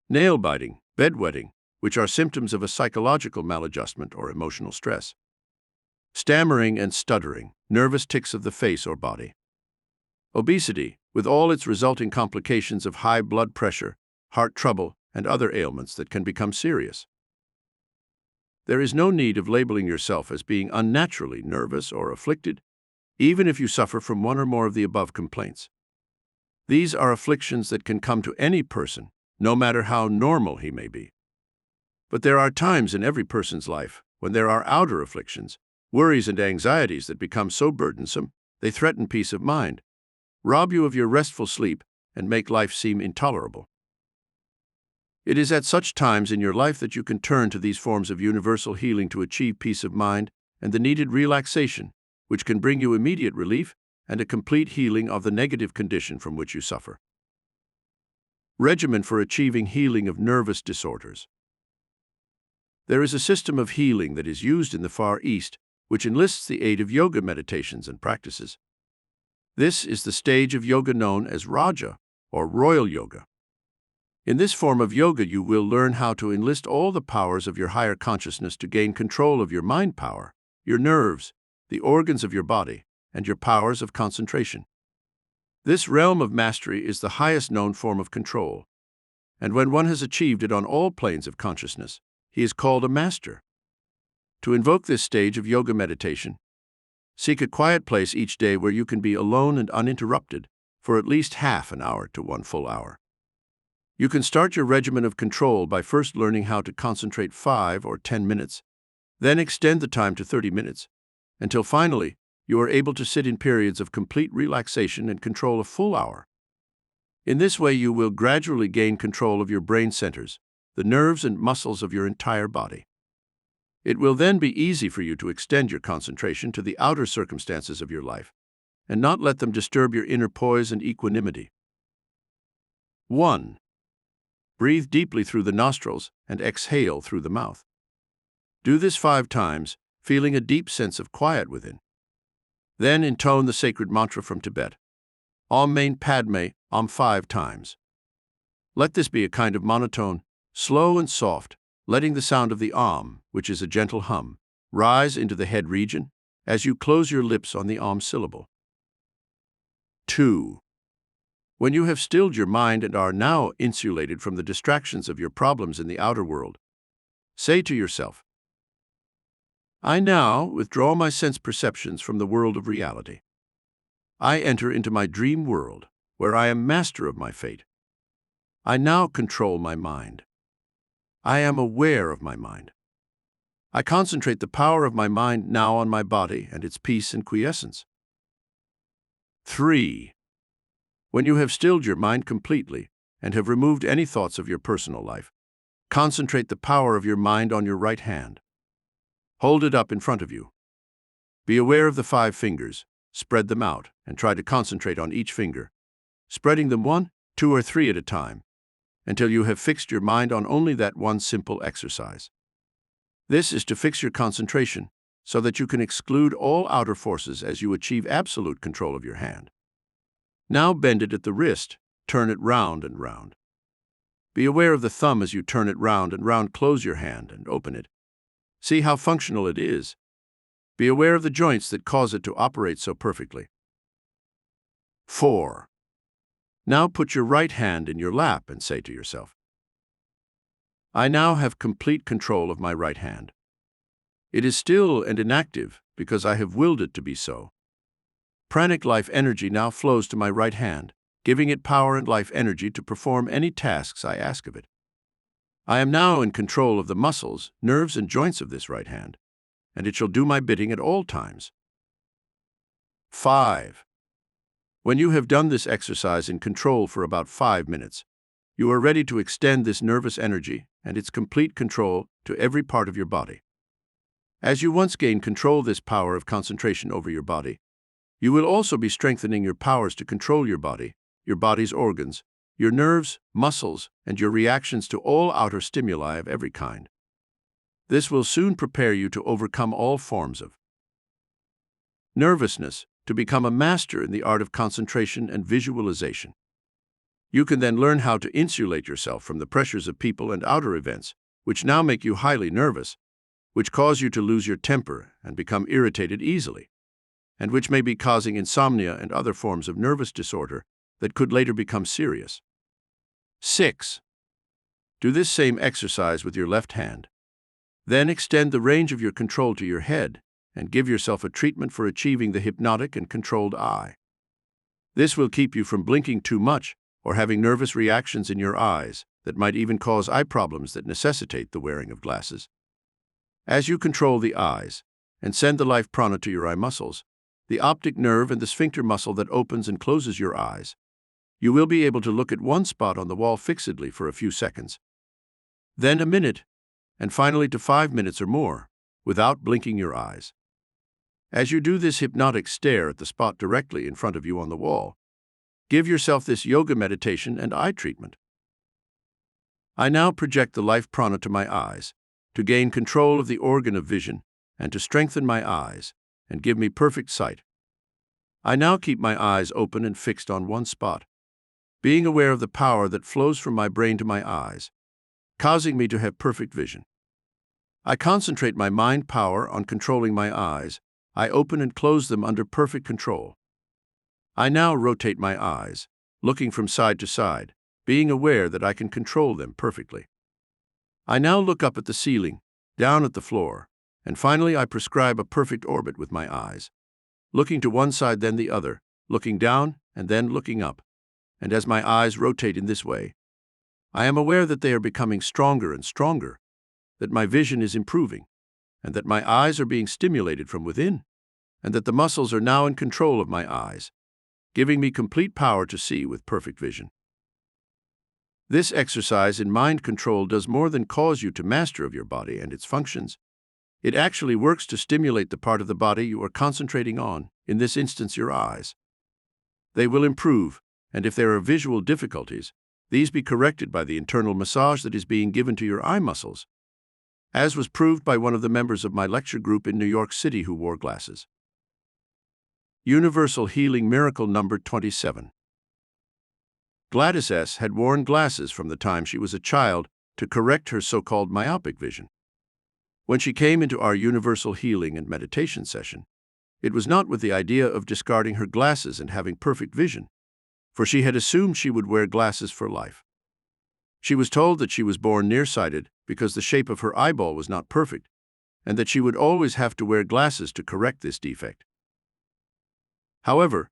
nail biting, bedwetting, which are symptoms of a psychological maladjustment or emotional stress, stammering and stuttering, nervous tics of the face or body, obesity, with all its resulting complications of high blood pressure, heart trouble, and other ailments that can become serious. There is no need of labeling yourself as being unnaturally nervous or afflicted, even if you suffer from one or more of the above complaints. These are afflictions that can come to any person, no matter how normal he may be. But there are times in every person's life when there are outer afflictions, worries and anxieties that become so burdensome they threaten peace of mind, rob you of your restful sleep, and make life seem intolerable. It is at such times in your life that you can turn to these forms of universal healing to achieve peace of mind and the needed relaxation, which can bring you immediate relief and a complete healing of the negative condition from which you suffer. Regimen for achieving healing of nervous disorders. There is a system of healing that is used in the Far East, which enlists the aid of yoga meditations and practices. This is the stage of yoga known as Raja, or Royal Yoga. In this form of yoga, you will learn how to enlist all the powers of your higher consciousness to gain control of your mind power, your nerves, the organs of your body, and your powers of concentration. This realm of mastery is the highest known form of control, and when one has achieved it on all planes of consciousness, he is called a master. To invoke this stage of yoga meditation, seek a quiet place each day where you can be alone and uninterrupted for at least half an hour to 1 full hour. You can start your regimen of control by first learning how to concentrate 5 or 10 minutes, then extend the time to 30 minutes, until finally you are able to sit in periods of complete relaxation and control a full hour. In this way, you will gradually gain control of your brain centers, the nerves and muscles of your entire body. It will then be easy for you to extend your concentration to the outer circumstances of your life and not let them disturb your inner poise and equanimity. 1. Breathe deeply through the nostrils and exhale through the mouth. Do this 5 times, feeling a deep sense of quiet within. Then intone the sacred mantra from Tibet, Om Mani Padme Om 5 times. Let this be a kind of monotone, slow and soft, letting the sound of the Om, which is a gentle hum, rise into the head region as you close your lips on the Om syllable. 2. When you have stilled your mind and are now insulated from the distractions of your problems in the outer world, say to yourself, I now withdraw my sense perceptions from the world of reality. I enter into my dream world, where I am master of my fate. I now control my mind. I am aware of my mind. I concentrate the power of my mind now on my body and its peace and quiescence. 3. When you have stilled your mind completely and have removed any thoughts of your personal life, concentrate the power of your mind on your right hand. Hold it up in front of you. Be aware of the 5 fingers, spread them out, and try to concentrate on each finger, spreading them 1, 2, or 3 at a time, until you have fixed your mind on only that one simple exercise. This is to fix your concentration, so that you can exclude all outer forces as you achieve absolute control of your hand. Now bend it at the wrist, turn it round and round. Be aware of the thumb as you turn it round and round. Close your hand and open it. See how functional it is. Be aware of the joints that cause it to operate so perfectly. 4. Now put your right hand in your lap and say to yourself, I now have complete control of my right hand. It is still and inactive because I have willed it to be so. Pranic life energy now flows to my right hand, giving it power and life energy to perform any tasks I ask of it. I am now in control of the muscles, nerves, and joints of this right hand, and it shall do my bidding at all times. 5. When you have done this exercise in control for about 5 minutes, you are ready to extend this nervous energy and its complete control to every part of your body. As you once gain control this power of concentration over your body, you will also be strengthening your powers to control your body's organs, your nerves, muscles, and your reactions to all outer stimuli of every kind. This will soon prepare you to overcome all forms of nervousness, to become a master in the art of concentration and visualization. You can then learn how to insulate yourself from the pressures of people and outer events, which now make you highly nervous, which cause you to lose your temper and become irritated easily, and which may be causing insomnia and other forms of nervous disorder that could later become serious. 6. Do this same exercise with your left hand. Then extend the range of your control to your head and give yourself a treatment for achieving the hypnotic and controlled eye. This will keep you from blinking too much or having nervous reactions in your eyes that might even cause eye problems that necessitate the wearing of glasses. As you control the eyes and send the life prana to your eye muscles, the optic nerve and the sphincter muscle that opens and closes your eyes, you will be able to look at one spot on the wall fixedly for a few seconds, then a minute, and finally to 5 minutes or more, without blinking your eyes. As you do this hypnotic stare at the spot directly in front of you on the wall, give yourself this yoga meditation and eye treatment. I now project the life prana to my eyes, to gain control of the organ of vision and to strengthen my eyes and give me perfect sight. I now keep my eyes open and fixed on one spot, being aware of the power that flows from my brain to my eyes, causing me to have perfect vision. I concentrate my mind power on controlling my eyes. I open and close them under perfect control. I now rotate my eyes, looking from side to side, being aware that I can control them perfectly. I now look up at the ceiling, down at the floor, and finally I prescribe a perfect orbit with my eyes, looking to one side then the other, looking down and then looking up. And as my eyes rotate in this way, I am aware that they are becoming stronger and stronger, that my vision is improving, and that my eyes are being stimulated from within, and that the muscles are now in control of my eyes, giving me complete power to see with perfect vision. This exercise in mind control does more than cause you to master of your body and its functions. It actually works to stimulate the part of the body you are concentrating on, in this instance your eyes. They will improve, and if there are visual difficulties, these be corrected by the internal massage that is being given to your eye muscles, as was proved by one of the members of my lecture group in New York City who wore glasses. Universal Healing Miracle number 27. Gladys S. had worn glasses from the time she was a child to correct her so-called myopic vision. When she came into our universal healing and meditation session, it was not with the idea of discarding her glasses and having perfect vision, for she had assumed she would wear glasses for life. She was told that she was born nearsighted because the shape of her eyeball was not perfect, and that she would always have to wear glasses to correct this defect. However,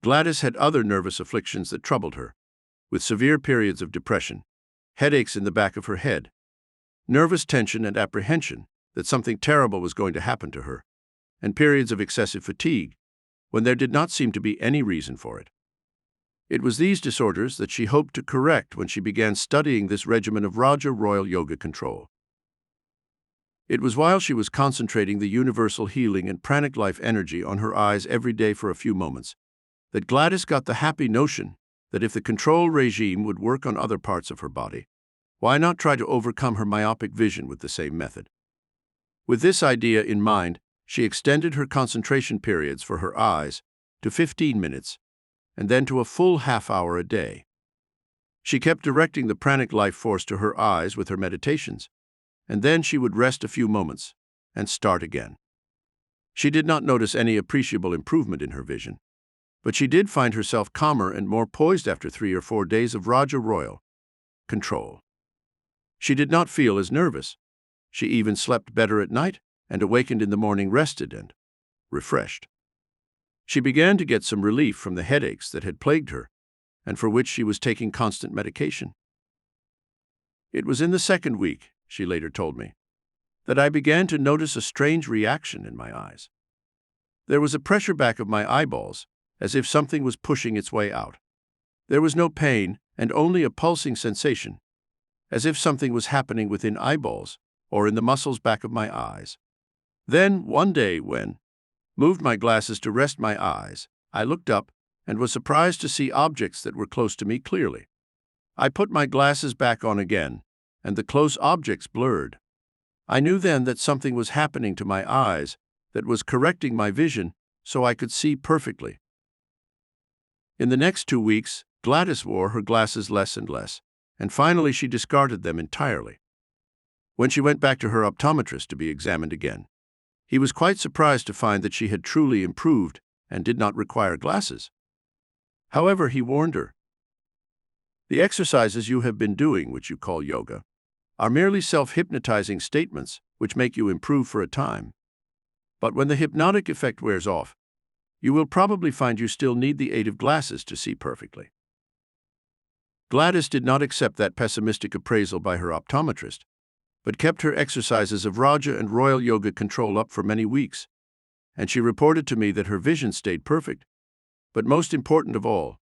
Gladys had other nervous afflictions that troubled her, with severe periods of depression, headaches in the back of her head, nervous tension and apprehension that something terrible was going to happen to her, and periods of excessive fatigue, when there did not seem to be any reason for it. It was these disorders that she hoped to correct when she began studying this regimen of Raja Royal Yoga Control. It was while she was concentrating the universal healing and pranic life energy on her eyes every day for a few moments that Gladys got the happy notion that if the control regime would work on other parts of her body, why not try to overcome her myopic vision with the same method? With this idea in mind, She extended her concentration periods for her eyes to 15 minutes and then to a full half-hour a day. She kept directing the pranic life force to her eyes with her meditations, and then she would rest a few moments and start again. She did not notice any appreciable improvement in her vision, but she did find herself calmer and more poised after 3 or 4 days of Raja Royal control. She did not feel as nervous. She even slept better at night and awakened in the morning rested and refreshed. She began to get some relief from the headaches that had plagued her and for which she was taking constant medication. It was in the second week, she later told me, that I began to notice a strange reaction in my eyes. There was a pressure back of my eyeballs, as if something was pushing its way out. There was no pain and only a pulsing sensation, as if something was happening within eyeballs or in the muscles back of my eyes. Then, one day when moved my glasses to rest my eyes, I looked up and was surprised to see objects that were close to me clearly. I put my glasses back on again, and the close objects blurred. I knew then that something was happening to my eyes that was correcting my vision so I could see perfectly. In the next 2 weeks, Gladys wore her glasses less and less, and finally she discarded them entirely. When she went back to her optometrist to be examined again, he was quite surprised to find that she had truly improved and did not require glasses. However, he warned her, "The exercises you have been doing, which you call yoga, are merely self-hypnotizing statements which make you improve for a time. But when the hypnotic effect wears off, you will probably find you still need the aid of glasses to see perfectly." Gladys did not accept that pessimistic appraisal by her optometrist, but kept her exercises of Raja and Royal Yoga control up for many weeks, and she reported to me that her vision stayed perfect. But most important of all,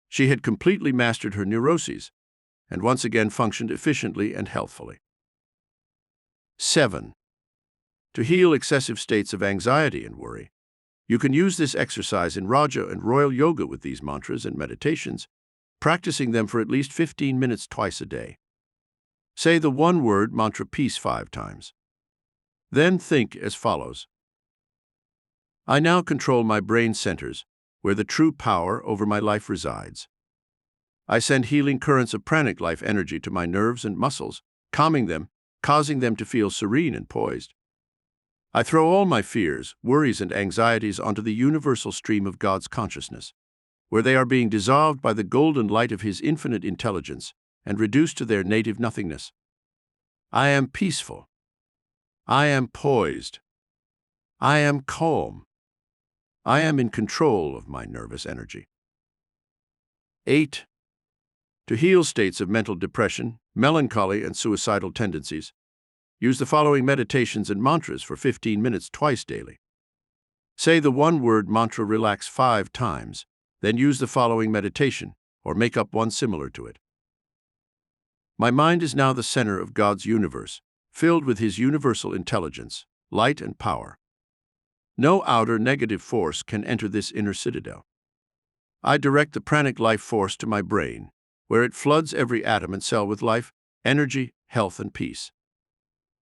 she had completely mastered her neuroses and once again functioned efficiently and healthfully. 7. To heal excessive states of anxiety and worry, you can use this exercise in Raja and Royal Yoga with these mantras and meditations, practicing them for at least 15 minutes twice a day. Say the one-word mantra peace 5 times. Then think as follows. I now control my brain centers, where the true power over my life resides. I send healing currents of pranic life energy to my nerves and muscles, calming them, causing them to feel serene and poised. I throw all my fears, worries, and anxieties onto the universal stream of God's consciousness, where they are being dissolved by the golden light of His infinite intelligence and reduced to their native nothingness. I am peaceful. I am poised. I am calm. I am in control of my nervous energy. 8. To heal states of mental depression, melancholy, and suicidal tendencies, use the following meditations and mantras for 15 minutes twice daily. Say the one-word mantra relax 5 times, then use the following meditation, or make up one similar to it. My mind is now the center of God's universe, filled with His universal intelligence, light, and power. No outer negative force can enter this inner citadel. I direct the pranic life force to my brain, where it floods every atom and cell with life, energy, health, and peace.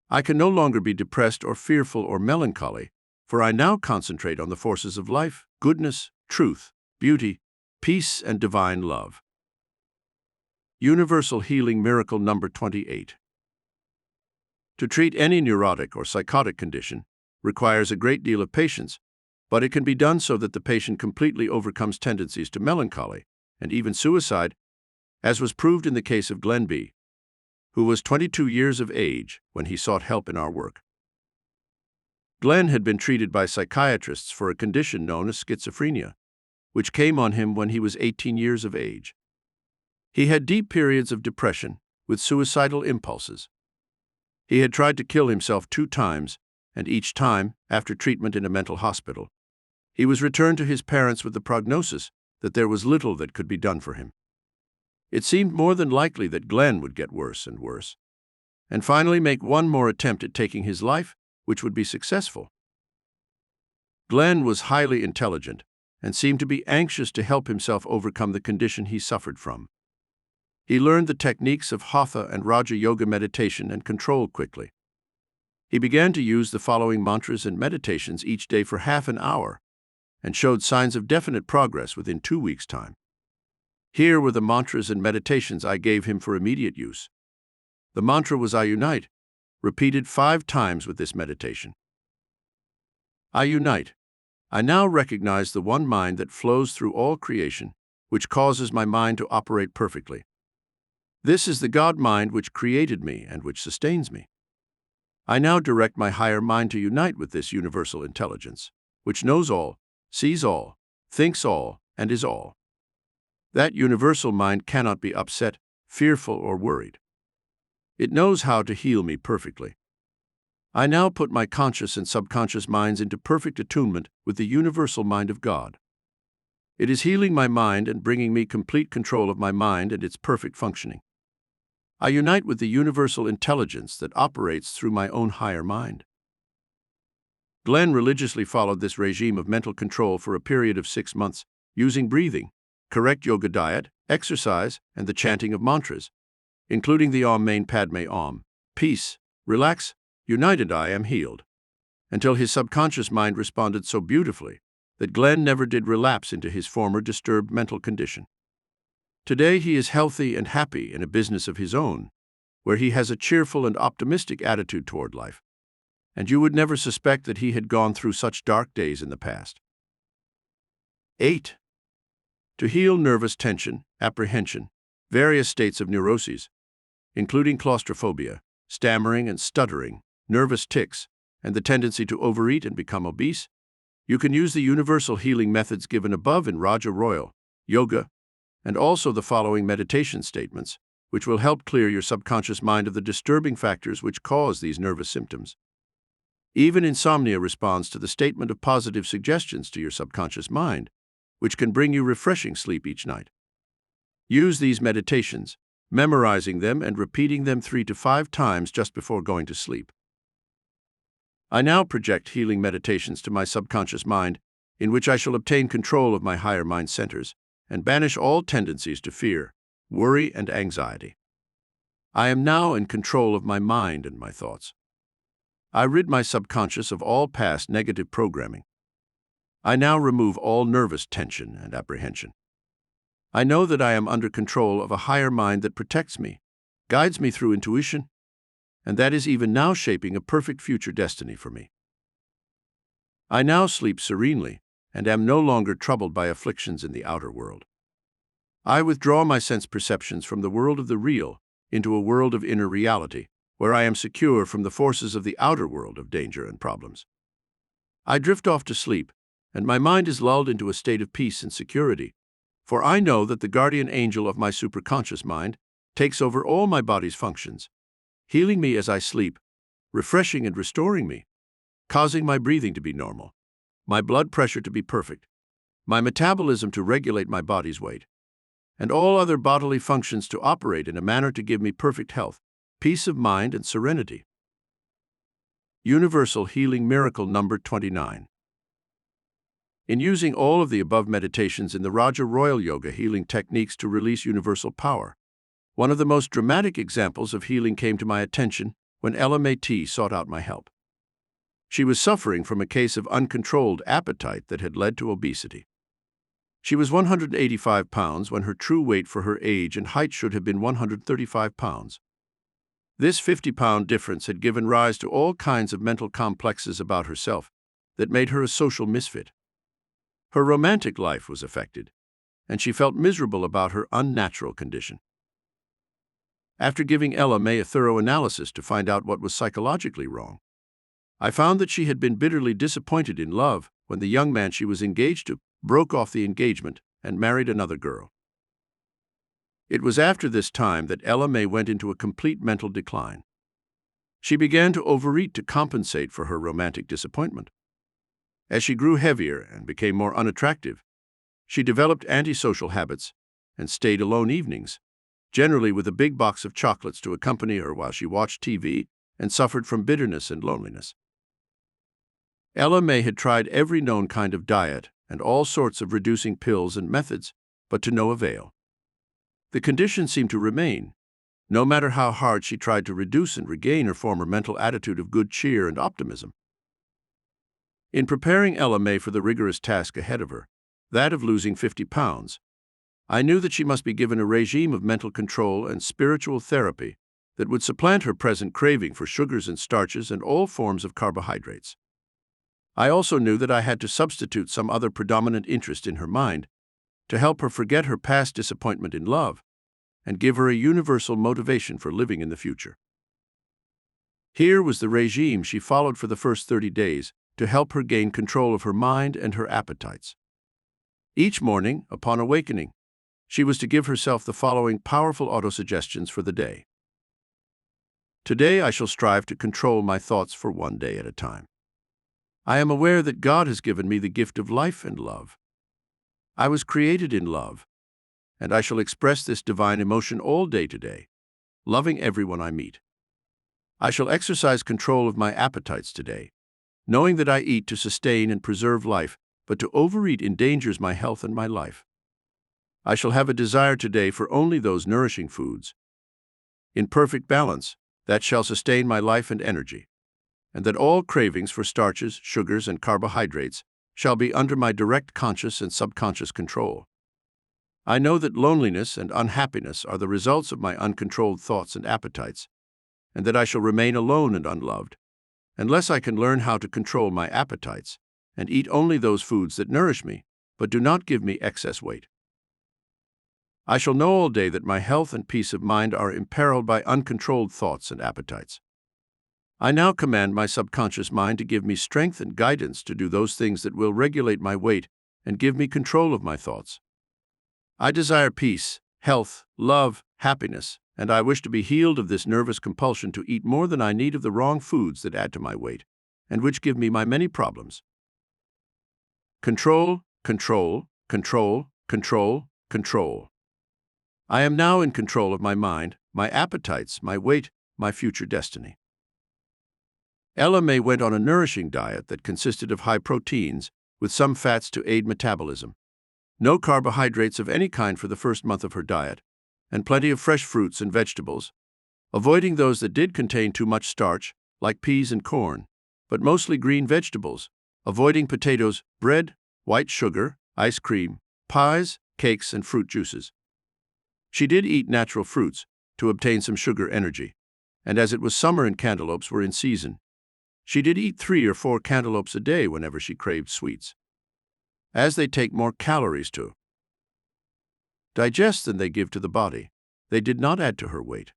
I can no longer be depressed or fearful or melancholy, for I now concentrate on the forces of life, goodness, truth, beauty, peace, and divine love. Universal Healing Miracle number 28. To treat any neurotic or psychotic condition requires a great deal of patience, but it can be done so that the patient completely overcomes tendencies to melancholy and even suicide, as was proved in the case of Glenn B., who was 22 years of age when he sought help in our work. Glenn had been treated by psychiatrists for a condition known as schizophrenia, which came on him when he was 18 years of age. He had deep periods of depression with suicidal impulses. He had tried to kill himself 2 times, and each time, after treatment in a mental hospital, he was returned to his parents with the prognosis that there was little that could be done for him. It seemed more than likely that Glenn would get worse and worse, and finally make one more attempt at taking his life, which would be successful. Glenn was highly intelligent and seemed to be anxious to help himself overcome the condition he suffered from. He learned the techniques of Hatha and Raja Yoga meditation and control quickly. He began to use the following mantras and meditations each day for half an hour and showed signs of definite progress within 2 weeks' time. Here were the mantras and meditations I gave him for immediate use. The mantra was I unite, repeated 5 times with this meditation. I unite. I now recognize the one mind that flows through all creation, which causes my mind to operate perfectly. This is the God mind which created me and which sustains me. I now direct my higher mind to unite with this universal intelligence, which knows all, sees all, thinks all, and is all. That universal mind cannot be upset, fearful, or worried. It knows how to heal me perfectly. I now put my conscious and subconscious minds into perfect attunement with the universal mind of God. It is healing my mind and bringing me complete control of my mind and its perfect functioning. I unite with the universal intelligence that operates through my own higher mind. Glenn religiously followed this regime of mental control for a period of 6 months, using breathing, correct yoga diet, exercise, and the chanting of mantras, including the Om Mani Padme Om, peace, relax, united I am healed, until his subconscious mind responded so beautifully that Glenn never did relapse into his former disturbed mental condition. Today he is healthy and happy in a business of his own, where he has a cheerful and optimistic attitude toward life, and you would never suspect that he had gone through such dark days in the past. 8. To heal nervous tension, apprehension, various states of neuroses, including claustrophobia, stammering and stuttering, nervous tics, and the tendency to overeat and become obese, you can use the universal healing methods given above in Raja Royal, yoga, and also the following meditation statements, which will help clear your subconscious mind of the disturbing factors which cause these nervous symptoms. Even insomnia responds to the statement of positive suggestions to your subconscious mind, which can bring you refreshing sleep each night. Use these meditations, memorizing them and repeating them 3 to 5 times just before going to sleep. I now project healing meditations to my subconscious mind, in which I shall obtain control of my higher mind centers and banish all tendencies to fear, worry, and anxiety. I am now in control of my mind and my thoughts. I rid my subconscious of all past negative programming. I now remove all nervous tension and apprehension. I know that I am under control of a higher mind that protects me, guides me through intuition, and that is even now shaping a perfect future destiny for me. I now sleep serenely and am no longer troubled by afflictions in the outer world. I withdraw my sense perceptions from the world of the real into a world of inner reality, where I am secure from the forces of the outer world of danger and problems. I drift off to sleep, and my mind is lulled into a state of peace and security, for I know that the guardian angel of my superconscious mind takes over all my body's functions, healing me as I sleep, refreshing and restoring me, causing my breathing to be normal, my blood pressure to be perfect, my metabolism to regulate my body's weight, and all other bodily functions to operate in a manner to give me perfect health, peace of mind, and serenity. Universal Healing Miracle number 29. In using all of the above meditations in the Raja Royal Yoga healing techniques to release universal power, one of the most dramatic examples of healing came to my attention when Ailments sought out my help. She was suffering from a case of uncontrolled appetite that had led to obesity. She was 185 pounds when her true weight for her age and height should have been 135 pounds. This 50-pound difference had given rise to all kinds of mental complexes about herself that made her a social misfit. Her romantic life was affected, and she felt miserable about her unnatural condition. After giving Ailments a thorough analysis to find out what was psychologically wrong, I found that she had been bitterly disappointed in love when the young man she was engaged to broke off the engagement and married another girl. It was after this time that Ailments went into a complete mental decline. She began to overeat to compensate for her romantic disappointment. As she grew heavier and became more unattractive, she developed antisocial habits and stayed alone evenings, generally with a big box of chocolates to accompany her while she watched TV and suffered from bitterness and loneliness. Ailments had tried every known kind of diet and all sorts of reducing pills and methods, but to no avail. The condition seemed to remain, no matter how hard she tried to reduce and regain her former mental attitude of good cheer and optimism. In preparing Ella May for the rigorous task ahead of her, that of losing 50 pounds, I knew that she must be given a regime of mental control and spiritual therapy that would supplant her present craving for sugars and starches and all forms of carbohydrates. I also knew that I had to substitute some other predominant interest in her mind to help her forget her past disappointment in love and give her a universal motivation for living in the future. Here was the regime she followed for the first 30 days to help her gain control of her mind and her appetites. Each morning, upon awakening, she was to give herself the following powerful autosuggestions for the day. Today I shall strive to control my thoughts for one day at a time. I am aware that God has given me the gift of life and love. I was created in love, and I shall express this divine emotion all day today, loving everyone I meet. I shall exercise control of my appetites today, knowing that I eat to sustain and preserve life, but to overeat endangers my health and my life. I shall have a desire today for only those nourishing foods, in perfect balance, that shall sustain my life and energy, and that all cravings for starches, sugars, and carbohydrates shall be under my direct conscious and subconscious control. I know that loneliness and unhappiness are the results of my uncontrolled thoughts and appetites, and that I shall remain alone and unloved, unless I can learn how to control my appetites and eat only those foods that nourish me, but do not give me excess weight. I shall know all day that my health and peace of mind are imperiled by uncontrolled thoughts and appetites. I now command my subconscious mind to give me strength and guidance to do those things that will regulate my weight and give me control of my thoughts. I desire peace, health, love, happiness, and I wish to be healed of this nervous compulsion to eat more than I need of the wrong foods that add to my weight and which give me my many problems. Control, control, control, control, control. I am now in control of my mind, my appetites, my weight, my future destiny. Ella May went on a nourishing diet that consisted of high proteins, with some fats to aid metabolism, no carbohydrates of any kind for the first month of her diet, and plenty of fresh fruits and vegetables, avoiding those that did contain too much starch, like peas and corn, but mostly green vegetables, avoiding potatoes, bread, white sugar, ice cream, pies, cakes, and fruit juices. She did eat natural fruits to obtain some sugar energy, and as it was summer and cantaloupes were in season, she did eat 3 or 4 cantaloupes a day whenever she craved sweets, as they take more calories to digest than they give to the body. They did not add to her weight.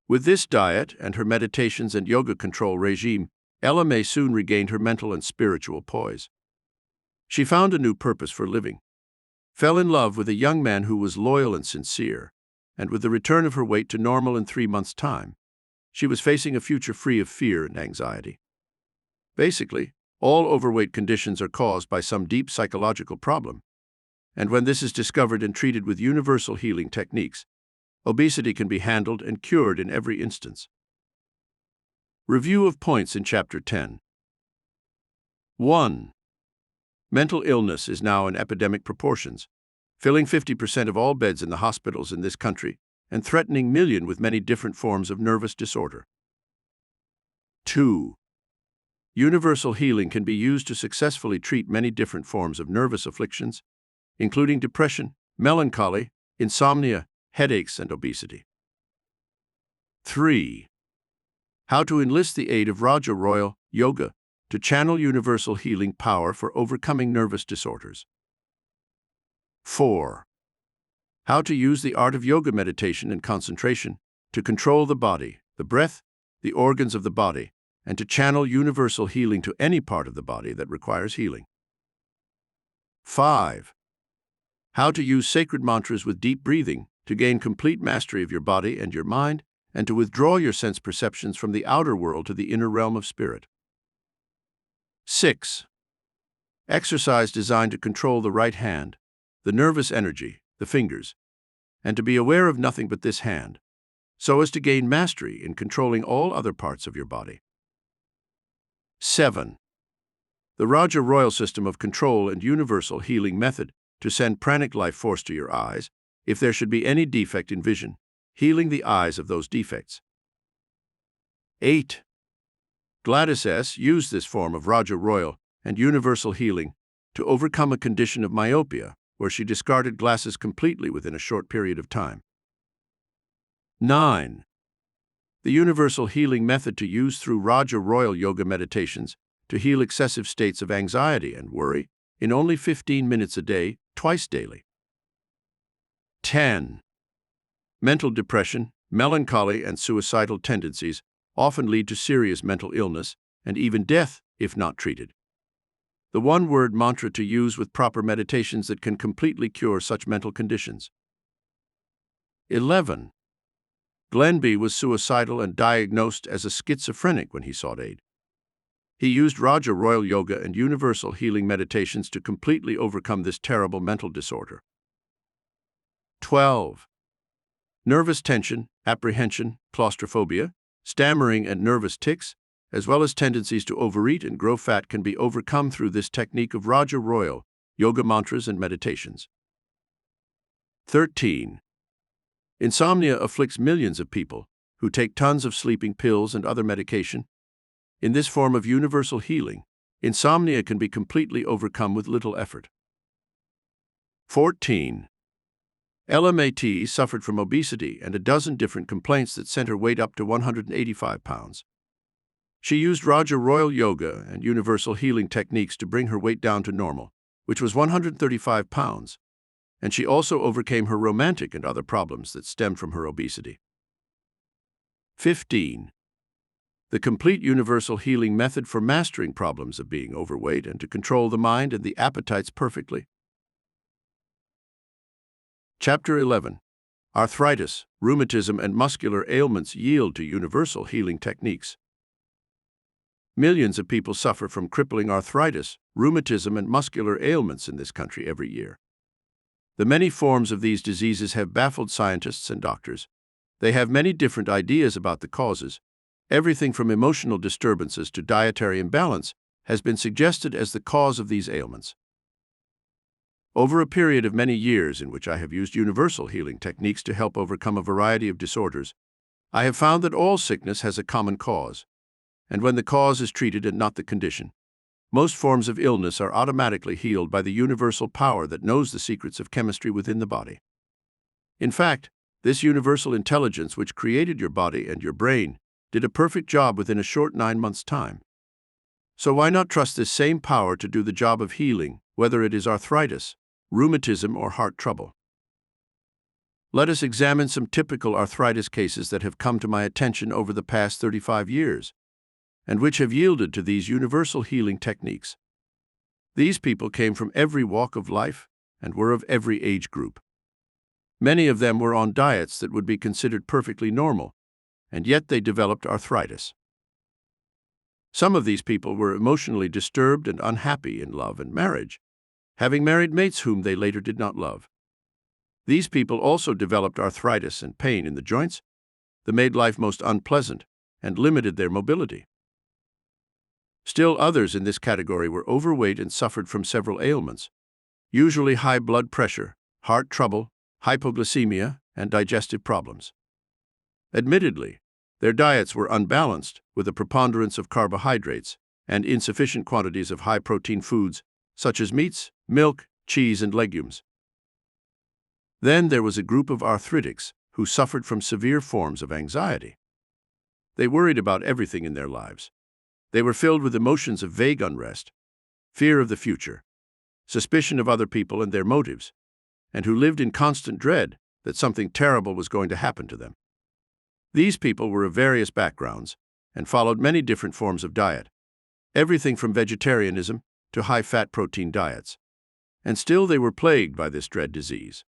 With this diet and her meditations and yoga control regime, Ella May soon regained her mental and spiritual poise. She found a new purpose for living, fell in love with a young man who was loyal and sincere, and with the return of her weight to normal in 3 months' time, she was facing a future free of fear and anxiety. Basically, all overweight conditions are caused by some deep psychological problem, and when this is discovered and treated with universal healing techniques, obesity can be handled and cured in every instance. Review of points in Chapter 10. 1. Mental illness is now in epidemic proportions, filling 50% of all beds in the hospitals in this country and threatening millions with many different forms of nervous disorder. 2. Universal healing can be used to successfully treat many different forms of nervous afflictions, including depression, melancholy, insomnia, headaches, and obesity. 3. How to enlist the aid of Raja Royal Yoga to channel universal healing power for overcoming nervous disorders. 4. How to use the art of yoga meditation and concentration to control the body, the breath, the organs of the body, and to channel universal healing to any part of the body that requires healing. 5. How to use sacred mantras with deep breathing to gain complete mastery of your body and your mind, and to withdraw your sense perceptions from the outer world to the inner realm of spirit. 6. Exercise designed to control the right hand, the nervous energy, the fingers, and to be aware of nothing but this hand, so as to gain mastery in controlling all other parts of your body. 7. The Raja Royal system of control and universal healing method to send pranic life force to your eyes if there should be any defect in vision, healing the eyes of those defects. 8. Gladys S. used this form of Raja Royal and universal healing to overcome a condition of myopia, where she discarded glasses completely within a short period of time. 9. The universal healing method to use through Raja Royal yoga meditations to heal excessive states of anxiety and worry in only 15 minutes a day, twice daily. 10. Mental depression, melancholy, and suicidal tendencies often lead to serious mental illness and even death if not treated. The one-word mantra to use with proper meditations that can completely cure such mental conditions. 11. Glenby was suicidal and diagnosed as a schizophrenic when he sought aid. He used Raja Royal Yoga and universal healing meditations to completely overcome this terrible mental disorder. 12. Nervous tension, apprehension, claustrophobia, stammering, and nervous tics, as well as tendencies to overeat and grow fat, can be overcome through this technique of Raja Royal, yoga mantras, and meditations. 13. Insomnia afflicts millions of people who take tons of sleeping pills and other medication. In this form of universal healing, insomnia can be completely overcome with little effort. 14. Ailments suffered from obesity and a dozen different complaints that sent her weight up to 185 pounds. She used Raja Royal Yoga and universal healing techniques to bring her weight down to normal, which was 135 pounds, and she also overcame her romantic and other problems that stemmed from her obesity. 15. The complete universal healing method for mastering problems of being overweight and to control the mind and the appetites perfectly. Chapter 11. Arthritis, rheumatism, and muscular ailments yield to universal healing techniques. Millions of people suffer from crippling arthritis, rheumatism, and muscular ailments in this country every year. The many forms of these diseases have baffled scientists and doctors. They have many different ideas about the causes. Everything from emotional disturbances to dietary imbalance has been suggested as the cause of these ailments. Over a period of many years in which I have used universal healing techniques to help overcome a variety of disorders, I have found that all sickness has a common cause, and when the cause is treated and not the condition, most forms of illness are automatically healed by the universal power that knows the secrets of chemistry within the body. In fact, this universal intelligence which created your body and your brain did a perfect job within a short 9 months' time. So why not trust this same power to do the job of healing, whether it is arthritis, rheumatism, or heart trouble? Let us examine some typical arthritis cases that have come to my attention over the past 35 years, and which have yielded to these universal healing techniques. These people came from every walk of life and were of every age group. Many of them were on diets that would be considered perfectly normal, and yet they developed arthritis. Some of these people were emotionally disturbed and unhappy in love and marriage, having married mates whom they later did not love. These people also developed arthritis and pain in the joints that made life most unpleasant and limited their mobility. Still others in this category were overweight and suffered from several ailments, usually high blood pressure, heart trouble, hypoglycemia, and digestive problems. Admittedly, their diets were unbalanced, with a preponderance of carbohydrates and insufficient quantities of high-protein foods such as meats, milk, cheese, and legumes. Then there was a group of arthritics who suffered from severe forms of anxiety. They worried about everything in their lives. They were filled with emotions of vague unrest, fear of the future, suspicion of other people and their motives, and who lived in constant dread that something terrible was going to happen to them. These people were of various backgrounds and followed many different forms of diet, everything from vegetarianism to high-fat protein diets, and still they were plagued by this dread disease.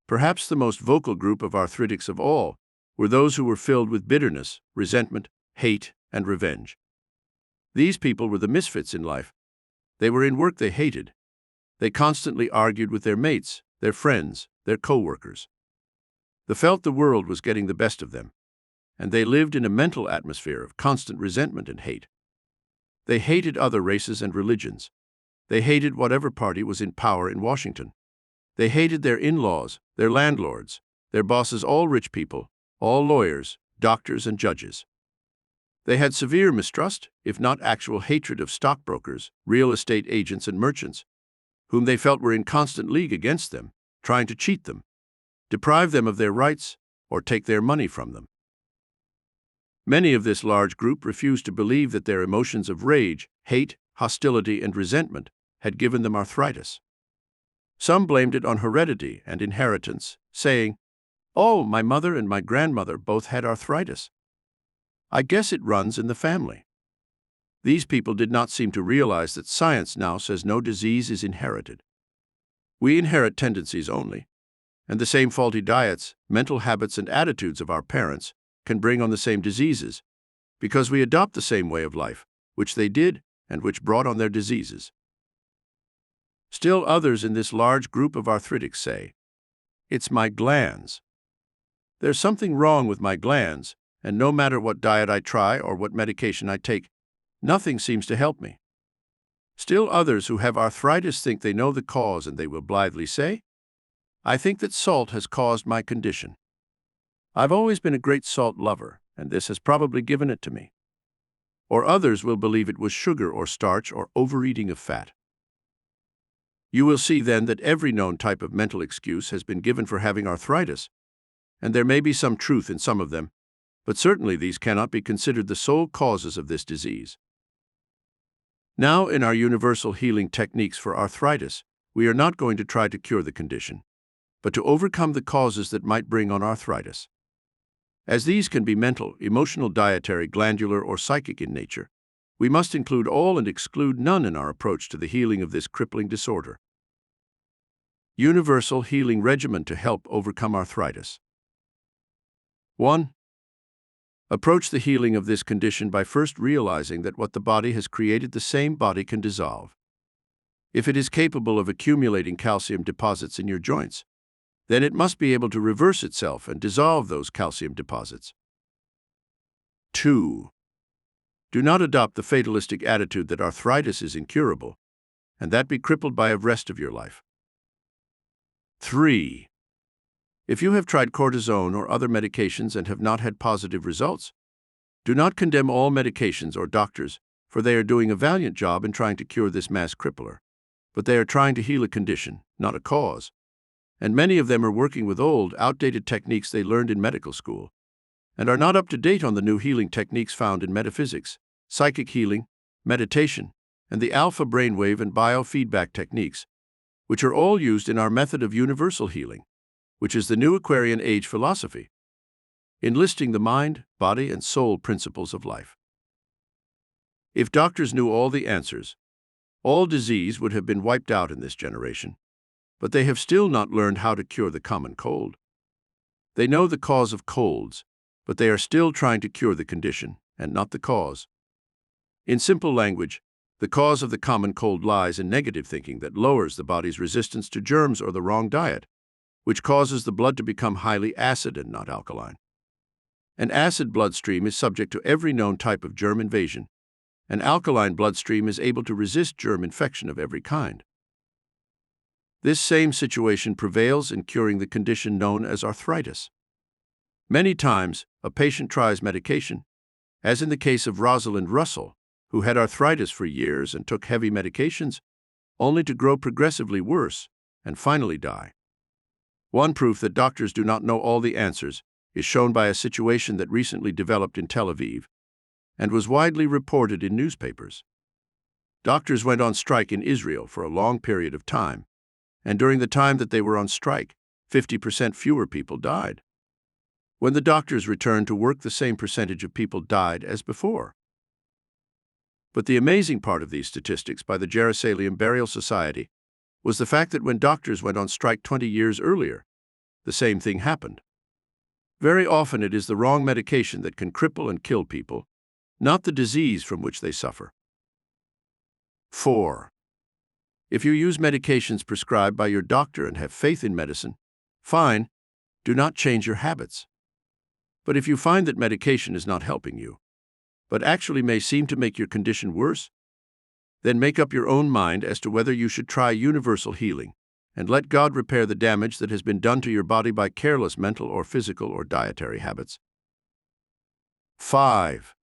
Perhaps the most vocal group of arthritics of all were those who were filled with bitterness, resentment, hate, and revenge. These people were the misfits in life. They were in work they hated. They constantly argued with their mates, their friends, their co-workers. They felt the world was getting the best of them, and they lived in a mental atmosphere of constant resentment and hate. They hated other races and religions. They hated whatever party was in power in Washington. They hated their in-laws, their landlords, their bosses all rich people, all lawyers, doctors, and judges. They had severe mistrust, if not actual hatred of stockbrokers, real estate agents, and merchants, whom they felt were in constant league against them, trying to cheat them, deprive them of their rights, or take their money from them. Many of this large group refused to believe that their emotions of rage, hate, hostility, and resentment had given them arthritis. Some blamed it on heredity and inheritance, saying, "Oh, my mother and my grandmother both had arthritis. I guess it runs in the family." These people did not seem to realize that science now says no disease is inherited. We inherit tendencies only, and the same faulty diets, mental habits, and attitudes of our parents can bring on the same diseases, because we adopt the same way of life, which they did and which brought on their diseases. Still others in this large group of arthritics say, "It's my glands. There's something wrong with my glands, and no matter what diet I try or what medication I take, nothing seems to help me." Still others who have arthritis think they know the cause, and they will blithely say, "I think that salt has caused my condition. I've always been a great salt lover, and this has probably given it to me." Or others will believe it was sugar or starch or overeating of fat. You will see then that every known type of mental excuse has been given for having arthritis, and there may be some truth in some of them, but certainly these cannot be considered the sole causes of this disease. Now, in our universal healing techniques for arthritis, we are not going to try to cure the condition, but to overcome the causes that might bring on arthritis. As these can be mental, emotional, dietary, glandular, or psychic in nature, we must include all and exclude none in our approach to the healing of this crippling disorder. Universal healing regimen to help overcome arthritis. 1. Approach the healing of this condition by first realizing that what the body has created, the same body can dissolve. If it is capable of accumulating calcium deposits in your joints, then it must be able to reverse itself and dissolve those calcium deposits. 2. Do not adopt the fatalistic attitude that arthritis is incurable, and that be crippled by the rest of your life. 3. If you have tried cortisone or other medications and have not had positive results, do not condemn all medications or doctors, for they are doing a valiant job in trying to cure this mass crippler, but they are trying to heal a condition, not a cause. And many of them are working with old, outdated techniques they learned in medical school, and are not up to date on the new healing techniques found in metaphysics, psychic healing, meditation, and the alpha brainwave and biofeedback techniques, which are all used in our method of universal healing, which is the new Aquarian Age philosophy, enlisting the mind, body, and soul principles of life. If doctors knew all the answers, all disease would have been wiped out in this generation. But they have still not learned how to cure the common cold. They know the cause of colds, but they are still trying to cure the condition, and not the cause. In simple language, the cause of the common cold lies in negative thinking that lowers the body's resistance to germs or the wrong diet, which causes the blood to become highly acid and not alkaline. An acid bloodstream is subject to every known type of germ invasion. An alkaline bloodstream is able to resist germ infection of every kind. This same situation prevails in curing the condition known as arthritis. Many times, a patient tries medication, as in the case of Rosalind Russell, who had arthritis for years and took heavy medications, only to grow progressively worse and finally die. One proof that doctors do not know all the answers is shown by a situation that recently developed in Tel Aviv and was widely reported in newspapers. Doctors went on strike in Israel for a long period of time, and during the time that they were on strike, 50% fewer people died. When the doctors returned to work, the same percentage of people died as before. But the amazing part of these statistics by the Jerusalem Burial Society was the fact that when doctors went on strike 20 years earlier, the same thing happened. Very often it is the wrong medication that can cripple and kill people, not the disease from which they suffer. 4. If you use medications prescribed by your doctor and have faith in medicine, fine, do not change your habits. But if you find that medication is not helping you, but actually may seem to make your condition worse, then make up your own mind as to whether you should try universal healing and let God repair the damage that has been done to your body by careless mental or physical or dietary habits. 5.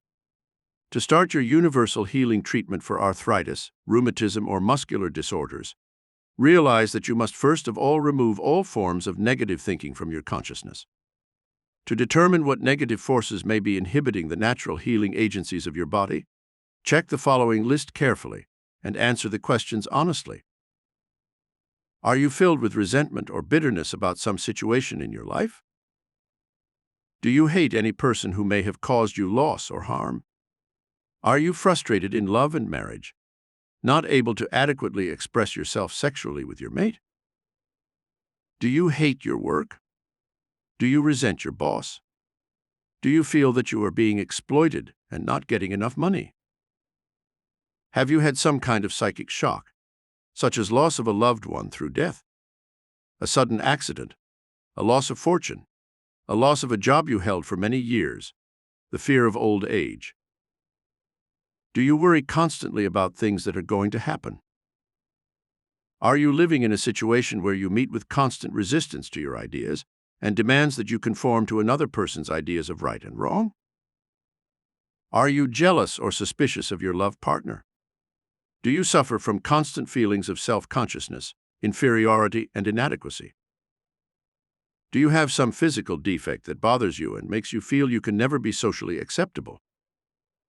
To start your universal healing treatment for arthritis, rheumatism, or muscular disorders, realize that you must first of all remove all forms of negative thinking from your consciousness. To determine what negative forces may be inhibiting the natural healing agencies of your body, check the following list carefully and answer the questions honestly. Are you filled with resentment or bitterness about some situation in your life? Do you hate any person who may have caused you loss or harm? Are you frustrated in love and marriage, not able to adequately express yourself sexually with your mate? Do you hate your work? Do you resent your boss? Do you feel that you are being exploited and not getting enough money? Have you had some kind of psychic shock, such as loss of a loved one through death, a sudden accident, a loss of fortune, a loss of a job you held for many years, the fear of old age? Do you worry constantly about things that are going to happen? Are you living in a situation where you meet with constant resistance to your ideas and demands that you conform to another person's ideas of right and wrong? Are you jealous or suspicious of your loved partner? Do you suffer from constant feelings of self-consciousness, inferiority, and inadequacy? Do you have some physical defect that bothers you and makes you feel you can never be socially acceptable?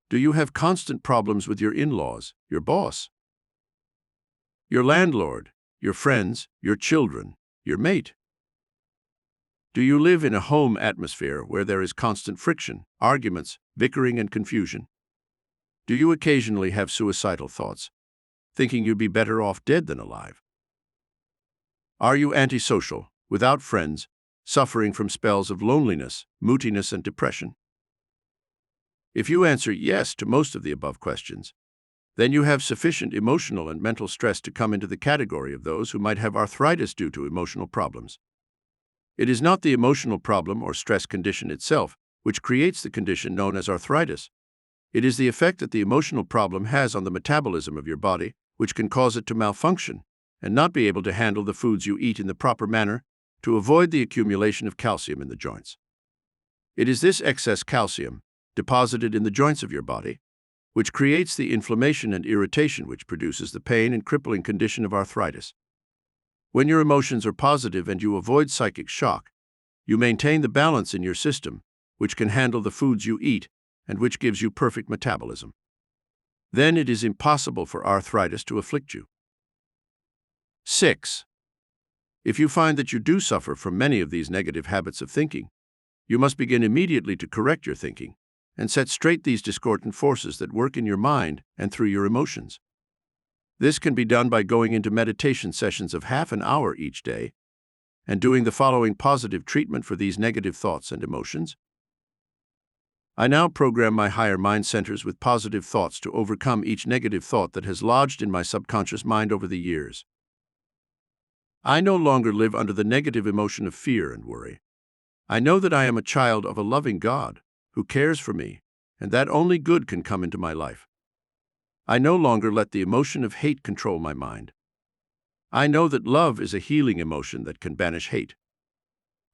Do you have constant problems with your in-laws, your boss, your landlord, your friends, your children, your mate? Do you live in a home atmosphere where there is constant friction, arguments, bickering, and confusion? Do you occasionally have suicidal thoughts, thinking you'd be better off dead than alive? Are you antisocial, without friends, suffering from spells of loneliness, moodiness, and depression? If you answer yes to most of the above questions, then you have sufficient emotional and mental stress to come into the category of those who might have arthritis due to emotional problems. It is not the emotional problem or stress condition itself which creates the condition known as arthritis. It is the effect that the emotional problem has on the metabolism of your body, which can cause it to malfunction and not be able to handle the foods you eat in the proper manner to avoid the accumulation of calcium in the joints. It is this excess calcium, deposited in the joints of your body, which creates the inflammation and irritation which produces the pain and crippling condition of arthritis. When your emotions are positive and you avoid psychic shock, you maintain the balance in your system, which can handle the foods you eat and which gives you perfect metabolism. Then it is impossible for arthritis to afflict you. 6. If you find that you do suffer from many of these negative habits of thinking, you must begin immediately to correct your thinking and set straight these discordant forces that work in your mind and through your emotions. This can be done by going into meditation sessions of half an hour each day and doing the following positive treatment for these negative thoughts and emotions. I now program my higher mind centers with positive thoughts to overcome each negative thought that has lodged in my subconscious mind over the years. I no longer live under the negative emotion of fear and worry. I know that I am a child of a loving God who cares for me, and that only good can come into my life. I no longer let the emotion of hate control my mind. I know that love is a healing emotion that can banish hate.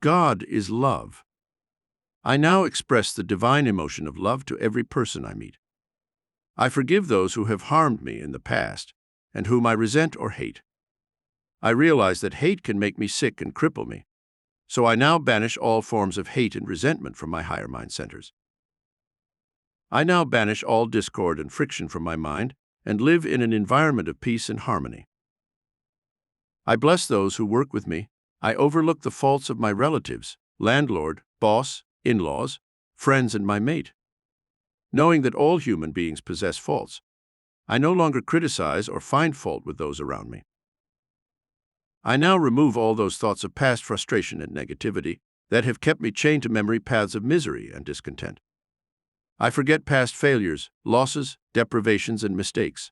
God is love. I now express the divine emotion of love to every person I meet. I forgive those who have harmed me in the past and whom I resent or hate. I realize that hate can make me sick and cripple me, so I now banish all forms of hate and resentment from my higher mind centers. I now banish all discord and friction from my mind and live in an environment of peace and harmony. I bless those who work with me. I overlook the faults of my relatives, landlord, boss, in-laws, friends, and my mate. Knowing that all human beings possess faults, I no longer criticize or find fault with those around me. I now remove all those thoughts of past frustration and negativity that have kept me chained to memory paths of misery and discontent. I forget past failures, losses, deprivations, and mistakes.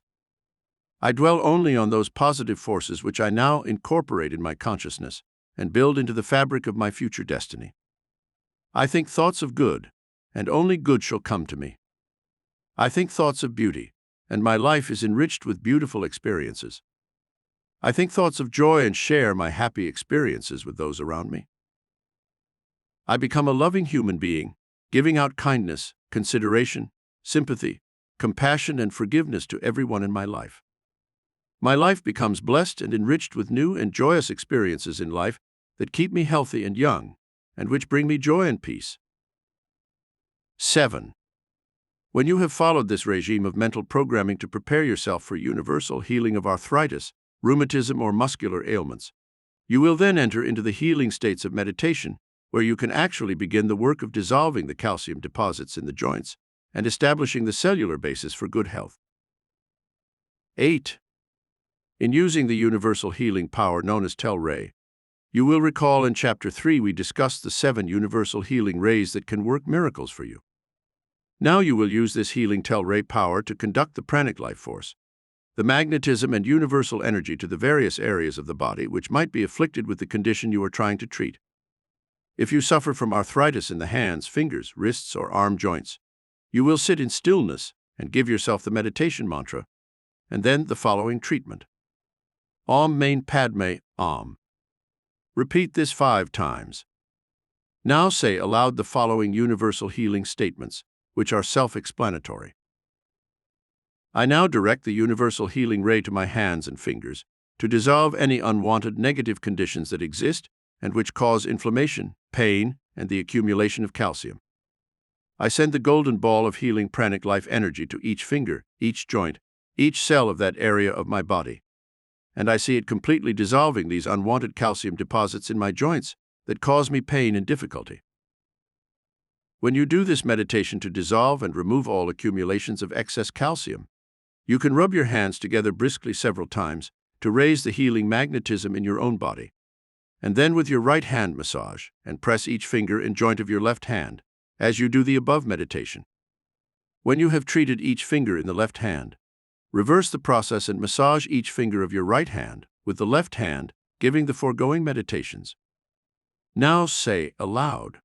I dwell only on those positive forces which I now incorporate in my consciousness and build into the fabric of my future destiny. I think thoughts of good, and only good shall come to me. I think thoughts of beauty, and my life is enriched with beautiful experiences. I think thoughts of joy and share my happy experiences with those around me. I become a loving human being, giving out kindness, consideration, sympathy, compassion, and forgiveness to everyone in my life. My life becomes blessed and enriched with new and joyous experiences in life that keep me healthy and young, and which bring me joy and peace. 7. When you have followed this regime of mental programming to prepare yourself for universal healing of arthritis, rheumatism, or muscular ailments, you will then enter into the healing states of meditation, where you can actually begin the work of dissolving the calcium deposits in the joints and establishing the cellular basis for good health. 8. In using the universal healing power known as Tele-ray, you will recall in Chapter 3 we discussed the 7 universal healing rays that can work miracles for you. Now you will use this healing Tele-ray power to conduct the pranic life force, the magnetism and universal energy to the various areas of the body which might be afflicted with the condition you are trying to treat. If you suffer from arthritis in the hands, fingers, wrists, or arm joints, you will sit in stillness and give yourself the meditation mantra, and then the following treatment. Om Mani Padme Om. Repeat this 5 times. Now say aloud the following universal healing statements, which are self-explanatory. I now direct the universal healing ray to my hands and fingers to dissolve any unwanted negative conditions that exist and which cause inflammation, pain, and the accumulation of calcium. I send the golden ball of healing pranic life energy to each finger, each joint, each cell of that area of my body, and I see it completely dissolving these unwanted calcium deposits in my joints that cause me pain and difficulty. When you do this meditation to dissolve and remove all accumulations of excess calcium, you can rub your hands together briskly several times to raise the healing magnetism in your own body, and then with your right hand massage and press each finger and joint of your left hand as you do the above meditation. When you have treated each finger in the left hand, reverse the process and massage each finger of your right hand with the left hand, giving the foregoing meditations. Now say aloud.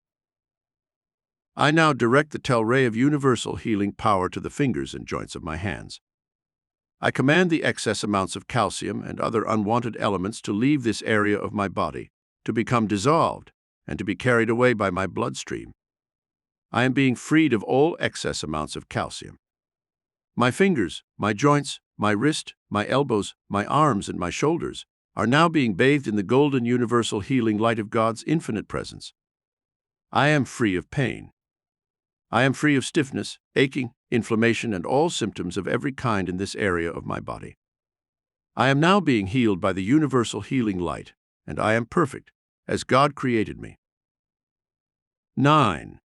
I now direct the Tele-ray of universal healing power to the fingers and joints of my hands. I command the excess amounts of calcium and other unwanted elements to leave this area of my body, to become dissolved, and to be carried away by my bloodstream. I am being freed of all excess amounts of calcium. My fingers, my joints, my wrist, my elbows, my arms, and my shoulders are now being bathed in the golden universal healing light of God's infinite presence. I am free of pain. I am free of stiffness, aching, inflammation, and all symptoms of every kind in this area of my body. I am now being healed by the universal healing light, and I am perfect, as God created me. 9.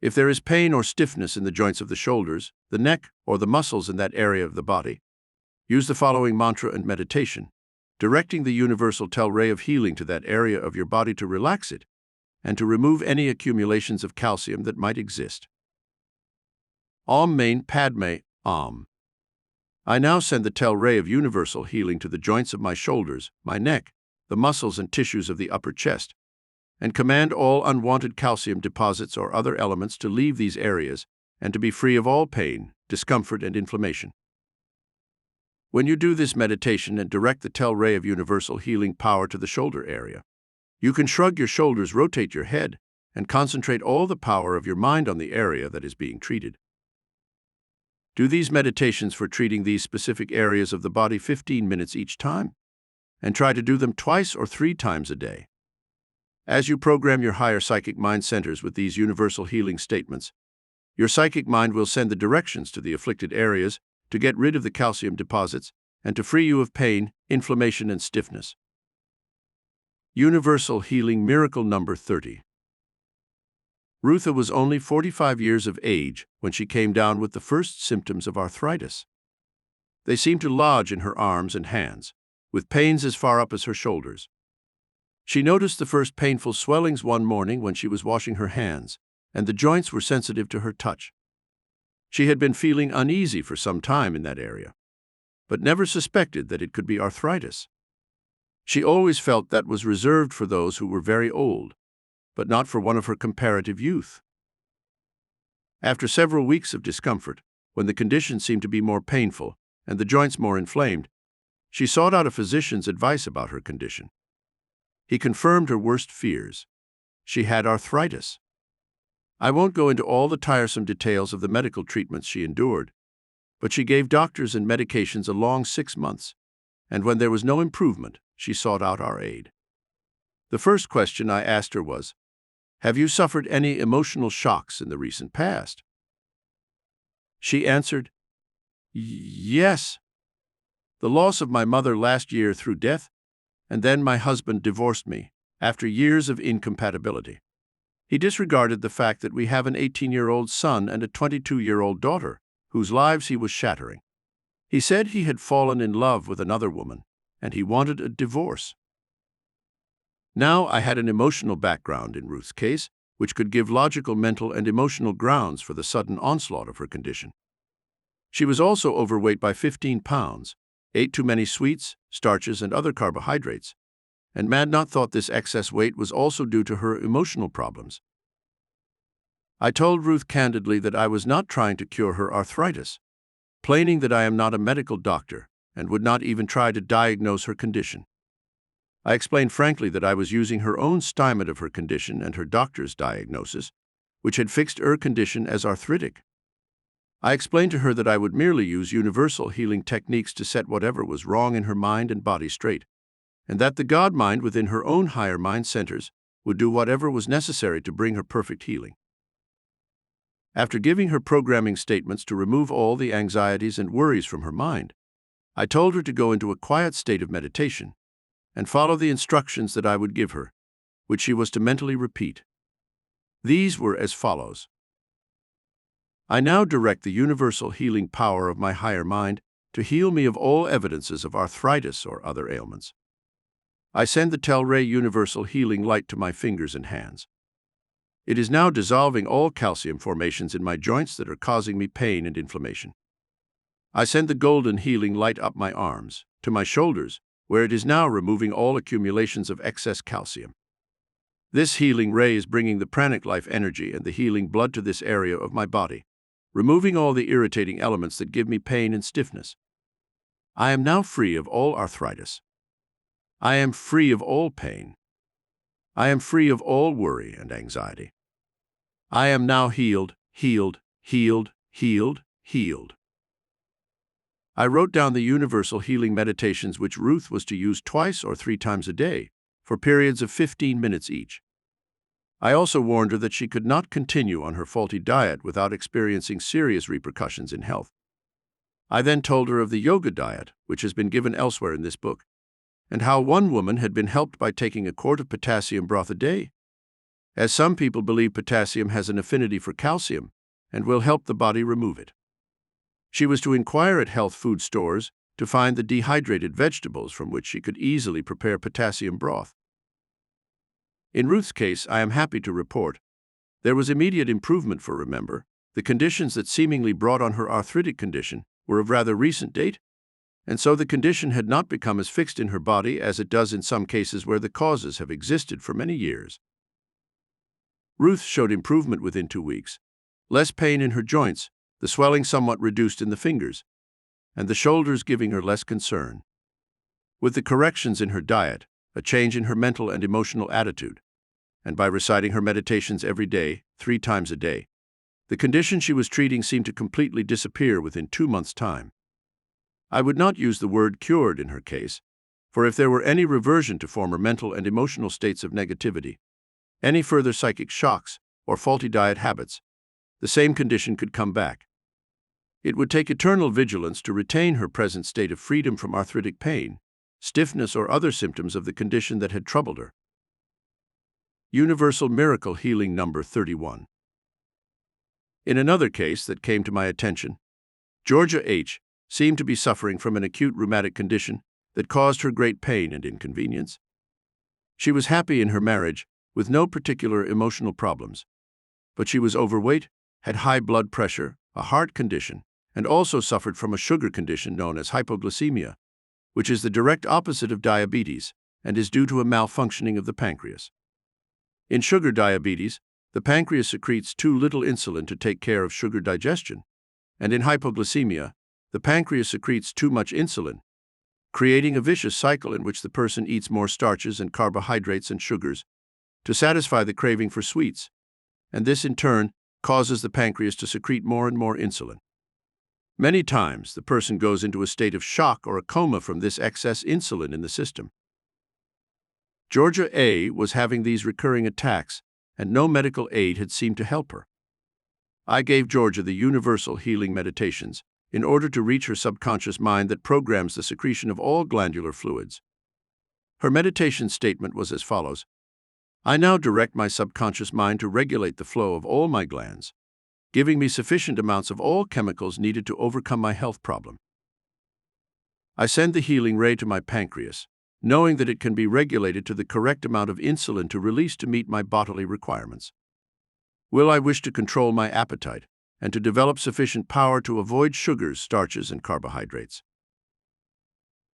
If there is pain or stiffness in the joints of the shoulders, the neck, or the muscles in that area of the body, use the following mantra and meditation, directing the universal Tele-ray of healing to that area of your body to relax it and to remove any accumulations of calcium that might exist. Om Mani Padme Om. I now send the Tele-ray of universal healing to the joints of my shoulders, my neck, the muscles and tissues of the upper chest, and command all unwanted calcium deposits or other elements to leave these areas and to be free of all pain, discomfort, and inflammation. When you do this meditation and direct the Tele-ray of universal healing power to the shoulder area, you can shrug your shoulders, rotate your head, and concentrate all the power of your mind on the area that is being treated. Do these meditations for treating these specific areas of the body 15 minutes each time, and try to do them 2 or 3 times a day. As you program your higher psychic mind centers with these universal healing statements, your psychic mind will send the directions to the afflicted areas to get rid of the calcium deposits and to free you of pain, inflammation, and stiffness. Universal Healing Miracle Number 30. Rutha was only 45 years of age when she came down with the first symptoms of arthritis. They seemed to lodge in her arms and hands, with pains as far up as her shoulders. She noticed the first painful swellings one morning when she was washing her hands, and the joints were sensitive to her touch. She had been feeling uneasy for some time in that area, but never suspected that it could be arthritis. She always felt that was reserved for those who were very old, but not for one of her comparative youth. After several weeks of discomfort, when the condition seemed to be more painful and the joints more inflamed, She sought out a physician's advice about her condition. He confirmed her worst fears. She had arthritis. I won't go into all the tiresome details of the medical treatments she endured, but she gave doctors and medications a long 6 months, and when there was no improvement, she sought out our aid. The first question I asked her was, "Have you suffered any emotional shocks in the recent past?" She answered, "Yes. The loss of my mother last year through death, and then my husband divorced me after years of incompatibility. He disregarded the fact that we have an 18-year-old son and a 22-year-old daughter, whose lives he was shattering. He said he had fallen in love with another woman, and he wanted a divorce." Now I had an emotional background in Ruth's case, which could give logical, mental, and emotional grounds for the sudden onslaught of her condition. She was also overweight by 15 pounds, ate too many sweets, starches, and other carbohydrates, and had not thought this excess weight was also due to her emotional problems. I told Ruth candidly that I was not trying to cure her arthritis, explaining that I am not a medical doctor and would not even try to diagnose her condition. I explained frankly that I was using her own estimate of her condition and her doctor's diagnosis, which had fixed her condition as arthritic. I explained to her that I would merely use universal healing techniques to set whatever was wrong in her mind and body straight, and that the God mind within her own higher mind centers would do whatever was necessary to bring her perfect healing. After giving her programming statements to remove all the anxieties and worries from her mind, I told her to go into a quiet state of meditation and follow the instructions that I would give her, which she was to mentally repeat. These were as follows. I now direct the universal healing power of my higher mind to heal me of all evidences of arthritis or other ailments. I send the Tele-ray universal healing light to my fingers and hands. It is now dissolving all calcium formations in my joints that are causing me pain and inflammation. I send the golden healing light up my arms, to my shoulders, where it is now removing all accumulations of excess calcium. This healing ray is bringing the pranic life energy and the healing blood to this area of my body, removing all the irritating elements that give me pain and stiffness. I am now free of all arthritis. I am free of all pain. I am free of all worry and anxiety. I am now healed, healed, healed, healed, healed. I wrote down the universal healing meditations which Ruth was to use 2 or 3 times a day, for periods of 15 minutes each. I also warned her that she could not continue on her faulty diet without experiencing serious repercussions in health. I then told her of the yoga diet, which has been given elsewhere in this book, and how one woman had been helped by taking a quart of potassium broth a day, as some people believe potassium has an affinity for calcium and will help the body remove it. She was to inquire at health food stores to find the dehydrated vegetables from which she could easily prepare potassium broth. In Ruth's case, I am happy to report, there was immediate improvement for remember, the conditions that seemingly brought on her arthritic condition were of rather recent date, and so the condition had not become as fixed in her body as it does in some cases where the causes have existed for many years. Ruth showed improvement within 2 weeks, less pain in her joints, the swelling somewhat reduced in the fingers, and the shoulders giving her less concern. With the corrections in her diet, a change in her mental and emotional attitude, and by reciting her meditations every day, 3 times a day, the condition she was treating seemed to completely disappear within 2 months' time. I would not use the word cured in her case, for if there were any reversion to former mental and emotional states of negativity, any further psychic shocks, or faulty diet habits, the same condition could come back. It would take eternal vigilance to retain her present state of freedom from arthritic pain, stiffness, or other symptoms of the condition that had troubled her. Universal Miracle Healing number 31. In another case that came to my attention, Georgia H. seemed to be suffering from an acute rheumatic condition that caused her great pain and inconvenience. She was happy in her marriage, with no particular emotional problems, but she was overweight, had high blood pressure, a heart condition, and also suffered from a sugar condition known as hypoglycemia, which is the direct opposite of diabetes and is due to a malfunctioning of the pancreas. In sugar diabetes, the pancreas secretes too little insulin to take care of sugar digestion, and in hypoglycemia, the pancreas secretes too much insulin, creating a vicious cycle in which the person eats more starches and carbohydrates and sugars to satisfy the craving for sweets, and this in turn causes the pancreas to secrete more and more insulin. Many times, the person goes into a state of shock or a coma from this excess insulin in the system. Georgia A. was having these recurring attacks, and no medical aid had seemed to help her. I gave Georgia the universal healing meditations in order to reach her subconscious mind that programs the secretion of all glandular fluids. Her meditation statement was as follows: I now direct my subconscious mind to regulate the flow of all my glands, giving me sufficient amounts of all chemicals needed to overcome my health problem. I send the healing ray to my pancreas, knowing that it can be regulated to the correct amount of insulin to release to meet my bodily requirements. Will I wish to control my appetite and to develop sufficient power to avoid sugars, starches, and carbohydrates?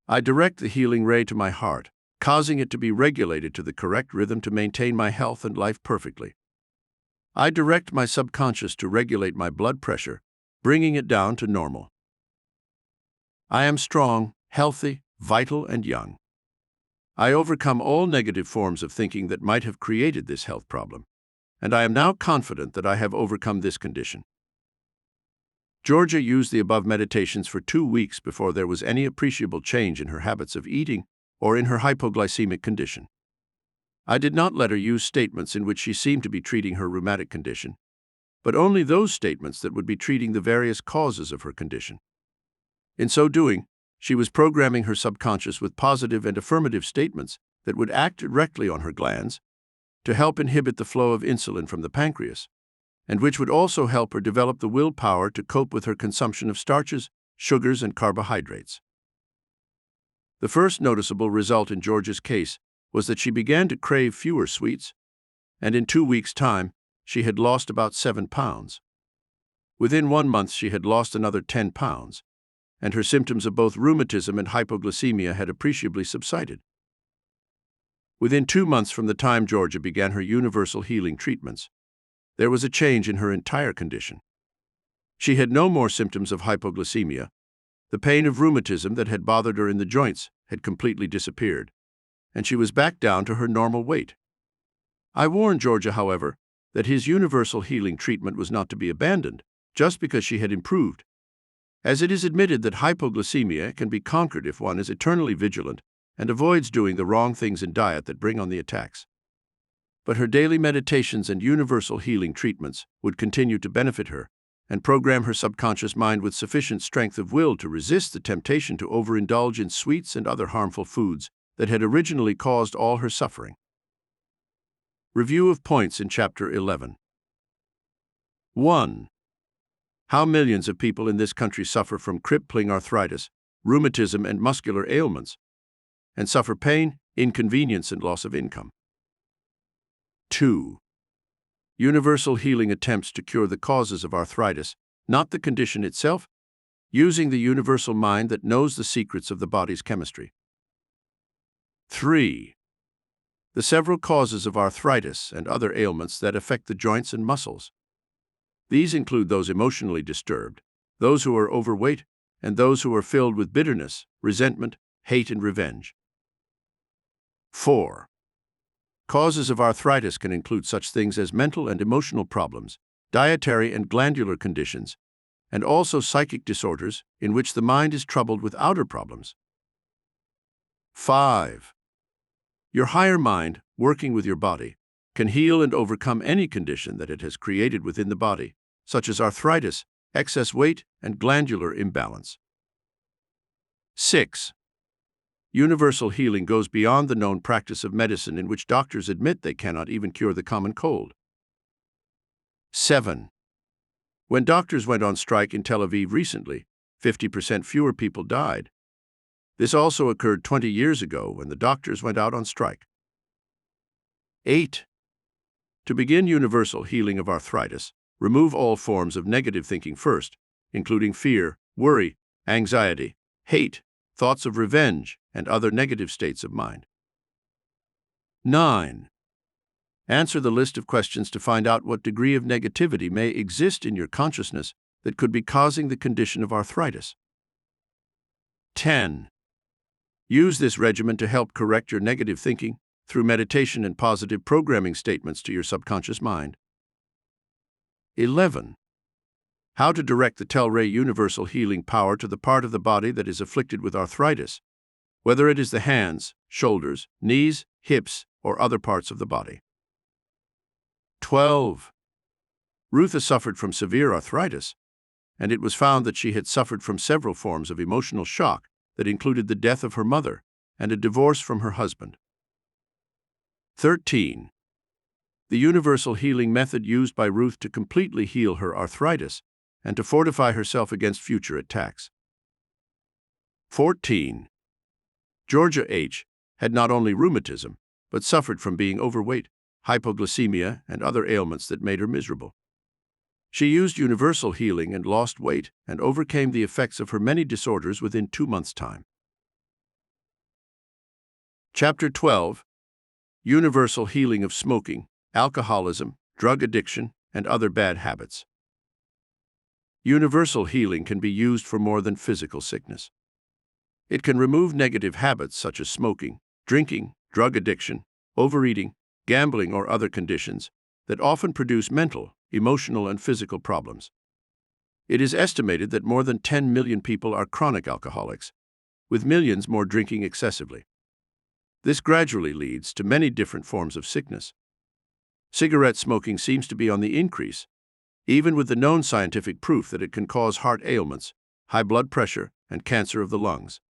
I direct the healing ray to my heart, causing it to be regulated to the correct rhythm to maintain my health and life perfectly. I direct my subconscious to regulate my blood pressure, bringing it down to normal. I am strong, healthy, vital, and young. I overcome all negative forms of thinking that might have created this health problem, and I am now confident that I have overcome this condition. Georgia used the above meditations for 2 weeks before there was any appreciable change in her habits of eating or in her hypoglycemic condition. I did not let her use statements in which she seemed to be treating her rheumatic condition, but only those statements that would be treating the various causes of her condition. In so doing, she was programming her subconscious with positive and affirmative statements that would act directly on her glands to help inhibit the flow of insulin from the pancreas, and which would also help her develop the willpower to cope with her consumption of starches, sugars, and carbohydrates. The first noticeable result in Georgia's case was that she began to crave fewer sweets, and in 2 weeks' time, she had lost about 7 pounds. Within 1 month, she had lost another 10 pounds, and her symptoms of both rheumatism and hypoglycemia had appreciably subsided. Within 2 months from the time Georgia began her universal healing treatments, there was a change in her entire condition. She had no more symptoms of hypoglycemia. The pain of rheumatism that had bothered her in the joints had completely disappeared, and she was back down to her normal weight. I warned Georgia, however, that his universal healing treatment was not to be abandoned just because she had improved, as it is admitted that hypoglycemia can be conquered if one is eternally vigilant and avoids doing the wrong things in diet that bring on the attacks. But her daily meditations and universal healing treatments would continue to benefit her and program her subconscious mind with sufficient strength of will to resist the temptation to overindulge in sweets and other harmful foods that had originally caused all her suffering. Review of points in Chapter 11. 1. How millions of people in this country suffer from crippling arthritis, rheumatism, and muscular ailments, and suffer pain, inconvenience, and loss of income. 2. Universal healing attempts to cure the causes of arthritis, not the condition itself, using the universal mind that knows the secrets of the body's chemistry. 3. The several causes of arthritis and other ailments that affect the joints and muscles. These include those emotionally disturbed, those who are overweight, and those who are filled with bitterness, resentment, hate, and revenge. 4. Causes of arthritis can include such things as mental and emotional problems, dietary and glandular conditions, and also psychic disorders in which the mind is troubled with outer problems. 5. Your higher mind, working with your body, can heal and overcome any condition that it has created within the body, such as arthritis, excess weight, and glandular imbalance. 6. Universal healing goes beyond the known practice of medicine in which doctors admit they cannot even cure the common cold. 7. When doctors went on strike in Tel Aviv recently, 50% fewer people died. This also occurred 20 years ago when the doctors went out on strike. 8. To begin universal healing of arthritis, remove all forms of negative thinking first, including fear, worry, anxiety, hate, thoughts of revenge, and other negative states of mind. 9. Answer the list of questions to find out what degree of negativity may exist in your consciousness that could be causing the condition of arthritis. 10. Use this regimen to help correct your negative thinking through meditation and positive programming statements to your subconscious mind. 11. How to direct the Tele-ray universal healing power to the part of the body that is afflicted with arthritis, whether it is the hands, shoulders, knees, hips, or other parts of the body. 12. Rutha suffered from severe arthritis, and it was found that she had suffered from several forms of emotional shock that included the death of her mother and a divorce from her husband. 13. The universal healing method used by Ruth to completely heal her arthritis and to fortify herself against future attacks. 14. Georgia H. had not only rheumatism, but suffered from being overweight, hypoglycemia, and other ailments that made her miserable. She used universal healing and lost weight and overcame the effects of her many disorders within 2 months' time. Chapter 12. Universal healing of smoking, alcoholism, drug addiction, and other bad habits. Universal healing can be used for more than physical sickness. It can remove negative habits such as smoking, drinking, drug addiction, overeating, gambling, or other conditions that often produce mental, emotional, and physical problems. It is estimated that more than 10 million people are chronic alcoholics, with millions more drinking excessively. This gradually leads to many different forms of sickness. Cigarette smoking seems to be on the increase, even with the known scientific proof that it can cause heart ailments, high blood pressure, and cancer of the lungs.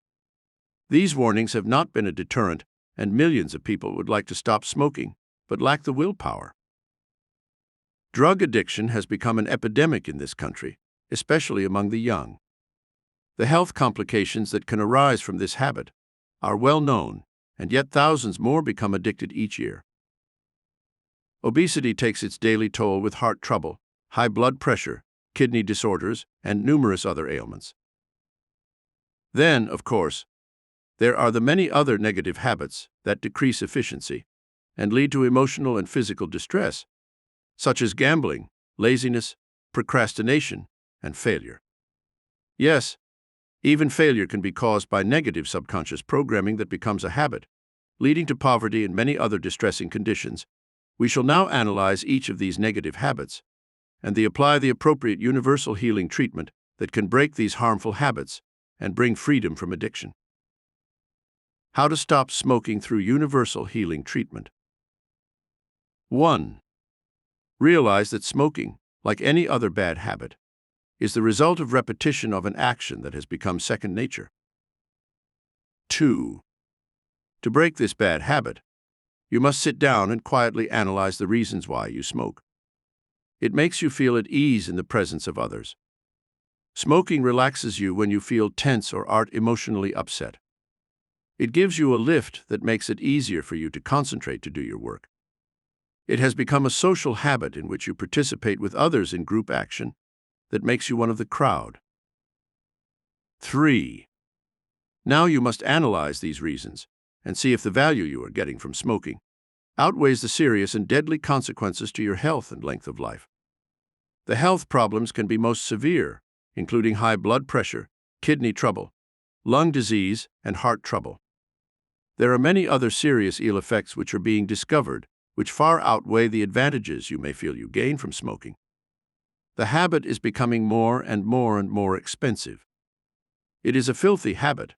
These warnings have not been a deterrent, and millions of people would like to stop smoking, but lack the willpower. Drug addiction has become an epidemic in this country, especially among the young. The health complications that can arise from this habit are well known, and yet thousands more become addicted each year. Obesity takes its daily toll with heart trouble, high blood pressure, kidney disorders, and numerous other ailments. Then, of course, there are the many other negative habits that decrease efficiency and lead to emotional and physical distress, such as gambling, laziness, procrastination, and failure. Yes, even failure can be caused by negative subconscious programming that becomes a habit, leading to poverty and many other distressing conditions. We shall now analyze each of these negative habits and apply the appropriate universal healing treatment that can break these harmful habits and bring freedom from addiction. How to stop smoking through universal healing treatment. 1. Realize that smoking, like any other bad habit, is the result of repetition of an action that has become second nature. 2. To break this bad habit, you must sit down and quietly analyze the reasons why you smoke. It makes you feel at ease in the presence of others. Smoking relaxes you when you feel tense or are emotionally upset. It gives you a lift that makes it easier for you to concentrate to do your work. It has become a social habit in which you participate with others in group action that makes you one of the crowd. 3. Now you must analyze these reasons and see if the value you are getting from smoking outweighs the serious and deadly consequences to your health and length of life. The health problems can be most severe, including high blood pressure, kidney trouble, lung disease, and heart trouble. There are many other serious ill effects which are being discovered, which far outweigh the advantages you may feel you gain from smoking. The habit is becoming more and more expensive. It is a filthy habit,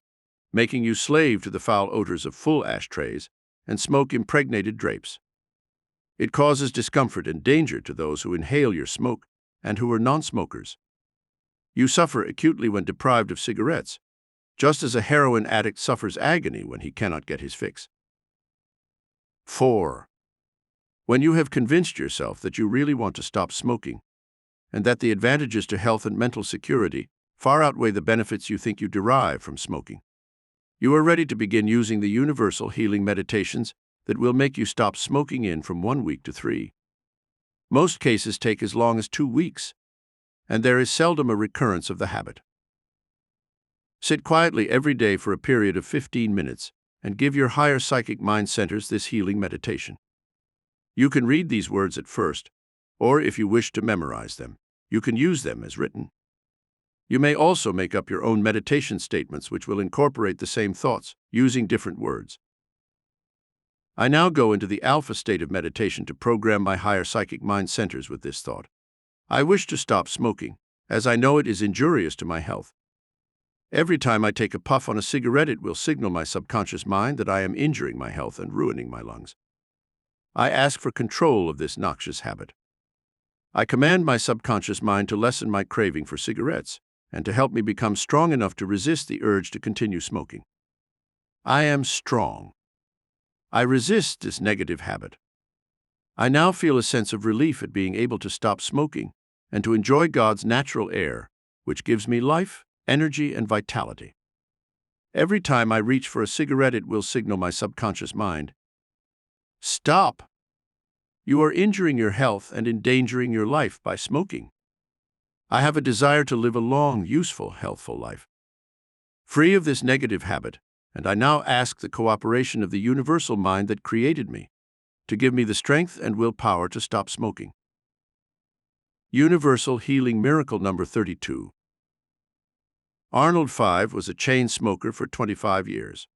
making you slave to the foul odors of full ashtrays and smoke-impregnated drapes. It causes discomfort and danger to those who inhale your smoke and who are non-smokers. You suffer acutely when deprived of cigarettes, just as a heroin addict suffers agony when he cannot get his fix. 4. When you have convinced yourself that you really want to stop smoking, and that the advantages to health and mental security far outweigh the benefits you think you derive from smoking, you are ready to begin using the universal healing meditations that will make you stop smoking in from 1 week to 3. Most cases take as long as 2 weeks, and there is seldom a recurrence of the habit. Sit quietly every day for a period of 15 minutes and give your higher psychic mind centers this healing meditation. You can read these words at first, or if you wish to memorize them, you can use them as written. You may also make up your own meditation statements which will incorporate the same thoughts, using different words. I now go into the alpha state of meditation to program my higher psychic mind centers with this thought. I wish to stop smoking, as I know it is injurious to my health. Every time I take a puff on a cigarette, it will signal my subconscious mind that I am injuring my health and ruining my lungs. I ask for control of this noxious habit. I command my subconscious mind to lessen my craving for cigarettes and to help me become strong enough to resist the urge to continue smoking. I am strong. I resist this negative habit. I now feel a sense of relief at being able to stop smoking and to enjoy God's natural air, which gives me life, energy, and vitality. Every time I reach for a cigarette, it will signal my subconscious mind, "Stop! You are injuring your health and endangering your life by smoking. I have a desire to live a long, useful, healthful life, free of this negative habit, and I now ask the cooperation of the universal mind that created me to give me the strength and willpower to stop smoking." Universal Healing Miracle number 32. Arnold V was a chain smoker for 25 years.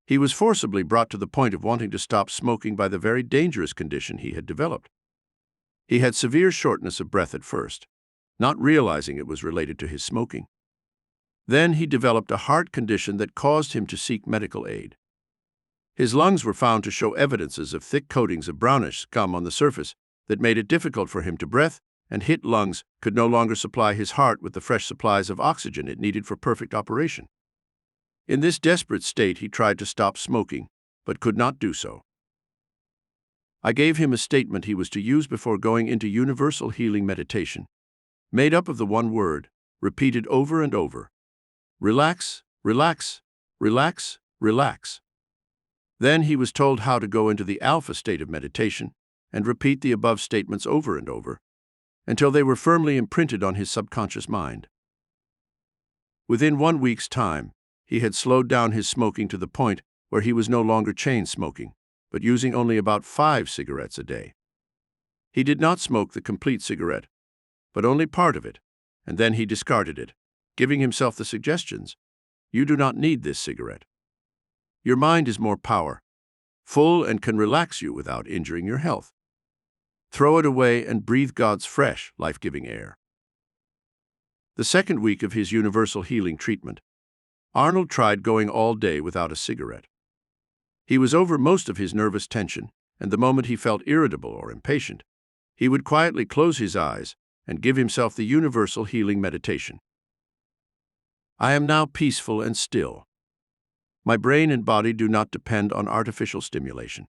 He was forcibly brought to the point of wanting to stop smoking by the very dangerous condition he had developed. He had severe shortness of breath at first, not realizing it was related to his smoking. Then he developed a heart condition that caused him to seek medical aid. His lungs were found to show evidences of thick coatings of brownish scum on the surface that made it difficult for him to breathe, and his lungs could no longer supply his heart with the fresh supplies of oxygen it needed for perfect operation. In this desperate state, he tried to stop smoking, but could not do so. I gave him a statement he was to use before going into universal healing meditation, made up of the one word, repeated over and over: relax, relax, relax, relax. Then he was told how to go into the alpha state of meditation and repeat the above statements over and over until they were firmly imprinted on his subconscious mind. Within 1 week's time, he had slowed down his smoking to the point where he was no longer chain smoking, but using only about 5 cigarettes a day. He did not smoke the complete cigarette, but only part of it, and then he discarded it, giving himself the suggestions: "You do not need this cigarette. Your mind is more powerful and can relax you without injuring your health. Throw it away and breathe God's fresh, life-giving air." The second week of his universal healing treatment, Arnold tried going all day without a cigarette. He was over most of his nervous tension, and the moment he felt irritable or impatient, he would quietly close his eyes and give himself the universal healing meditation. I am now peaceful and still. My brain and body do not depend on artificial stimulation.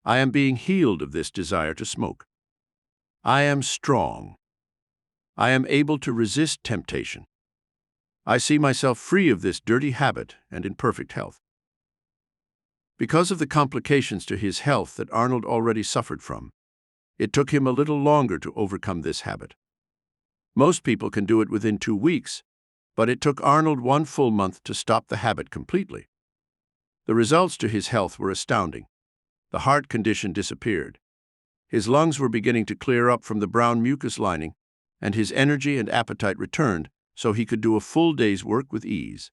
I am being healed of this desire to smoke. I am strong. I am able to resist temptation. I see myself free of this dirty habit and in perfect health. Because of the complications to his health that Arnold already suffered from, it took him a little longer to overcome this habit. Most people can do it within 2 weeks, but it took Arnold 1 full month to stop the habit completely. The results to his health were astounding. The heart condition disappeared. His lungs were beginning to clear up from the brown mucus lining, and his energy and appetite returned so he could do a full day's work with ease.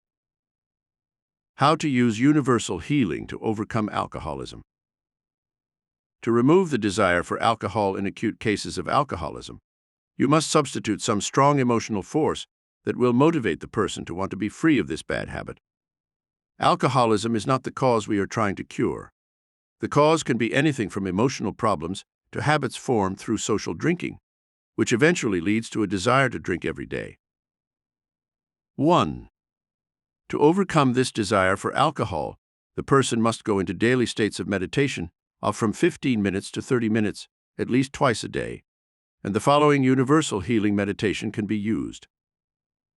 How to use universal healing to overcome alcoholism. To remove the desire for alcohol in acute cases of alcoholism, you must substitute some strong emotional force that will motivate the person to want to be free of this bad habit. Alcoholism is not the cause we are trying to cure. The cause can be anything from emotional problems to habits formed through social drinking, which eventually leads to a desire to drink every day. 1. To overcome this desire for alcohol, the person must go into daily states of meditation of from 15 minutes to 30 minutes, at least twice a day, and the following universal healing meditation can be used.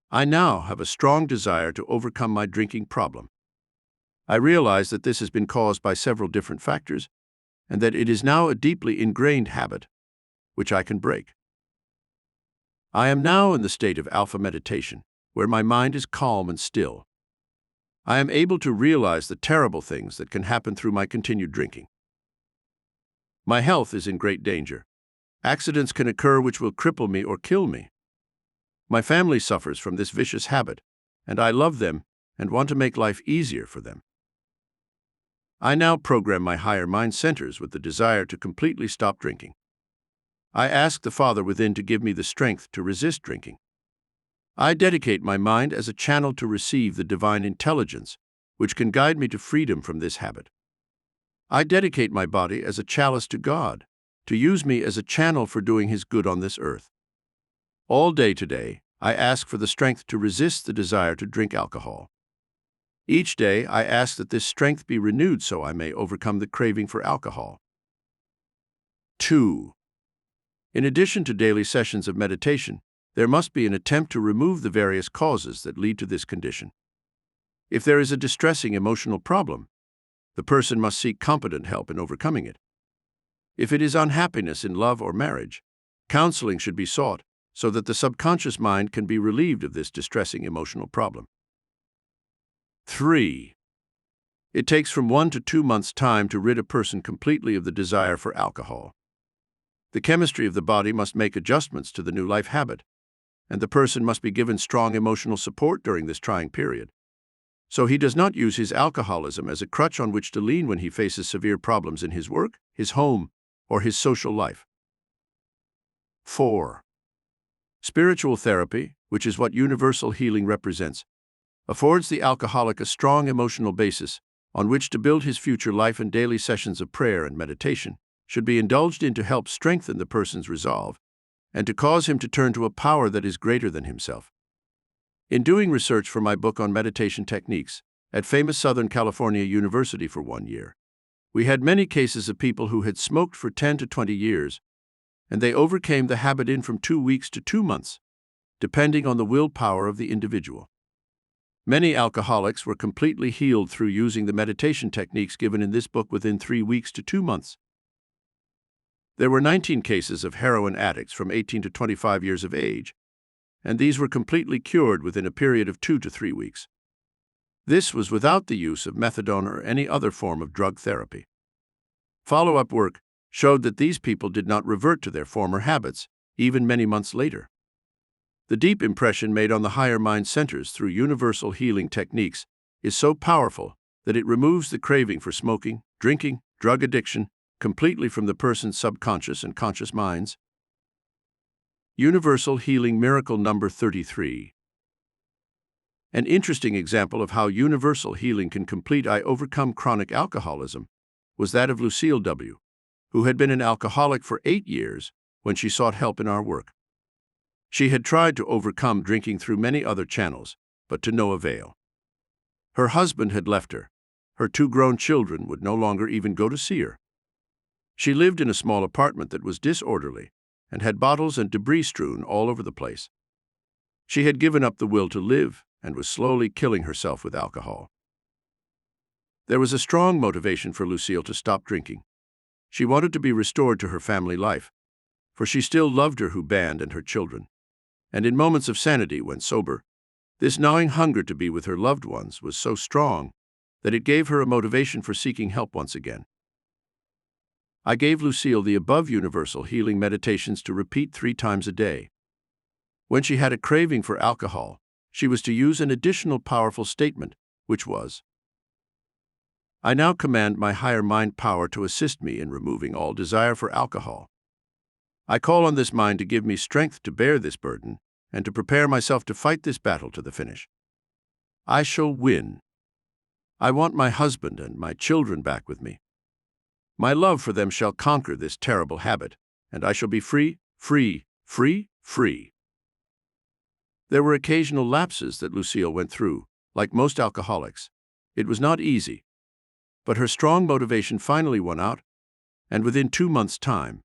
I now have a strong desire to overcome my drinking problem. I realize that this has been caused by several different factors, and that it is now a deeply ingrained habit, which I can break. I am now in the state of alpha meditation, where my mind is calm and still. I am able to realize the terrible things that can happen through my continued drinking. My health is in great danger. Accidents can occur which will cripple me or kill me. My family suffers from this vicious habit, and I love them and want to make life easier for them. I now program my higher mind centers with the desire to completely stop drinking. I ask the Father within to give me the strength to resist drinking. I dedicate my mind as a channel to receive the divine intelligence, which can guide me to freedom from this habit. I dedicate my body as a chalice to God, to use me as a channel for doing His good on this earth. All day today, I ask for the strength to resist the desire to drink alcohol. Each day, I ask that this strength be renewed so I may overcome the craving for alcohol. 2. In addition to daily sessions of meditation, there must be an attempt to remove the various causes that lead to this condition. If there is a distressing emotional problem, the person must seek competent help in overcoming it. If it is unhappiness in love or marriage, counseling should be sought so that the subconscious mind can be relieved of this distressing emotional problem. 3. It takes from 1 to 2 months' time to rid a person completely of the desire for alcohol. The chemistry of the body must make adjustments to the new life habit, and the person must be given strong emotional support during this trying period, so he does not use his alcoholism as a crutch on which to lean when he faces severe problems in his work, his home, or his social life. 4. Spiritual therapy, which is what universal healing represents, affords the alcoholic a strong emotional basis on which to build his future life, and daily sessions of prayer and meditation should be indulged in to help strengthen the person's resolve and to cause him to turn to a power that is greater than himself. In doing research for my book on meditation techniques at famous Southern California University for 1 year, we had many cases of people who had smoked for 10 to 20 years, and they overcame the habit in from 2 weeks to 2 months, depending on the willpower of the individual. Many alcoholics were completely healed through using the meditation techniques given in this book within 3 weeks to 2 months. There were 19 cases of heroin addicts from 18 to 25 years of age, and these were completely cured within a period of 2 to 3 weeks. This was without the use of methadone or any other form of drug therapy. Follow-up work showed that these people did not revert to their former habits, even many months later. The deep impression made on the higher mind centers through universal healing techniques is so powerful that it removes the craving for smoking, drinking, drug addiction completely from the person's subconscious and conscious minds. Universal Healing Miracle number 33. An interesting example of how universal healing can completely overcome chronic alcoholism was that of Lucille W., who had been an alcoholic for 8 years when she sought help in our work. She had tried to overcome drinking through many other channels, but to no avail. Her husband had left her. Her 2 grown children would no longer even go to see her. She lived in a small apartment that was disorderly and had bottles and debris strewn all over the place. She had given up the will to live and was slowly killing herself with alcohol. There was a strong motivation for Lucille to stop drinking. She wanted to be restored to her family life, for she still loved her husband and her children. And in moments of sanity when sober, this gnawing hunger to be with her loved ones was so strong that it gave her a motivation for seeking help once again. I gave Lucille the above universal healing meditations to repeat 3 times a day. When she had a craving for alcohol, she was to use an additional powerful statement, which was, "I now command my higher mind power to assist me in removing all desire for alcohol. I call on this mind to give me strength to bear this burden and to prepare myself to fight this battle to the finish. I shall win. I want my husband and my children back with me. My love for them shall conquer this terrible habit, and I shall be free, free, free, free." There were occasional lapses that Lucille went through, like most alcoholics. It was not easy, but her strong motivation finally won out, and within 2 months' time,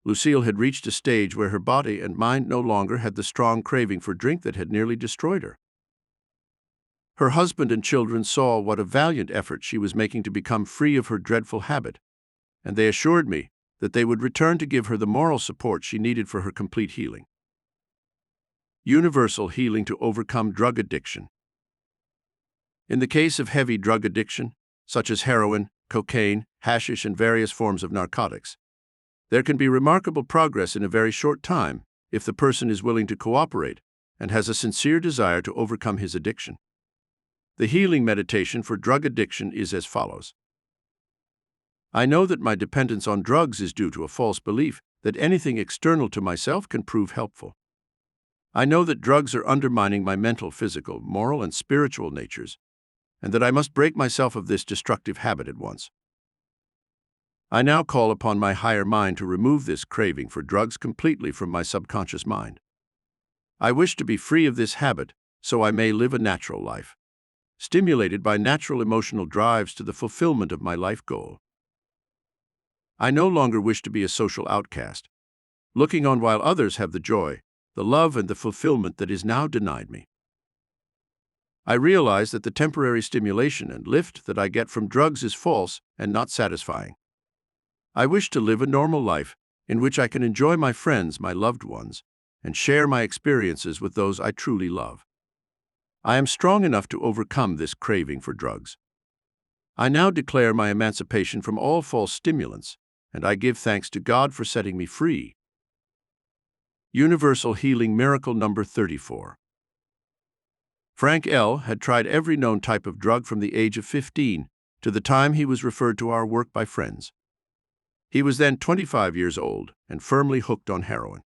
Lucille had reached a stage where her body and mind no longer had the strong craving for drink that had nearly destroyed her. Her husband and children saw what a valiant effort she was making to become free of her dreadful habit, and they assured me that they would return to give her the moral support she needed for her complete healing. Universal healing to overcome drug addiction. In the case of heavy drug addiction, such as heroin, cocaine, hashish, and various forms of narcotics, there can be remarkable progress in a very short time if the person is willing to cooperate and has a sincere desire to overcome his addiction. The healing meditation for drug addiction is as follows. I know that my dependence on drugs is due to a false belief that anything external to myself can prove helpful. I know that drugs are undermining my mental, physical, moral, and spiritual natures, and that I must break myself of this destructive habit at once. I now call upon my higher mind to remove this craving for drugs completely from my subconscious mind. I wish to be free of this habit so I may live a natural life, stimulated by natural emotional drives to the fulfillment of my life goal. I no longer wish to be a social outcast, looking on while others have the joy, the love, and the fulfillment that is now denied me. I realize that the temporary stimulation and lift that I get from drugs is false and not satisfying. I wish to live a normal life in which I can enjoy my friends, my loved ones, and share my experiences with those I truly love. I am strong enough to overcome this craving for drugs. I now declare my emancipation from all false stimulants, and I give thanks to God for setting me free. Universal Healing Miracle number 34. Frank L. had tried every known type of drug from the age of 15 to the time he was referred to our work by friends. He was then 25 years old and firmly hooked on heroin.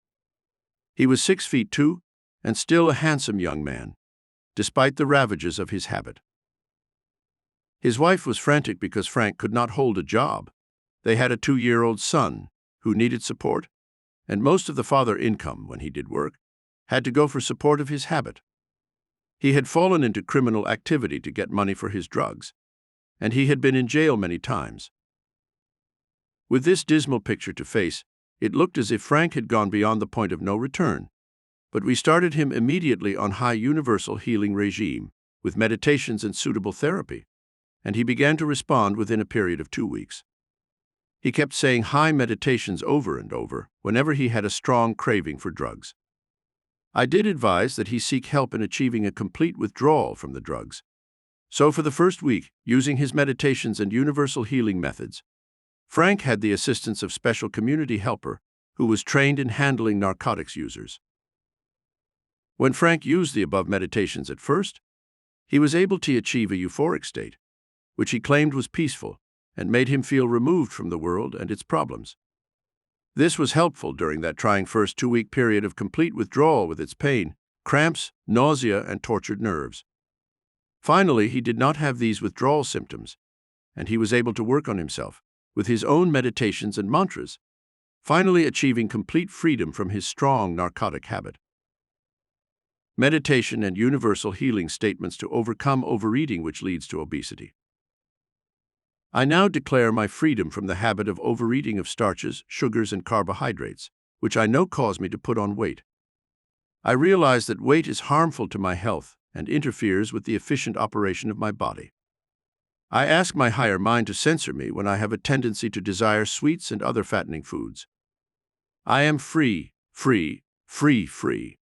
He was 6'2" and still a handsome young man, despite the ravages of his habit. His wife was frantic because Frank could not hold a job. They had a 2-year-old son who needed support, and most of the father income, when he did work, had to go for support of his habit. He had fallen into criminal activity to get money for his drugs, and he had been in jail many times. With this dismal picture to face, it looked as if Frank had gone beyond the point of no return, but we started him immediately on high universal healing regime with meditations and suitable therapy, and he began to respond within a period of 2 weeks. He kept saying high meditations over and over whenever he had a strong craving for drugs. I did advise that he seek help in achieving a complete withdrawal from the drugs. So for the first week, using his meditations and universal healing methods, Frank had the assistance of special community helper who was trained in handling narcotics users. When Frank used the above meditations at first, he was able to achieve a euphoric state, which he claimed was peaceful and made him feel removed from the world and its problems. This was helpful during that trying first 2-week period of complete withdrawal with its pain, cramps, nausea, and tortured nerves. Finally, he did not have these withdrawal symptoms, and he was able to work on himself with his own meditations and mantras, finally achieving complete freedom from his strong narcotic habit. Meditation and universal healing statements to overcome overeating, which leads to obesity. I now declare my freedom from the habit of overeating of starches, sugars, and carbohydrates, which I know cause me to put on weight. I realize that weight is harmful to my health and interferes with the efficient operation of my body. I ask my higher mind to censor me when I have a tendency to desire sweets and other fattening foods. I am free, free, free, free.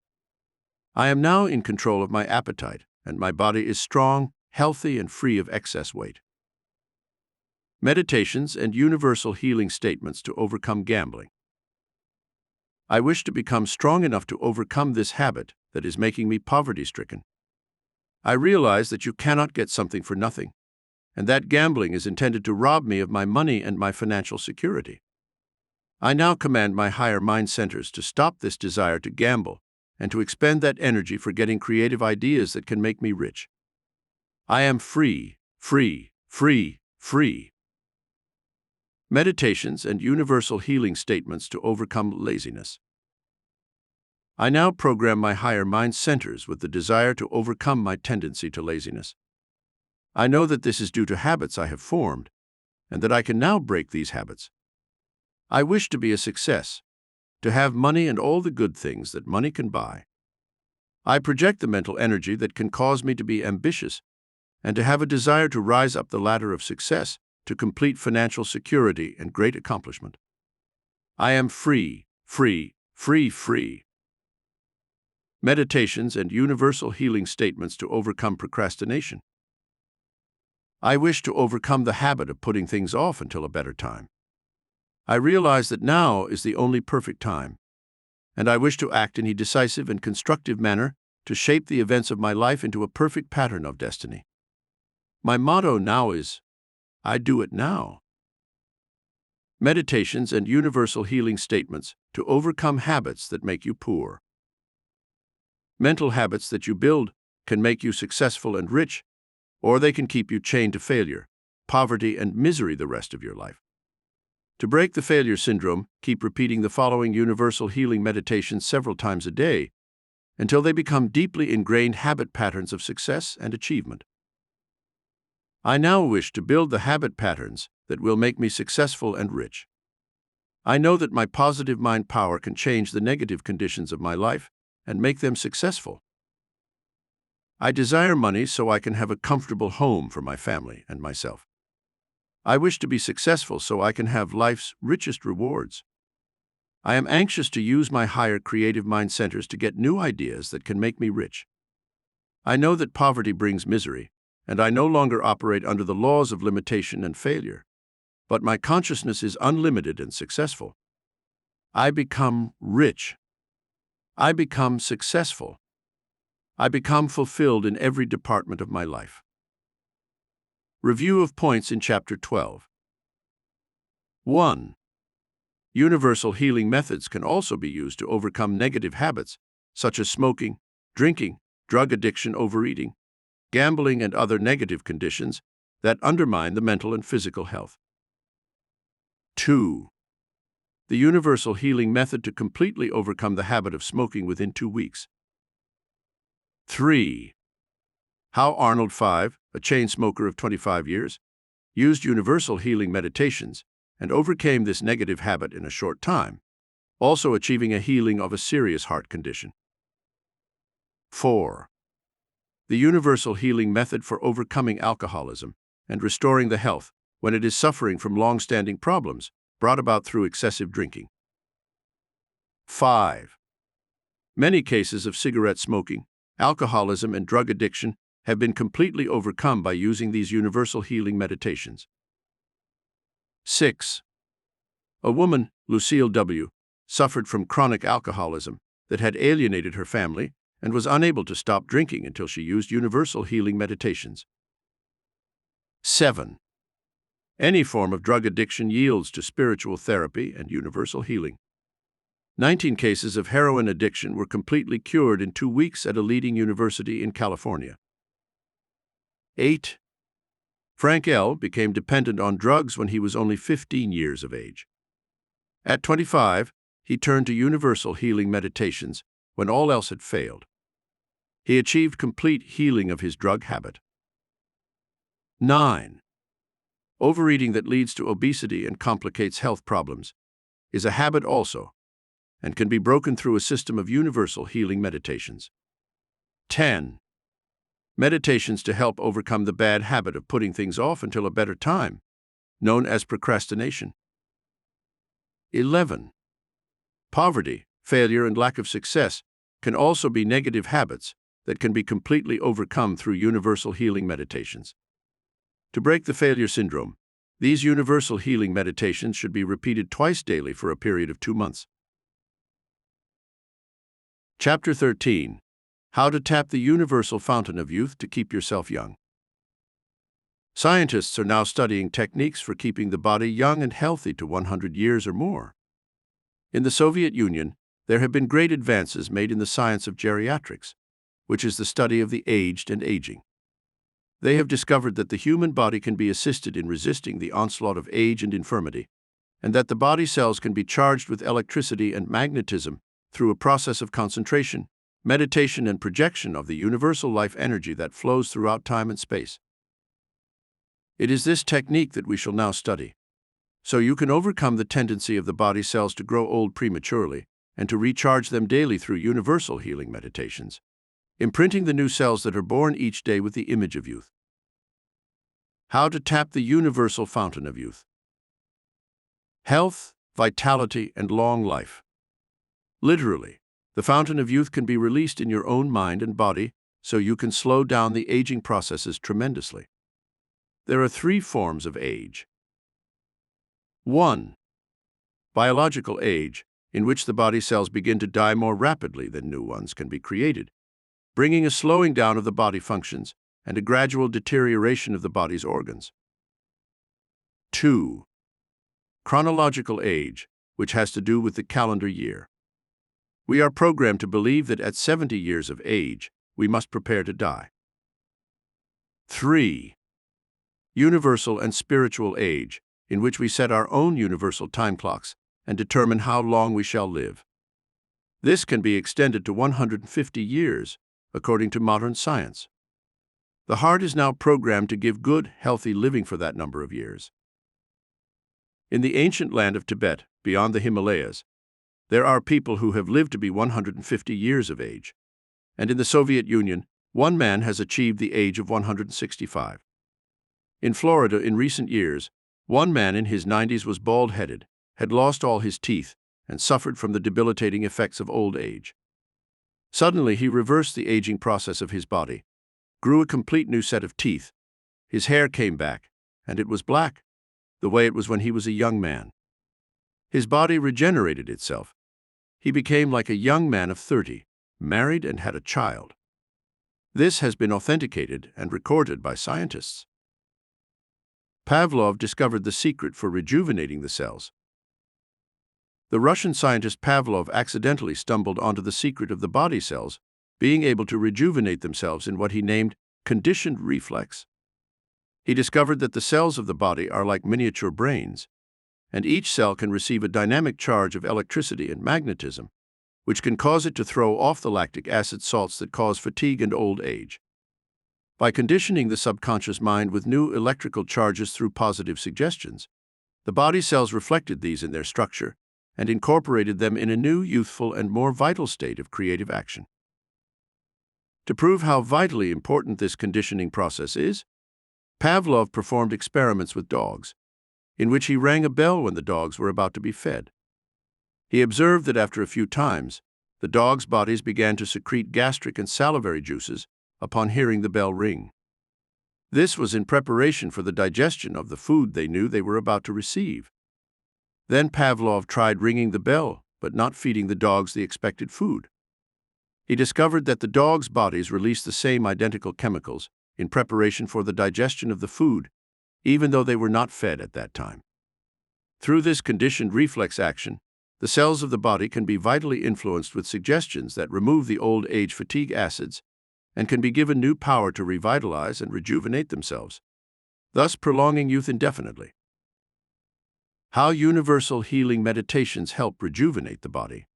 I am now in control of my appetite, and my body is strong, healthy, and free of excess weight. Meditations and universal healing statements to overcome gambling. I wish to become strong enough to overcome this habit that is making me poverty-stricken. I realize that you cannot get something for nothing, and that gambling is intended to rob me of my money and my financial security. I now command my higher mind centers to stop this desire to gamble and to expend that energy for getting creative ideas that can make me rich. I am free, free, free, free. Meditations and universal healing statements to overcome laziness. I now program my higher mind centers with the desire to overcome my tendency to laziness. I know that this is due to habits I have formed, and that I can now break these habits. I wish to be a success, to have money and all the good things that money can buy. I project the mental energy that can cause me to be ambitious and to have a desire to rise up the ladder of success to complete financial security and great accomplishment. I am free, free, free, free. Meditations and universal healing statements to overcome procrastination. I wish to overcome the habit of putting things off until a better time. I realize that now is the only perfect time, and I wish to act in a decisive and constructive manner to shape the events of my life into a perfect pattern of destiny. My motto now is, I do it now. Meditations and universal healing statements to overcome habits that make you poor. Mental habits that you build can make you successful and rich, or they can keep you chained to failure, poverty, and misery the rest of your life. To break the failure syndrome, keep repeating the following universal healing meditations several times a day until they become deeply ingrained habit patterns of success and achievement. I now wish to build the habit patterns that will make me successful and rich. I know that my positive mind power can change the negative conditions of my life and make them successful. I desire money so I can have a comfortable home for my family and myself. I wish to be successful so I can have life's richest rewards. I am anxious to use my higher creative mind centers to get new ideas that can make me rich. I know that poverty brings misery, and I no longer operate under the laws of limitation and failure, but my consciousness is unlimited and successful. I become rich. I become successful. I become fulfilled in every department of my life. Review of points in Chapter 12. 1. Universal healing methods can also be used to overcome negative habits, such as smoking, drinking, drug addiction, overeating, gambling, and other negative conditions that undermine the mental and physical health. 2. The universal healing method to completely overcome the habit of smoking within 2 weeks. 3. How Arnold V, a chain smoker of 25 years, used universal healing meditations and overcame this negative habit in a short time, also achieving a healing of a serious heart condition. 4. The universal healing method for overcoming alcoholism and restoring the health when it is suffering from long-standing problems brought about through excessive drinking. 5. Many cases of cigarette smoking, alcoholism, and drug addiction have been completely overcome by using these universal healing meditations. 6. A woman, Lucille W., suffered from chronic alcoholism that had alienated her family and was unable to stop drinking until she used universal healing meditations. 7. Any form of drug addiction yields to spiritual therapy and universal healing. 19 cases of heroin addiction were completely cured in 2 weeks at a leading university in California. 8. Frank L. became dependent on drugs when he was only 15 years of age. At 25, he turned to universal healing meditations when all else had failed. He achieved complete healing of his drug habit. 9. Overeating that leads to obesity and complicates health problems is a habit also, and can be broken through a system of universal healing meditations. 10. Meditations to help overcome the bad habit of putting things off until a better time, known as procrastination. 11. Poverty, failure, and lack of success can also be negative habits that can be completely overcome through universal healing meditations. To break the failure syndrome, these universal healing meditations should be repeated twice daily for a period of 2 months. Chapter 13. How to tap the universal fountain of youth to keep yourself young. Scientists are now studying techniques for keeping the body young and healthy to 100 years or more. In the Soviet Union, there have been great advances made in the science of geriatrics, which is the study of the aged and aging. They have discovered that the human body can be assisted in resisting the onslaught of age and infirmity, and that the body cells can be charged with electricity and magnetism through a process of concentration, meditation, and projection of the universal life energy that flows throughout time and space. It is this technique that we shall now study, so you can overcome the tendency of the body cells to grow old prematurely and to recharge them daily through universal healing meditations, imprinting the new cells that are born each day with the image of youth. How to tap the universal fountain of youth. Health, vitality, and long life. Literally, the fountain of youth can be released in your own mind and body, so you can slow down the aging processes tremendously. There are 3 forms of age. 1. Biological age, in which the body cells begin to die more rapidly than new ones can be created, bringing a slowing down of the body functions and a gradual deterioration of the body's organs. 2. Chronological age, which has to do with the calendar year. We are programmed to believe that at 70 years of age, we must prepare to die. 3. Universal and spiritual age, in which we set our own universal time clocks and determine how long we shall live. This can be extended to 150 years, according to modern science. The heart is now programmed to give good, healthy living for that number of years. In the ancient land of Tibet, beyond the Himalayas, there are people who have lived to be 150 years of age, and in the Soviet Union, one man has achieved the age of 165. In Florida, in recent years, one man in his 90s was bald-headed, had lost all his teeth, and suffered from the debilitating effects of old age. Suddenly, he reversed the aging process of his body, grew a complete new set of teeth, his hair came back, and it was black, the way it was when he was a young man. His body regenerated itself. He became like a young man of 30, married and had a child. This has been authenticated and recorded by scientists. Pavlov discovered the secret for rejuvenating the cells. The Russian scientist Pavlov accidentally stumbled onto the secret of the body cells being able to rejuvenate themselves in what he named conditioned reflex. He discovered that the cells of the body are like miniature brains, and each cell can receive a dynamic charge of electricity and magnetism, which can cause it to throw off the lactic acid salts that cause fatigue and old age. By conditioning the subconscious mind with new electrical charges through positive suggestions, the body cells reflected these in their structure and incorporated them in a new, youthful, and more vital state of creative action. To prove how vitally important this conditioning process is, Pavlov performed experiments with dogs, in which he rang a bell when the dogs were about to be fed. He observed that after a few times, the dogs' bodies began to secrete gastric and salivary juices upon hearing the bell ring. This was in preparation for the digestion of the food they knew they were about to receive. Then Pavlov tried ringing the bell, but not feeding the dogs the expected food. He discovered that the dogs' bodies released the same identical chemicals in preparation for the digestion of the food, even though they were not fed at that time. Through this conditioned reflex action, the cells of the body can be vitally influenced with suggestions that remove the old age fatigue acids and can be given new power to revitalize and rejuvenate themselves, thus prolonging youth indefinitely. How universal healing meditations help rejuvenate the body.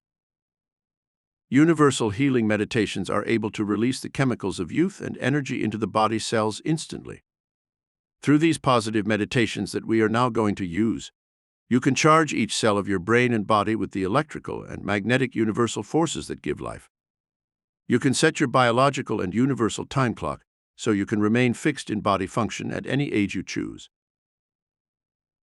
Universal healing meditations are able to release the chemicals of youth and energy into the body cells instantly. Through these positive meditations that we are now going to use, you can charge each cell of your brain and body with the electrical and magnetic universal forces that give life. You can set your biological and universal time clock so you can remain fixed in body function at any age you choose.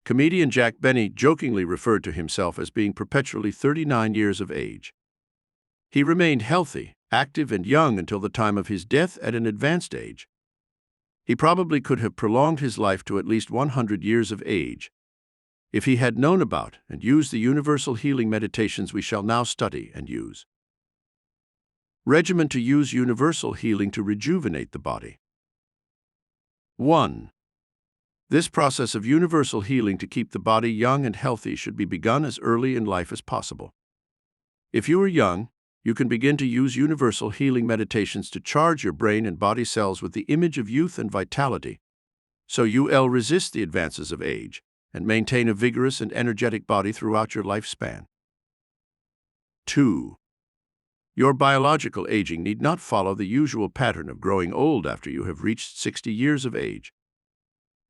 Comedian Jack Benny jokingly referred to himself as being perpetually 39 years of age. He remained healthy, active, and young until the time of his death at an advanced age. He probably could have prolonged his life to at least 100 years of age if he had known about and used the universal healing meditations we shall now study and use. Regimen to use universal healing to rejuvenate the body. 1. This process of universal healing to keep the body young and healthy should be begun as early in life as possible. If you are young, you can begin to use universal healing meditations to charge your brain and body cells with the image of youth and vitality, so you'll resist the advances of age and maintain a vigorous and energetic body throughout your lifespan. 2. Your biological aging need not follow the usual pattern of growing old after you have reached 60 years of age.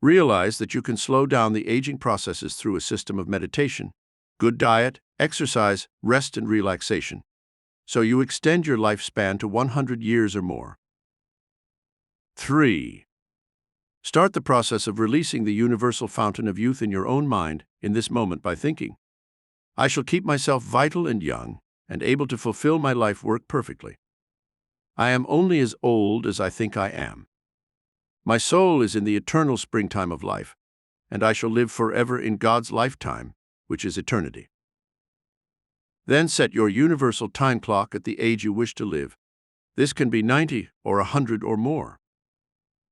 Realize that you can slow down the aging processes through a system of meditation, good diet, exercise, rest, and relaxation, so you extend your lifespan to 100 years or more. 3. Start the process of releasing the universal fountain of youth in your own mind in this moment by thinking, I shall keep myself vital and young and able to fulfill my life work perfectly. I am only as old as I think I am. My soul is in the eternal springtime of life, and I shall live forever in God's lifetime, which is eternity. Then set your universal time clock at the age you wish to live, This can be 90 or 100 or more.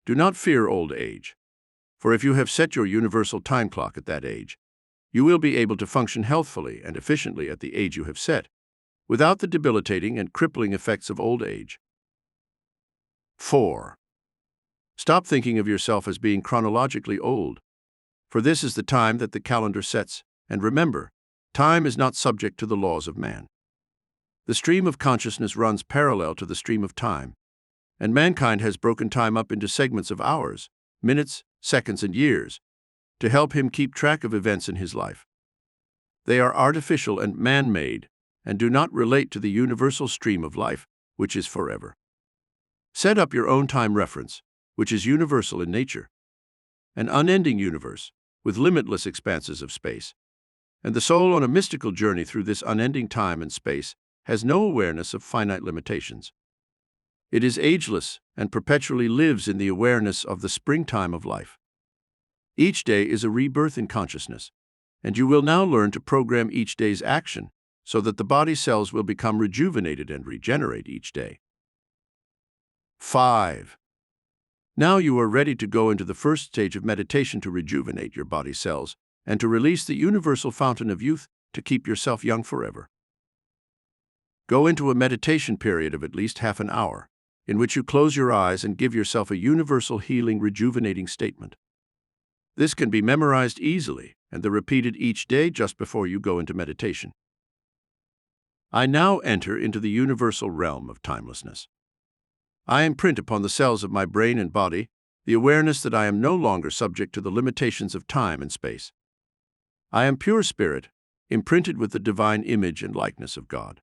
Do not fear old age, for if you have set your universal time clock at that age, you will be able to function healthfully and efficiently at the age you have set, without the debilitating and crippling effects of old age. 4. Stop thinking of yourself as being chronologically old, for this is the time that the calendar sets, and remember, time is not subject to the laws of man. The stream of consciousness runs parallel to the stream of time, and mankind has broken time up into segments of hours, minutes, seconds, and years, to help him keep track of events in his life. They are artificial and man-made, and do not relate to the universal stream of life, which is forever. Set up your own time reference, which is universal in nature, an unending universe, with limitless expanses of space. And the soul on a mystical journey through this unending time and space has no awareness of finite limitations. It is ageless and perpetually lives in the awareness of the springtime of life. Each day is a rebirth in consciousness, and you will now learn to program each day's action so that the body cells will become rejuvenated and regenerate each day. 5. Now you are ready to go into the first stage of meditation to rejuvenate your body cells and to release the universal fountain of youth to keep yourself young forever. Go into a meditation period of at least half an hour, in which you close your eyes and give yourself a universal healing, rejuvenating statement. This can be memorized easily and then repeated each day just before you go into meditation. I now enter into the universal realm of timelessness. I imprint upon the cells of my brain and body the awareness that I am no longer subject to the limitations of time and space. I am pure spirit, imprinted with the divine image and likeness of God.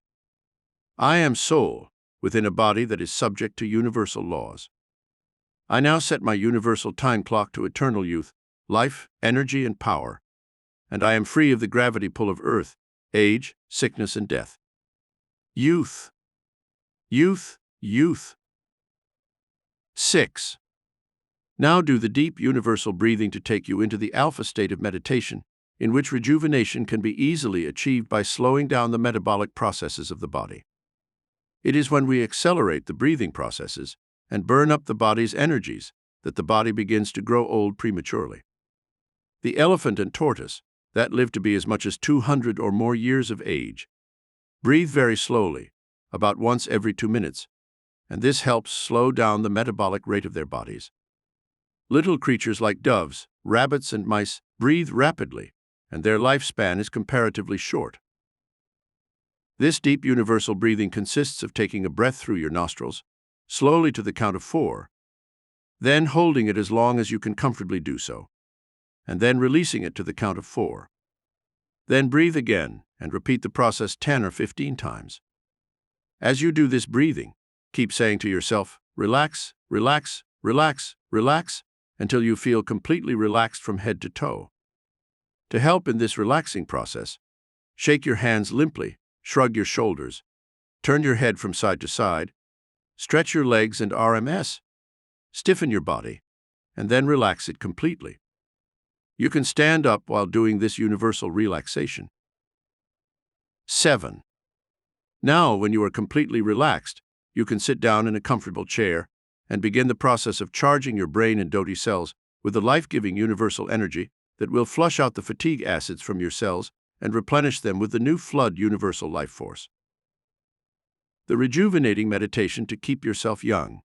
I am soul, within a body that is subject to universal laws. I now set my universal time clock to eternal youth, life, energy, and power, and I am free of the gravity pull of earth, age, sickness, and death. Youth. Youth, youth. 6. Now do the deep universal breathing to take you into the alpha state of meditation, in which rejuvenation can be easily achieved by slowing down the metabolic processes of the body. It is when we accelerate the breathing processes and burn up the body's energies that the body begins to grow old prematurely. The elephant and tortoise, that live to be as much as 200 or more years of age, breathe very slowly, about once every 2 minutes, and this helps slow down the metabolic rate of their bodies. Little creatures like doves, rabbits, and mice breathe rapidly, and their lifespan is comparatively short. This deep universal breathing consists of taking a breath through your nostrils, slowly to the count of 4, then holding it as long as you can comfortably do so, and then releasing it to the count of 4. Then breathe again and repeat the process 10 or 15 times. As you do this breathing, keep saying to yourself, relax, relax, relax, relax, until you feel completely relaxed from head to toe. To help in this relaxing process, shake your hands limply, shrug your shoulders, turn your head from side to side, stretch your legs and RMS, stiffen your body, and then relax it completely. You can stand up while doing this universal relaxation. 7. Now, when you are completely relaxed, you can sit down in a comfortable chair and begin the process of charging your brain and DOTI cells with the life-giving universal energy that will flush out the fatigue acids from your cells and replenish them with the new flood universal life force. The rejuvenating meditation to keep yourself young.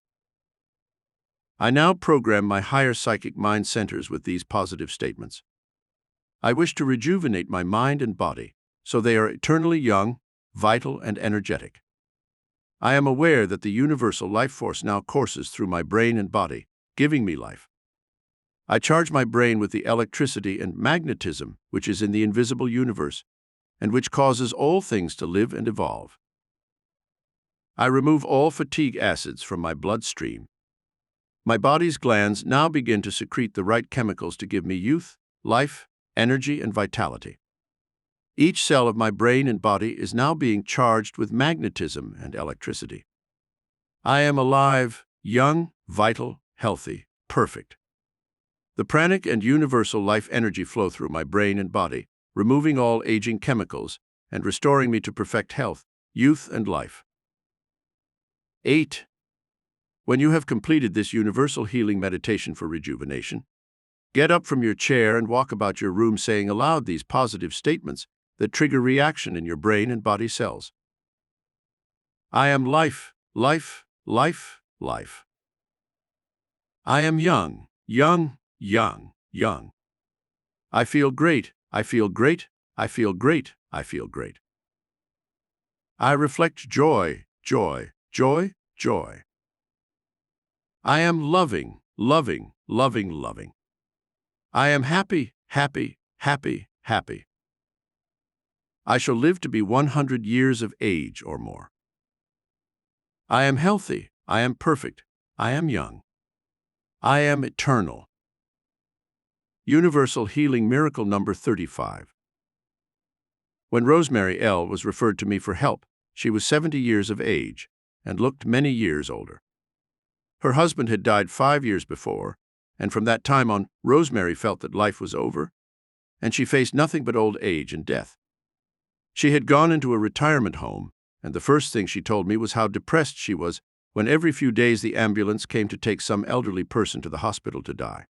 I now program my higher psychic mind centers with these positive statements. I wish to rejuvenate my mind and body so they are eternally young, vital, and energetic. I am aware that the universal life force now courses through my brain and body, giving me life. I charge my brain with the electricity and magnetism which is in the invisible universe, and which causes all things to live and evolve. I remove all fatigue acids from my bloodstream. My body's glands now begin to secrete the right chemicals to give me youth, life, energy, and vitality. Each cell of my brain and body is now being charged with magnetism and electricity. I am alive, young, vital, healthy, perfect. The pranic and universal life energy flow through my brain and body, removing all aging chemicals and restoring me to perfect health, youth, and life. 8. When you have completed this universal healing meditation for rejuvenation, get up from your chair and walk about your room saying aloud these positive statements that trigger reaction in your brain and body cells. I am life, life, life, life. I am young, young, young, young. I feel great, I feel great, I feel great, I feel great. I reflect joy, joy, joy, joy. I am loving, loving, loving, loving. I am happy, happy, happy, happy. I shall live to be 100 years of age or more. I am healthy, I am perfect, I am young. I am eternal. Universal Healing Miracle number 35. When Rosemary L. was referred to me for help, she was 70 years of age and looked many years older. Her husband had died 5 years before, and from that time on, Rosemary felt that life was over, and she faced nothing but old age and death. She had gone into a retirement home, and the first thing she told me was how depressed she was when every few days the ambulance came to take some elderly person to the hospital to die.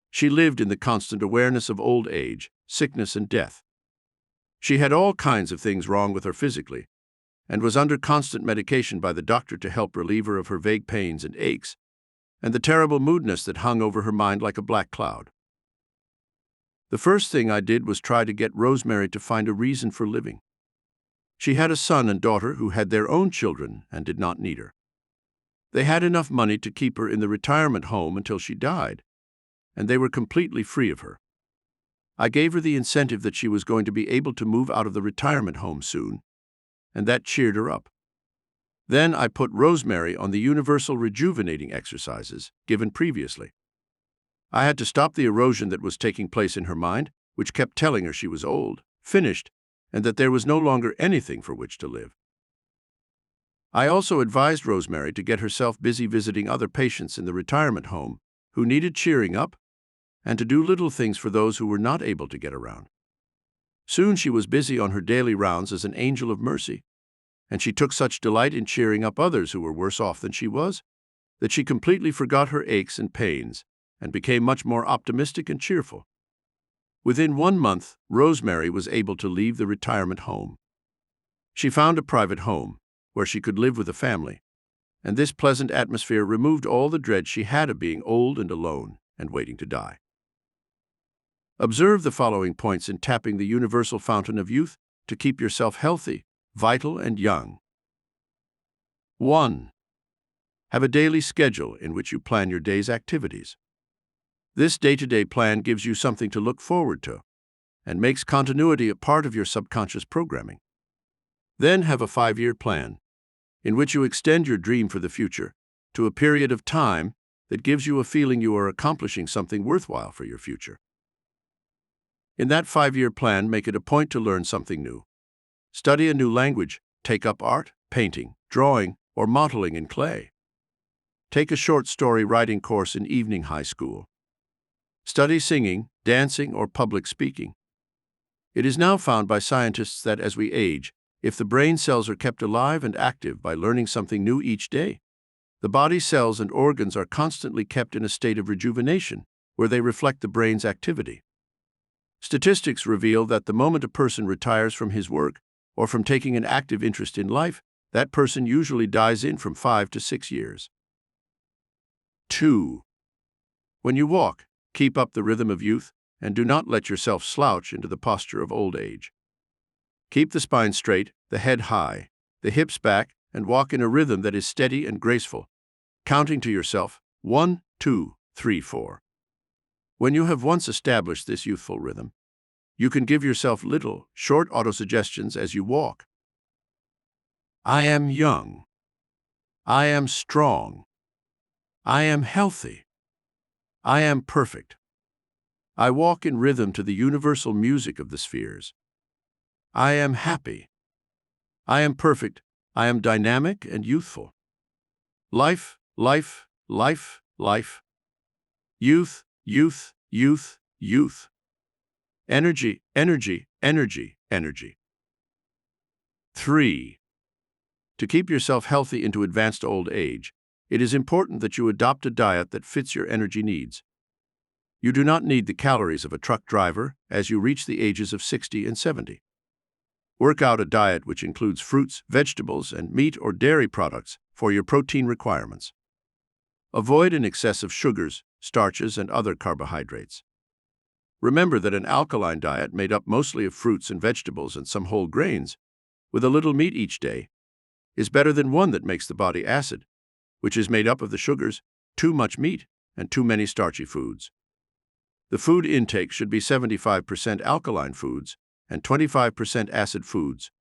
She lived in the constant awareness of old age, sickness, and death. She had all kinds of things wrong with her physically, and was under constant medication by the doctor to help relieve her of her vague pains and aches, and the terrible moodiness that hung over her mind like a black cloud. The first thing I did was try to get Rosemary to find a reason for living. She had a son and daughter who had their own children and did not need her. They had enough money to keep her in the retirement home until she died, and they were completely free of her. I gave her the incentive that she was going to be able to move out of the retirement home soon, and that cheered her up. Then I put Rosemary on the universal rejuvenating exercises given previously. I had to stop the erosion that was taking place in her mind, which kept telling her she was old, finished, and that there was no longer anything for which to live. I also advised Rosemary to get herself busy visiting other patients in the retirement home who needed cheering up, and to do little things for those who were not able to get around. Soon she was busy on her daily rounds as an angel of mercy, and she took such delight in cheering up others who were worse off than she was, that she completely forgot her aches and pains and became much more optimistic and cheerful. Within 1 month, Rosemary was able to leave the retirement home. She found a private home where she could live with a family, and this pleasant atmosphere removed all the dread she had of being old and alone and waiting to die. Observe the following points in tapping the universal fountain of youth to keep yourself healthy, vital, and young. 1. Have a daily schedule in which you plan your day's activities. This day-to-day plan gives you something to look forward to and makes continuity a part of your subconscious programming. Then have a 5-year plan in which you extend your dream for the future to a period of time that gives you a feeling you are accomplishing something worthwhile for your future. In that 5-year plan, make it a point to learn something new. Study a new language, take up art, painting, drawing, or modeling in clay. Take a short story writing course in evening high school. Study singing, dancing, or public speaking. It is now found by scientists that as we age, if the brain cells are kept alive and active by learning something new each day, the body cells and organs are constantly kept in a state of rejuvenation, where they reflect the brain's activity. Statistics reveal that the moment a person retires from his work or from taking an active interest in life, that person usually dies in from 5 to 6 years. 2. When you walk, keep up the rhythm of youth and do not let yourself slouch into the posture of old age. Keep the spine straight, the head high, the hips back, and walk in a rhythm that is steady and graceful, counting to yourself 1, 2, 3, 4. When you have once established this youthful rhythm, you can give yourself little, short autosuggestions as you walk. I am young. I am strong. I am healthy. I am perfect. I walk in rhythm to the universal music of the spheres. I am happy. I am perfect. I am dynamic and youthful. Life, life, life, life. Youth, youth, youth, youth. Energy, energy, energy, energy. 3. To keep yourself healthy into advanced old age, it is important that you adopt a diet that fits your energy needs. You do not need the calories of a truck driver as you reach the ages of 60 and 70. Work out a diet which includes fruits, vegetables, and meat or dairy products for your protein requirements. Avoid an excess of sugars, starches, and other carbohydrates. Remember that an alkaline diet made up mostly of fruits and vegetables and some whole grains, with a little meat each day, is better than one that makes the body acid, which is made up of the sugars, too much meat, and too many starchy foods. The food intake should be 75% alkaline foods and 25% acid foods.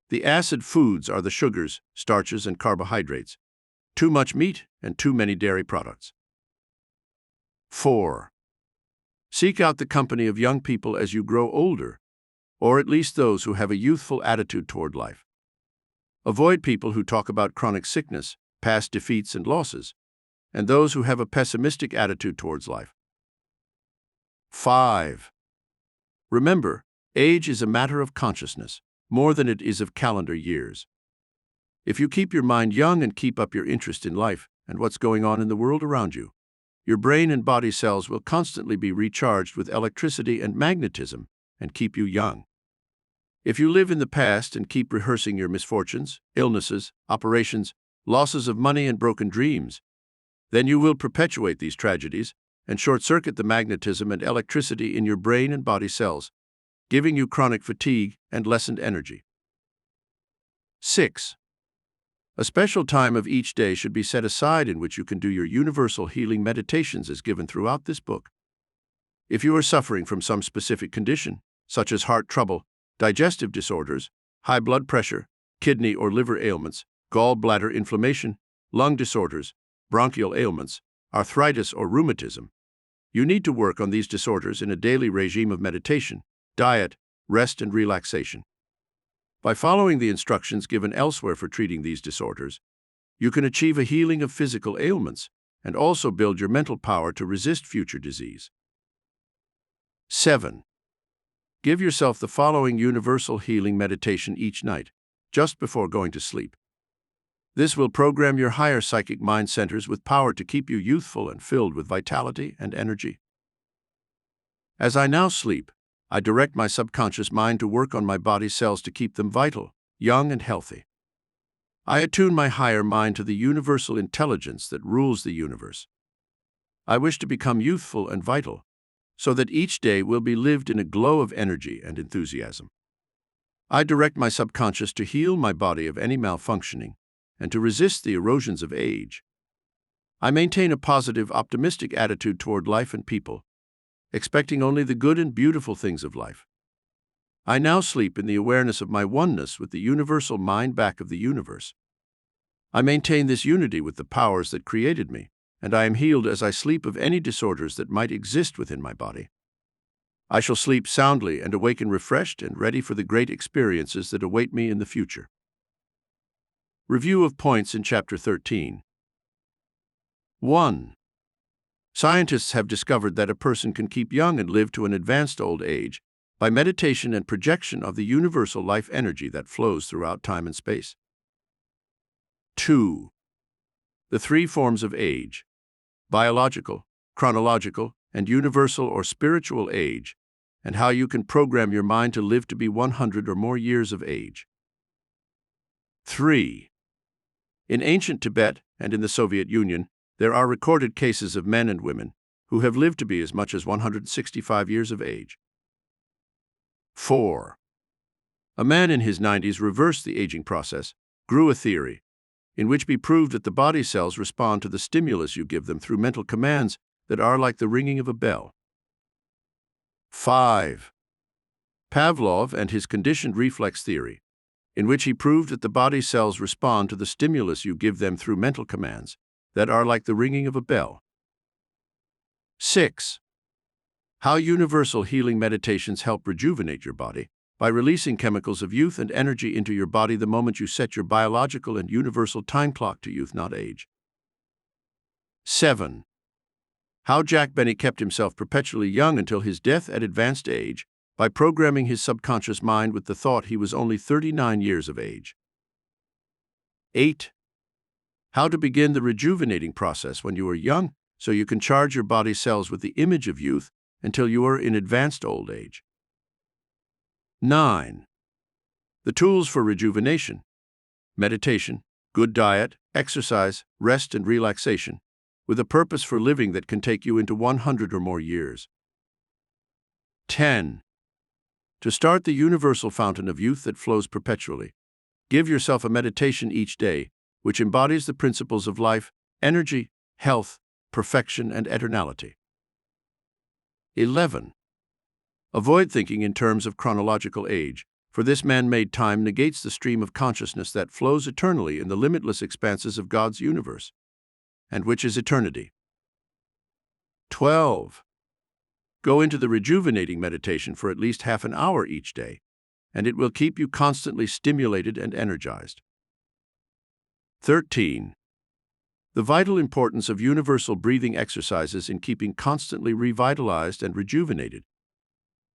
The acid foods are the sugars, starches, and carbohydrates, too much meat, and too many dairy products. 4. Seek out the company of young people as you grow older, or at least those who have a youthful attitude toward life. Avoid people who talk about chronic sickness, past defeats and losses, and those who have a pessimistic attitude towards life. 5. Remember, age is a matter of consciousness, more than it is of calendar years. If you keep your mind young and keep up your interest in life and what's going on in the world around you, your brain and body cells will constantly be recharged with electricity and magnetism and keep you young. If you live in the past and keep rehearsing your misfortunes, illnesses, operations, losses of money, and broken dreams, then you will perpetuate these tragedies and short-circuit the magnetism and electricity in your brain and body cells, giving you chronic fatigue and lessened energy. 6. A special time of each day should be set aside in which you can do your universal healing meditations as given throughout this book. If you are suffering from some specific condition, such as heart trouble, digestive disorders, high blood pressure, kidney or liver ailments, gallbladder inflammation, lung disorders, bronchial ailments, arthritis or rheumatism, you need to work on these disorders in a daily regime of meditation, diet, rest, and relaxation. By following the instructions given elsewhere for treating these disorders, you can achieve a healing of physical ailments and also build your mental power to resist future disease. 7. Give yourself the following universal healing meditation each night, just before going to sleep. This will program your higher psychic mind centers with power to keep you youthful and filled with vitality and energy. As I now sleep, I direct my subconscious mind to work on my body cells to keep them vital, young, and healthy. I attune my higher mind to the universal intelligence that rules the universe. I wish to become youthful and vital, so that each day will be lived in a glow of energy and enthusiasm. I direct my subconscious to heal my body of any malfunctioning and to resist the erosions of age. I maintain a positive, optimistic attitude toward life and people, expecting only the good and beautiful things of life. I now sleep in the awareness of my oneness with the universal mind back of the universe. I maintain this unity with the powers that created me, and I am healed as I sleep of any disorders that might exist within my body. I shall sleep soundly and awaken refreshed and ready for the great experiences that await me in the future. Review of points in Chapter 13. 1. Scientists have discovered that a person can keep young and live to an advanced old age by meditation and projection of the universal life energy that flows throughout time and space. 2. The three forms of age: biological, chronological, and universal or spiritual age, and how you can program your mind to live to be 100 or more years of age. 3. In ancient Tibet and in the Soviet Union, there are recorded cases of men and women who have lived to be as much as 165 years of age. 4. A man in his 90s reversed the aging process, grew a theory, in which he proved that the body cells respond to the stimulus you give them through mental commands that are like the ringing of a bell. 5. Pavlov and his conditioned reflex theory, in which he proved that the body cells respond to the stimulus you give them through mental commands that are like the ringing of a bell. 6. How universal healing meditations help rejuvenate your body by releasing chemicals of youth and energy into your body the moment you set your biological and universal time clock to youth, not age. 7. How Jack Benny kept himself perpetually young until his death at advanced age by programming his subconscious mind with the thought he was only 39 years of age. 8. How to begin the rejuvenating process when you are young so you can charge your body cells with the image of youth until you are in advanced old age. 9. The tools for rejuvenation: meditation, good diet, exercise, rest, and relaxation, with a purpose for living that can take you into 100 or more years. 10. To start the universal fountain of youth that flows perpetually, give yourself a meditation each day which embodies the principles of life, energy, health, perfection, and eternality. 11. Avoid thinking in terms of chronological age, for this man-made time negates the stream of consciousness that flows eternally in the limitless expanses of God's universe, and which is eternity. 12. Go into the rejuvenating meditation for at least half an hour each day, and it will keep you constantly stimulated and energized. 13. The vital importance of universal breathing exercises in keeping constantly revitalized and rejuvenated.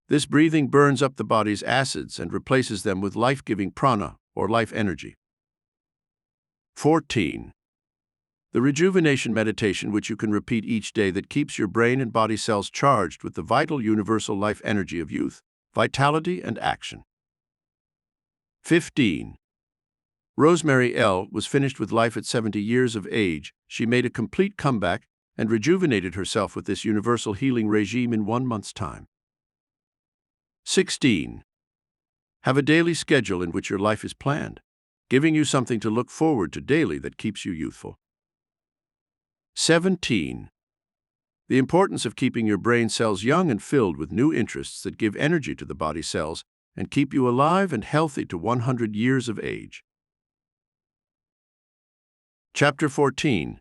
This breathing burns up the body's acids and replaces them with life-giving prana, or life energy. 14. The rejuvenation meditation which you can repeat each day that keeps your brain and body cells charged with the vital universal life energy of youth, vitality, and action. 15. Rosemary L. was finished with life at 70 years of age. She made a complete comeback and rejuvenated herself with this universal healing regime in 1 month's time. 16. Have a daily schedule in which your life is planned, giving you something to look forward to daily that keeps you youthful. 17. The importance of keeping your brain cells young and filled with new interests that give energy to the body cells and keep you alive and healthy to 100 years of age. Chapter 14.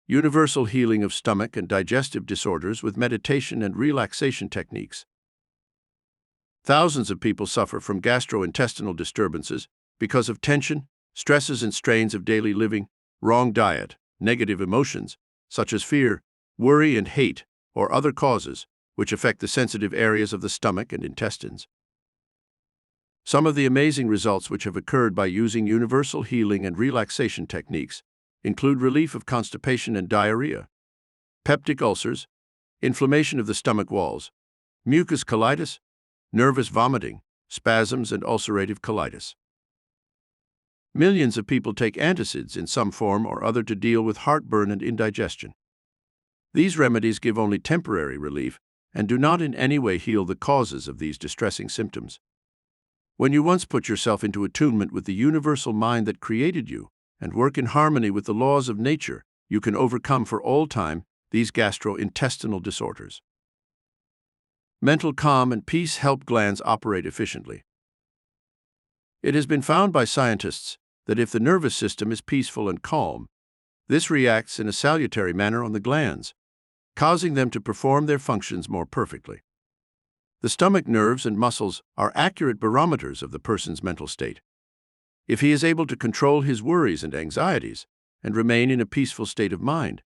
Universal healing of stomach and digestive disorders with meditation and relaxation techniques. Thousands of people suffer from gastrointestinal disturbances because of tension, stresses and strains of daily living, wrong diet, negative emotions, such as fear, worry, and hate, or other causes, which affect the sensitive areas of the stomach and intestines. Some of the amazing results which have occurred by using universal healing and relaxation techniques include relief of constipation and diarrhea, peptic ulcers, inflammation of the stomach walls, mucus colitis, nervous vomiting, spasms, and ulcerative colitis. Millions of people take antacids in some form or other to deal with heartburn and indigestion. These remedies give only temporary relief and do not in any way heal the causes of these distressing symptoms. When you once put yourself into attunement with the universal mind that created you and work in harmony with the laws of nature, you can overcome for all time these gastrointestinal disorders. Mental calm and peace help glands operate efficiently. It has been found by scientists that if the nervous system is peaceful and calm, this reacts in a salutary manner on the glands, causing them to perform their functions more perfectly. The stomach nerves and muscles are accurate barometers of the person's mental state. If he is able to control his worries and anxieties and remain in a peaceful state of mind,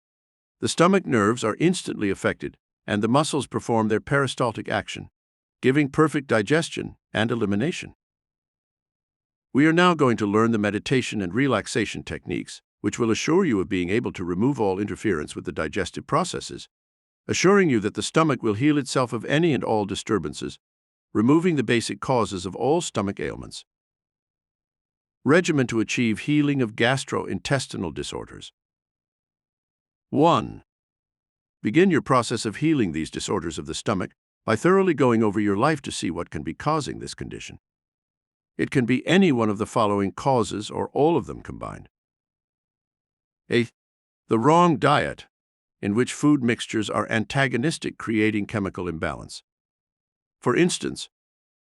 the stomach nerves are instantly affected and the muscles perform their peristaltic action, giving perfect digestion and elimination. We are now going to learn the meditation and relaxation techniques, which will assure you of being able to remove all interference with the digestive processes, assuring you that the stomach will heal itself of any and all disturbances, removing the basic causes of all stomach ailments. Regimen to achieve healing of gastrointestinal disorders. 1. Begin your process of healing these disorders of the stomach by thoroughly going over your life to see what can be causing this condition. It can be any one of the following causes or all of them combined. A. The wrong diet, in which food mixtures are antagonistic, creating chemical imbalance. For instance,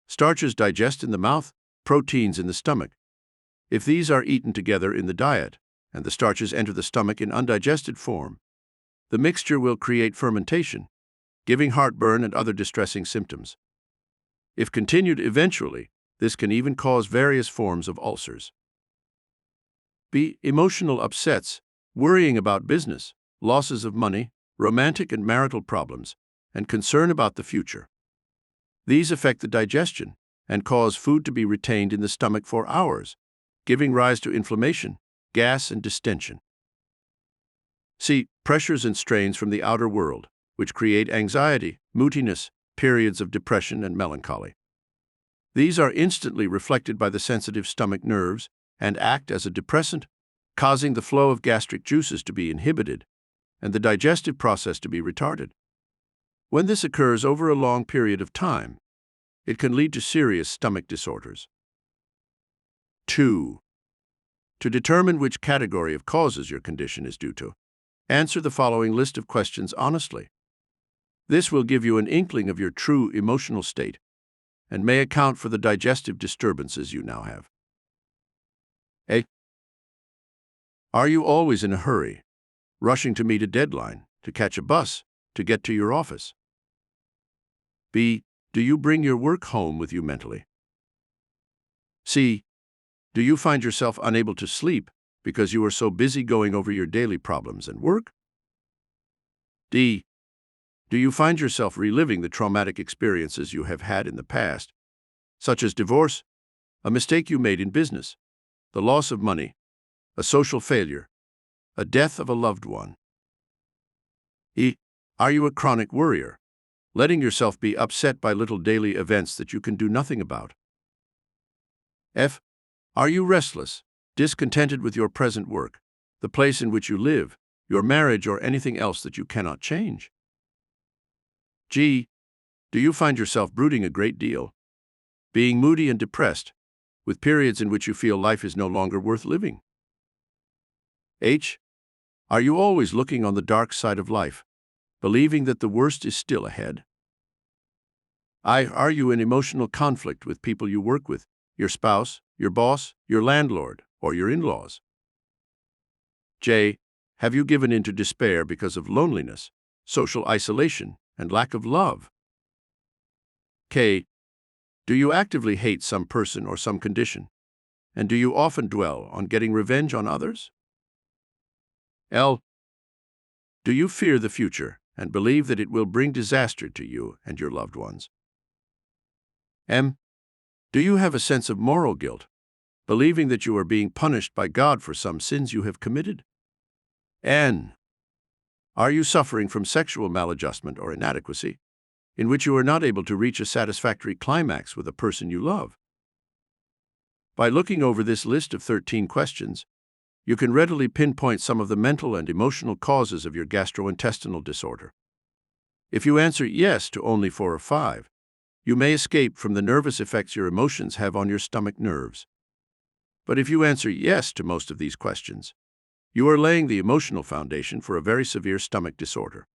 starches digest in the mouth, proteins in the stomach. If these are eaten together in the diet, and the starches enter the stomach in undigested form, the mixture will create fermentation, giving heartburn and other distressing symptoms. If continued, eventually, this can even cause various forms of ulcers. B. Emotional upsets, worrying about business, losses of money, romantic and marital problems, and concern about the future. These affect the digestion and cause food to be retained in the stomach for hours, giving rise to inflammation, gas and distension. C. Pressures and strains from the outer world, which create anxiety, moodiness, periods of depression and melancholy. These are instantly reflected by the sensitive stomach nerves and act as a depressant, causing the flow of gastric juices to be inhibited and the digestive process to be retarded. When this occurs over a long period of time, it can lead to serious stomach disorders. 2. To determine which category of causes your condition is due to, answer the following list of questions honestly. This will give you an inkling of your true emotional state and may account for the digestive disturbances you now have. A. Are you always in a hurry, rushing to meet a deadline, to catch a bus, to get to your office? B. Do you bring your work home with you mentally? C. Do you find yourself unable to sleep because you are so busy going over your daily problems and work? D. Do you find yourself reliving the traumatic experiences you have had in the past, such as divorce, a mistake you made in business, the loss of money, a social failure, a death of a loved one? E. Are you a chronic worrier, letting yourself be upset by little daily events that you can do nothing about? F. Are you restless, discontented with your present work, the place in which you live, your marriage, or anything else that you cannot change? G. Do you find yourself brooding a great deal, being moody and depressed, with periods in which you feel life is no longer worth living? H. Are you always looking on the dark side of life, believing that the worst is still ahead? I. Are you in emotional conflict with people you work with, your spouse, your boss, your landlord, or your in-laws? J. Have you given in to despair because of loneliness, social isolation, and lack of love? K. Do you actively hate some person or some condition, and do you often dwell on getting revenge on others? L. Do you fear the future and believe that it will bring disaster to you and your loved ones? M. Do you have a sense of moral guilt, believing that you are being punished by God for some sins you have committed? N. Are you suffering from sexual maladjustment or inadequacy, in which you are not able to reach a satisfactory climax with a person you love? By looking over this list of 13 questions, you can readily pinpoint some of the mental and emotional causes of your gastrointestinal disorder. If you answer yes to only 4 or 5, you may escape from the nervous effects your emotions have on your stomach nerves. But if you answer yes to most of these questions, you are laying the emotional foundation for a very severe stomach disorder.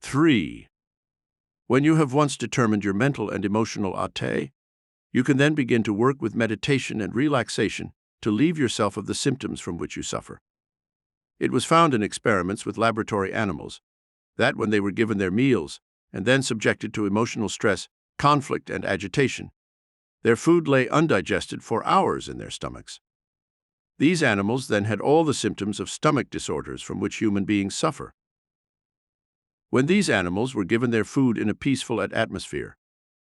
3. When you have once determined your mental and emotional atte, you can then begin to work with meditation and relaxation to relieve yourself of the symptoms from which you suffer. It was found in experiments with laboratory animals that when they were given their meals and then subjected to emotional stress, conflict, and agitation, their food lay undigested for hours in their stomachs. These animals then had all the symptoms of stomach disorders from which human beings suffer. When these animals were given their food in a peaceful atmosphere,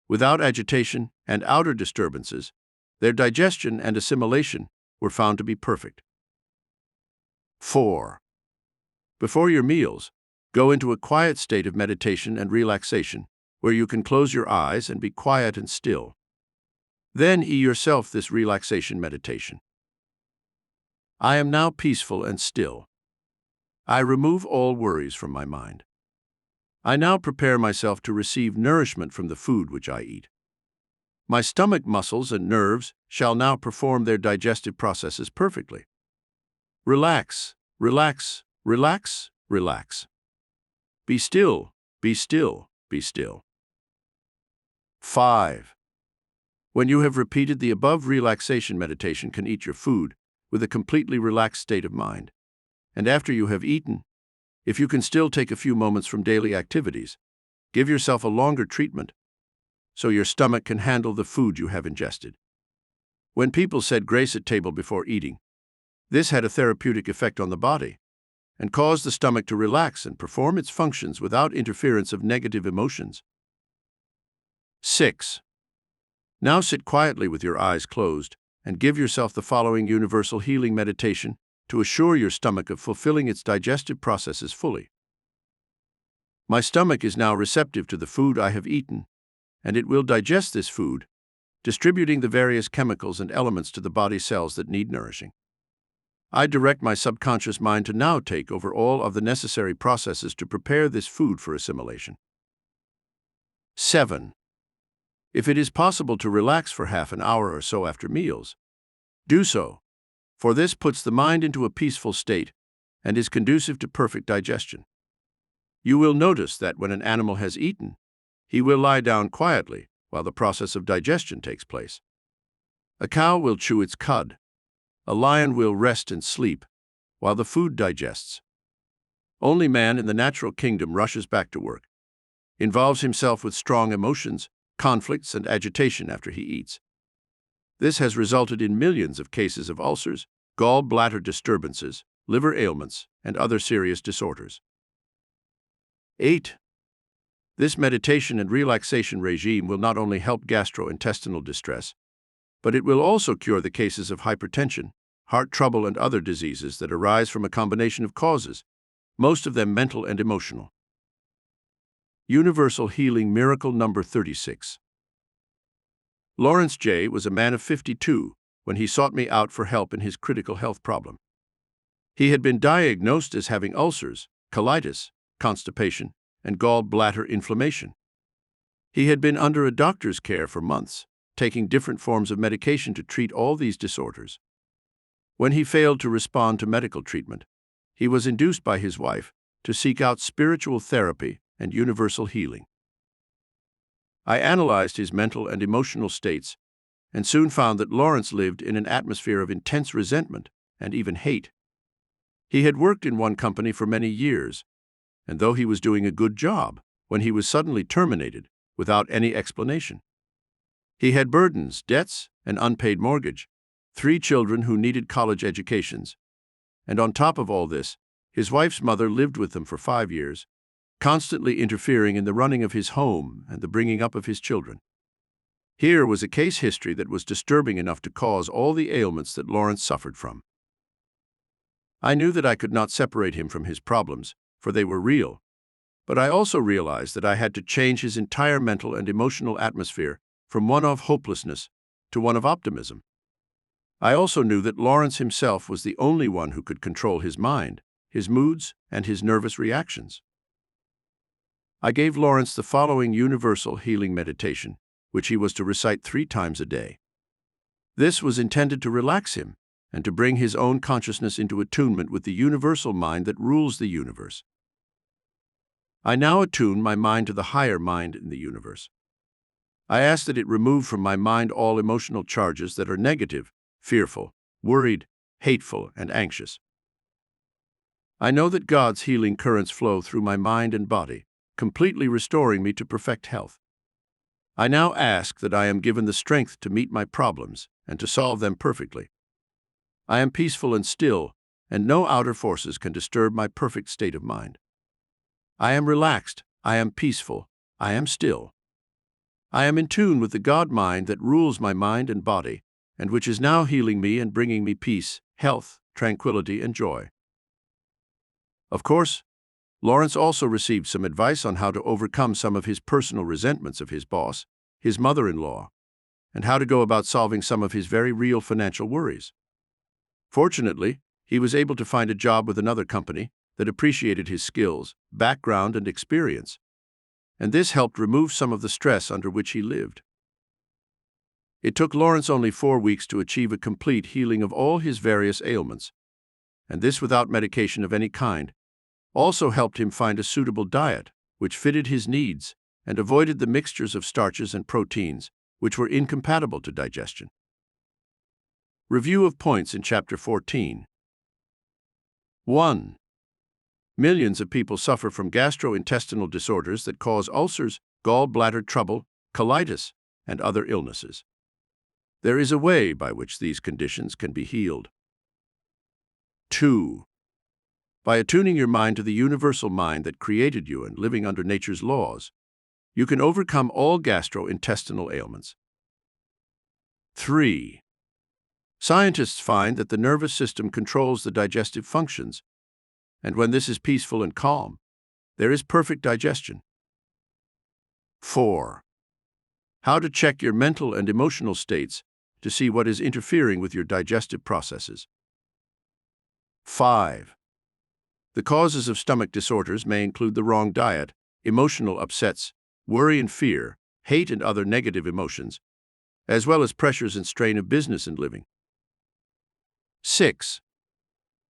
without agitation and outer disturbances, their digestion and assimilation were found to be perfect. 4. Before your meals, go into a quiet state of meditation and relaxation, where you can close your eyes and be quiet and still. Then yourself this relaxation meditation. I am now peaceful and still. I remove all worries from my mind. I now prepare myself to receive nourishment from the food which I eat. My stomach muscles and nerves shall now perform their digestive processes perfectly. Relax, relax, relax, relax. Be still, be still, be still. 5. When you have repeated the above relaxation meditation, can eat your food with a completely relaxed state of mind. And after you have eaten, if you can still take a few moments from daily activities, give yourself a longer treatment so your stomach can handle the food you have ingested. When people said grace at table before eating, this had a therapeutic effect on the body and caused the stomach to relax and perform its functions without interference of negative emotions. 6. Now sit quietly with your eyes closed and give yourself the following universal healing meditation to assure your stomach of fulfilling its digestive processes fully. My stomach is now receptive to the food I have eaten, and it will digest this food, distributing the various chemicals and elements to the body cells that need nourishing. I direct my subconscious mind to now take over all of the necessary processes to prepare this food for assimilation. 7. If it is possible to relax for half an hour or so after meals, do so, for this puts the mind into a peaceful state and is conducive to perfect digestion. You will notice that when an animal has eaten, he will lie down quietly while the process of digestion takes place. A cow will chew its cud. A lion will rest and sleep while the food digests. Only man in the natural kingdom rushes back to work, involves himself with strong emotions, conflicts, and agitation after he eats. This has resulted in millions of cases of ulcers, gallbladder disturbances, liver ailments, and other serious disorders. 8. This meditation and relaxation regime will not only help gastrointestinal distress, but it will also cure the cases of hypertension, heart trouble, and other diseases that arise from a combination of causes, most of them mental and emotional. Universal Healing Miracle number 36. Lawrence J. was a man of 52 when he sought me out for help in his critical health problem. He had been diagnosed as having ulcers, colitis, constipation, and gallbladder inflammation. He had been under a doctor's care for months, taking different forms of medication to treat all these disorders. When he failed to respond to medical treatment, he was induced by his wife to seek out spiritual therapy and universal healing. I analyzed his mental and emotional states and soon found that Lawrence lived in an atmosphere of intense resentment and even hate. He had worked in one company for many years, and though he was doing a good job, when he was suddenly terminated without any explanation. He had burdens, debts, an unpaid mortgage, 3 children who needed college educations, and on top of all this, his wife's mother lived with them for 5 years, constantly interfering in the running of his home and the bringing up of his children. Here was a case history that was disturbing enough to cause all the ailments that Lawrence suffered from. I knew that I could not separate him from his problems, for they were real, but I also realized that I had to change his entire mental and emotional atmosphere from one of hopelessness to one of optimism. I also knew that Lawrence himself was the only one who could control his mind, his moods, and his nervous reactions. I gave Lawrence the following universal healing meditation, which he was to recite 3 times a day. This was intended to relax him and to bring his own consciousness into attunement with the universal mind that rules the universe. I now attune my mind to the higher mind in the universe. I ask that it remove from my mind all emotional charges that are negative, fearful, worried, hateful, and anxious. I know that God's healing currents flow through my mind and body, completely restoring me to perfect health. I now ask that I am given the strength to meet my problems and to solve them perfectly. I am peaceful and still, and no outer forces can disturb my perfect state of mind. I am relaxed, I am peaceful, I am still. I am in tune with the God mind that rules my mind and body, and which is now healing me and bringing me peace, health, tranquility, and joy. Of course, Lawrence also received some advice on how to overcome some of his personal resentments of his boss, his mother-in-law, and how to go about solving some of his very real financial worries. Fortunately, he was able to find a job with another company that appreciated his skills, background, and experience, and this helped remove some of the stress under which he lived. It took Lawrence only 4 weeks to achieve a complete healing of all his various ailments, and this without medication of any kind, also helped him find a suitable diet which fitted his needs and avoided the mixtures of starches and proteins which were incompatible to digestion. Review of points in Chapter 14. 1. Millions of people suffer from gastrointestinal disorders that cause ulcers, gallbladder trouble, colitis, and other illnesses. There is a way by which these conditions can be healed. 2. By attuning your mind to the universal mind that created you and living under nature's laws, you can overcome all gastrointestinal ailments. 3. Scientists find that the nervous system controls the digestive functions, and when this is peaceful and calm, there is perfect digestion. 4. How to check your mental and emotional states to see what is interfering with your digestive processes. 5. The causes of stomach disorders may include the wrong diet, emotional upsets, worry and fear, hate and other negative emotions, as well as pressures and strain of business and living. 6.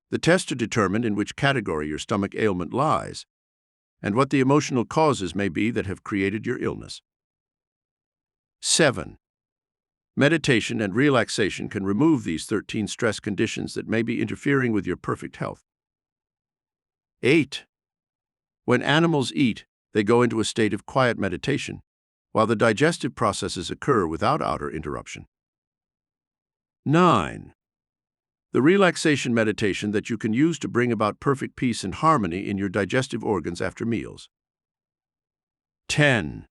The test to determine in which category your stomach ailment lies, and what the emotional causes may be that have created your illness. 7. Meditation and relaxation can remove these 13 stress conditions that may be interfering with your perfect health. 8. When animals eat, they go into a state of quiet meditation, while the digestive processes occur without outer interruption. 9. The relaxation meditation that you can use to bring about perfect peace and harmony in your digestive organs after meals. 10.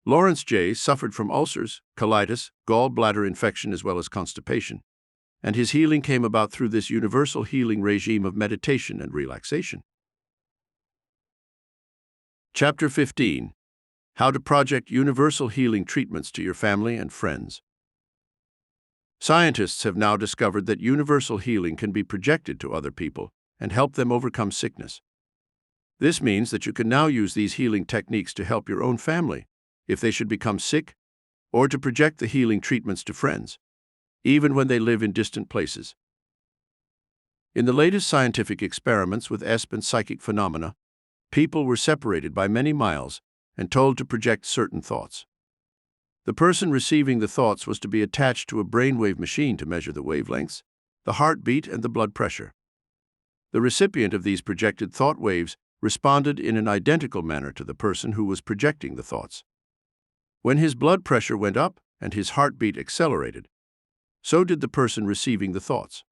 Lawrence J. suffered from ulcers, colitis, gallbladder infection, as well as constipation, and his healing came about through this universal healing regime of meditation and relaxation. Chapter 15. How to project universal healing treatments to your family and friends. Scientists have now discovered that universal healing can be projected to other people and help them overcome sickness. This means that you can now use these healing techniques to help your own family if they should become sick, or to project the healing treatments to friends, even when they live in distant places. In the latest scientific experiments with ESP and psychic phenomena, people were separated by many miles and told to project certain thoughts. The person receiving the thoughts was to be attached to a brainwave machine to measure the wavelengths, the heartbeat, and the blood pressure. The recipient of these projected thought waves responded in an identical manner to the person who was projecting the thoughts. When his blood pressure went up and his heartbeat accelerated, so did the person receiving the thoughts.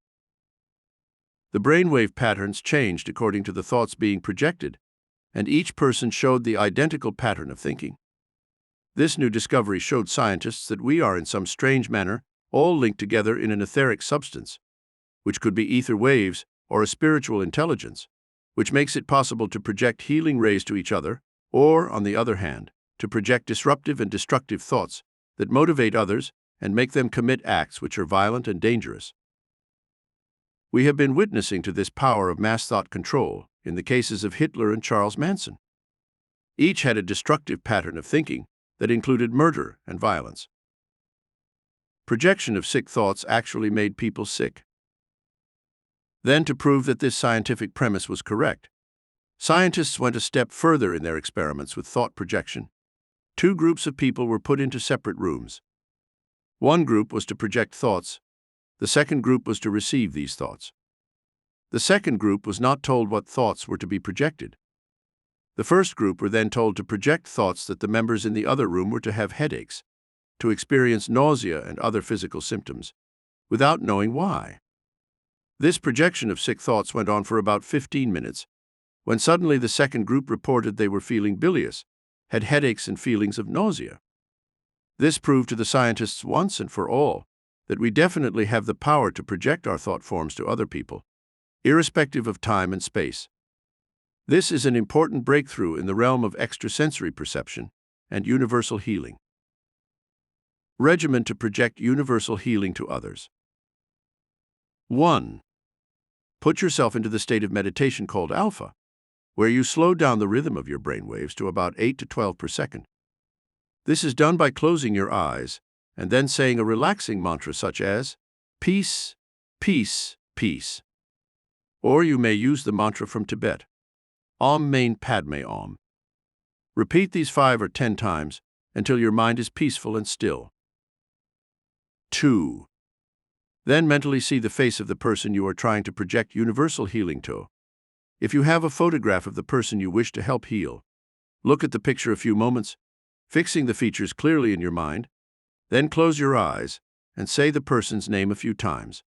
The brainwave patterns changed according to the thoughts being projected, and each person showed the identical pattern of thinking. This new discovery showed scientists that we are in some strange manner all linked together in an etheric substance, which could be ether waves or a spiritual intelligence, which makes it possible to project healing rays to each other, or, on the other hand, to project disruptive and destructive thoughts that motivate others and make them commit acts which are violent and dangerous. We have been witnessing to this power of mass thought control in the cases of Hitler and Charles Manson. Each had a destructive pattern of thinking that included murder and violence. Projection of sick thoughts actually made people sick. Then, to prove that this scientific premise was correct, scientists went a step further in their experiments with thought projection. 2 groups of people were put into separate rooms. One group was to project thoughts. The second group was to receive these thoughts. The second group was not told what thoughts were to be projected. The first group were then told to project thoughts that the members in the other room were to have headaches, to experience nausea and other physical symptoms, without knowing why. This projection of sick thoughts went on for about 15 minutes, when suddenly the second group reported they were feeling bilious, had headaches and feelings of nausea. This proved to the scientists once and for all that we definitely have the power to project our thought forms to other people, irrespective of time and space. This is an important breakthrough in the realm of extrasensory perception and universal healing. Regimen to project universal healing to others. 1. Put yourself into the state of meditation called alpha, where you slow down the rhythm of your brainwaves to about 8 to 12 per second. This is done by closing your eyes and then saying a relaxing mantra such as, peace, peace, peace. Or you may use the mantra from Tibet, Om Mani Padme Om. Repeat these 5 or 10 times until your mind is peaceful and still. 2. Then mentally see the face of the person you are trying to project universal healing to. If you have a photograph of the person you wish to help heal, look at the picture a few moments, fixing the features clearly in your mind, then close your eyes and say the person's name a few times.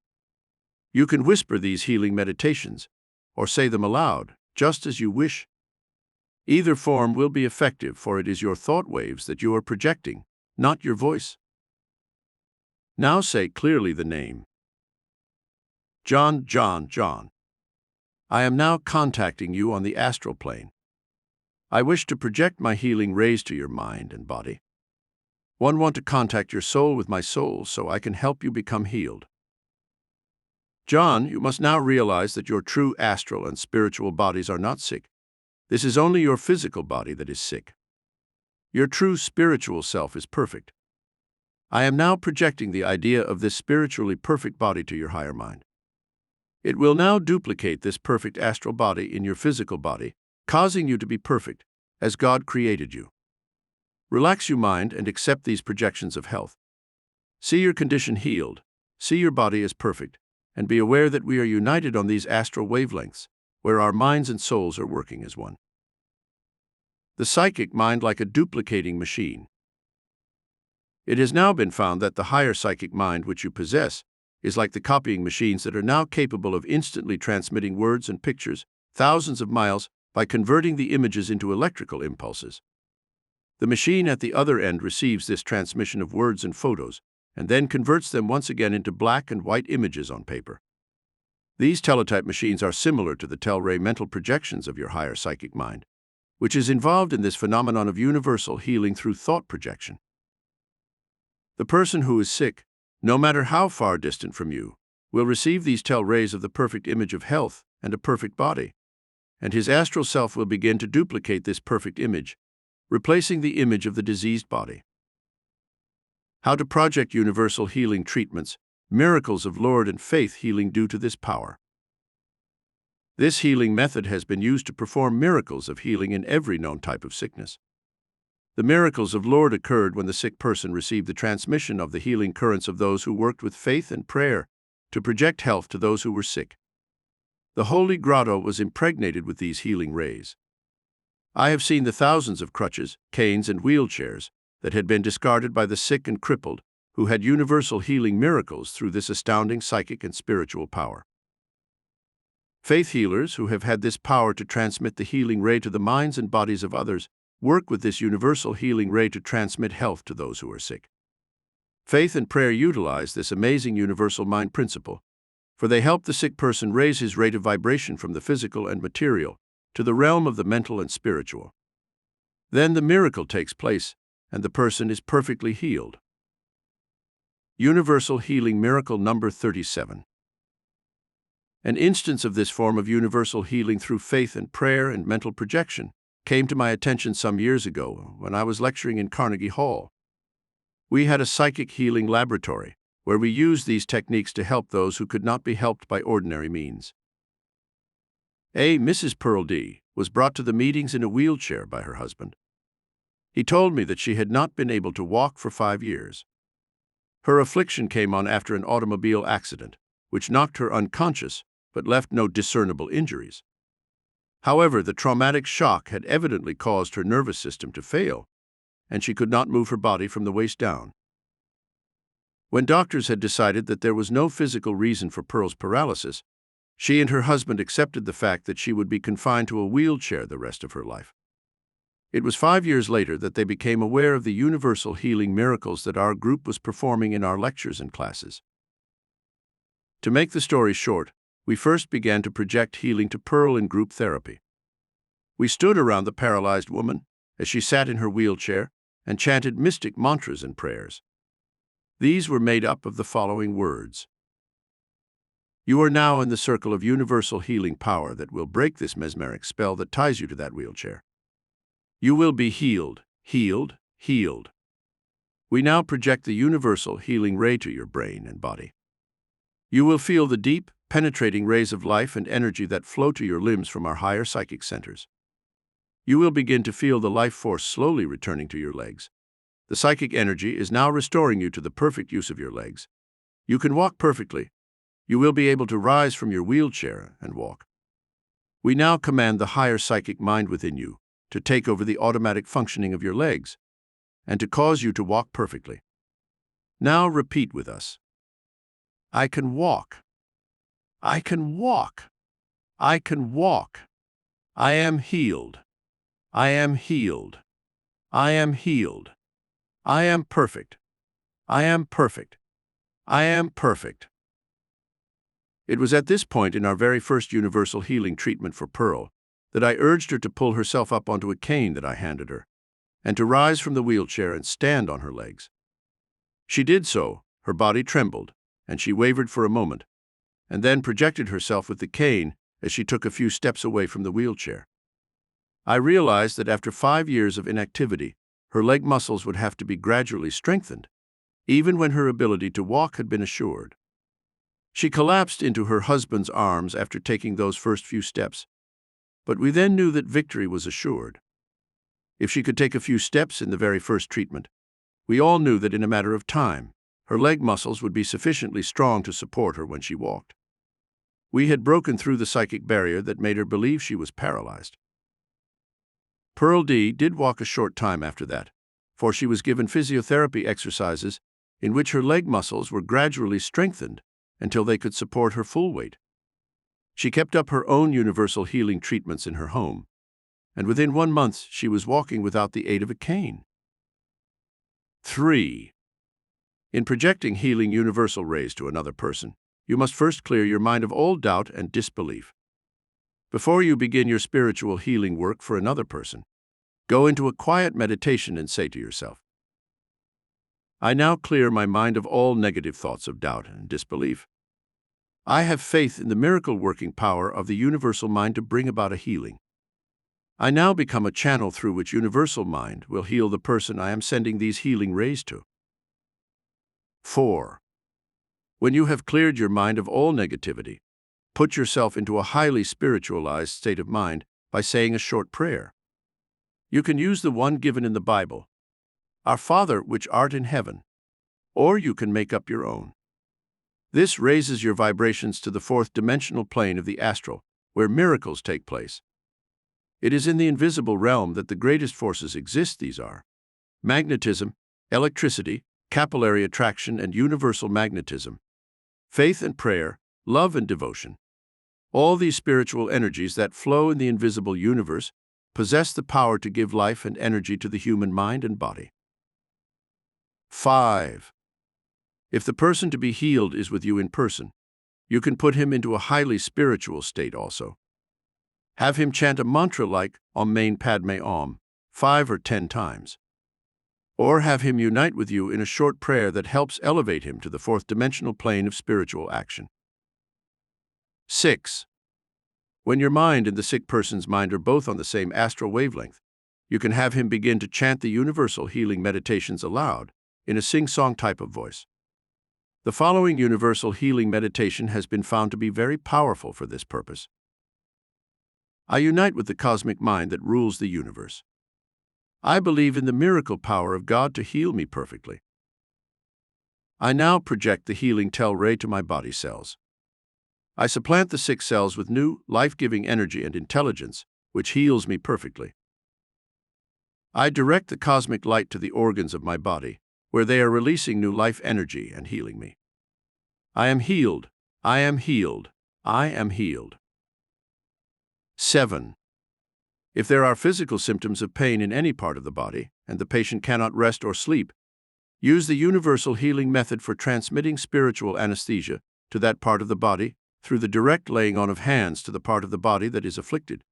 You can whisper these healing meditations or say them aloud, just as you wish. Either form will be effective, for it is your thought waves that you are projecting, not your voice. Now say clearly the name John. I am now contacting you on the astral plane. I wish to project my healing rays to your mind and body. Want to contact your soul with my soul so I can help you become healed. John, you must now realize that your true astral and spiritual bodies are not sick. This is only your physical body that is sick. Your true spiritual self is perfect. I am now projecting the idea of this spiritually perfect body to your higher mind. It will now duplicate this perfect astral body in your physical body, causing you to be perfect, as God created you. Relax your mind and accept these projections of health. See your condition healed, see your body as perfect, and be aware that we are united on these astral wavelengths, where our minds and souls are working as one. The psychic mind like a duplicating machine. It has now been found that the higher psychic mind which you possess is like the copying machines that are now capable of instantly transmitting words and pictures thousands of miles by converting the images into electrical impulses. The machine at the other end receives this transmission of words and photos and then converts them once again into black and white images on paper. These teletype machines are similar to the Tele-ray mental projections of your higher psychic mind, which is involved in this phenomenon of universal healing through thought projection. The person who is sick, no matter how far distant from you, will receive these Tele-rays of the perfect image of health and a perfect body, and his astral self will begin to duplicate this perfect image, replacing the image of the diseased body. How to project universal healing treatments, miracles of Lord and faith healing due to this power. This healing method has been used to perform miracles of healing in every known type of sickness. The miracles of Lord occurred when the sick person received the transmission of the healing currents of those who worked with faith and prayer to project health to those who were sick. The holy grotto was impregnated with these healing rays. I have seen the thousands of crutches, canes, and wheelchairs that had been discarded by the sick and crippled who had universal healing miracles through this astounding psychic and spiritual power. Faith healers who have had this power to transmit the healing ray to the minds and bodies of others work with this universal healing ray to transmit health to those who are sick. Faith and prayer utilize this amazing universal mind principle, for they help the sick person raise his rate of vibration from the physical and material to the realm of the mental and spiritual. Then the miracle takes place, and the person is perfectly healed. Universal Healing Miracle number 37. An instance of this form of universal healing through faith and prayer and mental projection came to my attention some years ago when I was lecturing in Carnegie Hall. We had a psychic healing laboratory where we used these techniques to help those who could not be helped by ordinary means. Mrs. Pearl D. was brought to the meetings in a wheelchair by her husband. He told me that she had not been able to walk for 5 years. Her affliction came on after an automobile accident, which knocked her unconscious but left no discernible injuries. However, the traumatic shock had evidently caused her nervous system to fail, and she could not move her body from the waist down. When doctors had decided that there was no physical reason for Pearl's paralysis, she and her husband accepted the fact that she would be confined to a wheelchair the rest of her life. It was 5 years later that they became aware of the universal healing miracles that our group was performing in our lectures and classes. To make the story short, we first began to project healing to Pearl in group therapy. We stood around the paralyzed woman as she sat in her wheelchair and chanted mystic mantras and prayers. These were made up of the following words. You are now in the circle of universal healing power that will break this mesmeric spell that ties you to that wheelchair. You will be healed, healed, healed. We now project the universal healing ray to your brain and body. You will feel the deep, penetrating rays of life and energy that flow to your limbs from our higher psychic centers. You will begin to feel the life force slowly returning to your legs. The psychic energy is now restoring you to the perfect use of your legs. You can walk perfectly. You will be able to rise from your wheelchair and walk. We now command the higher psychic mind within you to take over the automatic functioning of your legs and to cause you to walk perfectly. Now repeat with us. I can walk. I can walk. I can walk. I am healed. I am healed. I am healed. I am perfect. I am perfect. I am perfect. It was at this point in our very first universal healing treatment for Pearl that I urged her to pull herself up onto a cane that I handed her, and to rise from the wheelchair and stand on her legs. She did so, her body trembled, and she wavered for a moment, and then projected herself with the cane as she took a few steps away from the wheelchair. I realized that after 5 years of inactivity, her leg muscles would have to be gradually strengthened, even when her ability to walk had been assured. She collapsed into her husband's arms after taking those first few steps, but we then knew that victory was assured. If she could take a few steps in the very first treatment, we all knew that in a matter of time, her leg muscles would be sufficiently strong to support her when she walked. We had broken through the psychic barrier that made her believe she was paralyzed. Pearl D. did walk a short time after that, for she was given physiotherapy exercises in which her leg muscles were gradually strengthened until they could support her full weight. She kept up her own universal healing treatments in her home, and within 1 month she was walking without the aid of a cane. 3. In projecting healing universal rays to another person, you must first clear your mind of all doubt and disbelief. Before you begin your spiritual healing work for another person, go into a quiet meditation and say to yourself, I now clear my mind of all negative thoughts of doubt and disbelief. I have faith in the miracle-working power of the universal mind to bring about a healing. I now become a channel through which universal mind will heal the person I am sending these healing rays to. 4. When you have cleared your mind of all negativity, put yourself into a highly spiritualized state of mind by saying a short prayer. You can use the one given in the Bible, Our Father which art in heaven, or you can make up your own. This raises your vibrations to the fourth dimensional plane of the astral, where miracles take place. It is in the invisible realm that the greatest forces exist. These are magnetism, electricity, capillary attraction, and universal magnetism, faith and prayer, love and devotion. All these spiritual energies that flow in the invisible universe possess the power to give life and energy to the human mind and body. 5. If the person to be healed is with you in person, you can put him into a highly spiritual state also. Have him chant a mantra like Om Mani Padme Om 5 or 10 times. Or have him unite with you in a short prayer that helps elevate him to the fourth dimensional plane of spiritual action. 6. When your mind and the sick person's mind are both on the same astral wavelength, you can have him begin to chant the universal healing meditations aloud in a sing-song type of voice. The following universal healing meditation has been found to be very powerful for this purpose. I unite with the cosmic mind that rules the universe. I believe in the miracle power of God to heal me perfectly. I now project the healing Tele-ray to my body cells. I supplant the sick cells with new, life-giving energy and intelligence, which heals me perfectly. I direct the cosmic light to the organs of my body, where they are releasing new life energy and healing me. I am healed. I am healed. I am healed. 7. If there are physical symptoms of pain in any part of the body, and the patient cannot rest or sleep, use the universal healing method for transmitting spiritual anesthesia to that part of the body through the direct laying on of hands to the part of the body that is afflicted.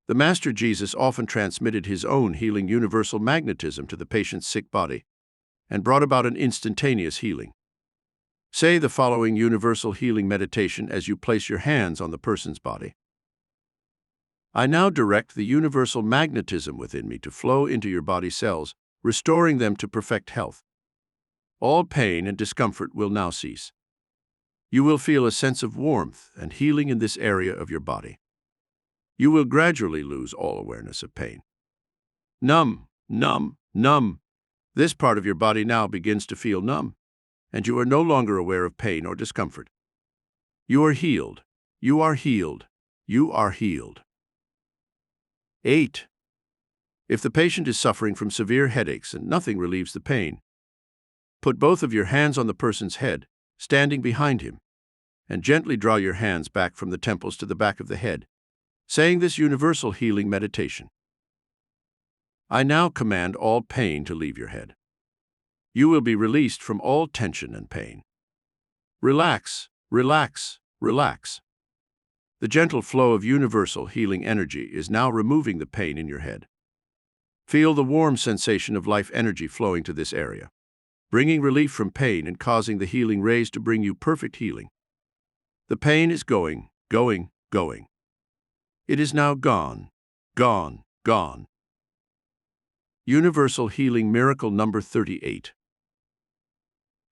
The Master Jesus often transmitted his own healing universal magnetism to the patient's sick body and brought about an instantaneous healing. Say the following universal healing meditation as you place your hands on the person's body. I now direct the universal magnetism within me to flow into your body cells, restoring them to perfect health. All pain and discomfort will now cease. You will feel a sense of warmth and healing in this area of your body. You will gradually lose all awareness of pain. Numb, numb, numb. This part of your body now begins to feel numb, and you are no longer aware of pain or discomfort. You are healed. You are healed. You are healed. 8. If the patient is suffering from severe headaches and nothing relieves the pain, put both of your hands on the person's head, standing behind him, and gently draw your hands back from the temples to the back of the head, saying this universal healing meditation. I now command all pain to leave your head. You will be released from all tension and pain. Relax, relax, relax. The gentle flow of universal healing energy is now removing the pain in your head. Feel the warm sensation of life energy flowing to this area, bringing relief from pain and causing the healing rays to bring you perfect healing. The pain is going, going, going. It is now gone, gone, gone. Universal Healing Miracle number 38.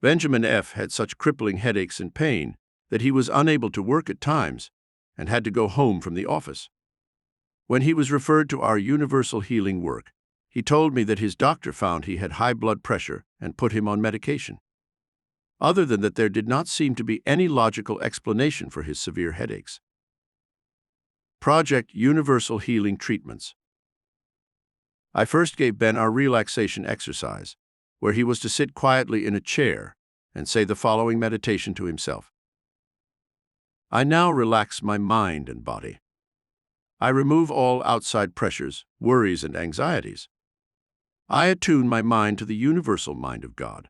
Benjamin F. had such crippling headaches and pain that he was unable to work at times and had to go home from the office. When he was referred to our universal healing work, he told me that his doctor found he had high blood pressure and put him on medication. Other than that, there did not seem to be any logical explanation for his severe headaches. Project Universal Healing Treatments. I first gave Ben our relaxation exercise, where he was to sit quietly in a chair and say the following meditation to himself. I now relax my mind and body. I remove all outside pressures, worries, and anxieties. I attune my mind to the universal mind of God.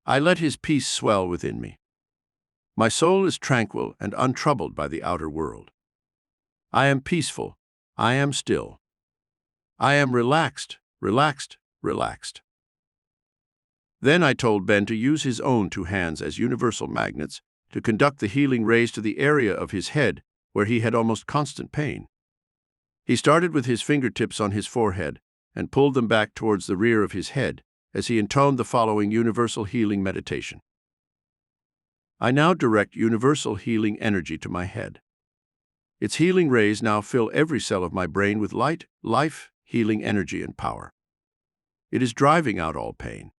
I let His peace swell within me. My soul is tranquil and untroubled by the outer world. I am peaceful. I am still. I am relaxed, relaxed, relaxed. Then I told Ben to use his own two hands as universal magnets to conduct the healing rays to the area of his head where he had almost constant pain. He started with his fingertips on his forehead and pulled them back towards the rear of his head as he intoned the following universal healing meditation. I now direct universal healing energy to my head. Its healing rays now fill every cell of my brain with light, life, healing energy, and power. It is driving out all pain.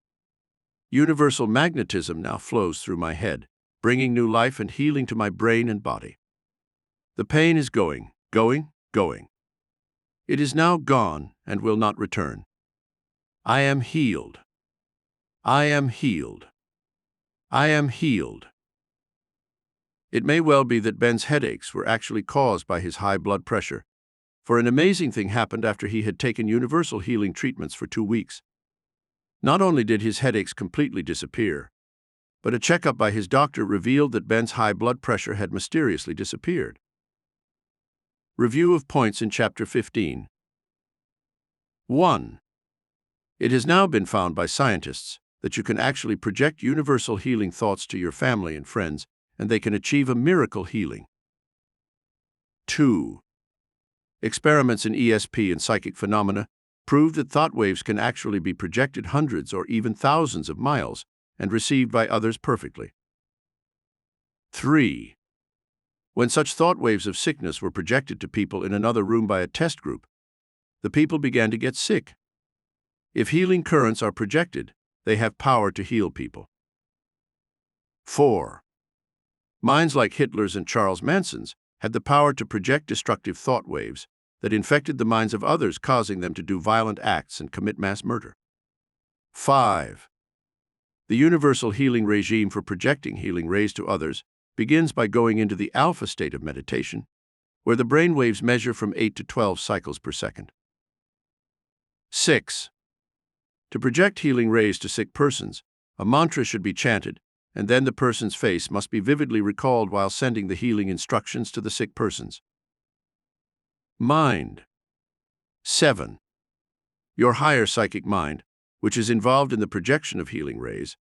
Universal magnetism now flows through my head, bringing new life and healing to my brain and body. The pain is going, going, going. It is now gone and will not return. I am healed. I am healed. I am healed. It may well be that Ben's headaches were actually caused by his high blood pressure, for an amazing thing happened after he had taken universal healing treatments for 2 weeks. Not only did his headaches completely disappear, but a checkup by his doctor revealed that Ben's high blood pressure had mysteriously disappeared. Review of points in Chapter 15. 1. It has now been found by scientists that you can actually project universal healing thoughts to your family and friends, and they can achieve a miracle healing. 2. Experiments in ESP and psychic phenomena prove that thought waves can actually be projected hundreds or even thousands of miles and received by others perfectly. 3. When such thought waves of sickness were projected to people in another room by a test group, the people began to get sick. If healing currents are projected, they have power to heal people. 4. Minds like Hitler's and Charles Manson's had the power to project destructive thought waves that infected the minds of others, causing them to do violent acts and commit mass murder. 5. The universal healing regime for projecting healing rays to others begins by going into the alpha state of meditation, where the brain waves measure from 8 to 12 cycles per second. 6. To project healing rays to sick persons, a mantra should be chanted, and then the person's face must be vividly recalled while sending the healing instructions to the sick persons. Mind. 7. Your higher psychic mind, which is involved in the projection of healing rays,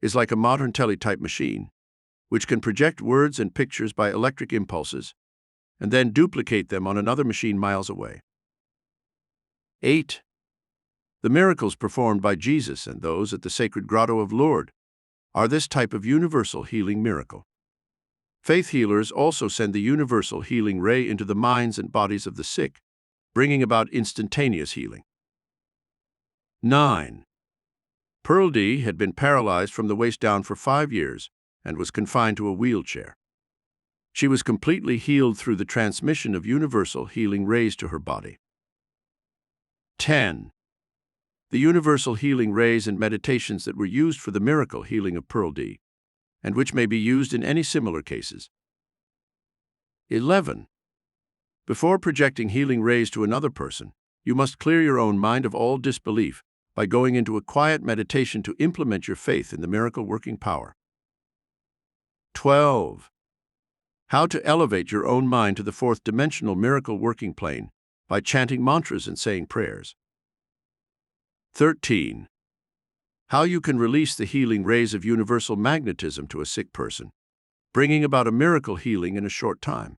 is like a modern teletype machine, which can project words and pictures by electric impulses, and then duplicate them on another machine miles away. 8. The miracles performed by Jesus and those at the sacred grotto of Lourdes are this type of universal healing miracle. Faith healers also send the universal healing ray into the minds and bodies of the sick, bringing about instantaneous healing. 9. Pearl D. had been paralyzed from the waist down for 5 years and was confined to a wheelchair. She was completely healed through the transmission of universal healing rays to her body. 10. The universal healing rays and meditations that were used for the miracle healing of Pearl D., and which may be used in any similar cases. 11. Before projecting healing rays to another person, you must clear your own mind of all disbelief by going into a quiet meditation to implement your faith in the miracle-working power. 12. How to elevate your own mind to the fourth-dimensional miracle working plane by chanting mantras and saying prayers. 13. How you can release the healing rays of universal magnetism to a sick person, bringing about a miracle healing in a short time.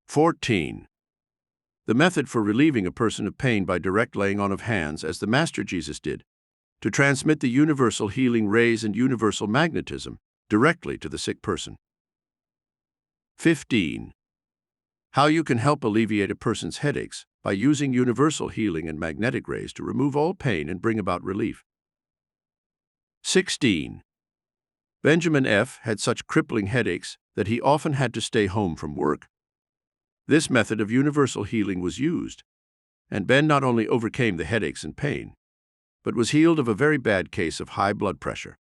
14. The method for relieving a person of pain by direct laying on of hands, as the Master Jesus did, to transmit the universal healing rays and universal magnetism directly to the sick person. 15. How you can help alleviate a person's headaches by using universal healing and magnetic rays to remove all pain and bring about relief. 16. Benjamin F. had such crippling headaches that he often had to stay home from work. This method of universal healing was used, and Ben not only overcame the headaches and pain, but was healed of a very bad case of high blood pressure.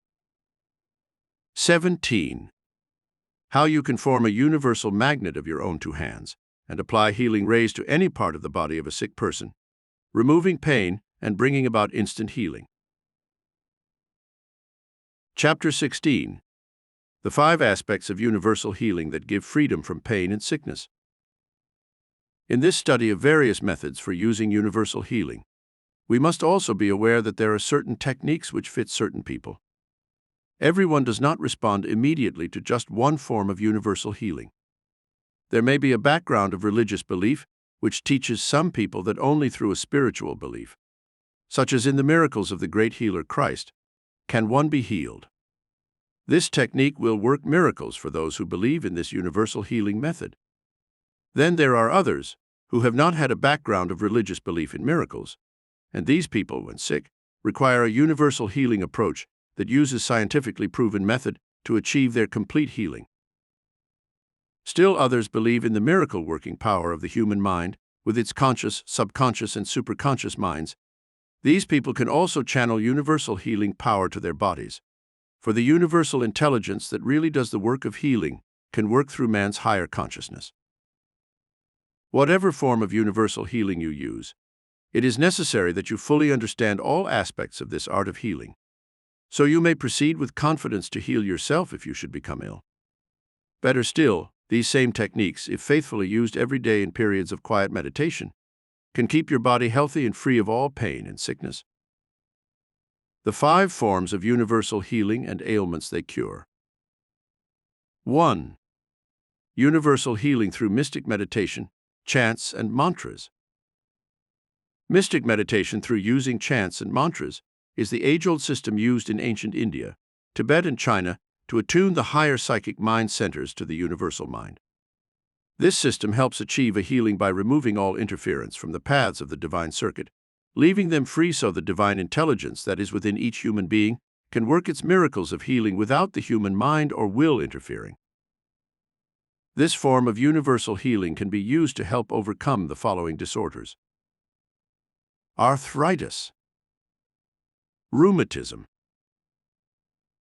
17. How you can form a universal magnet of your own two hands and apply healing rays to any part of the body of a sick person, removing pain and bringing about instant healing. Chapter 16. The 5 aspects of universal healing that give freedom from pain and sickness. In this study of various methods for using universal healing, we must also be aware that there are certain techniques which fit certain people. Everyone does not respond immediately to just one form of universal healing. There may be a background of religious belief which teaches some people that only through a spiritual belief, such as in the miracles of the great healer Christ, can one be healed. This technique will work miracles for those who believe in this universal healing method. Then there are others who have not had a background of religious belief in miracles, and these people, when sick, require a universal healing approach that uses scientifically proven method to achieve their complete healing. Still others believe in the miracle working power of the human mind with its conscious, subconscious, and superconscious minds. These people can also channel universal healing power to their bodies, for the universal intelligence that really does the work of healing can work through man's higher consciousness. Whatever form of universal healing you use, it is necessary that you fully understand all aspects of this art of healing, so you may proceed with confidence to heal yourself if you should become ill. Better still, these same techniques, if faithfully used every day in periods of quiet meditation, can keep your body healthy and free of all pain and sickness. The 5 forms of universal healing and ailments they cure. 1. Universal healing through mystic meditation, chants, and mantras. Mystic meditation through using chants and mantras is the age-old system used in ancient India, Tibet, and China to attune the higher psychic mind centers to the universal mind. This system helps achieve a healing by removing all interference from the paths of the divine circuit, leaving them free so the divine intelligence that is within each human being can work its miracles of healing without the human mind or will interfering. This form of universal healing can be used to help overcome the following disorders: arthritis, rheumatism,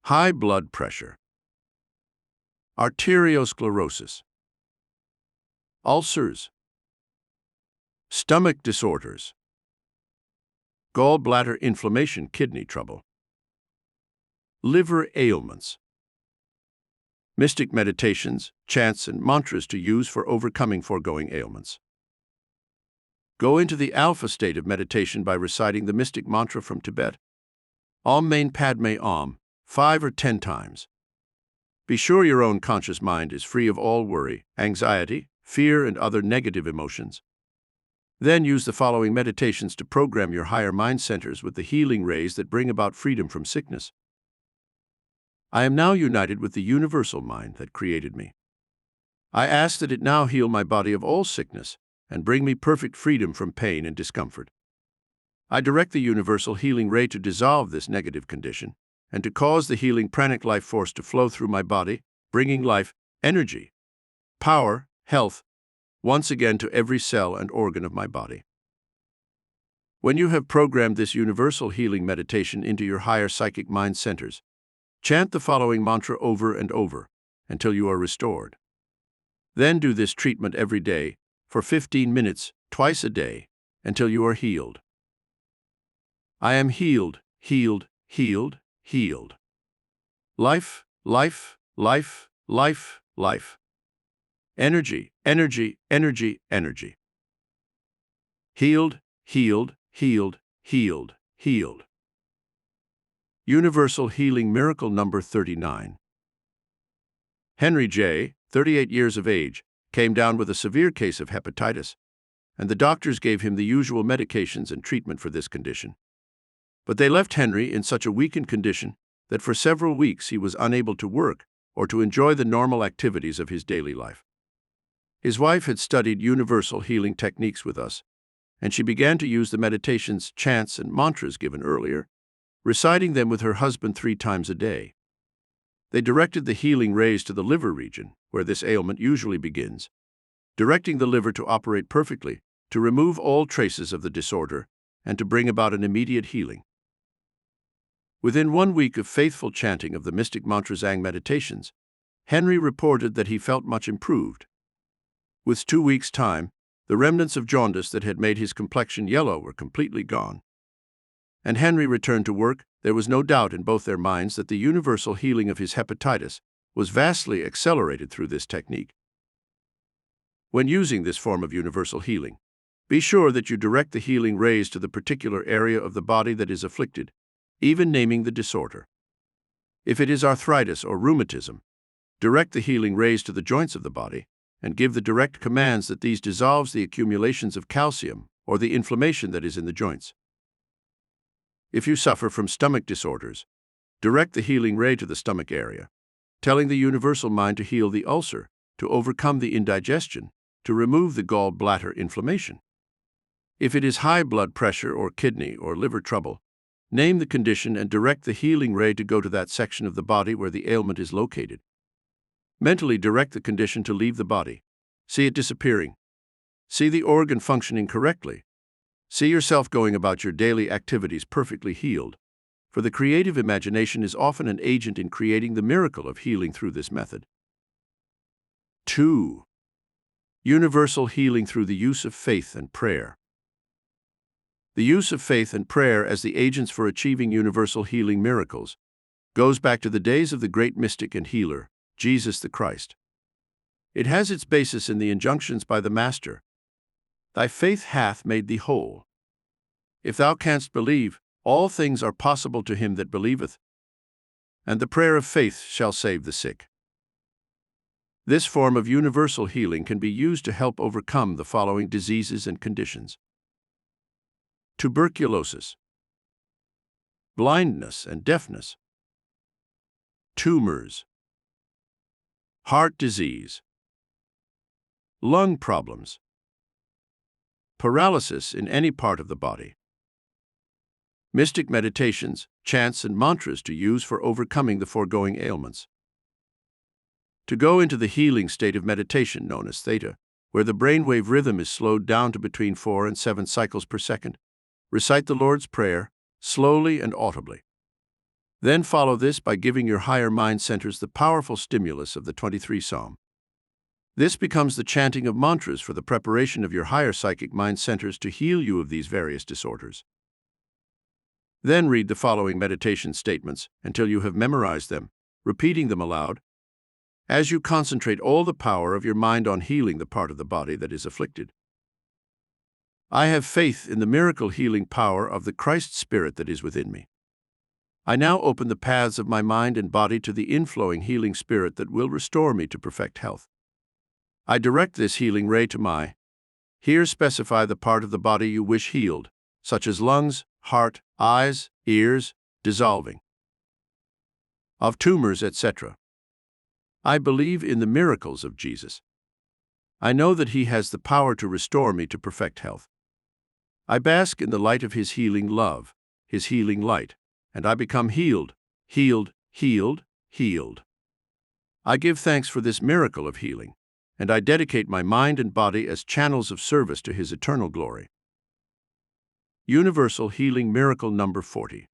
high blood pressure, arteriosclerosis, ulcers, stomach disorders, gallbladder inflammation, kidney trouble, liver ailments. Mystic meditations, chants, and mantras to use for overcoming foregoing ailments. Go into the alpha state of meditation by reciting the mystic mantra from Tibet, Om Mani Padme Om, 5 or 10 times. Be sure your own conscious mind is free of all worry, anxiety, fear, and other negative emotions. Then use the following meditations to program your higher mind centers with the healing rays that bring about freedom from sickness. I am now united with the universal mind that created me. I ask that it now heal my body of all sickness and bring me perfect freedom from pain and discomfort. I direct the universal healing ray to dissolve this negative condition and to cause the healing pranic life force to flow through my body, bringing life, energy, power, health, once again to every cell and organ of my body. When you have programmed this universal healing meditation into your higher psychic mind centers, chant the following mantra over and over until you are restored. Then do this treatment every day for 15 minutes, twice a day, until you are healed. I am healed, healed, healed, healed. Life, life, life, life, life. Energy, energy, energy, energy. Healed, healed, healed, healed, healed. Universal Healing Miracle number 39. Henry J., 38 years of age, came down with a severe case of hepatitis, and the doctors gave him the usual medications and treatment for this condition. But they left Henry in such a weakened condition that for several weeks he was unable to work or to enjoy the normal activities of his daily life. His wife had studied universal healing techniques with us, and she began to use the meditations, chants, and mantras given earlier, reciting them with her husband 3 times a day. They directed the healing rays to the liver region, where this ailment usually begins, directing the liver to operate perfectly, to remove all traces of the disorder, and to bring about an immediate healing. Within 1 week of faithful chanting of the mystic mantrazang meditations, Henry reported that he felt much improved. With 2 weeks' time, the remnants of jaundice that had made his complexion yellow were completely gone. And Henry returned to work. There was no doubt in both their minds that the universal healing of his hepatitis was vastly accelerated through this technique. When using this form of universal healing, be sure that you direct the healing rays to the particular area of the body that is afflicted, even naming the disorder. If it is arthritis or rheumatism, direct the healing rays to the joints of the body and give the direct commands that these dissolves the accumulations of calcium or the inflammation that is in the joints. If you suffer from stomach disorders, direct the healing ray to the stomach area, telling the universal mind to heal the ulcer, to overcome the indigestion, to remove the gallbladder inflammation. If it is high blood pressure or kidney or liver trouble, name the condition and direct the healing ray to go to that section of the body where the ailment is located. Mentally direct the condition to leave the body. See it disappearing. See the organ functioning correctly. See yourself going about your daily activities perfectly healed, for the creative imagination is often an agent in creating the miracle of healing through this method. 2. Universal healing through the use of faith and prayer. The use of faith and prayer as the agents for achieving universal healing miracles goes back to the days of the great mystic and healer, Jesus the Christ. It has its basis in the injunctions by the Master, "Thy faith hath made thee whole. If thou canst believe, all things are possible to him that believeth, and the prayer of faith shall save the sick." This form of universal healing can be used to help overcome the following diseases and conditions: tuberculosis, blindness and deafness, tumors, heart disease, lung problems, paralysis in any part of the body. Mystic meditations, chants, and mantras to use for overcoming the foregoing ailments. To go into the healing state of meditation known as theta, where the brainwave rhythm is slowed down to between 4 and 7 cycles per second, recite the Lord's Prayer slowly and audibly. Then follow this by giving your higher mind centers the powerful stimulus of the 23 Psalm. This becomes the chanting of mantras for the preparation of your higher psychic mind centers to heal you of these various disorders. Then read the following meditation statements until you have memorized them, repeating them aloud, as you concentrate all the power of your mind on healing the part of the body that is afflicted. I have faith in the miracle healing power of the Christ Spirit that is within me. I now open the paths of my mind and body to the inflowing healing spirit that will restore me to perfect health. I direct this healing ray to my. Here specify the part of the body you wish healed, such as lungs, heart, eyes, ears, dissolving of tumors, etc. I believe in the miracles of Jesus. I know that he has the power to restore me to perfect health. I bask in the light of his healing love, his healing light, and I become healed, healed, healed, healed. I give thanks for this miracle of healing, and I dedicate my mind and body as channels of service to his eternal glory. Universal Healing Miracle number 40.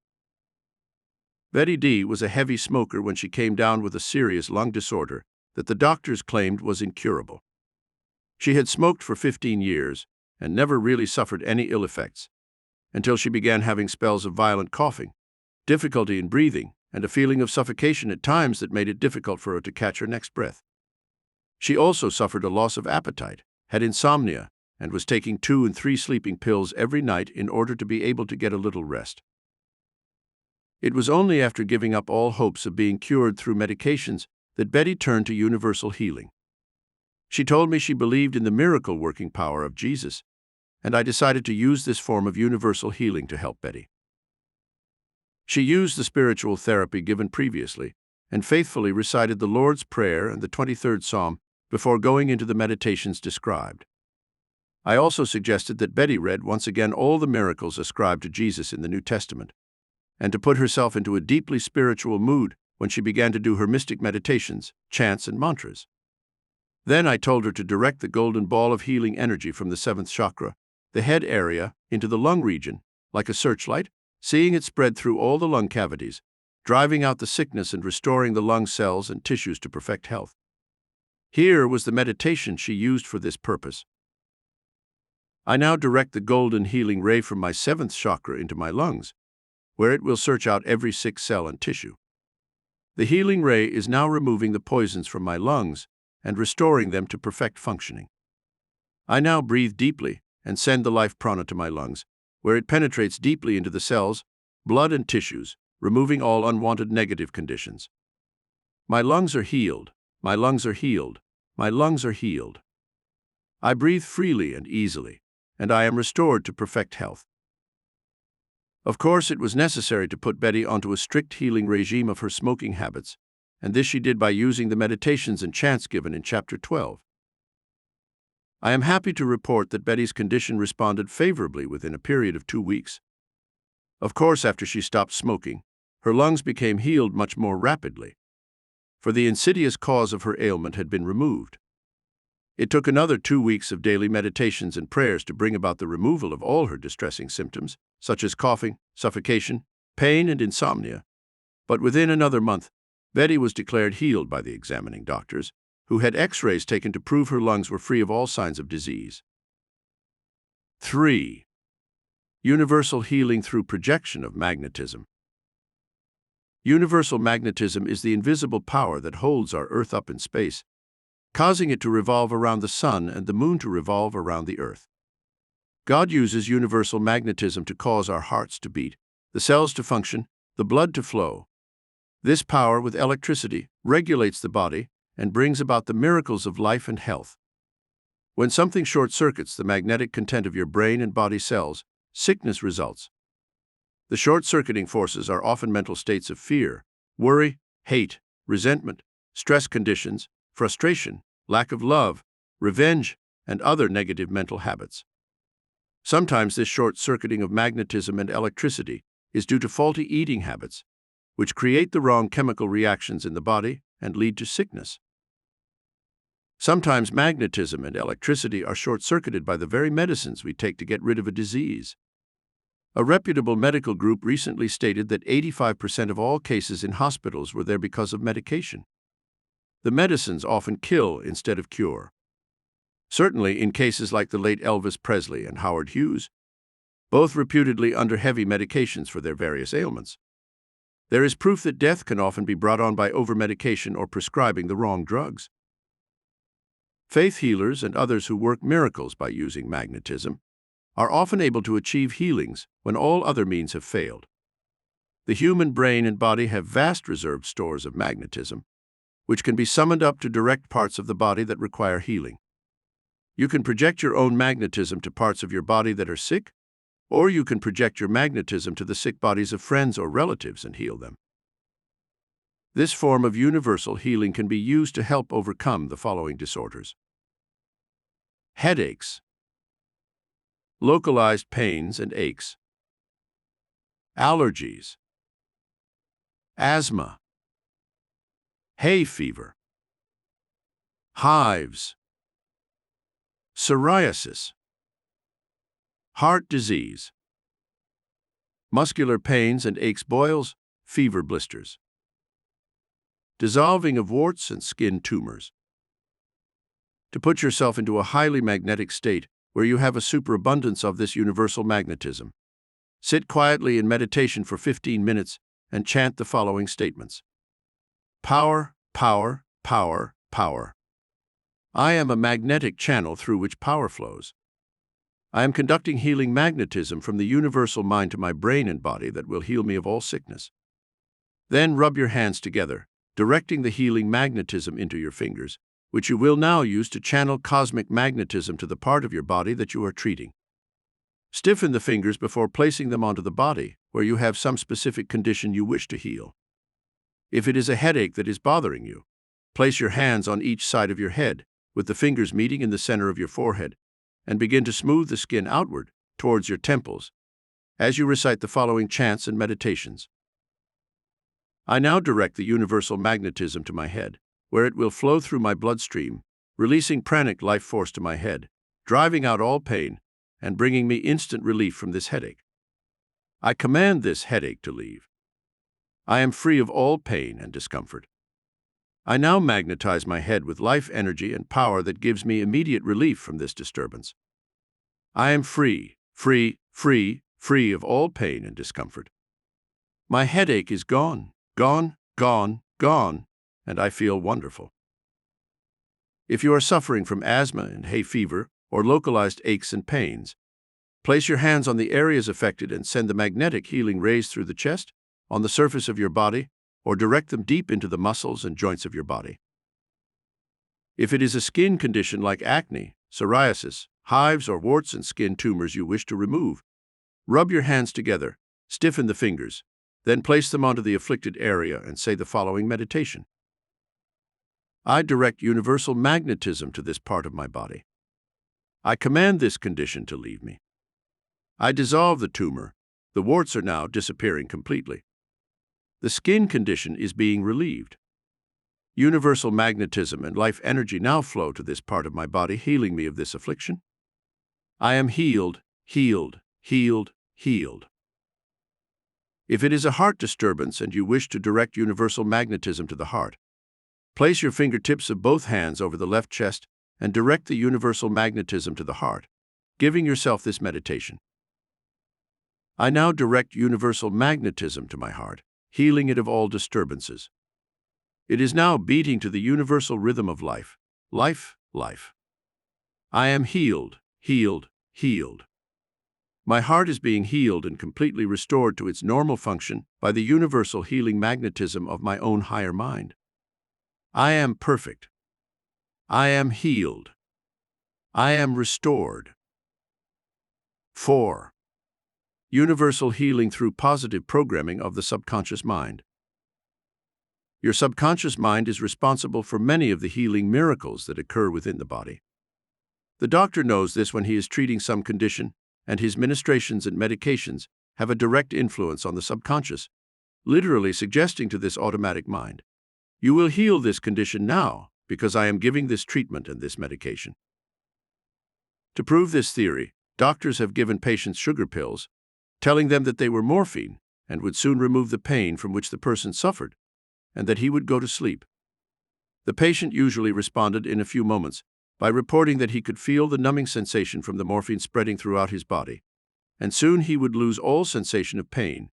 Betty D. was a heavy smoker when she came down with a serious lung disorder that the doctors claimed was incurable. She had smoked for 15 years and never really suffered any ill effects, until she began having spells of violent coughing, difficulty in breathing, and a feeling of suffocation at times that made it difficult for her to catch her next breath. She also suffered a loss of appetite, had insomnia, and was taking 2 and 3 sleeping pills every night in order to be able to get a little rest. It was only after giving up all hopes of being cured through medications that Betty turned to universal healing. She told me she believed in the miracle-working power of Jesus, and I decided to use this form of universal healing to help Betty. She used the spiritual therapy given previously and faithfully recited the Lord's Prayer and the 23rd Psalm before going into the meditations described. I also suggested that Betty read once again all the miracles ascribed to Jesus in the New Testament, and to put herself into a deeply spiritual mood when she began to do her mystic meditations, chants, and mantras. Then I told her to direct the golden ball of healing energy from the 7th chakra, the head area, into the lung region, like a searchlight, seeing it spread through all the lung cavities, driving out the sickness and restoring the lung cells and tissues to perfect health. Here was the meditation she used for this purpose. I now direct the golden healing ray from my 7th chakra into my lungs, where it will search out every sick cell and tissue. The healing ray is now removing the poisons from my lungs and restoring them to perfect functioning. I now breathe deeply and send the life prana to my lungs, where it penetrates deeply into the cells, blood, and tissues, removing all unwanted negative conditions. My lungs are healed. My lungs are healed. My lungs are healed. I breathe freely and easily, and I am restored to perfect health. Of course, it was necessary to put Betty onto a strict healing regime of her smoking habits, and this she did by using the meditations and chants given in Chapter 12. I am happy to report that Betty's condition responded favorably within a period of 2 weeks. Of course, after she stopped smoking, her lungs became healed much more rapidly, for the insidious cause of her ailment had been removed. It took another 2 weeks of daily meditations and prayers to bring about the removal of all her distressing symptoms, such as coughing, suffocation, pain, and insomnia. But within another month, Betty was declared healed by the examining doctors, who had X-rays taken to prove her lungs were free of all signs of disease. 3. Universal healing through projection of magnetism. Universal magnetism is the invisible power that holds our Earth up in space, causing it to revolve around the sun and the moon to revolve around the Earth. God uses universal magnetism to cause our hearts to beat, the cells to function, the blood to flow. This power, with electricity, regulates the body and brings about the miracles of life and health. When something short-circuits the magnetic content of your brain and body cells, sickness results. The short-circuiting forces are often mental states of fear, worry, hate, resentment, stress conditions, frustration, lack of love, revenge, and other negative mental habits. Sometimes this short-circuiting of magnetism and electricity is due to faulty eating habits, which create the wrong chemical reactions in the body and lead to sickness. Sometimes magnetism and electricity are short-circuited by the very medicines we take to get rid of a disease. A reputable medical group recently stated that 85% of all cases in hospitals were there because of medication. The medicines often kill instead of cure. Certainly in cases like the late Elvis Presley and Howard Hughes, both reputedly under heavy medications for their various ailments. There is proof that death can often be brought on by over-medication or prescribing the wrong drugs. Faith healers and others who work miracles by using magnetism are often able to achieve healings when all other means have failed. The human brain and body have vast reserved stores of magnetism, which can be summoned up to direct parts of the body that require healing. You can project your own magnetism to parts of your body that are sick, or you can project your magnetism to the sick bodies of friends or relatives and heal them. This form of universal healing can be used to help overcome the following disorders: headaches, localized pains and aches, allergies, asthma, hay fever, hives, psoriasis, heart disease, muscular pains and aches, boils, fever, blisters, dissolving of warts and skin tumors. To put yourself into a highly magnetic state where you have a superabundance of this universal magnetism, sit quietly in meditation for 15 minutes and chant the following statements: Power, power, power, power. I am a magnetic channel through which power flows. I am conducting healing magnetism from the universal mind to my brain and body that will heal me of all sickness. Then rub your hands together, directing the healing magnetism into your fingers, which you will now use to channel cosmic magnetism to the part of your body that you are treating. Stiffen the fingers before placing them onto the body where you have some specific condition you wish to heal. If it is a headache that is bothering you, place your hands on each side of your head, with the fingers meeting in the center of your forehead, and begin to smooth the skin outward towards your temples as you recite the following chants and meditations. I now direct the universal magnetism to my head, where it will flow through my bloodstream, releasing pranic life force to my head, driving out all pain, and bringing me instant relief from this headache. I command this headache to leave. I am free of all pain and discomfort. I now magnetize my head with life energy and power that gives me immediate relief from this disturbance. I am free of all pain and discomfort. My headache is gone, gone, and I feel wonderful. If you are suffering from asthma and hay fever or localized aches and pains, place your hands on the areas affected and send the magnetic healing rays through the chest, on the surface of your body, or direct them deep into the muscles and joints of your body. If it is a skin condition like acne, psoriasis, hives, or warts and skin tumors you wish to remove, rub your hands together, stiffen the fingers, then place them onto the afflicted area and say the following meditation. I direct universal magnetism to this part of my body. I command this condition to leave me. I dissolve the tumor. The warts are now disappearing completely. The skin condition is being relieved. Universal magnetism and life energy now flow to this part of my body, healing me of this affliction. I am healed. If it is a heart disturbance and you wish to direct universal magnetism to the heart, place your fingertips of both hands over the left chest and direct the universal magnetism to the heart, giving yourself this meditation. I now direct universal magnetism to my heart, healing it of all disturbances. It is now beating to the universal rhythm of life. I am healed. My heart is being healed and completely restored to its normal function by the universal healing magnetism of my own higher mind. I am perfect. I am healed. I am restored. 4. Universal healing through positive programming of the subconscious mind. Your subconscious mind is responsible for many of the healing miracles that occur within the body. The doctor knows this when he is treating some condition, and his ministrations and medications have a direct influence on the subconscious, literally suggesting to this automatic mind, "You will heal this condition now because I am giving this treatment and this medication." To prove this theory, doctors have given patients sugar pills, telling them that they were morphine and would soon remove the pain from which the person suffered, and that he would go to sleep. The patient usually responded in a few moments by reporting that he could feel the numbing sensation from the morphine spreading throughout his body, and soon he would lose all sensation of pain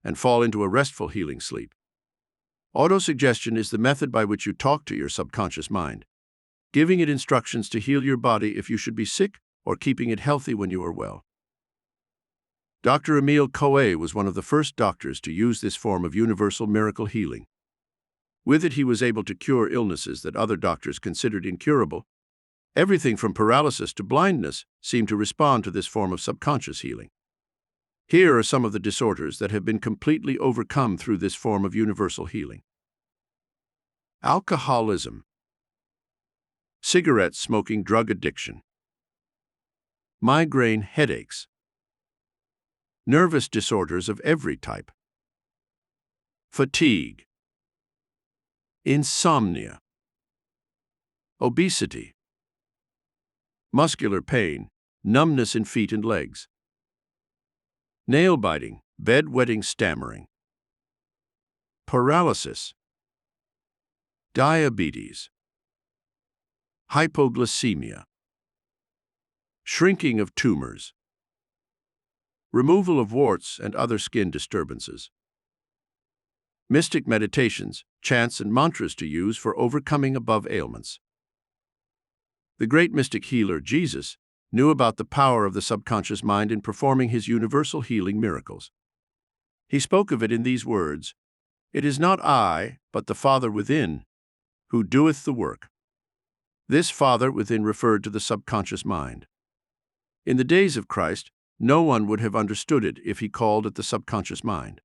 and fall into a restful healing sleep. Autosuggestion is the method by which you talk to your subconscious mind, giving it instructions to heal your body if you should be sick or keeping it healthy when you are well. Dr. Emile Coué was one of the first doctors to use this form of universal miracle healing. With it, he was able to cure illnesses that other doctors considered incurable. Everything from paralysis to blindness seemed to respond to this form of subconscious healing. Here are some of the disorders that have been completely overcome through this form of universal healing. Alcoholism, cigarette smoking, drug addiction, migraine headaches, nervous disorders of every type, fatigue, insomnia, obesity, muscular pain, numbness in feet and legs, nail biting, bedwetting, stammering, paralysis, diabetes, hypoglycemia, shrinking of tumors, removal of warts and other skin disturbances. Mystic meditations, chants, and mantras to use for overcoming above ailments. The great mystic healer, Jesus, knew about the power of the subconscious mind in performing his universal healing miracles. He spoke of it in these words, "It is not I, but the Father within, who doeth the work." This Father within referred to the subconscious mind. In the days of Christ, no one would have understood it if he called it the subconscious mind.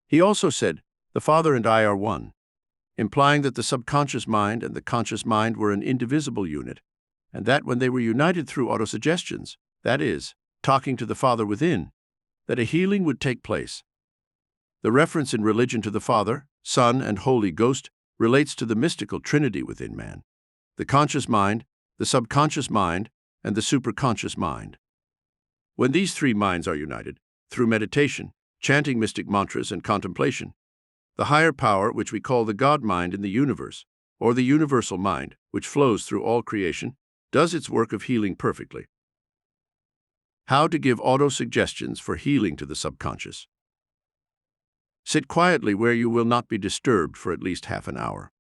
He also said, "The Father and I are one," implying that the subconscious mind and the conscious mind were an indivisible unit, and that when they were united through autosuggestions, that is, talking to the Father within, that a healing would take place. The reference in religion to the Father, Son, and Holy Ghost relates to the mystical Trinity within man: the conscious mind, the subconscious mind, and the superconscious mind. When these three minds are united, through meditation, chanting mystic mantras, and contemplation, the higher power, which we call the God mind in the universe, or the universal mind, which flows through all creation, does its work of healing perfectly. How to give auto-suggestions for healing to the subconscious. Sit quietly where you will not be disturbed for at least half an hour.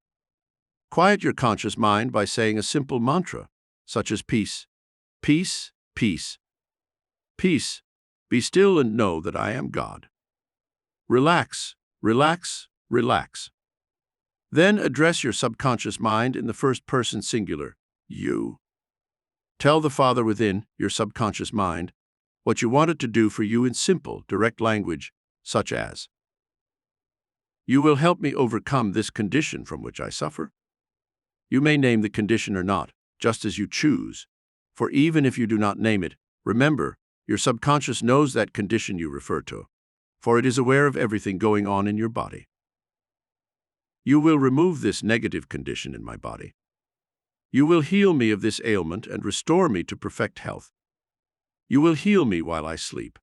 Quiet your conscious mind by saying a simple mantra, such as peace, peace, peace, peace, be still and know that I am God. Relax, relax, relax. Then address your subconscious mind in the first person singular, you. Tell the Father within, your subconscious mind, what you want it to do for you in simple, direct language, such as, "You will help me overcome this condition from which I suffer." You may name the condition or not, just as you choose, for even if you do not name it, remember, your subconscious knows that condition you refer to, for it is aware of everything going on in your body. You will remove this negative condition in my body. You will heal me of this ailment and restore me to perfect health. You will heal me while I sleep.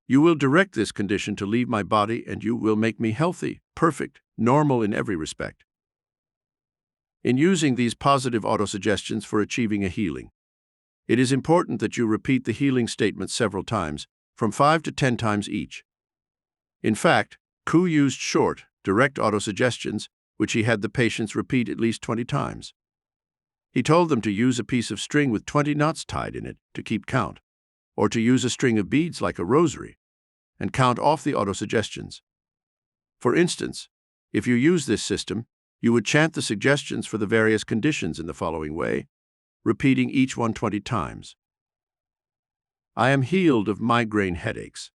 You will direct this condition to leave my body, and you will make me healthy, perfect, normal in every respect. In using these positive autosuggestions for achieving a healing, it is important that you repeat the healing statement several times, from 5 to 10 times each. In fact, Ku used short, direct autosuggestions, which he had the patients repeat at least 20 times. He told them to use a piece of string with 20 knots tied in it to keep count, or to use a string of beads like a rosary, and count off the autosuggestions. For instance, if you use this system, you would chant the suggestions for the various conditions in the following way, repeating each one 20 times. I am healed of migraine headaches.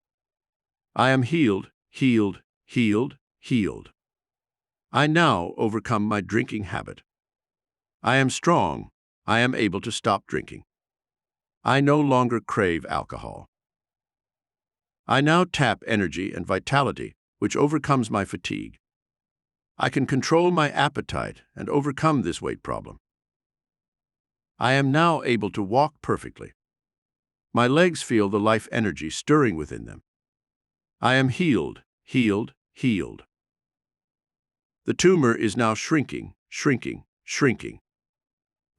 I am healed, healed, healed, healed. I now overcome my drinking habit. I am strong. I am able to stop drinking. I no longer crave alcohol. I now tap energy and vitality, which overcomes my fatigue. I can control my appetite and overcome this weight problem. I am now able to walk perfectly. My legs feel the life energy stirring within them. I am healed, healed, healed. The tumor is now shrinking, shrinking, shrinking.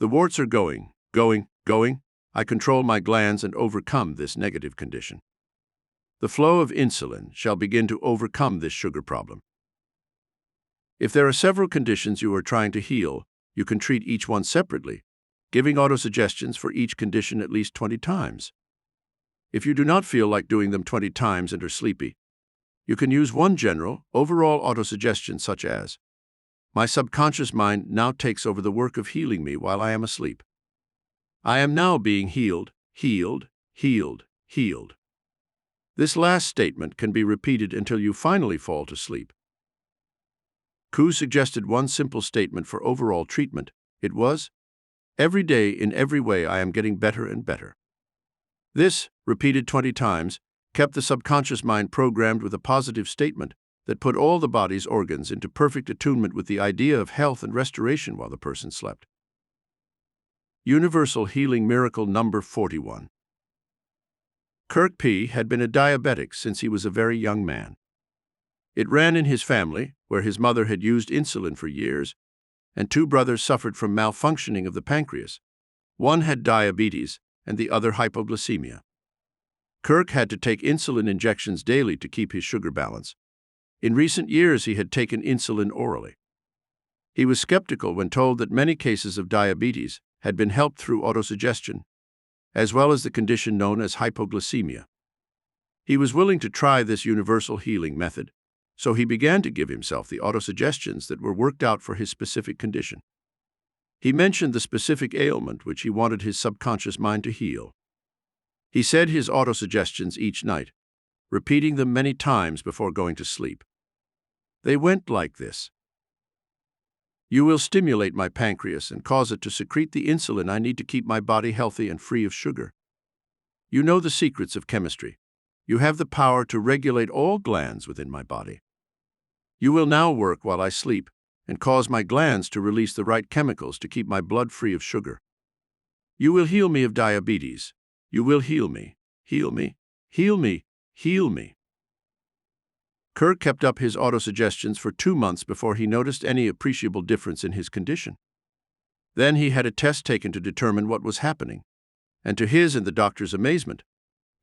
The warts are going, going, going. I control my glands and overcome this negative condition. The flow of insulin shall begin to overcome this sugar problem. If there are several conditions you are trying to heal, you can treat each one separately, giving autosuggestions for each condition at least 20 times. If you do not feel like doing them 20 times and are sleepy, you can use one general, overall autosuggestion such as, my subconscious mind now takes over the work of healing me while I am asleep. I am now being healed, healed, healed, healed. This last statement can be repeated until you finally fall to sleep. Ku suggested one simple statement for overall treatment. It was, every day in every way I am getting better and better. This, repeated 20 times, kept the subconscious mind programmed with a positive statement that put all the body's organs into perfect attunement with the idea of health and restoration while the person slept. Universal Healing Miracle number 41. Kirk P. had been a diabetic since he was a very young man. It ran in his family, where his mother had used insulin for years, and two brothers suffered from malfunctioning of the pancreas. One had diabetes, and the other hypoglycemia. Kirk had to take insulin injections daily to keep his sugar balance. In recent years, he had taken insulin orally. He was skeptical when told that many cases of diabetes had been helped through autosuggestion, as well as the condition known as hypoglycemia. He was willing to try this universal healing method, so he began to give himself the autosuggestions that were worked out for his specific condition. He mentioned the specific ailment which he wanted his subconscious mind to heal. He said his autosuggestions each night, repeating them many times before going to sleep. They went like this: "You will stimulate my pancreas and cause it to secrete the insulin I need to keep my body healthy and free of sugar. You know the secrets of chemistry. You have the power to regulate all glands within my body. You will now work while I sleep and cause my glands to release the right chemicals to keep my blood free of sugar. You will heal me of diabetes. You will heal me, heal me, heal me, heal me." Kirk kept up his autosuggestions for 2 months before he noticed any appreciable difference in his condition. Then he had a test taken to determine what was happening, and to his and the doctor's amazement,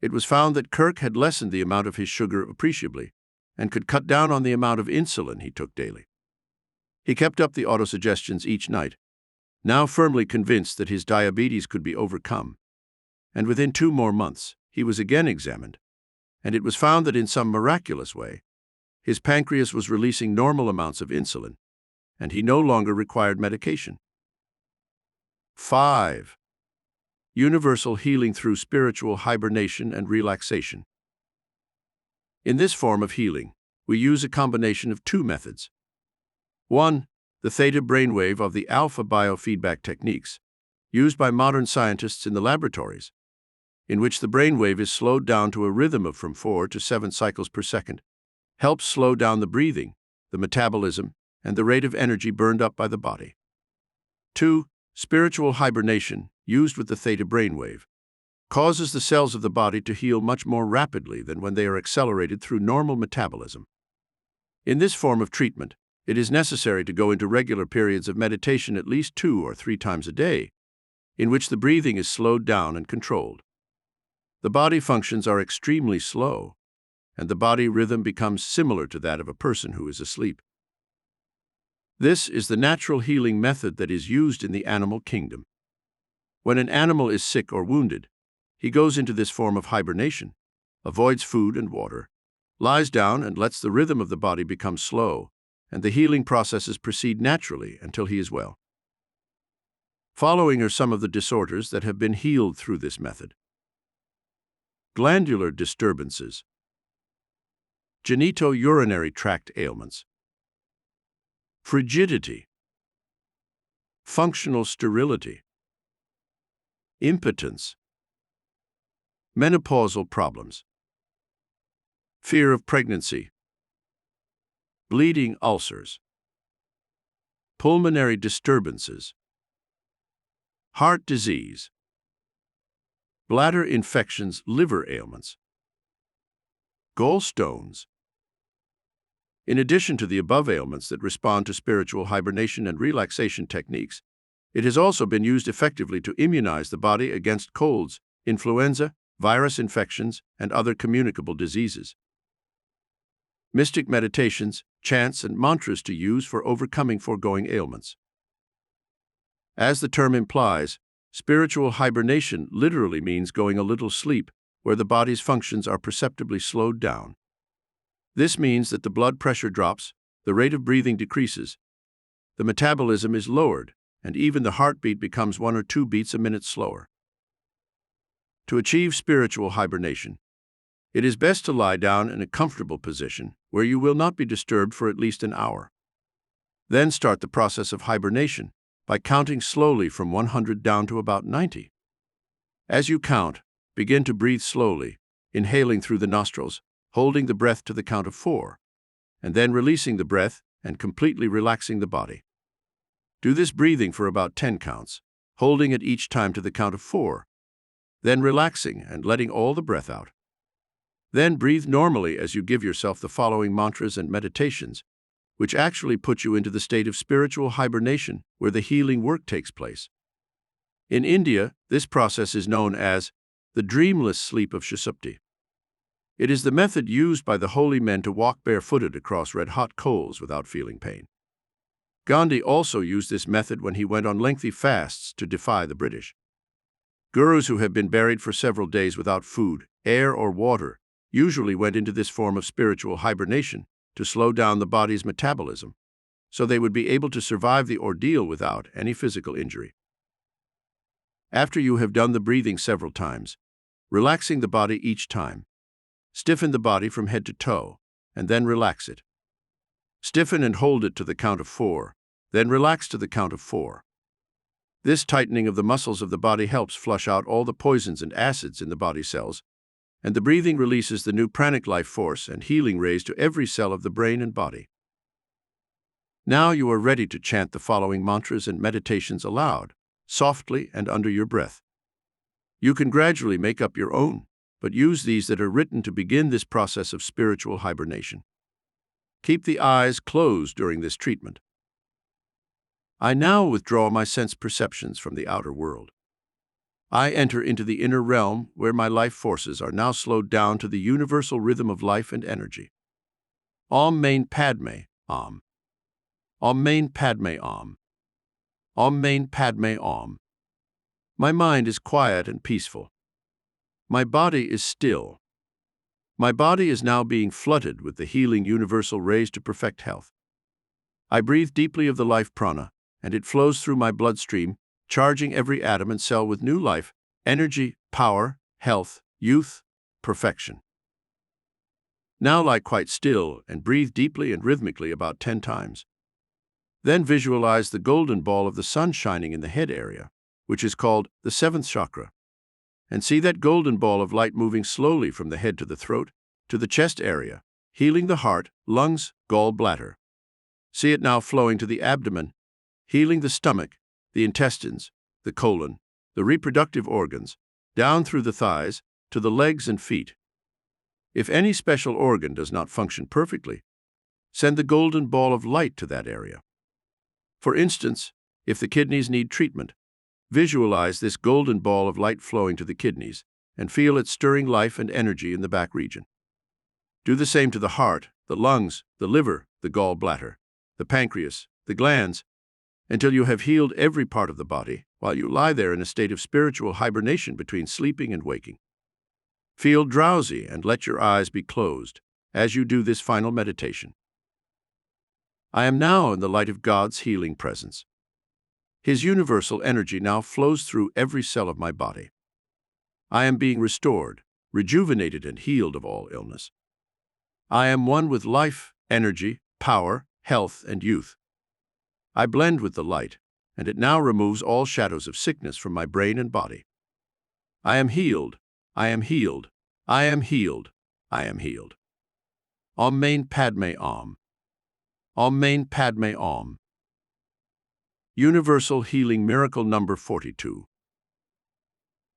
it was found that Kirk had lessened the amount of his sugar appreciably and could cut down on the amount of insulin he took daily. He kept up the autosuggestions each night, now firmly convinced that his diabetes could be overcome, and within 2 more months he was again examined, and it was found that in some miraculous way, his pancreas was releasing normal amounts of insulin, and he no longer required medication. 5. Universal healing through spiritual hibernation and relaxation. In this form of healing, we use a combination of 2 methods. 1. The theta brainwave of the alpha biofeedback techniques, used by modern scientists in the laboratories, in which the brainwave is slowed down to a rhythm of from 4 to 7 cycles per second, helps slow down the breathing, the metabolism, and the rate of energy burned up by the body. 2. Spiritual hibernation, used with the theta brainwave, causes the cells of the body to heal much more rapidly than when they are accelerated through normal metabolism. In this form of treatment, it is necessary to go into regular periods of meditation at least 2 or 3 times a day, in which the breathing is slowed down and controlled. The body functions are extremely slow, and the body rhythm becomes similar to that of a person who is asleep. This is the natural healing method that is used in the animal kingdom. When an animal is sick or wounded, he goes into this form of hibernation, avoids food and water, lies down and lets the rhythm of the body become slow, and the healing processes proceed naturally until he is well. Following are some of the disorders that have been healed through this method. Glandular disturbances, genitourinary tract ailments, frigidity, functional sterility, impotence, menopausal problems, fear of pregnancy, bleeding ulcers, pulmonary disturbances, heart disease, bladder infections, liver ailments, gallstones. In addition to the above ailments that respond to spiritual hibernation and relaxation techniques, it has also been used effectively to immunize the body against colds, influenza, virus infections, and other communicable diseases. Mystic meditations, chants, and mantras to use for overcoming foregoing ailments. As the term implies, spiritual hibernation literally means going a little sleep, where the body's functions are perceptibly slowed down. This means that the blood pressure drops, the rate of breathing decreases, the metabolism is lowered, and even the heartbeat becomes 1 or 2 beats a minute slower. To achieve spiritual hibernation, it is best to lie down in a comfortable position where you will not be disturbed for at least an hour. Then start the process of hibernation by counting slowly from 100 down to about 90. As you count, begin to breathe slowly, inhaling through the nostrils, holding the breath to the count of 4, and then releasing the breath and completely relaxing the body. Do this breathing for about 10 counts, holding it each time to the count of 4, then relaxing and letting all the breath out. Then breathe normally as you give yourself the following mantras and meditations, which actually put you into the state of spiritual hibernation where the healing work takes place. In India, this process is known as the dreamless sleep of Shasupti. It is the method used by the holy men to walk barefooted across red-hot coals without feeling pain. Gandhi also used this method when he went on lengthy fasts to defy the British. Gurus who have been buried for several days without food, air, or water usually went into this form of spiritual hibernation to slow down the body's metabolism, so they would be able to survive the ordeal without any physical injury. After you have done the breathing several times, relaxing the body each time, stiffen the body from head to toe, and then relax it. Stiffen and hold it to the count of 4, then relax to the count of 4. This tightening of the muscles of the body helps flush out all the poisons and acids in the body cells, and the breathing releases the new pranic life force and healing rays to every cell of the brain and body. Now you are ready to chant the following mantras and meditations aloud, softly and under your breath. You can gradually make up your own, but use these that are written to begin this process of spiritual hibernation. Keep the eyes closed during this treatment. I now withdraw my sense perceptions from the outer world. I enter into the inner realm where my life forces are now slowed down to the universal rhythm of life and energy. Om Mani Padme Om. Om Mani Padme Om. Om Mani Padme Om. My mind is quiet and peaceful. My body is still. My body is now being flooded with the healing universal rays to perfect health. I breathe deeply of the life prana, and it flows through my bloodstream, charging every atom and cell with new life, energy, power, health, youth, perfection. Now lie quite still and breathe deeply and rhythmically about 10 times. Then visualize the golden ball of the sun shining in the head area, which is called the 7th chakra, and see that golden ball of light moving slowly from the head to the throat, to the chest area, healing the heart, lungs, gallbladder. See it now flowing to the abdomen, healing the stomach, the intestines, the colon, the reproductive organs, down through the thighs, to the legs and feet. If any special organ does not function perfectly, send the golden ball of light to that area. For instance, if the kidneys need treatment, visualize this golden ball of light flowing to the kidneys and feel it stirring life and energy in the back region. Do the same to the heart, the lungs, the liver, the gallbladder, the pancreas, the glands, until you have healed every part of the body while you lie there in a state of spiritual hibernation between sleeping and waking. Feel drowsy and let your eyes be closed as you do this final meditation. I am now in the light of God's healing presence. His universal energy now flows through every cell of my body. I am being restored, rejuvenated, and healed of all illness. I am one with life, energy, power, health, and youth. I blend with the light, and it now removes all shadows of sickness from my brain and body. I am healed. I am healed. I am healed. I am healed. Om Mani Padme Om. Om Mani Padme Om. Universal Healing Miracle Number 42.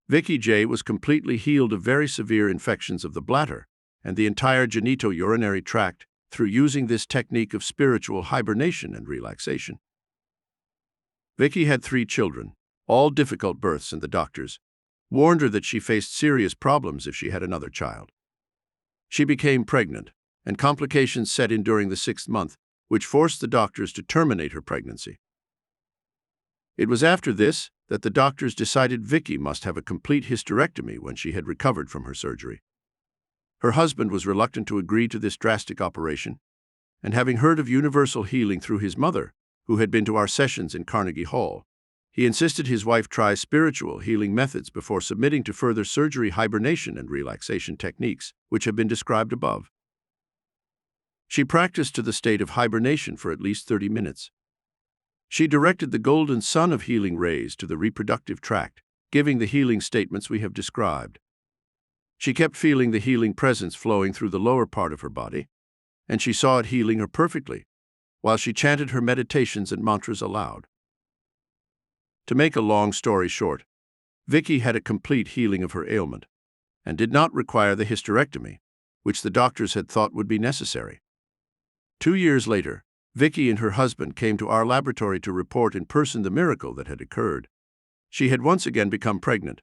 Vicky J. was completely healed of very severe infections of the bladder and the entire genitourinary tract through using this technique of spiritual hibernation and relaxation. Vicky had 3 children, all difficult births, and the doctors warned her that she faced serious problems if she had another child. She became pregnant, and complications set in during the 6th month, which forced the doctors to terminate her pregnancy. It was after this that the doctors decided Vicky must have a complete hysterectomy when she had recovered from her surgery. Her husband was reluctant to agree to this drastic operation, and having heard of universal healing through his mother, who had been to our sessions in Carnegie Hall, he insisted his wife try spiritual healing methods before submitting to further surgery, hibernation, and relaxation techniques, which have been described above. She practiced to the state of hibernation for at least 30 minutes. She directed the golden sun of healing rays to the reproductive tract, giving the healing statements we have described. She kept feeling the healing presence flowing through the lower part of her body, and she saw it healing her perfectly, while she chanted her meditations and mantras aloud. To make a long story short, Vicky had a complete healing of her ailment, and did not require the hysterectomy, which the doctors had thought would be necessary. 2 years later, Vicky and her husband came to our laboratory to report in person the miracle that had occurred. She had once again become pregnant.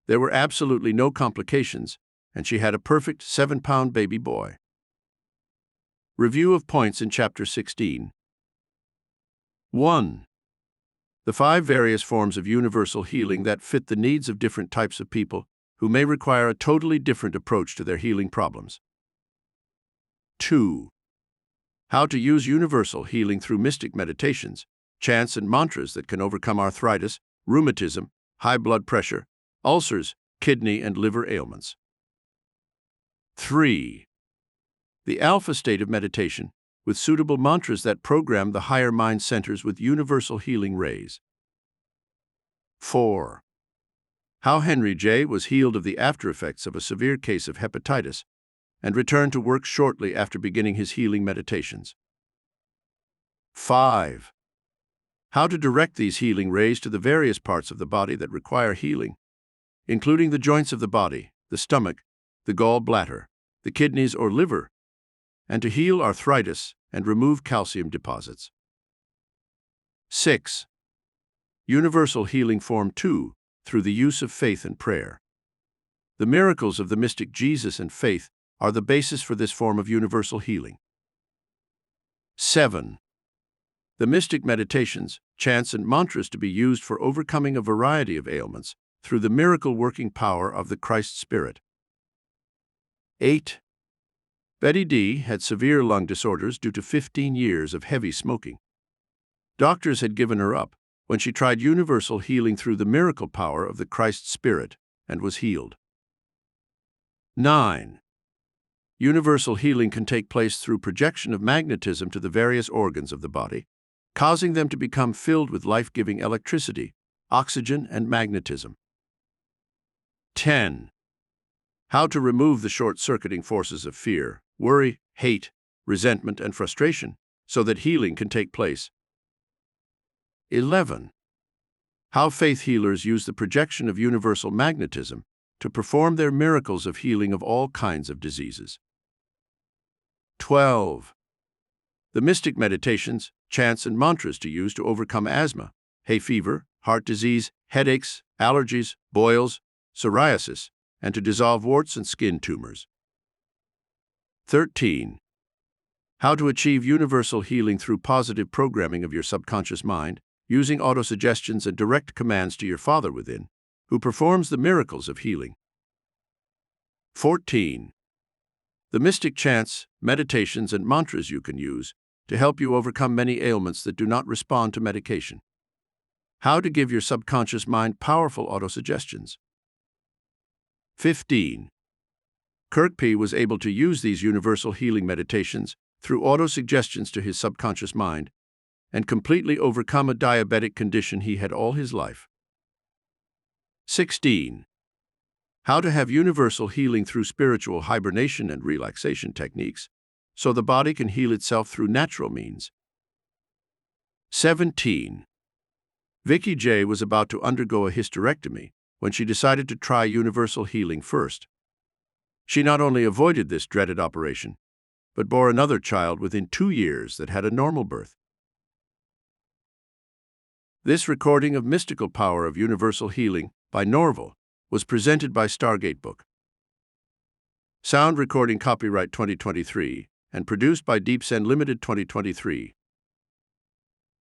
There were absolutely no complications, and she had a perfect 7-pound baby boy. Review of points in Chapter 16. 1. The 5 various forms of universal healing that fit the needs of different types of people who may require a totally different approach to their healing problems. 2. How to use universal healing through mystic meditations, chants, and mantras that can overcome arthritis, rheumatism, high blood pressure, ulcers, kidney and liver ailments. 3. The alpha state of meditation, with suitable mantras that program the higher mind centers with universal healing rays. 4. How Henry J. was healed of the after-effects of a severe case of hepatitis and returned to work shortly after beginning his healing meditations. 5. How to direct these healing rays to the various parts of the body that require healing, including the joints of the body, the stomach, the gallbladder, the kidneys or liver, and to heal arthritis and remove calcium deposits. 6. Universal Healing Form 2, through the use of faith and prayer. The miracles of the mystic Jesus and faith are the basis for this form of universal healing. 7. The mystic meditations, chants, and mantras to be used for overcoming a variety of ailments through the miracle-working power of the Christ Spirit. 8. Betty D. had severe lung disorders due to 15 years of heavy smoking. Doctors had given her up when she tried universal healing through the miracle power of the Christ Spirit and was healed. 9. Universal healing can take place through projection of magnetism to the various organs of the body, causing them to become filled with life-giving electricity, oxygen, and magnetism. 10. How to remove the short-circuiting forces of fear, worry, hate, resentment, and frustration so that healing can take place. 11. How faith healers use the projection of universal magnetism to perform their miracles of healing of all kinds of diseases. 12. The mystic meditations, chants, and mantras to use to overcome asthma, hay fever, heart disease, headaches, allergies, boils, psoriasis, and to dissolve warts and skin tumors. 13. How to achieve universal healing through positive programming of your subconscious mind, using autosuggestions and direct commands to your Father within, who performs the miracles of healing. 14. The mystic chants, meditations, and mantras you can use to help you overcome many ailments that do not respond to medication. How to give your subconscious mind powerful autosuggestions. 15. Kirk P. was able to use these universal healing meditations through autosuggestions to his subconscious mind and completely overcome a diabetic condition he had all his life. 16. How to have universal healing through spiritual hibernation and relaxation techniques so the body can heal itself through natural means. 17. Vicky J. was about to undergo a hysterectomy when she decided to try universal healing first. She not only avoided this dreaded operation, but bore another child within 2 years that had a normal birth. This recording of Mystical Power of Universal Healing by Norvell was presented by Stargate Book. Sound recording copyright 2023 and produced by Deep Send Limited 2023.